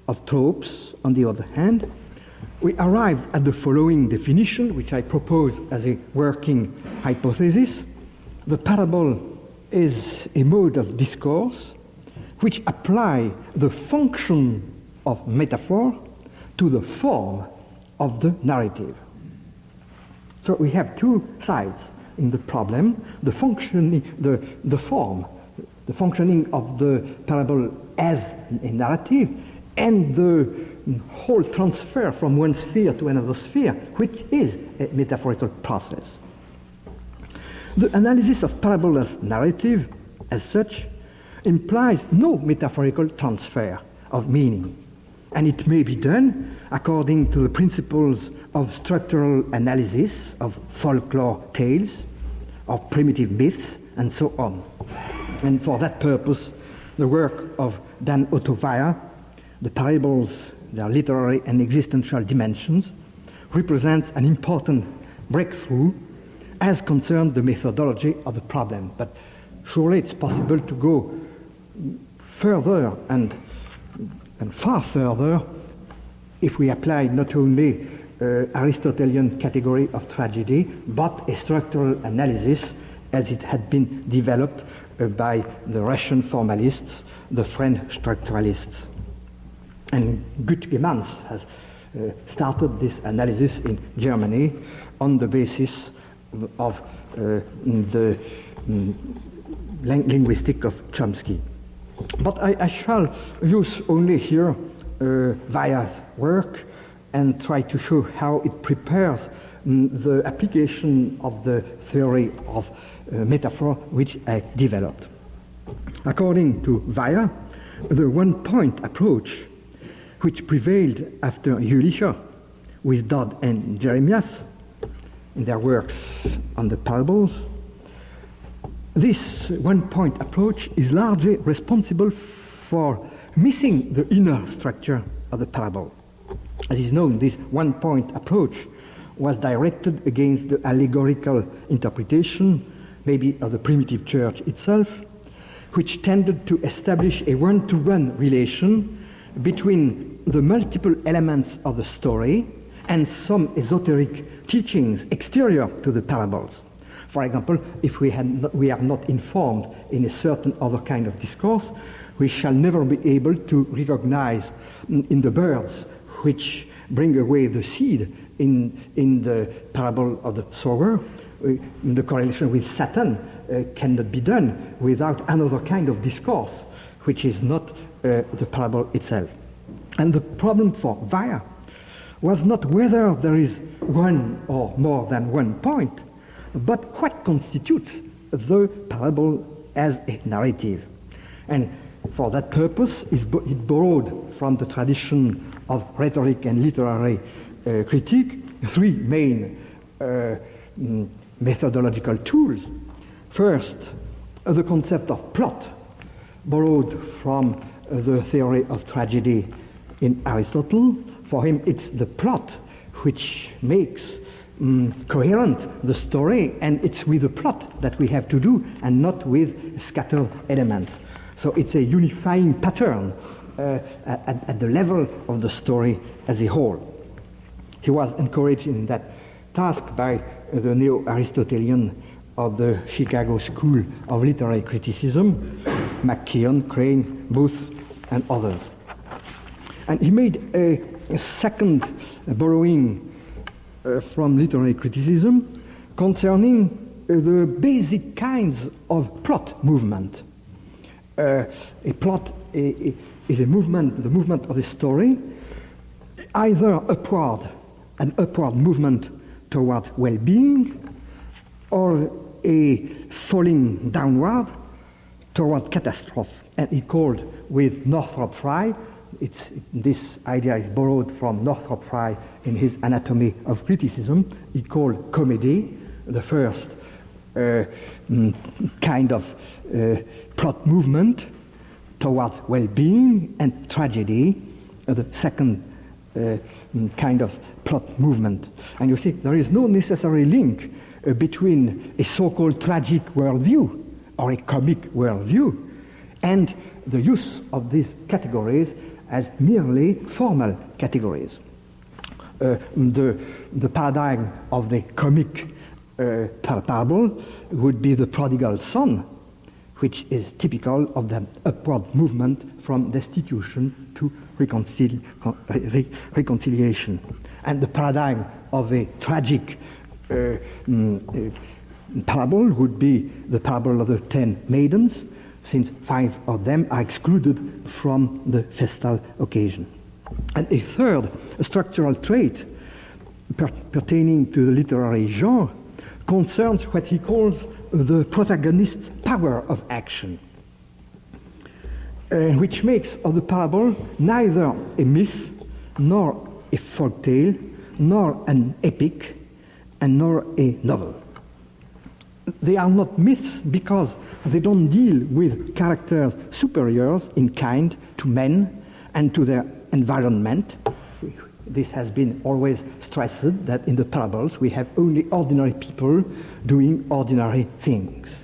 of tropes on the other hand, we arrive at the following definition, which I propose as a working hypothesis. The parable is a mode of discourse which apply the function of metaphor to the form of the narrative. So we have two sides in the problem: the functioning, the form, the functioning of the parable as a narrative, and the whole transfer from one sphere to another sphere, which is a metaphorical process. The analysis of parable as narrative, as such, implies no metaphorical transfer of meaning, and it may be done according to the principles of structural analysis of folklore tales, of primitive myths, and so on. And for that purpose, the work of Dan Otto Weyer, the parables, their literary and existential dimensions, represents an important breakthrough as concerns the methodology of the problem. But surely it's possible to go further and far further if we apply not only Aristotelian category of tragedy, but a structural analysis as it had been developed by the Russian formalists, the French structuralists. And Gutgemans has started this analysis in Germany on the basis of the linguistic of Chomsky. But I shall use only here Weyer's work and try to show how it prepares the application of the theory of metaphor which I developed. According to Weyer, the one-point approach which prevailed after Jülicher with Dodd and Jeremias in their works on the parables, this one-point approach is largely responsible for missing the inner structure of the parable. As is known, this one-point approach was directed against the allegorical interpretation, maybe of the primitive church itself, which tended to establish a one-to-one relation between the multiple elements of the story and some esoteric teachings exterior to the parables. For example, if we are not informed in a certain other kind of discourse, we shall never be able to recognize in the birds which bring away the seed in the parable of the sower, the correlation with Satan cannot be done without another kind of discourse, which is not the parable itself. And the problem for Weyer was not whether there is one or more than one point, but what constitutes the parable as a narrative. And for that purpose, it borrowed from the tradition of rhetoric and literary critique three main methodological tools. First, the concept of plot, borrowed from the theory of tragedy in Aristotle. For him, it's the plot which makes coherent the story, and it's with the plot that we have to do, and not with scattered elements. So it's a unifying pattern at the level of the story as a whole. He was encouraged in that task by the neo-Aristotelian of the Chicago School of Literary Criticism, McKeon, Crane, Booth, and others. And he made a second borrowing from literary criticism concerning the basic kinds of plot movement. A plot is a movement, the movement of a story, either an upward movement toward well-being, or a falling downward toward catastrophe. And he called with Northrop Frye, this idea is borrowed from Northrop Frye in his Anatomy of Criticism. He called comedy the first kind of plot movement towards well-being, and tragedy the second kind of plot movement. And you see, there is no necessary link between a so-called tragic worldview or a comic worldview and the use of these categories as merely formal categories. The paradigm of the comic parable would be the prodigal son, which is typical of the upward movement from destitution to reconciliation. And the paradigm of a tragic parable would be the parable of the 10 maidens, since 5 of them are excluded from the festal occasion. And a third structural trait pertaining to the literary genre concerns what he calls the protagonist's power of action, which makes of the parable neither a myth, nor a folk tale, nor an epic, and nor a novel. They are not myths because they don't deal with characters superiors in kind to men and to their environment. This has been always stressed, that in the parables we have only ordinary people doing ordinary things.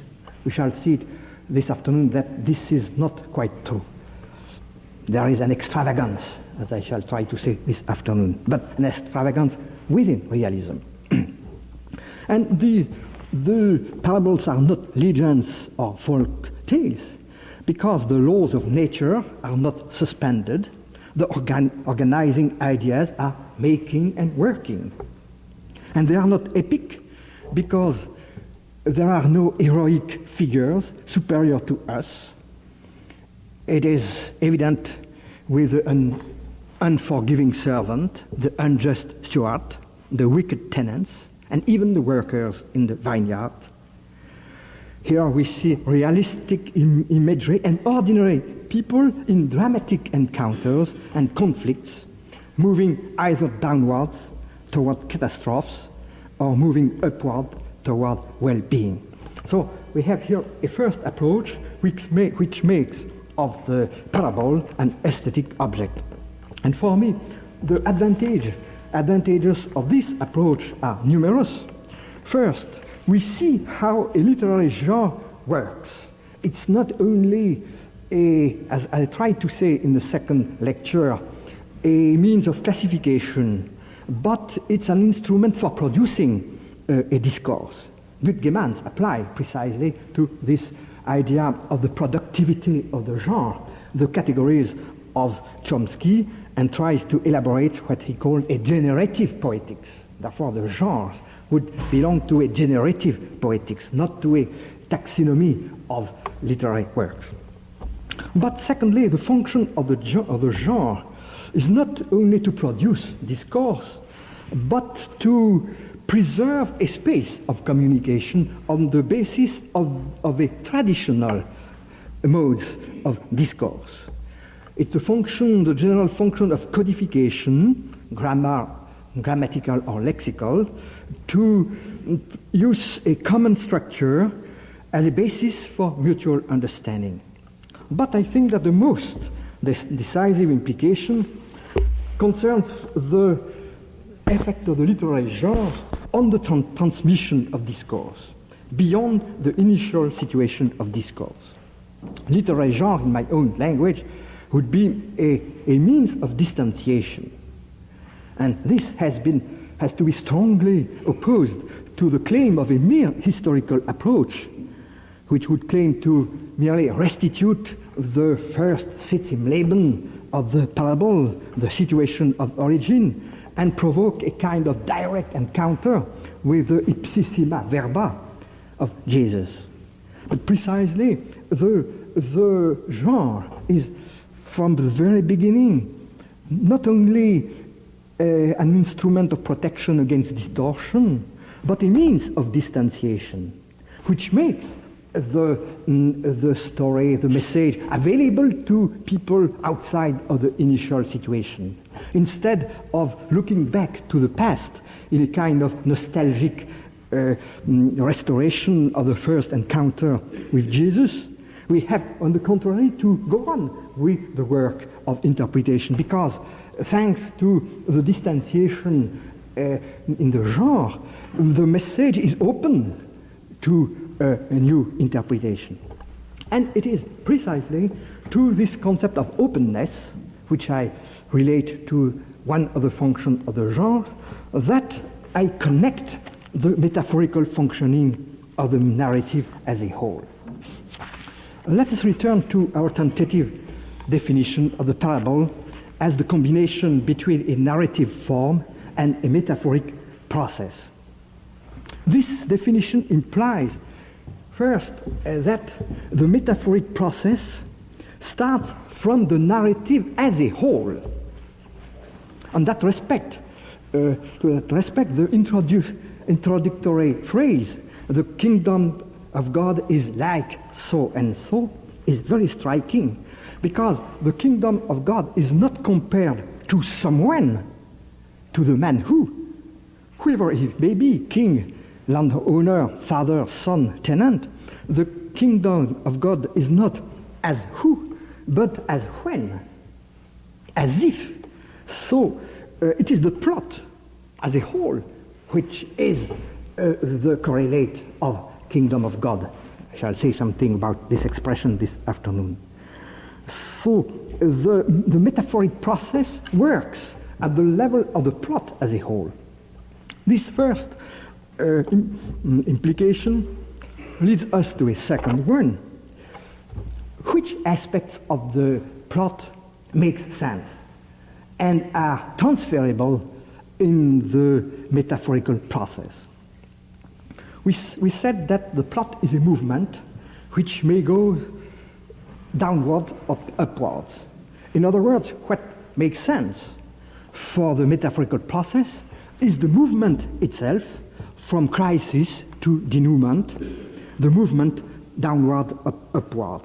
We shall see it this afternoon that this is not quite true. There is an extravagance, as I shall try to say this afternoon, but an extravagance within realism. And the parables are not legends or folk tales, because the laws of nature are not suspended. The organizing ideas are making and working. And they are not epic because there are no heroic figures superior to us. It is evident with an unforgiving servant, the unjust steward, the wicked tenants, and even the workers in the vineyard. Here we see realistic imagery and ordinary people in dramatic encounters and conflicts, moving either downwards toward catastrophes or moving upward toward well-being. So we have here a first approach which makes of the parable an aesthetic object. And for me, the advantages of this approach are numerous. First, we see how a literary genre works. It's not only as I tried to say in the second lecture, a means of classification, but it's an instrument for producing a discourse. Good demands apply precisely to this idea of the productivity of the genre, the categories of Chomsky, and tries to elaborate what he called a generative poetics. Therefore, the genres would belong to a generative poetics, not to a taxonomy of literary works. But secondly, the function of the genre is not only to produce discourse, but to preserve a space of communication on the basis of a traditional modes of discourse. It's the general function of codification, grammatical or lexical, to use a common structure as a basis for mutual understanding. But I think that the most decisive implication concerns the effect of the literary genre on the transmission of discourse, beyond the initial situation of discourse. Literary genre, in my own language, would be a means of distanciation. And this has to be strongly opposed to the claim of a mere historical approach, which would claim to merely restitute the first Sitz im Leben of the parable, the situation of origin, and provoke a kind of direct encounter with the ipsissima verba of Jesus. But precisely, the genre is, from the very beginning, not only an instrument of protection against distortion, but a means of distanciation, which makes the story, the message, available to people outside of the initial situation. Instead of looking back to the past in a kind of nostalgic restoration of the first encounter with Jesus, we have, on the contrary, to go on with the work of interpretation, because thanks to the distanciation in the genre, the message is open to a new interpretation. And it is precisely to this concept of openness, which I relate to one of the functions of the genre, that I connect the metaphorical functioning of the narrative as a whole. Let us return to our tentative definition of the parable as the combination between a narrative form and a metaphoric process. This definition implies, first, that the metaphoric process starts from the narrative as a whole, On that respect, the introductory phrase, the kingdom of God is like so and so, is very striking, because the kingdom of God is not compared to someone, to the man whoever he may be, king, landowner, father, son, tenant. The kingdom of God is not as who, but as when, as if. So it is the plot as a whole which is the correlate of kingdom of God. I shall say something about this expression this afternoon. So the metaphoric process works at the level of the plot as a whole. This first implication leads us to a second one. Which aspects of the plot makes sense and are transferable in the metaphorical process? We said that the plot is a movement which may go downward or upwards. In other words, what makes sense for the metaphorical process is the movement itself from crisis to denouement, the movement downward, upward.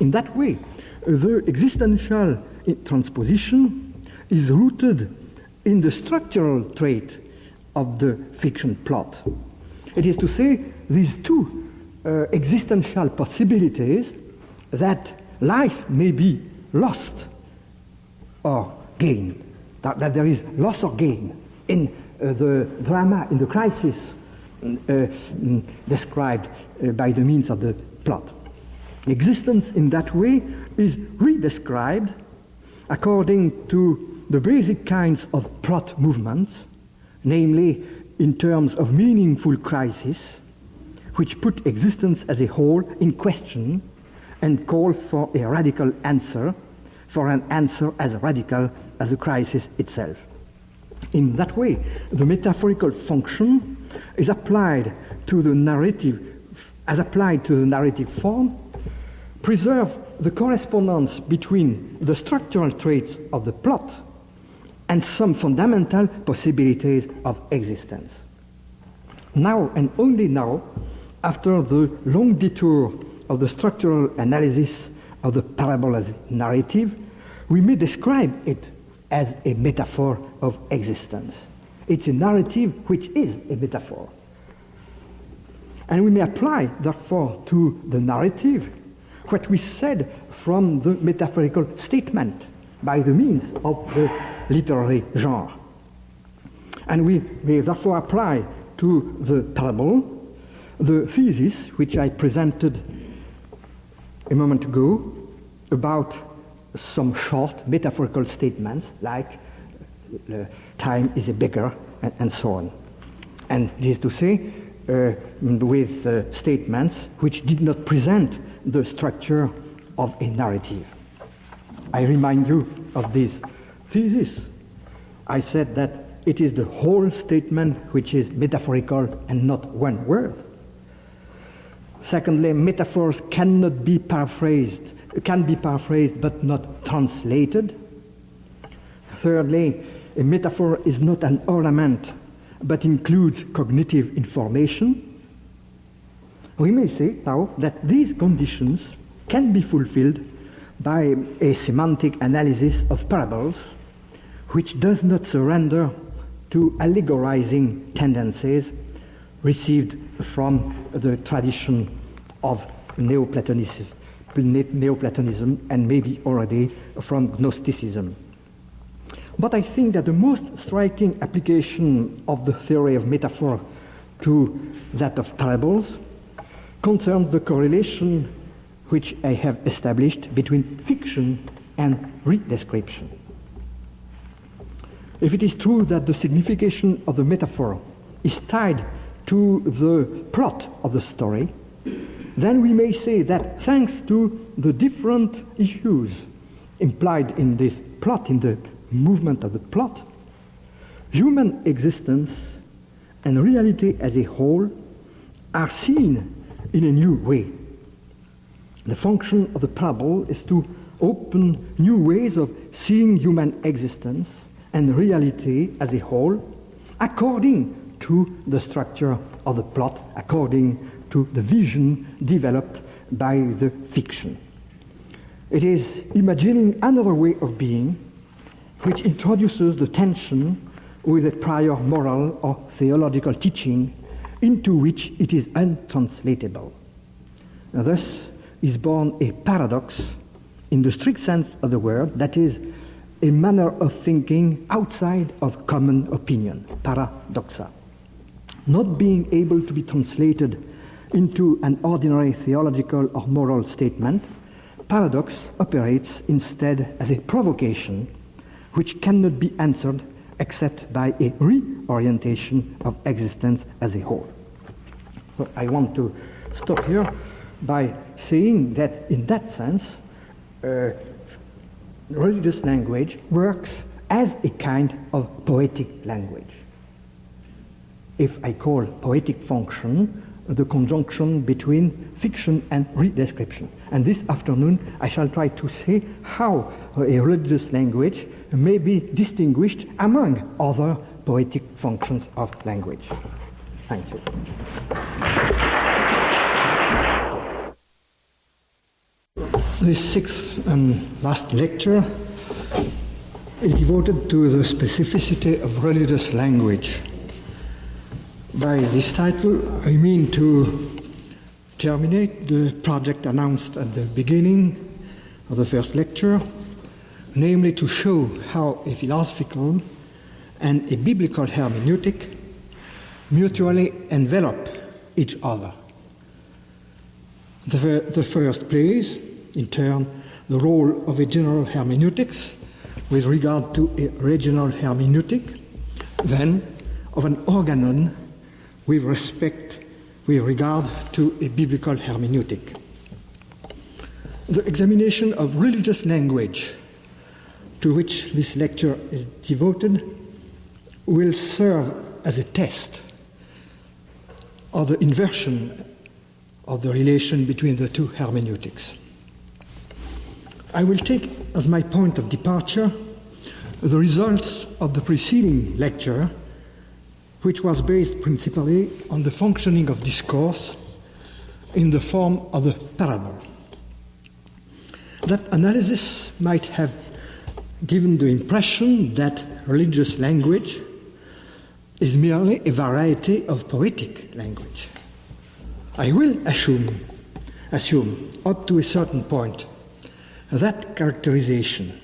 In that way, the existential transposition is rooted in the structural trait of the fiction plot. It is to say, these two existential possibilities that life may be lost or gain, that there is loss or gain in the drama, in the crisis described by the means of the plot. Existence in that way is redescribed according to the basic kinds of plot movements, namely in terms of meaningful crisis, which put existence as a whole in question and call for a radical answer, for an answer as radical as the crisis itself. In that way, the metaphorical function is applied to the narrative, form, preserve the correspondence between the structural traits of the plot and some fundamental possibilities of existence. Now, and only now, after the long detour of the structural analysis of the parable as narrative, we may describe it as a metaphor of existence. It's a narrative which is a metaphor. And we may apply, therefore, to the narrative what we said from the metaphorical statement by the means of the literary genre. And we may therefore apply to the parable the thesis which I presented a moment ago about some short metaphorical statements like time is a beggar and so on. And this is to say, with statements which did not present the structure of a narrative. I remind you of this thesis. I said that it is the whole statement which is metaphorical and not one word. Secondly, metaphors cannot be paraphrased, can be paraphrased but not translated. Thirdly, a metaphor is not an ornament but includes cognitive information. We may say now that these conditions can be fulfilled by a semantic analysis of parables which does not surrender to allegorizing tendencies received from the tradition of Neoplatonism and maybe already from Gnosticism. But I think that the most striking application of the theory of metaphor to that of parables concerns the correlation which I have established between fiction and redescription. If it is true that the signification of the metaphor is tied to the plot of the story, then we may say that thanks to the different issues implied in this plot, in the movement of the plot, human existence and reality as a whole are seen in a new way. The function of the parable is to open new ways of seeing human existence and reality as a whole, according to the structure of the plot, according to the vision developed by the fiction. It is imagining another way of being which introduces the tension with a prior moral or theological teaching into which it is untranslatable. And thus is born a paradox in the strict sense of the word, that is, a manner of thinking outside of common opinion, paradoxa. Not being able to be translated into an ordinary theological or moral statement, paradox operates instead as a provocation which cannot be answered except by a reorientation of existence as a whole. So I want to stop here by saying that in that sense, religious language works as a kind of poetic language. If I call poetic function the conjunction between fiction and redescription. And this afternoon I shall try to say how a religious language may be distinguished among other poetic functions of language. Thank you. This sixth and last lecture is devoted to the specificity of religious language. By this title, I mean to terminate the project announced at the beginning of the first lecture, namely to show how a philosophical and a biblical hermeneutic mutually envelop each other. The first plays, in turn, the role of a general hermeneutics with regard to a regional hermeneutic, then of an organon with regard to a biblical hermeneutic. The examination of religious language, to which this lecture is devoted, will serve as a test of the inversion of the relation between the two hermeneutics. I will take as my point of departure the results of the preceding lecture, which was based principally on the functioning of discourse in the form of the parable. That analysis might have given the impression that religious language is merely a variety of poetic language. I will assume up to a certain point that characterization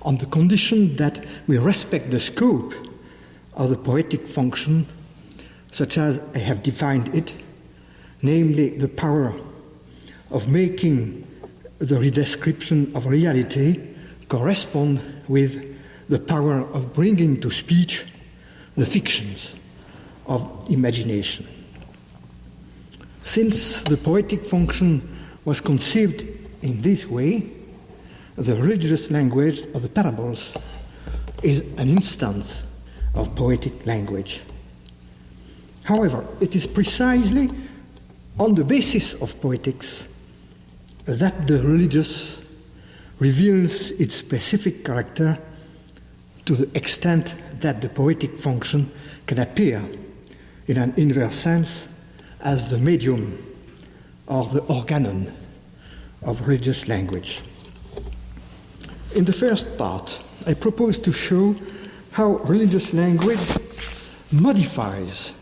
on the condition that we respect the scope of the poetic function such as I have defined it, namely the power of making the redescription of reality correspond with the power of bringing to speech the fictions of imagination. Since the poetic function was conceived in this way, the religious language of the parables is an instance of poetic language. However, it is precisely on the basis of poetics that the religious reveals its specific character to the extent that the poetic function can appear in an inverse sense as the medium or the organon of religious language. In the first part, I propose to show how religious language modifies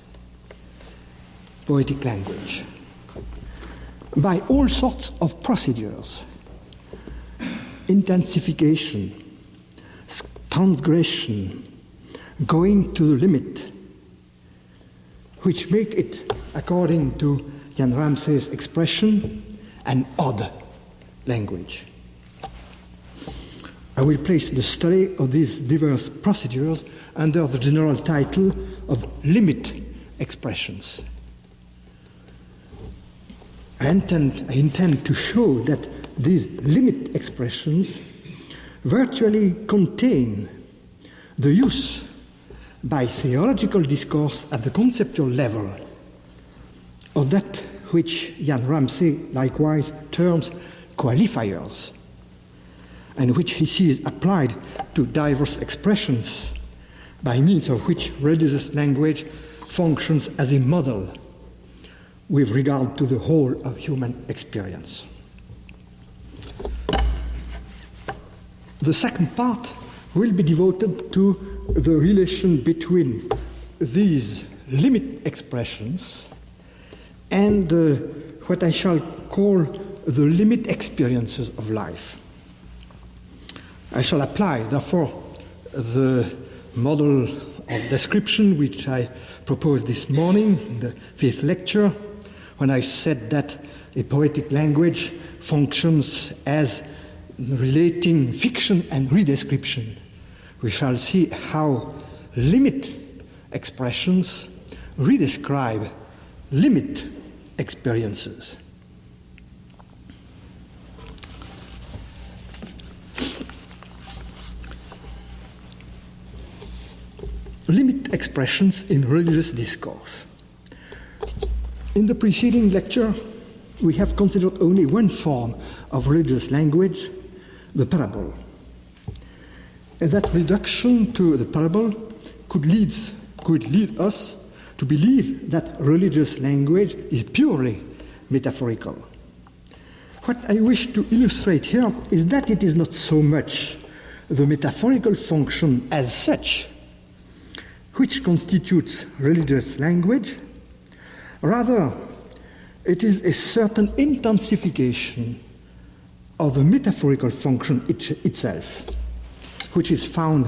poetic language by all sorts of procedures: intensification, transgression, going to the limit, which make it, according to Jan Ramsey's expression, an odd language. I will place the study of these diverse procedures under the general title of limit expressions. I intend to show that these limit expressions virtually contain the use by theological discourse at the conceptual level of that which Jan Ramsey likewise terms qualifiers, and which he sees applied to diverse expressions, by means of which religious language functions as a model with regard to the whole of human experience. The second part will be devoted to the relation between these limit expressions and what I shall call the limit experiences of life. I shall apply, therefore, the model of description which I proposed this morning in the 5th lecture, when I said that a poetic language functions as relating fiction and redescription. We shall see how limit expressions redescribe limit experiences. Limit expressions in religious discourse. In the preceding lecture, we have considered only one form of religious language, the parable. And that reduction to the parable could lead us to believe that religious language is purely metaphorical. What I wish to illustrate here is that it is not so much the metaphorical function as such which constitutes religious language. Rather, it is a certain intensification of the metaphorical function itself, which is found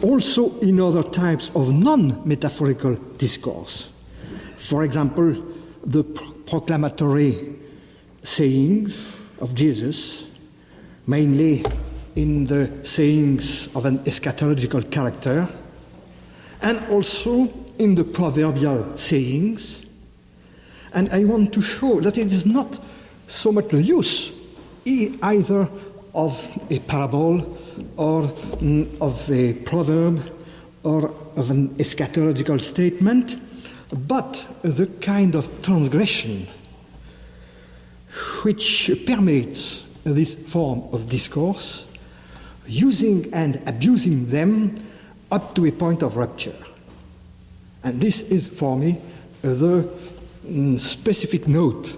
also in other types of non-metaphorical discourse. For example, the proclamatory sayings of Jesus, mainly in the sayings of an eschatological character, and also in the proverbial sayings. And I want to show that it is not so much the use either of a parable or of a proverb or of an eschatological statement, but the kind of transgression which permeates this form of discourse, using and abusing them up to a point of rupture. And this is, for me, the specific note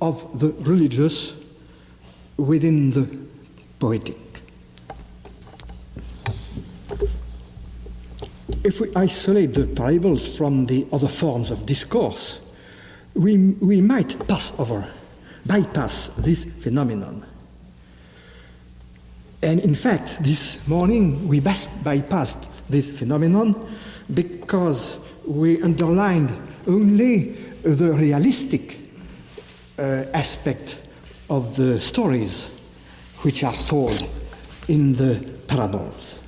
of the religious within the poetic. If we isolate the parables from the other forms of discourse, we might bypass this phenomenon. And in fact, this morning we bypassed this phenomenon because we underlined only the realistic aspect of the stories which are told in the parables.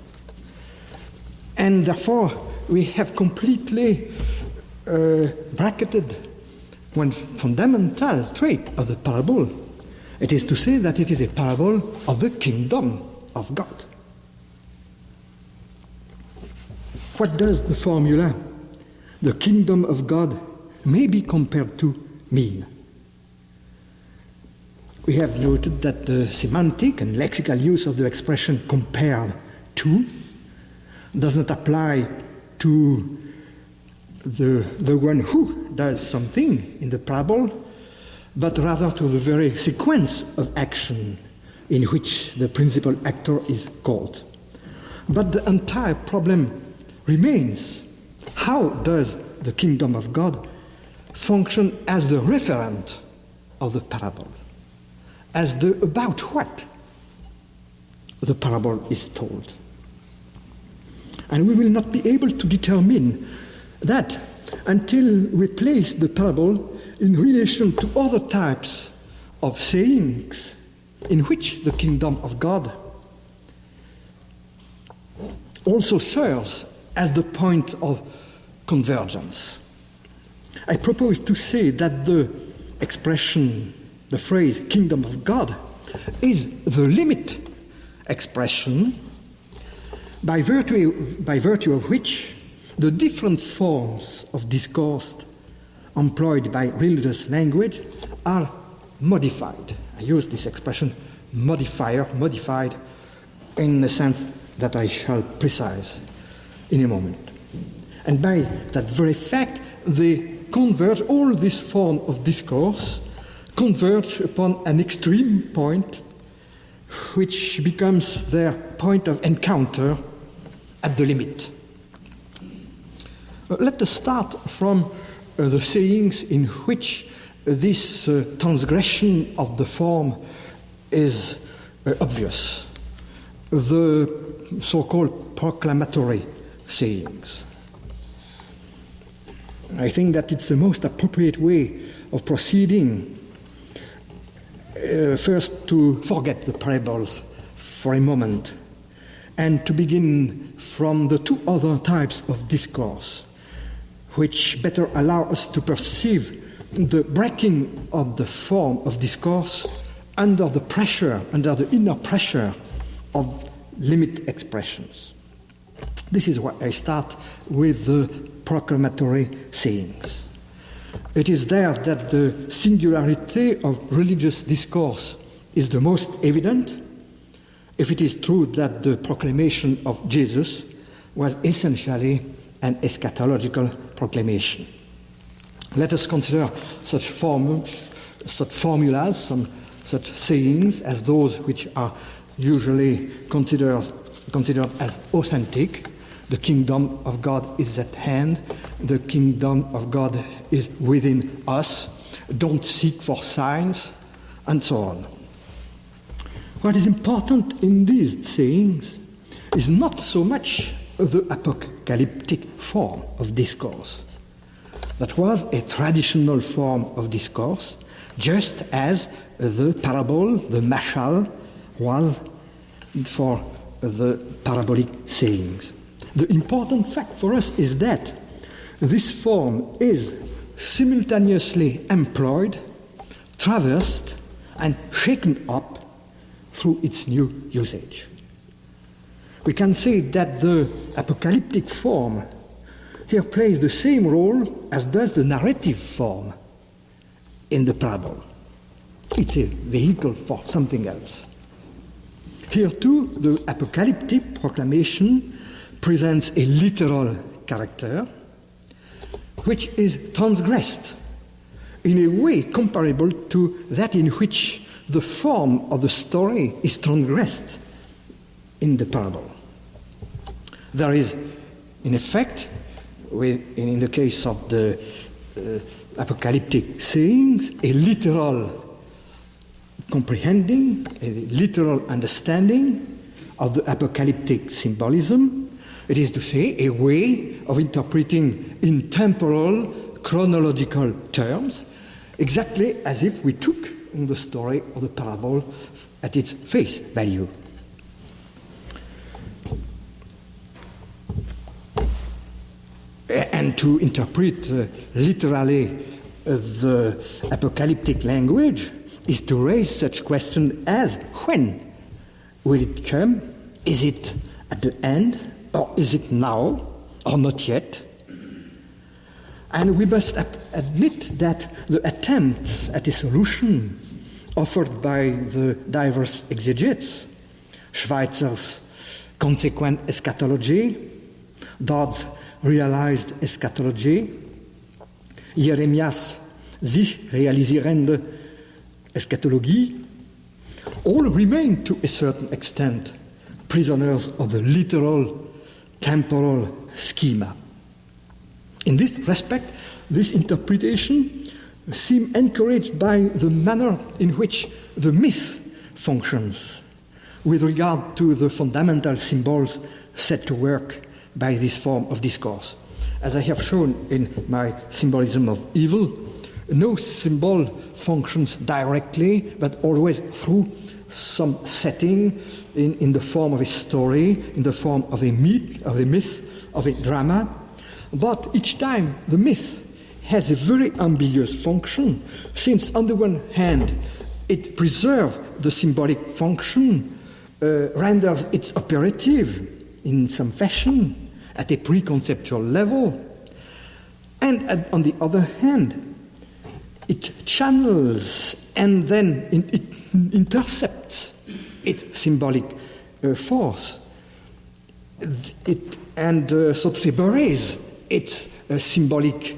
And therefore, we have completely bracketed one fundamental trait of the parable. It is to say that it is a parable of the kingdom of God. What does the formula, the kingdom of God, may be compared to, mean? We have noted that the semantic and lexical use of the expression compared to does not apply to the one who does something in the parable, but rather to the very sequence of action in which the principal actor is called. But the entire problem remains: how does the kingdom of God function as the referent of the parable, as the about what the parable is told? And we will not be able to determine that until we place the parable in relation to other types of sayings in which the kingdom of God also serves as the point of convergence. I propose to say that the expression, the phrase kingdom of God, is the limit expression by virtue of which the different forms of discourse employed by religious language are modified. I use this expression modified in the sense that I shall precise in a moment. And by that very fact, they converge, all this form of discourse converge upon an extreme point which becomes their point of encounter at the limit. Let us start from the sayings in which this transgression of the form is obvious, the so-called proclamatory sayings. I think that it's the most appropriate way of proceeding. First, to forget the parables for a moment and to begin from the two other types of discourse, which better allow us to perceive the breaking of the form of discourse under the pressure, under the inner pressure of limit expressions. This is why I start with the proclamatory sayings. It is there that the singularity of religious discourse is the most evident, if it is true that the proclamation of Jesus was essentially an eschatological proclamation. Let us consider such formulas, such sayings as those which are usually considered as authentic. The kingdom of God is at hand. The kingdom of God is within us. Don't seek for signs, and so on. What is important in these sayings is not so much the apocalyptic form of discourse. That was a traditional form of discourse, just as the parable, the mashal, was for the parabolic sayings. The important fact for us is that this form is simultaneously employed, traversed, and shaken up through its new usage. We can say that the apocalyptic form here plays the same role as does the narrative form in the parable. It's a vehicle for something else. Here too, the apocalyptic proclamation presents a literal character which is transgressed in a way comparable to that in which the form of the story is transgressed in the parable. There is, in effect, in the case of the apocalyptic sayings, a literal comprehending, a literal understanding of the apocalyptic symbolism. It is to say, a way of interpreting in temporal, chronological terms, exactly as if we took the story of the parable at its face value. And to interpret literally the apocalyptic language is to raise such questions as, when will it come? Is it at the end? Or is it now, or not yet? And we must admit that the attempts at a solution offered by the diverse exegetes, Schweitzer's consequent eschatology, Dodd's realized eschatology, Jeremias' sich realisierende eschatologie, all remain to a certain extent prisoners of the literal temporal schema. In this respect, this interpretation seems encouraged by the manner in which the myth functions with regard to the fundamental symbols set to work by this form of discourse. As I have shown in my symbolism of evil, no symbol functions directly, but always through some setting in the form of a story, in the form of a myth, of a drama. But each time the myth has a very ambiguous function, since on the one hand it preserves the symbolic function, renders it operative in some fashion at a preconceptual level, and on the other hand it channels and then it intercepts its symbolic force, so to say, buries its symbolic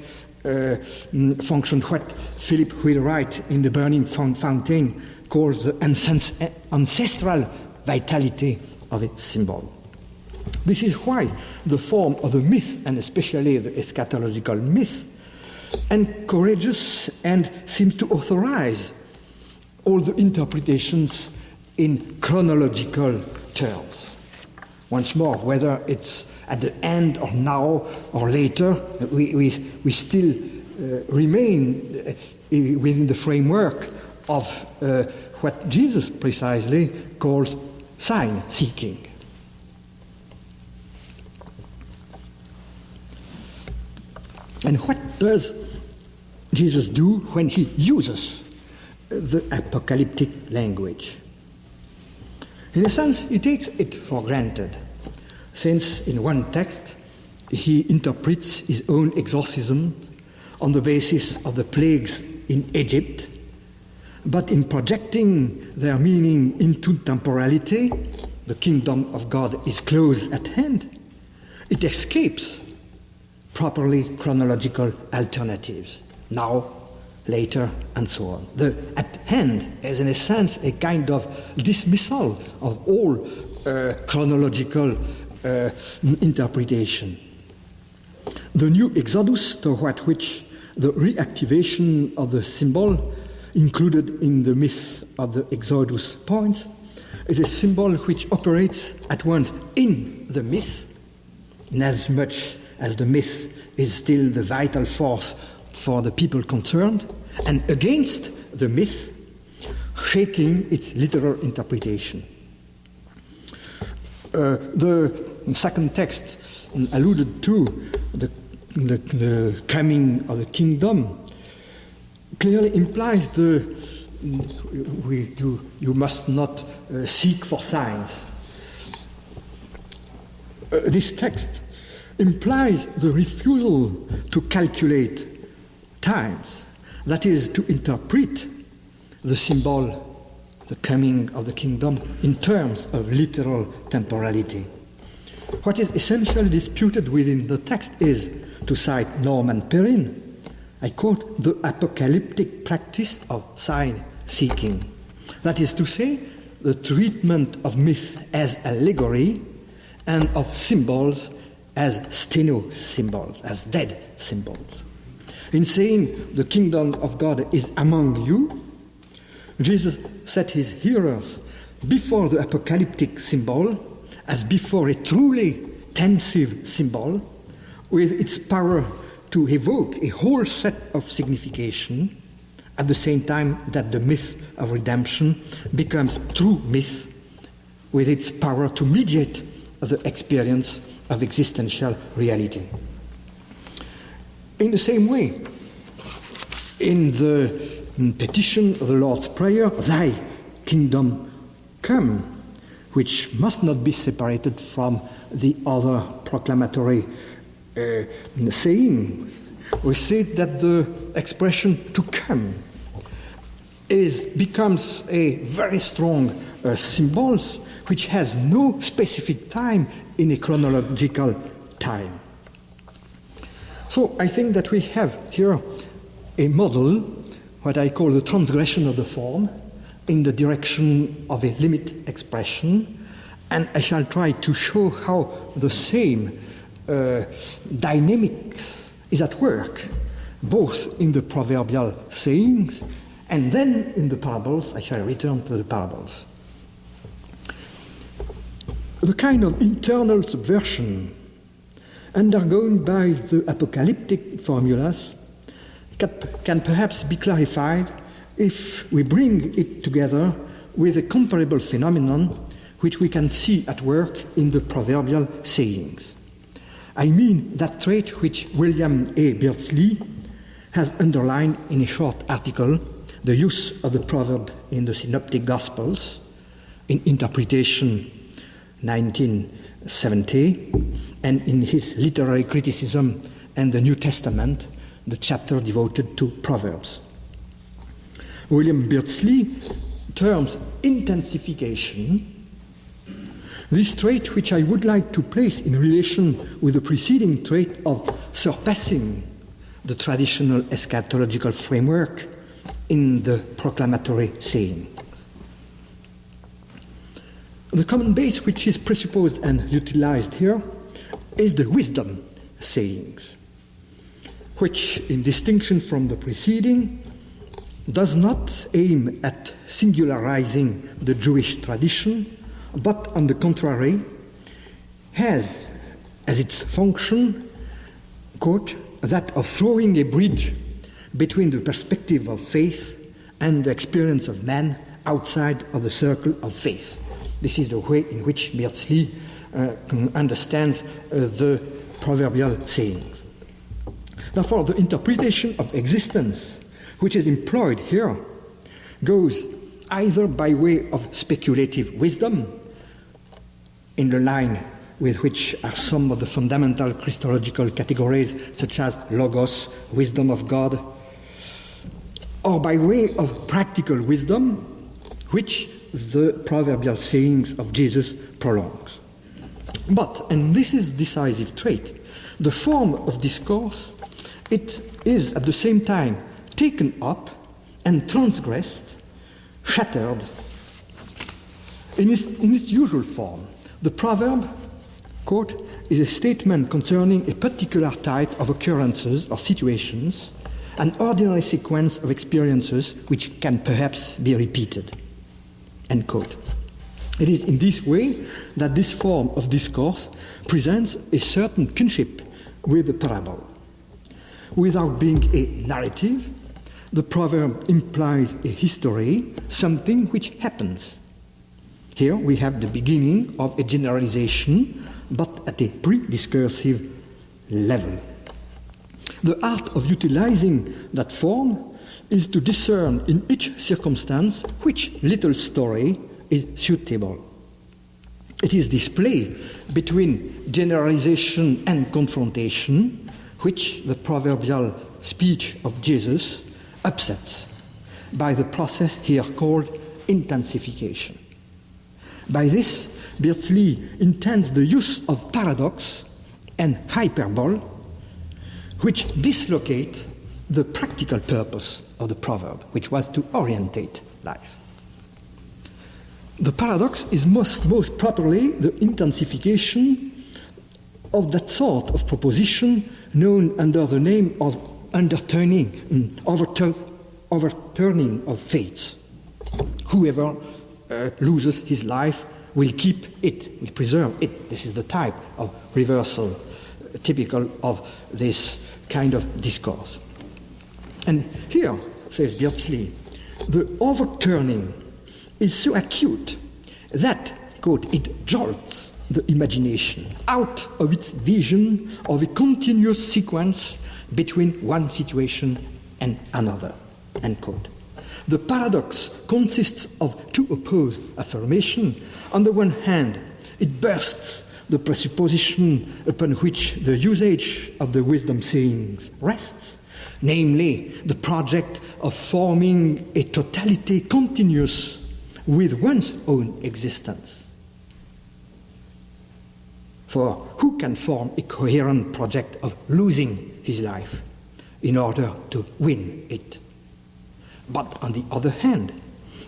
function, what Philip will write in The Burning Fountain calls the ancestral vitality of a symbol. This is why the form of the myth, and especially the eschatological myth, encourages and seems to authorize all the interpretations in chronological terms. Once more, whether it's at the end or now or later, we still remain within the framework of what Jesus precisely calls sign-seeking. And what does Jesus do when he uses the apocalyptic language? In a sense, he takes it for granted, since in one text he interprets his own exorcism on the basis of the plagues in Egypt, but in projecting their meaning into temporality, the kingdom of God is close at hand, it escapes properly chronological alternatives, now, later, and so on. The at hand is, in a sense, a kind of dismissal of all chronological interpretation. The new Exodus, toward which the reactivation of the symbol included in the myth of the Exodus points, is a symbol which operates at once in the myth, inasmuch as the myth is still the vital force for the people concerned, and against the myth, shaking its literal interpretation. The second text alluded to, the coming of the kingdom, clearly implies you must not seek for signs. This text implies the refusal to calculate times, that is, to interpret the symbol, the coming of the kingdom, in terms of literal temporality. What is essentially disputed within the text is, to cite Norman Perrin, I quote, the apocalyptic practice of sign-seeking. That is to say, the treatment of myth as allegory and of symbols as steno symbols, as dead symbols. In saying the kingdom of God is among you, Jesus set his hearers before the apocalyptic symbol as before a truly tensive symbol with its power to evoke a whole set of signification at the same time that the myth of redemption becomes true myth with its power to mediate the experience of existential reality. In the same way, in the petition of the Lord's Prayer, Thy kingdom come, which must not be separated from the other proclamatory sayings, we see that the expression to come becomes a very strong symbol which has no specific time in a chronological time. So I think that we have here a model, what I call the transgression of the form, in the direction of a limit expression, and I shall try to show how the same dynamics is at work, both in the proverbial sayings and then in the parables. I shall return to the parables. The kind of internal subversion undergone by the apocalyptic formulas can perhaps be clarified if we bring it together with a comparable phenomenon which we can see at work in the proverbial sayings. I mean that trait which William A. Beardsley has underlined in a short article, the use of the proverb in the Synoptic Gospels, in Interpretation 1970, and in his literary criticism and the New Testament, the chapter devoted to Proverbs. William Beardsley terms intensification This trait, which I would like to place in relation with the preceding trait of surpassing the traditional eschatological framework in the proclamatory saying. The common base which is presupposed and utilized here is the wisdom sayings, which, in distinction from the preceding, does not aim at singularizing the Jewish tradition, but on the contrary, has as its function, quote, that of throwing a bridge between the perspective of faith and the experience of man outside of the circle of faith. This is the way in which Beardsley understands the proverbial sayings. Therefore, the interpretation of existence, which is employed here, goes either by way of speculative wisdom, in the line with which are some of the fundamental Christological categories, such as logos, wisdom of God, or by way of practical wisdom, which the proverbial sayings of Jesus prolongs. But, and this is a decisive trait, the form of discourse, it is at the same time taken up and transgressed, shattered in its usual form. The proverb, quote, is a statement concerning a particular type of occurrences or situations, an ordinary sequence of experiences which can perhaps be repeated, end quote. It is in this way that this form of discourse presents a certain kinship with the parable. Without being a narrative, the proverb implies a history, something which happens. Here we have the beginning of a generalization, but at a pre-discursive level. The art of utilizing that form is to discern in each circumstance which little story is suitable. It is this play between generalization and confrontation which the proverbial speech of Jesus upsets by the process here called intensification. By this, Beardsley intends the use of paradox and hyperbole, which dislocate the practical purpose of the proverb, which was to orientate life. The paradox is most properly the intensification of that sort of proposition known under the name of overturning of fates. Whoever loses his life will keep it, will preserve it. This is the type of reversal typical of this kind of discourse. And here, says Beardsley, the overturning is so acute that, quote, it jolts the imagination out of its vision of a continuous sequence between one situation and another, end quote. The paradox consists of two opposed affirmations. On the one hand, it bursts the presupposition upon which the usage of the wisdom sayings rests, namely the project of forming a totality continuous with one's own existence. For who can form a coherent project of losing his life in order to win it? But on the other hand,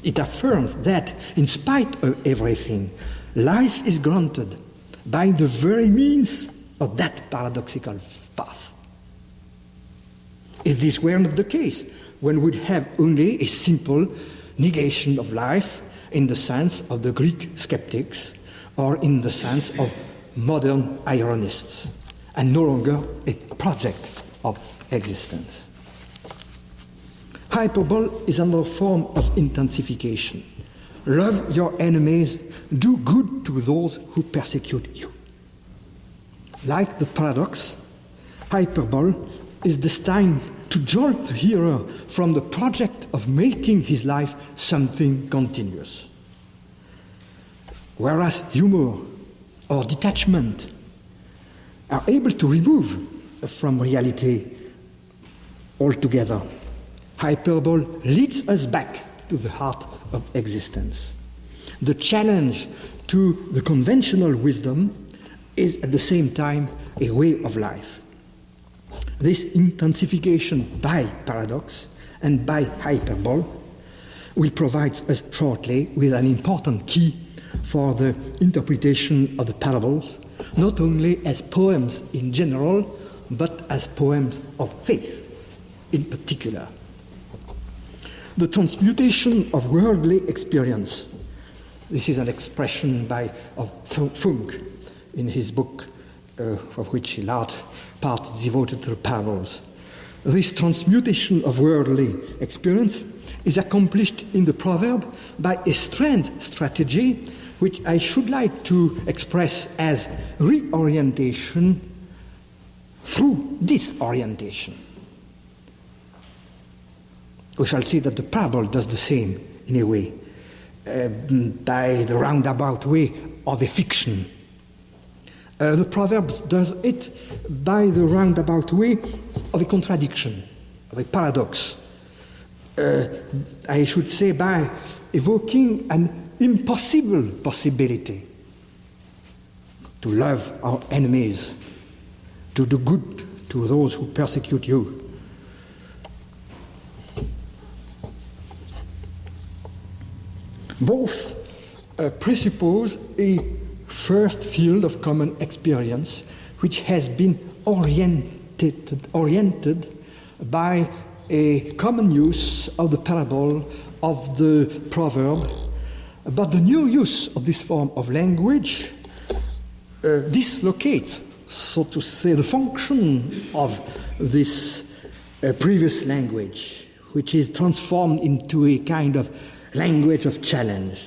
it affirms that in spite of everything, life is granted by the very means of that paradoxical path. If this were not the case, one would have only a simple negation of life in the sense of the Greek skeptics or in the sense of modern ironists, and no longer a project of existence. Hyperbole is another form of intensification. Love your enemies, do good to those who persecute you. Like the paradox, hyperbole is destined to jolt the hearer from the project of making his life something continuous. Whereas humor or detachment are able to remove from reality altogether, hyperbole leads us back to the heart of existence. The challenge to the conventional wisdom is at the same time a way of life. This intensification by paradox and by hyperbole will provide us shortly with an important key for the interpretation of the parables, not only as poems in general, but as poems of faith in particular. The transmutation of worldly experience. This is an expression of Funk in his book, of which a large part is devoted to the parables. This transmutation of worldly experience is accomplished in the proverb by a strange strategy, which I should like to express as reorientation through disorientation. We shall see that the parable does the same in a way, by the roundabout way of a fiction. The proverb does it by the roundabout way of a contradiction, of a paradox. I should say by evoking an impossible possibility to love our enemies, to do good to those who persecute you. Both presuppose a first field of common experience which has been oriented by a common use of the parable, of the proverb, but the new use of this form of language dislocates, so to say, the function of this previous language, which is transformed into a kind of language of challenge.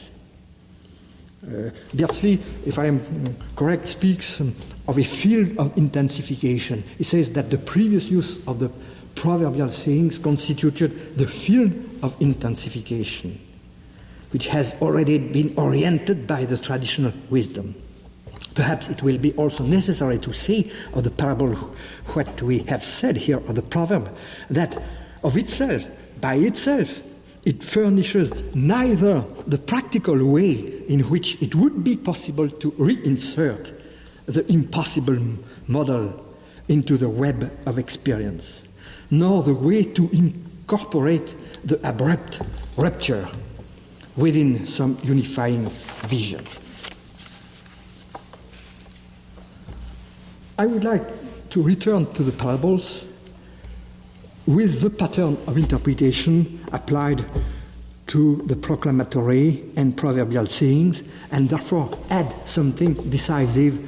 Beardsley, if I am correct, speaks of a field of intensification. He says that the previous use of the proverbial sayings constituted the field of intensification, which has already been oriented by the traditional wisdom. Perhaps it will be also necessary to say of the parable what we have said here of the proverb, that of itself, by itself, it furnishes neither the practical way in which it would be possible to reinsert the impossible model into the web of experience, nor the way to incorporate the abrupt rupture within some unifying vision. I would like to return to the parables with the pattern of interpretation applied to the proclamatory and proverbial sayings, and therefore add something decisive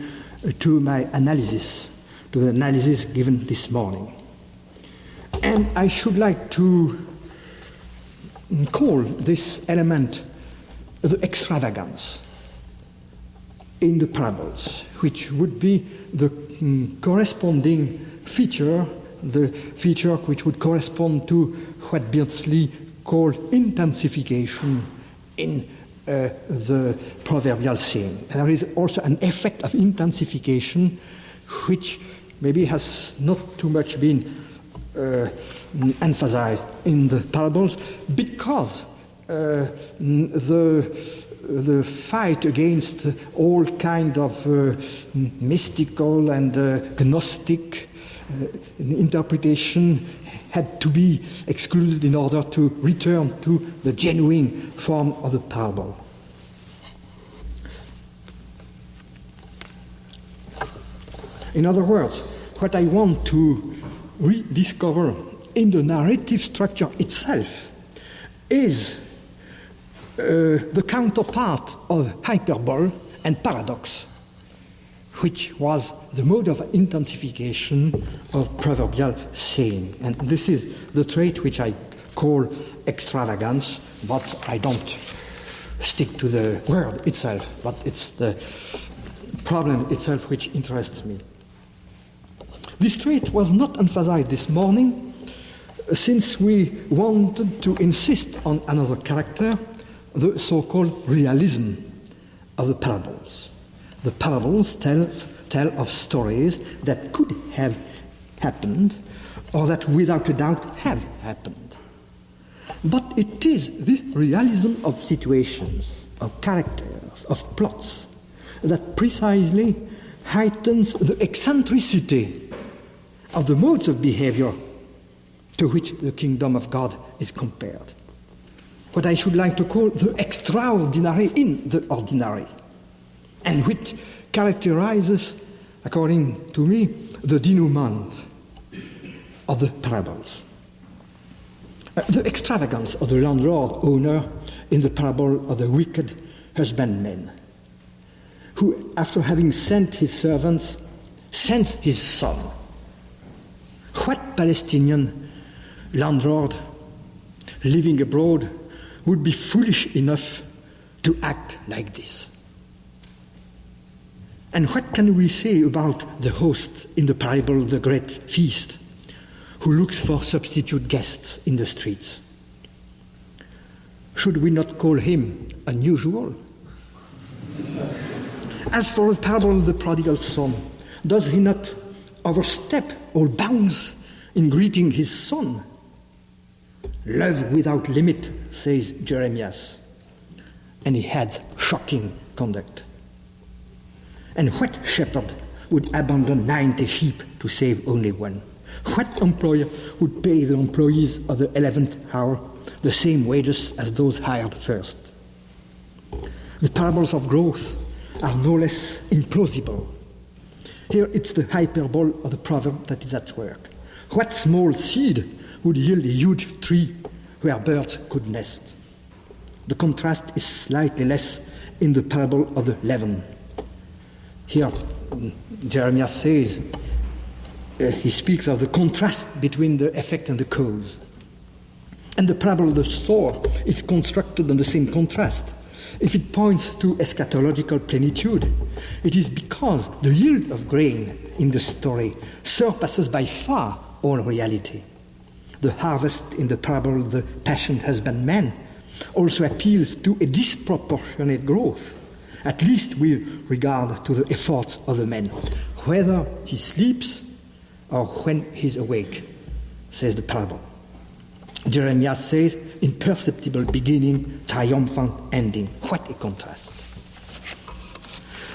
to my analysis, to the analysis given this morning. And I should like to call this element the extravagance in the parables, which would be the corresponding feature, the feature which would correspond to what Beardsley called intensification in the proverbial saying. And there is also an effect of intensification which maybe has not too much been emphasized in the parables, because the fight against all kind of mystical and gnostic interpretation had to be excluded in order to return to the genuine form of the parable. In other words, what I want to rediscover in the narrative structure itself is the counterpart of hyperbole and paradox, which was the mode of intensification of proverbial saying. And this is the trait which I call extravagance, but I don't stick to the word itself, but it's the problem itself which interests me. This trait was not emphasized this morning, since we wanted to insist on another character, the so-called realism of the parables. The parables tell of stories that could have happened, or that without a doubt have happened. But it is this realism of situations, of characters, of plots, that precisely heightens the eccentricity of the modes of behavior to which the kingdom of God is compared. What I should like to call the extraordinary in the ordinary, and which characterizes, according to me, the denouement of the parables. The extravagance of the landlord-owner in the parable of the wicked husbandman, who, after having sent his servants, sends his son. What Palestinian landlord living abroad would be foolish enough to act like this? And what can we say about the host in the parable of the great feast, who looks for substitute guests in the streets? Should we not call him unusual? As for the parable of the prodigal son, does he not overstep all bounds in greeting his son? Love without limit, says Jeremiah, and he had shocking conduct. And what shepherd would abandon 90 sheep to save only one? What employer would pay the employees of the 11th hour the same wages as those hired first? The parables of growth are no less implausible. Here it's the hyperbole of the proverb that is at work. What small seed would yield a huge tree where birds could nest? The contrast is slightly less in the parable of the leaven. Here, Jeremiah says, he speaks of the contrast between the effect and the cause. And the parable of the sower is constructed on the same contrast. If it points to eschatological plenitude, it is because the yield of grain in the story surpasses by far all reality. The harvest in the parable of the passionate husbandman also appeals to a disproportionate growth, at least with regard to the efforts of the man, whether he sleeps or when he's awake, says the parable. Jeremiah says, imperceptible beginning, triumphant ending. What a contrast.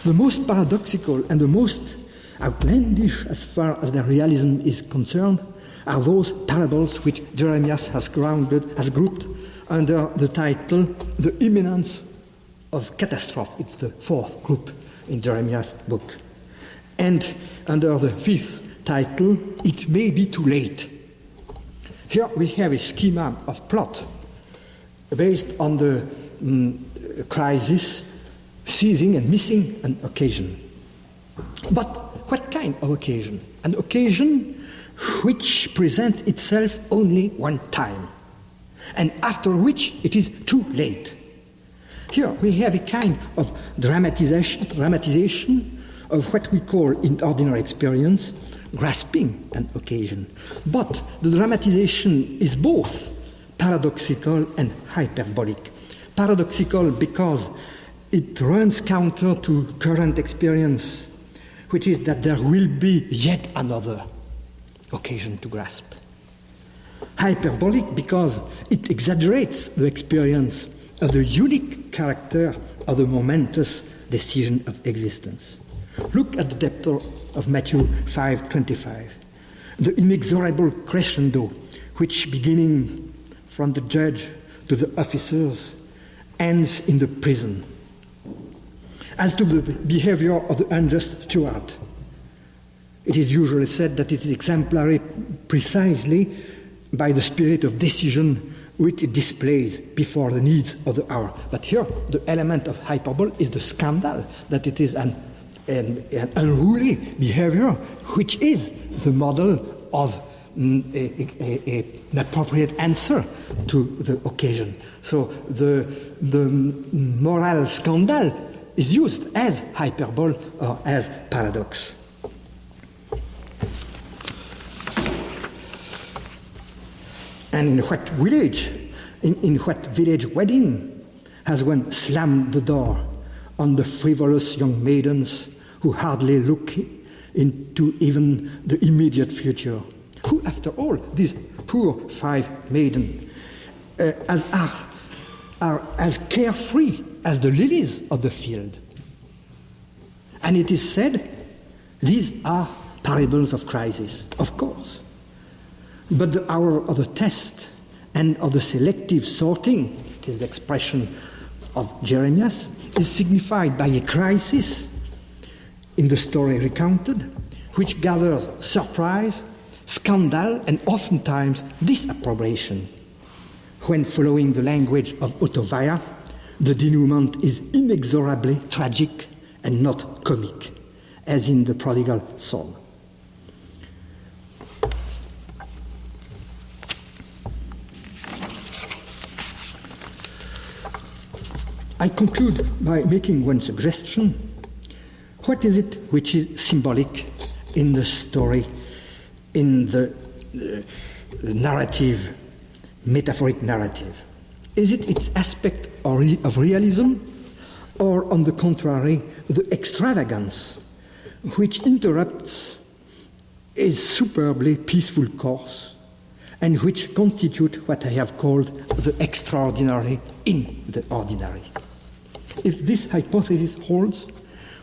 The most paradoxical and the most outlandish as far as their realism is concerned are those parables which Jeremiah has grouped under the title, The Imminence of Catastrophe. It's the fourth group in Jeremiah's book. And under the fifth title, It May Be Too Late. Here we have a schema of plot based on the crisis, seizing and missing an occasion. But what kind of occasion? An occasion which presents itself only one time, and after which it is too late. Here we have a kind of dramatization of what we call in ordinary experience grasping an occasion. But the dramatization is both paradoxical and hyperbolic. Paradoxical because it runs counter to current experience, which is that there will be yet another occasion to grasp. Hyperbolic because it exaggerates the experience of the unique character of the momentous decision of existence. Look at the depth of Matthew 5:25, the inexorable crescendo which, beginning from the judge to the officers, ends in the prison. As to the behavior of the unjust steward, it is usually said that it is exemplary precisely by the spirit of decision which it displays before the needs of the hour. But here, the element of hyperbole is the scandal, that it is an unruly behavior, which is the model of an appropriate answer to the occasion. So the moral scandal is used as hyperbole or as paradox. And in what village, in what village wedding has one slammed the door on the frivolous young maidens who hardly look into even the immediate future? Who, after all, these poor 5 maidens, are as carefree as the lilies of the field. And it is said, these are parables of crisis, of course. But the hour of the test and of the selective sorting, it is the expression of Jeremiah, is signified by a crisis in the story recounted, which gathers surprise, scandal, and oftentimes disapprobation. When following the language of Ottavia, the denouement is inexorably tragic and not comic, as in the prodigal son. I conclude by making one suggestion. What is it which is symbolic in the story, in the narrative, metaphoric narrative? Is it its aspect of realism, or on the contrary, the extravagance which interrupts a superbly peaceful course and which constitute what I have called the extraordinary in the ordinary? If this hypothesis holds,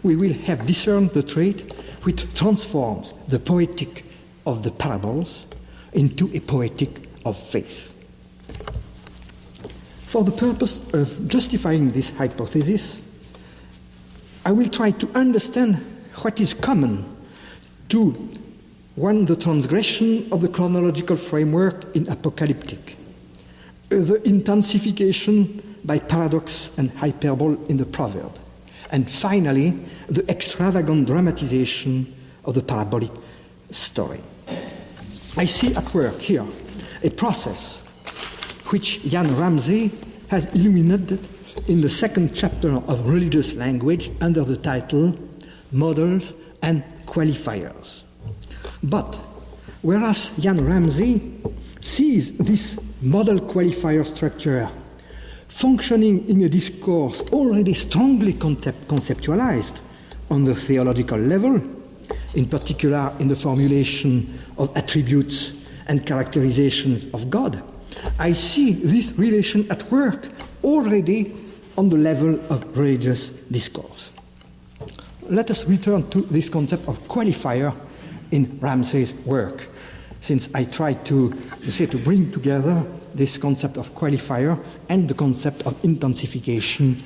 we will have discerned the trait which transforms the poetic of the parables into a poetic of faith. For the purpose of justifying this hypothesis, I will try to understand what is common to, one, the transgression of the chronological framework in apocalyptic, the intensification by paradox and hyperbole in the proverb, and finally, the extravagant dramatization of the parabolic story. I see at work here a process which Jan Ramsey has illuminated in the second chapter of Religious Language under the title Models and Qualifiers. But whereas Jan Ramsey sees this model qualifier structure functioning in a discourse already strongly conceptualized on the theological level, in particular in the formulation of attributes and characterizations of God, I see this relation at work already on the level of religious discourse. Let us return to this concept of qualifier in Ramsey's work, since I try to bring together this concept of qualifier and the concept of intensification,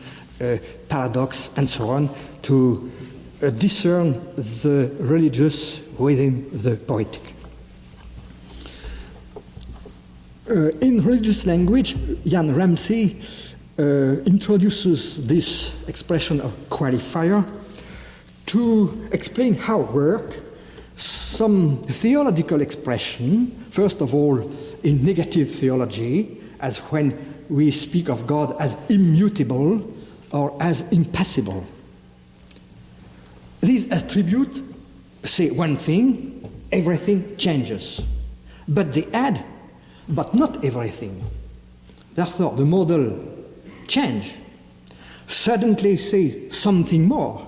paradox, and so on, to discern the religious within the poetic. In Religious Language, Jan Ramsey introduces this expression of qualifier to explain how work some theological expression, first of all in negative theology, as when we speak of God as immutable or as impassible. These attributes say one thing, everything changes. But they add, but not everything. Therefore, the model change suddenly says something more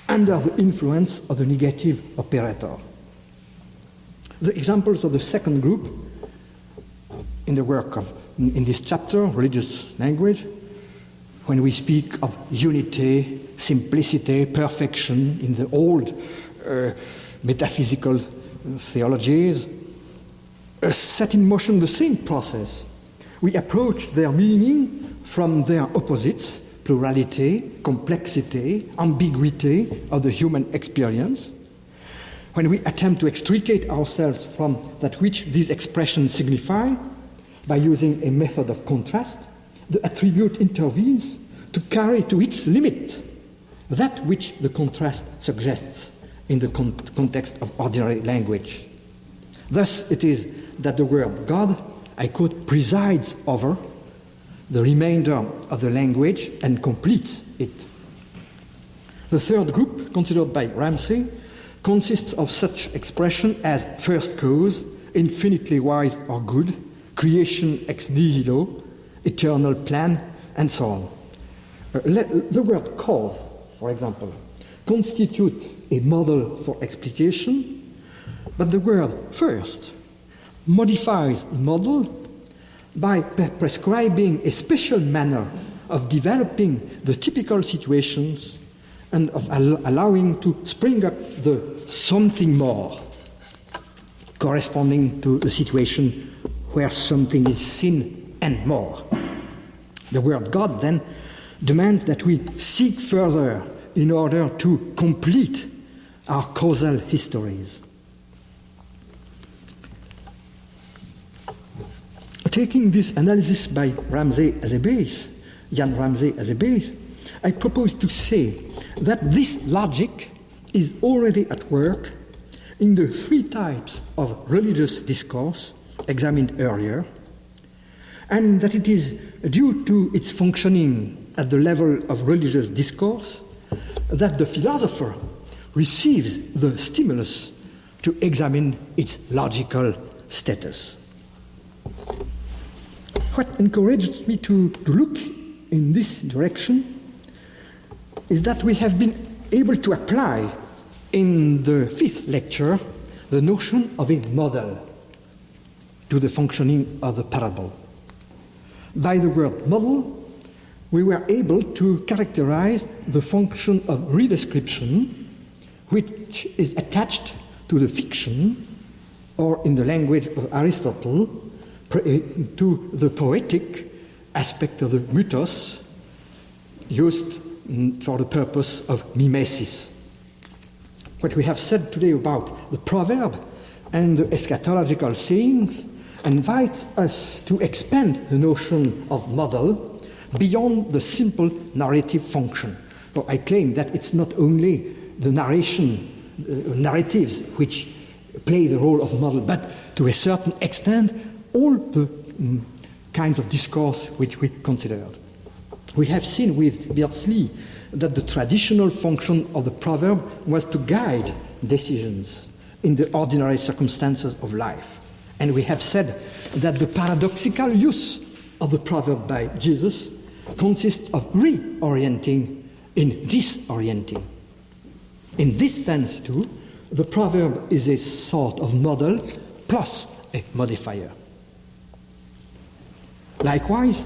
under the influence of the negative operator. The examples of the second group in the work in this chapter, Religious Language, when we speak of unity, simplicity, perfection in the old metaphysical theologies, set in motion the same process. We approach their meaning from their opposites, plurality, complexity, ambiguity of the human experience. When we attempt to extricate ourselves from that which these expressions signify by using a method of contrast, the attribute intervenes to carry to its limit that which the contrast suggests in the context of ordinary language. Thus it is that the word God, I quote, presides over the remainder of the language and completes it. The third group, considered by Ramsey, consists of such expression as first cause, infinitely wise or good, creation ex nihilo, eternal plan, and so on. The word cause, for example, constitutes a model for explication, but the word first modifies the model by prescribing a special manner of developing the typical situations and of allowing to spring up the something more, corresponding to the situation where something is seen and more. The word God, then, demands that we seek further in order to complete our causal histories. Taking this analysis by Ramsay as a base, Jan Ramsay as a base, I propose to say that this logic is already at work in the three types of religious discourse examined earlier, and that it is due to its functioning at the level of religious discourse that the philosopher receives the stimulus to examine its logical status. What encouraged me to look in this direction is that we have been able to apply in the fifth lecture the notion of a model to the functioning of the parable. By the word model, we were able to characterize the function of redescription, which is attached to the fiction, or in the language of Aristotle, to the poetic aspect of the mythos used for the purpose of mimesis. What we have said today about the proverb and the eschatological sayings invites us to expand the notion of model beyond the simple narrative function. So I claim that it's not only the narratives which play the role of model, but to a certain extent all the kinds of discourse which we considered. We have seen with Beardsley that the traditional function of the proverb was to guide decisions in the ordinary circumstances of life. And we have said that the paradoxical use of the proverb by Jesus consists of reorienting in disorienting. In this sense, too, the proverb is a sort of model plus a modifier. Likewise,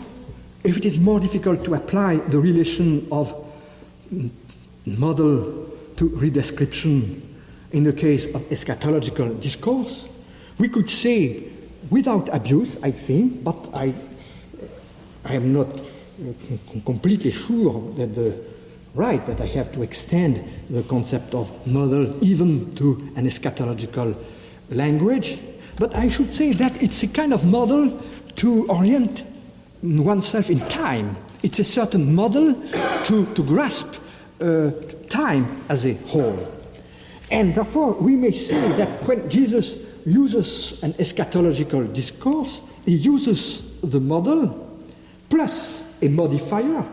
if it is more difficult to apply the relation of model to redescription in the case of eschatological discourse, we could say, without abuse, I think, but I am not completely sure that that I have to extend the concept of model even to an eschatological language, but I should say that it's a kind of model to orient oneself in time. It's a certain model to grasp time as a whole. And therefore, we may say that when Jesus uses an eschatological discourse, he uses the model plus a modifier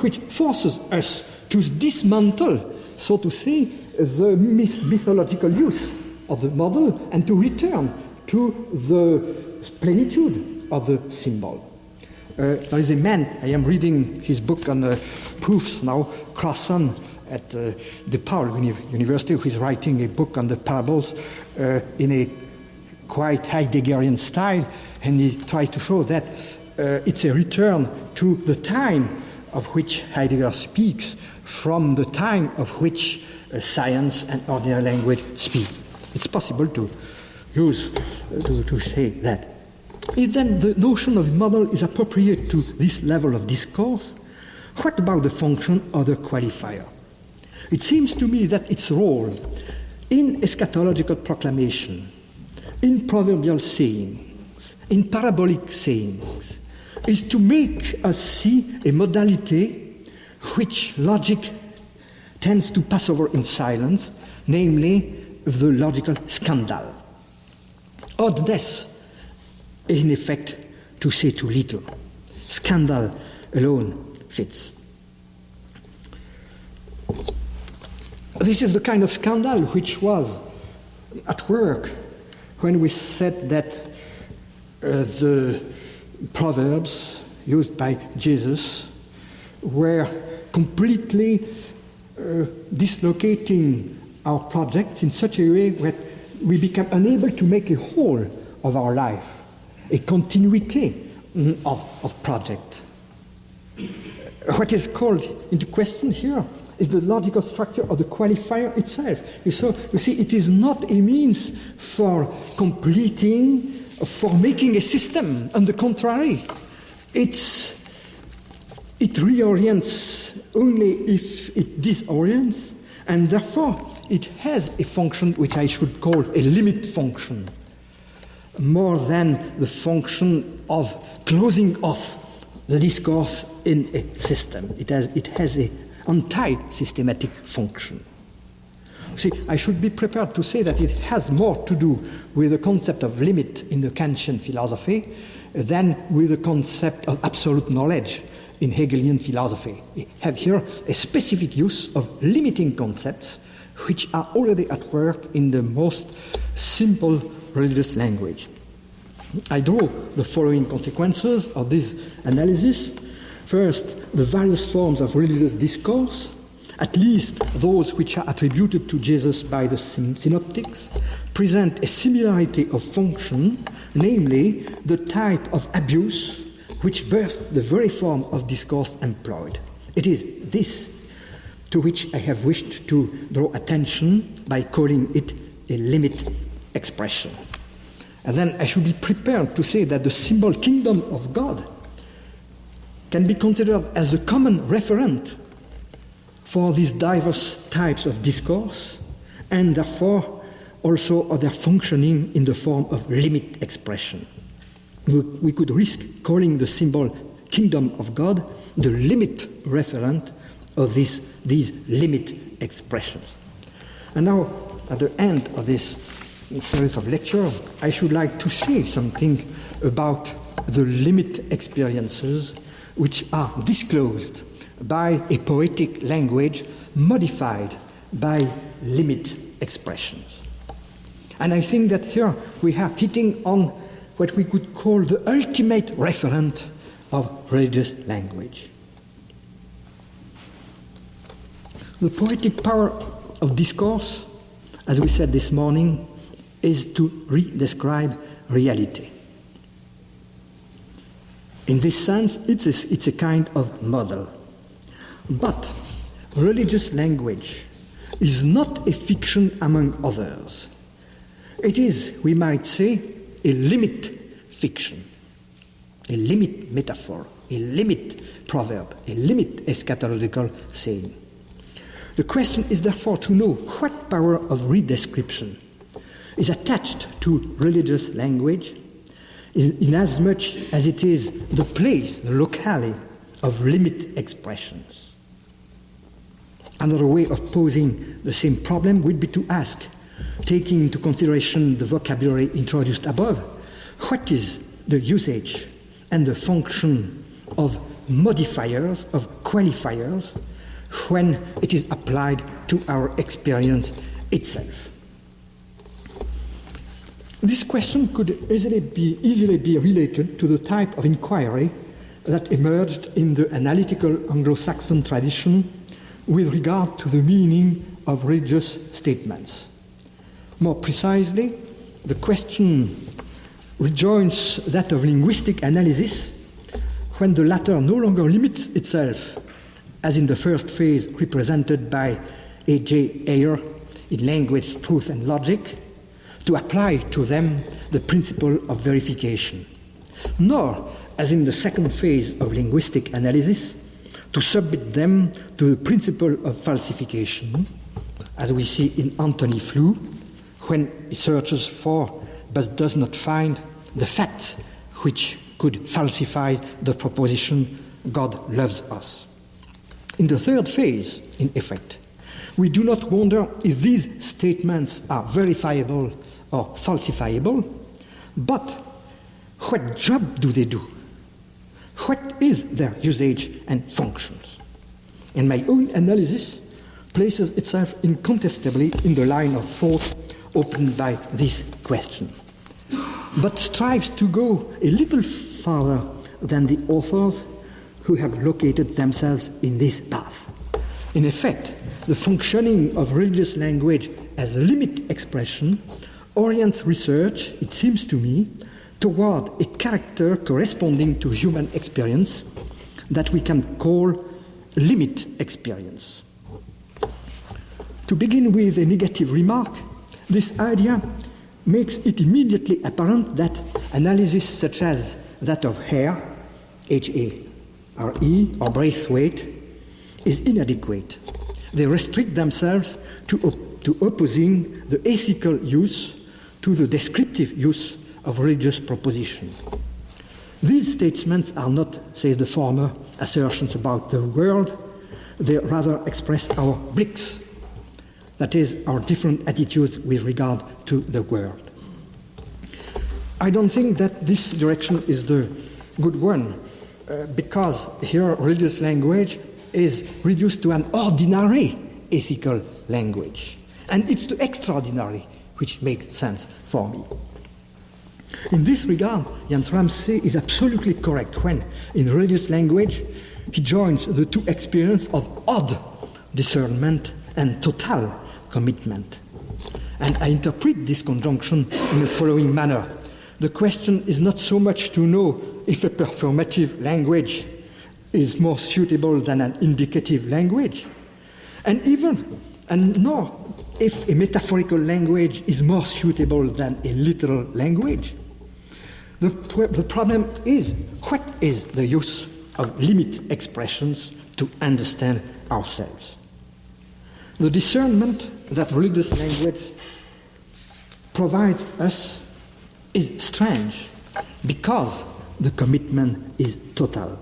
which forces us to dismantle, so to say, the mythological use of the model and to return to the plenitude of the symbol. There is a man, I am reading his book on proofs now, Crossan at DePaul University, who is writing a book on the parables in a quite Heideggerian style, and he tries to show that it's a return to the time of which Heidegger speaks from the time of which science and ordinary language speak. It's possible to say that. If then the notion of model is appropriate to this level of discourse, what about the function of the qualifier? It seems to me that its role in eschatological proclamation, in proverbial sayings, in parabolic sayings, is to make us see a modality which logic tends to pass over in silence, namely the logical scandal. Oddness is in effect to say too little. Scandal alone fits. This is the kind of scandal which was at work when we said that the proverbs used by Jesus were completely dislocating our projects in such a way that we become unable to make a whole of our life, a continuity of project. What is called into question here is the logical structure of the qualifier itself. You see, it is not a means for completing, for making a system. On the contrary, it reorients only if it disorients, and therefore it has a function which I should call a limit function, more than the function of closing off the discourse in a system. It has an anti-systematic function. See, I should be prepared to say that it has more to do with the concept of limit in the Kantian philosophy than with the concept of absolute knowledge in Hegelian philosophy. We have here a specific use of limiting concepts which are already at work in the most simple religious language. I draw the following consequences of this analysis. First, the various forms of religious discourse, at least those which are attributed to Jesus by the synoptics, present a similarity of function, namely the type of abuse which births the very form of discourse employed. It is this to which I have wished to draw attention by calling it a limit expression. And then I should be prepared to say that the symbol kingdom of God can be considered as the common referent for these diverse types of discourse, and therefore also of their functioning in the form of limit expression. We could risk calling the symbol kingdom of God the limit referent of these limit expressions. And now, at the end of this series of lectures, I should like to say something about the limit experiences which are disclosed by a poetic language modified by limit expressions. And I think that here we are hitting on what we could call the ultimate referent of religious language. The poetic power of discourse, as we said this morning, is to redescribe reality. In this sense, it's a kind of model. But religious language is not a fiction among others. It is, we might say, a limit fiction, a limit metaphor, a limit proverb, a limit eschatological saying. The question is therefore to know what power of redescription is attached to religious language, inasmuch as it is the place, the locale of limit expressions. Another way of posing the same problem would be to ask, taking into consideration the vocabulary introduced above, what is the usage and the function of modifiers, of qualifiers, when it is applied to our experience itself? This question could easily be related to the type of inquiry that emerged in the analytical Anglo-Saxon tradition with regard to the meaning of religious statements. More precisely, the question rejoins that of linguistic analysis when the latter no longer limits itself, as in the first phase represented by A.J. Ayer in Language, Truth and Logic, to apply to them the principle of verification, nor, as in the second phase of linguistic analysis, to submit them to the principle of falsification, as we see in Anthony Flew, when he searches for but does not find the facts which could falsify the proposition God loves us. In the third phase, in effect, we do not wonder if these statements are verifiable or falsifiable, but what job do they do? What is their usage and functions? And my own analysis places itself incontestably in the line of thought opened by this question, but strives to go a little farther than the authors who have located themselves in this path. In effect, the functioning of religious language as limit expression orients research, it seems to me, toward a character corresponding to human experience that we can call limit experience. To begin with a negative remark, this idea makes it immediately apparent that analysis such as that of hair, H-A-R-E, or breath weight, is inadequate. They restrict themselves to opposing the ethical use to the descriptive use of religious proposition. These statements are not, says the former, assertions about the world, they rather express our blicks, that is, our different attitudes with regard to the world. I don't think that this direction is the good one, because here religious language is reduced to an ordinary ethical language, and it's the extraordinary which makes sense for me. In this regard, Jens Ramsay is absolutely correct when, in religious language, he joins the two experiences of odd discernment and total commitment. And I interpret this conjunction in the following manner. The question is not so much to know if a performative language is more suitable than an indicative language, and nor if a metaphorical language is more suitable than a literal language. The problem is, what is the use of limit expressions to understand ourselves? The discernment that religious language provides us is strange because the commitment is total.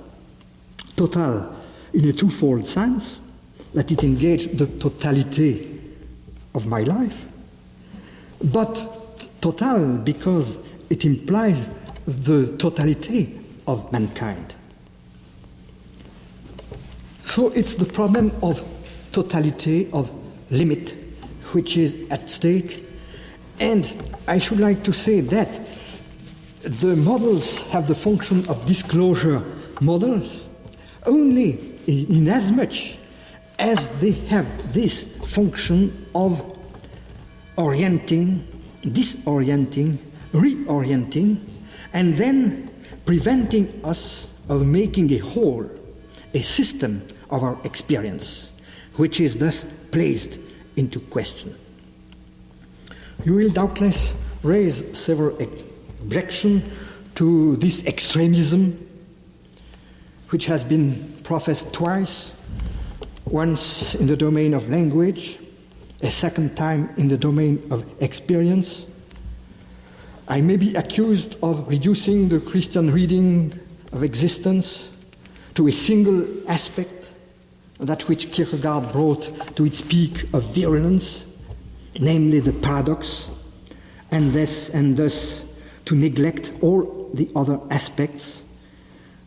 Total in a twofold sense, that it engages the totality of my life, but total because it implies the totality of mankind. So it's the problem of totality, of limit, which is at stake. And I should like to say that the models have the function of disclosure models only in as much as they have this function of orienting, disorienting, reorienting, and then preventing us of making a whole, a system of our experience, which is thus placed into question. You will doubtless raise several objections to this extremism, which has been professed twice, once in the domain of language, a second time in the domain of experience. I may be accused of reducing the Christian reading of existence to a single aspect, that which Kierkegaard brought to its peak of virulence, namely the paradox, and thus to neglect all the other aspects,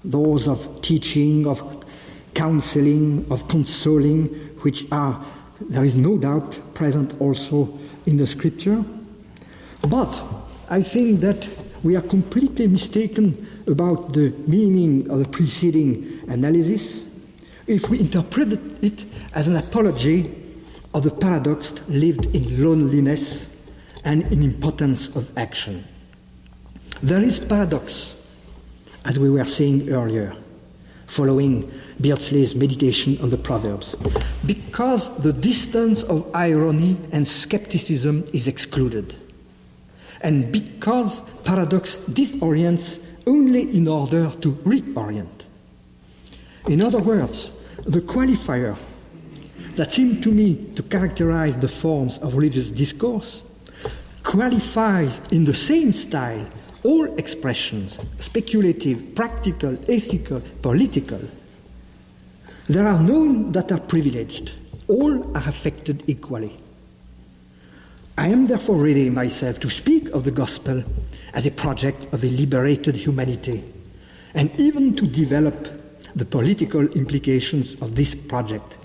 those of teaching, of counseling, of consoling, which are, there is no doubt, present also in the Scripture. But I think that we are completely mistaken about the meaning of the preceding analysis if we interpret it as an apology of the paradox lived in loneliness and in impotence of action. There is paradox, as we were saying earlier, following Beardsley's meditation on the Proverbs, because the distance of irony and skepticism is excluded, and because paradox disorients only in order to reorient. In other words, the qualifier that seemed to me to characterize the forms of religious discourse qualifies in the same style all expressions, speculative, practical, ethical, political. There are none that are privileged. All are affected equally. I am therefore ready myself to speak of the gospel as a project of a liberated humanity, and even to develop the political implications of this project.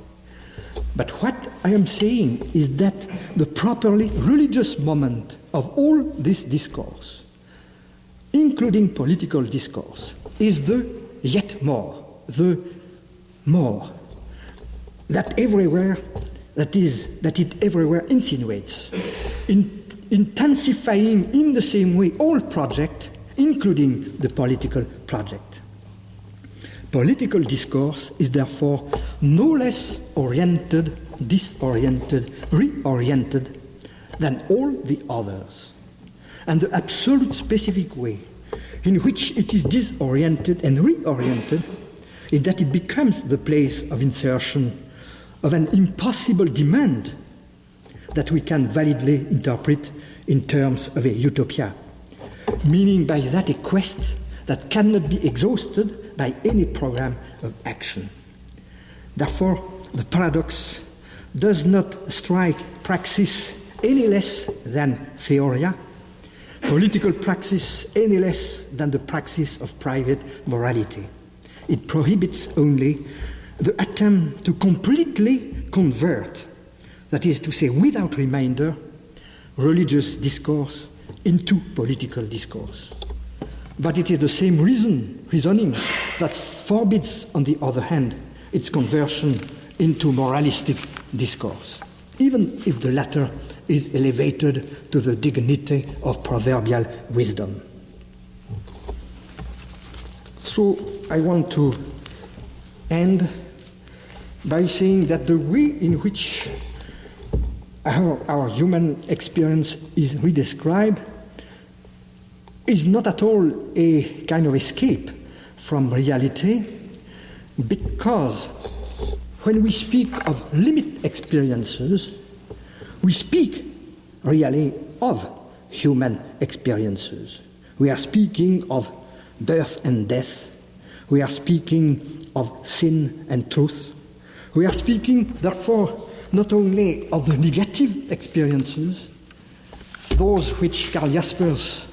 But what I am saying is that the properly religious moment of all this discourse, including political discourse, is the yet more, the more, that it everywhere insinuates, intensifying in the same way all project, including the political project. Political discourse is therefore no less oriented, disoriented, reoriented than all the others. And the absolute specific way in which it is disoriented and reoriented is that it becomes the place of insertion of an impossible demand that we can validly interpret in terms of a utopia, meaning by that a quest that cannot be exhausted by any program of action. Therefore, the paradox does not strike praxis any less than theoria, political praxis any less than the praxis of private morality. It prohibits only the attempt to completely convert, that is to say, without remainder, religious discourse into political discourse. But it is the same reasoning that forbids, on the other hand, its conversion into moralistic discourse, even if the latter is elevated to the dignity of proverbial wisdom. So I want to end by saying that the way in which our human experience is redescribed is not at all a kind of escape from reality, because when we speak of limit experiences, we speak really of human experiences. We are speaking of birth and death. We are speaking of sin and truth. We are speaking, therefore, not only of the negative experiences, those which Karl Jaspers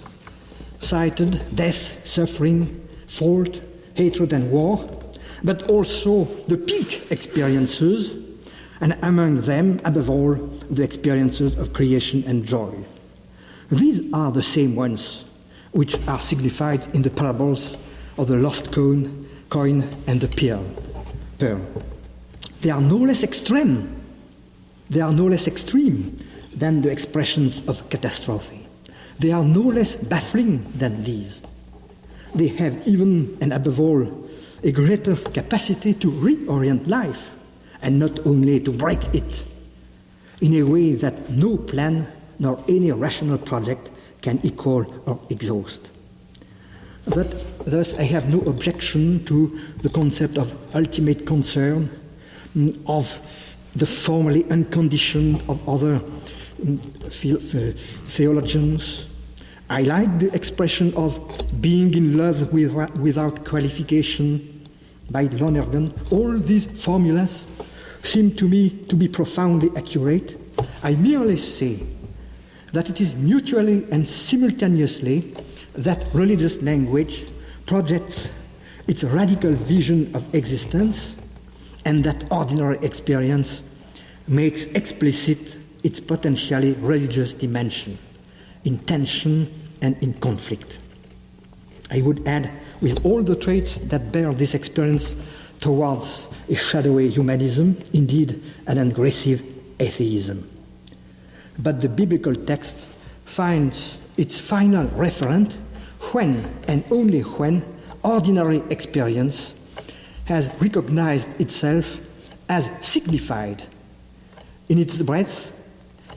cited, death, suffering, fault, hatred and war, but also the peak experiences, and among them, above all, the experiences of creation and joy. These are the same ones which are signified in the parables of the lost coin and the pearl. They are no less extreme. They are no less extreme than the expressions of catastrophe. They are no less baffling than these. They have even, and above all, a greater capacity to reorient life, and not only to break it, in a way that no plan nor any rational project can equal or exhaust. Thus, I have no objection to the concept of ultimate concern, of the formally unconditioned of other theologians. I like the expression of being in love without qualification by Lonergan. All these formulas seem to me to be profoundly accurate. I merely say that it is mutually and simultaneously that religious language projects its radical vision of existence, and that ordinary experience makes explicit its potentially religious dimension, in tension and in conflict. I would add, with all the traits that bear this experience towards a shadowy humanism, indeed an aggressive atheism. But the biblical text finds its final referent when, and only when, ordinary experience has recognized itself as signified in its breadth,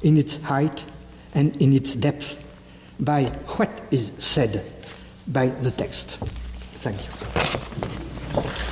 in its height, and in its depth by what is said by the text. Thank you.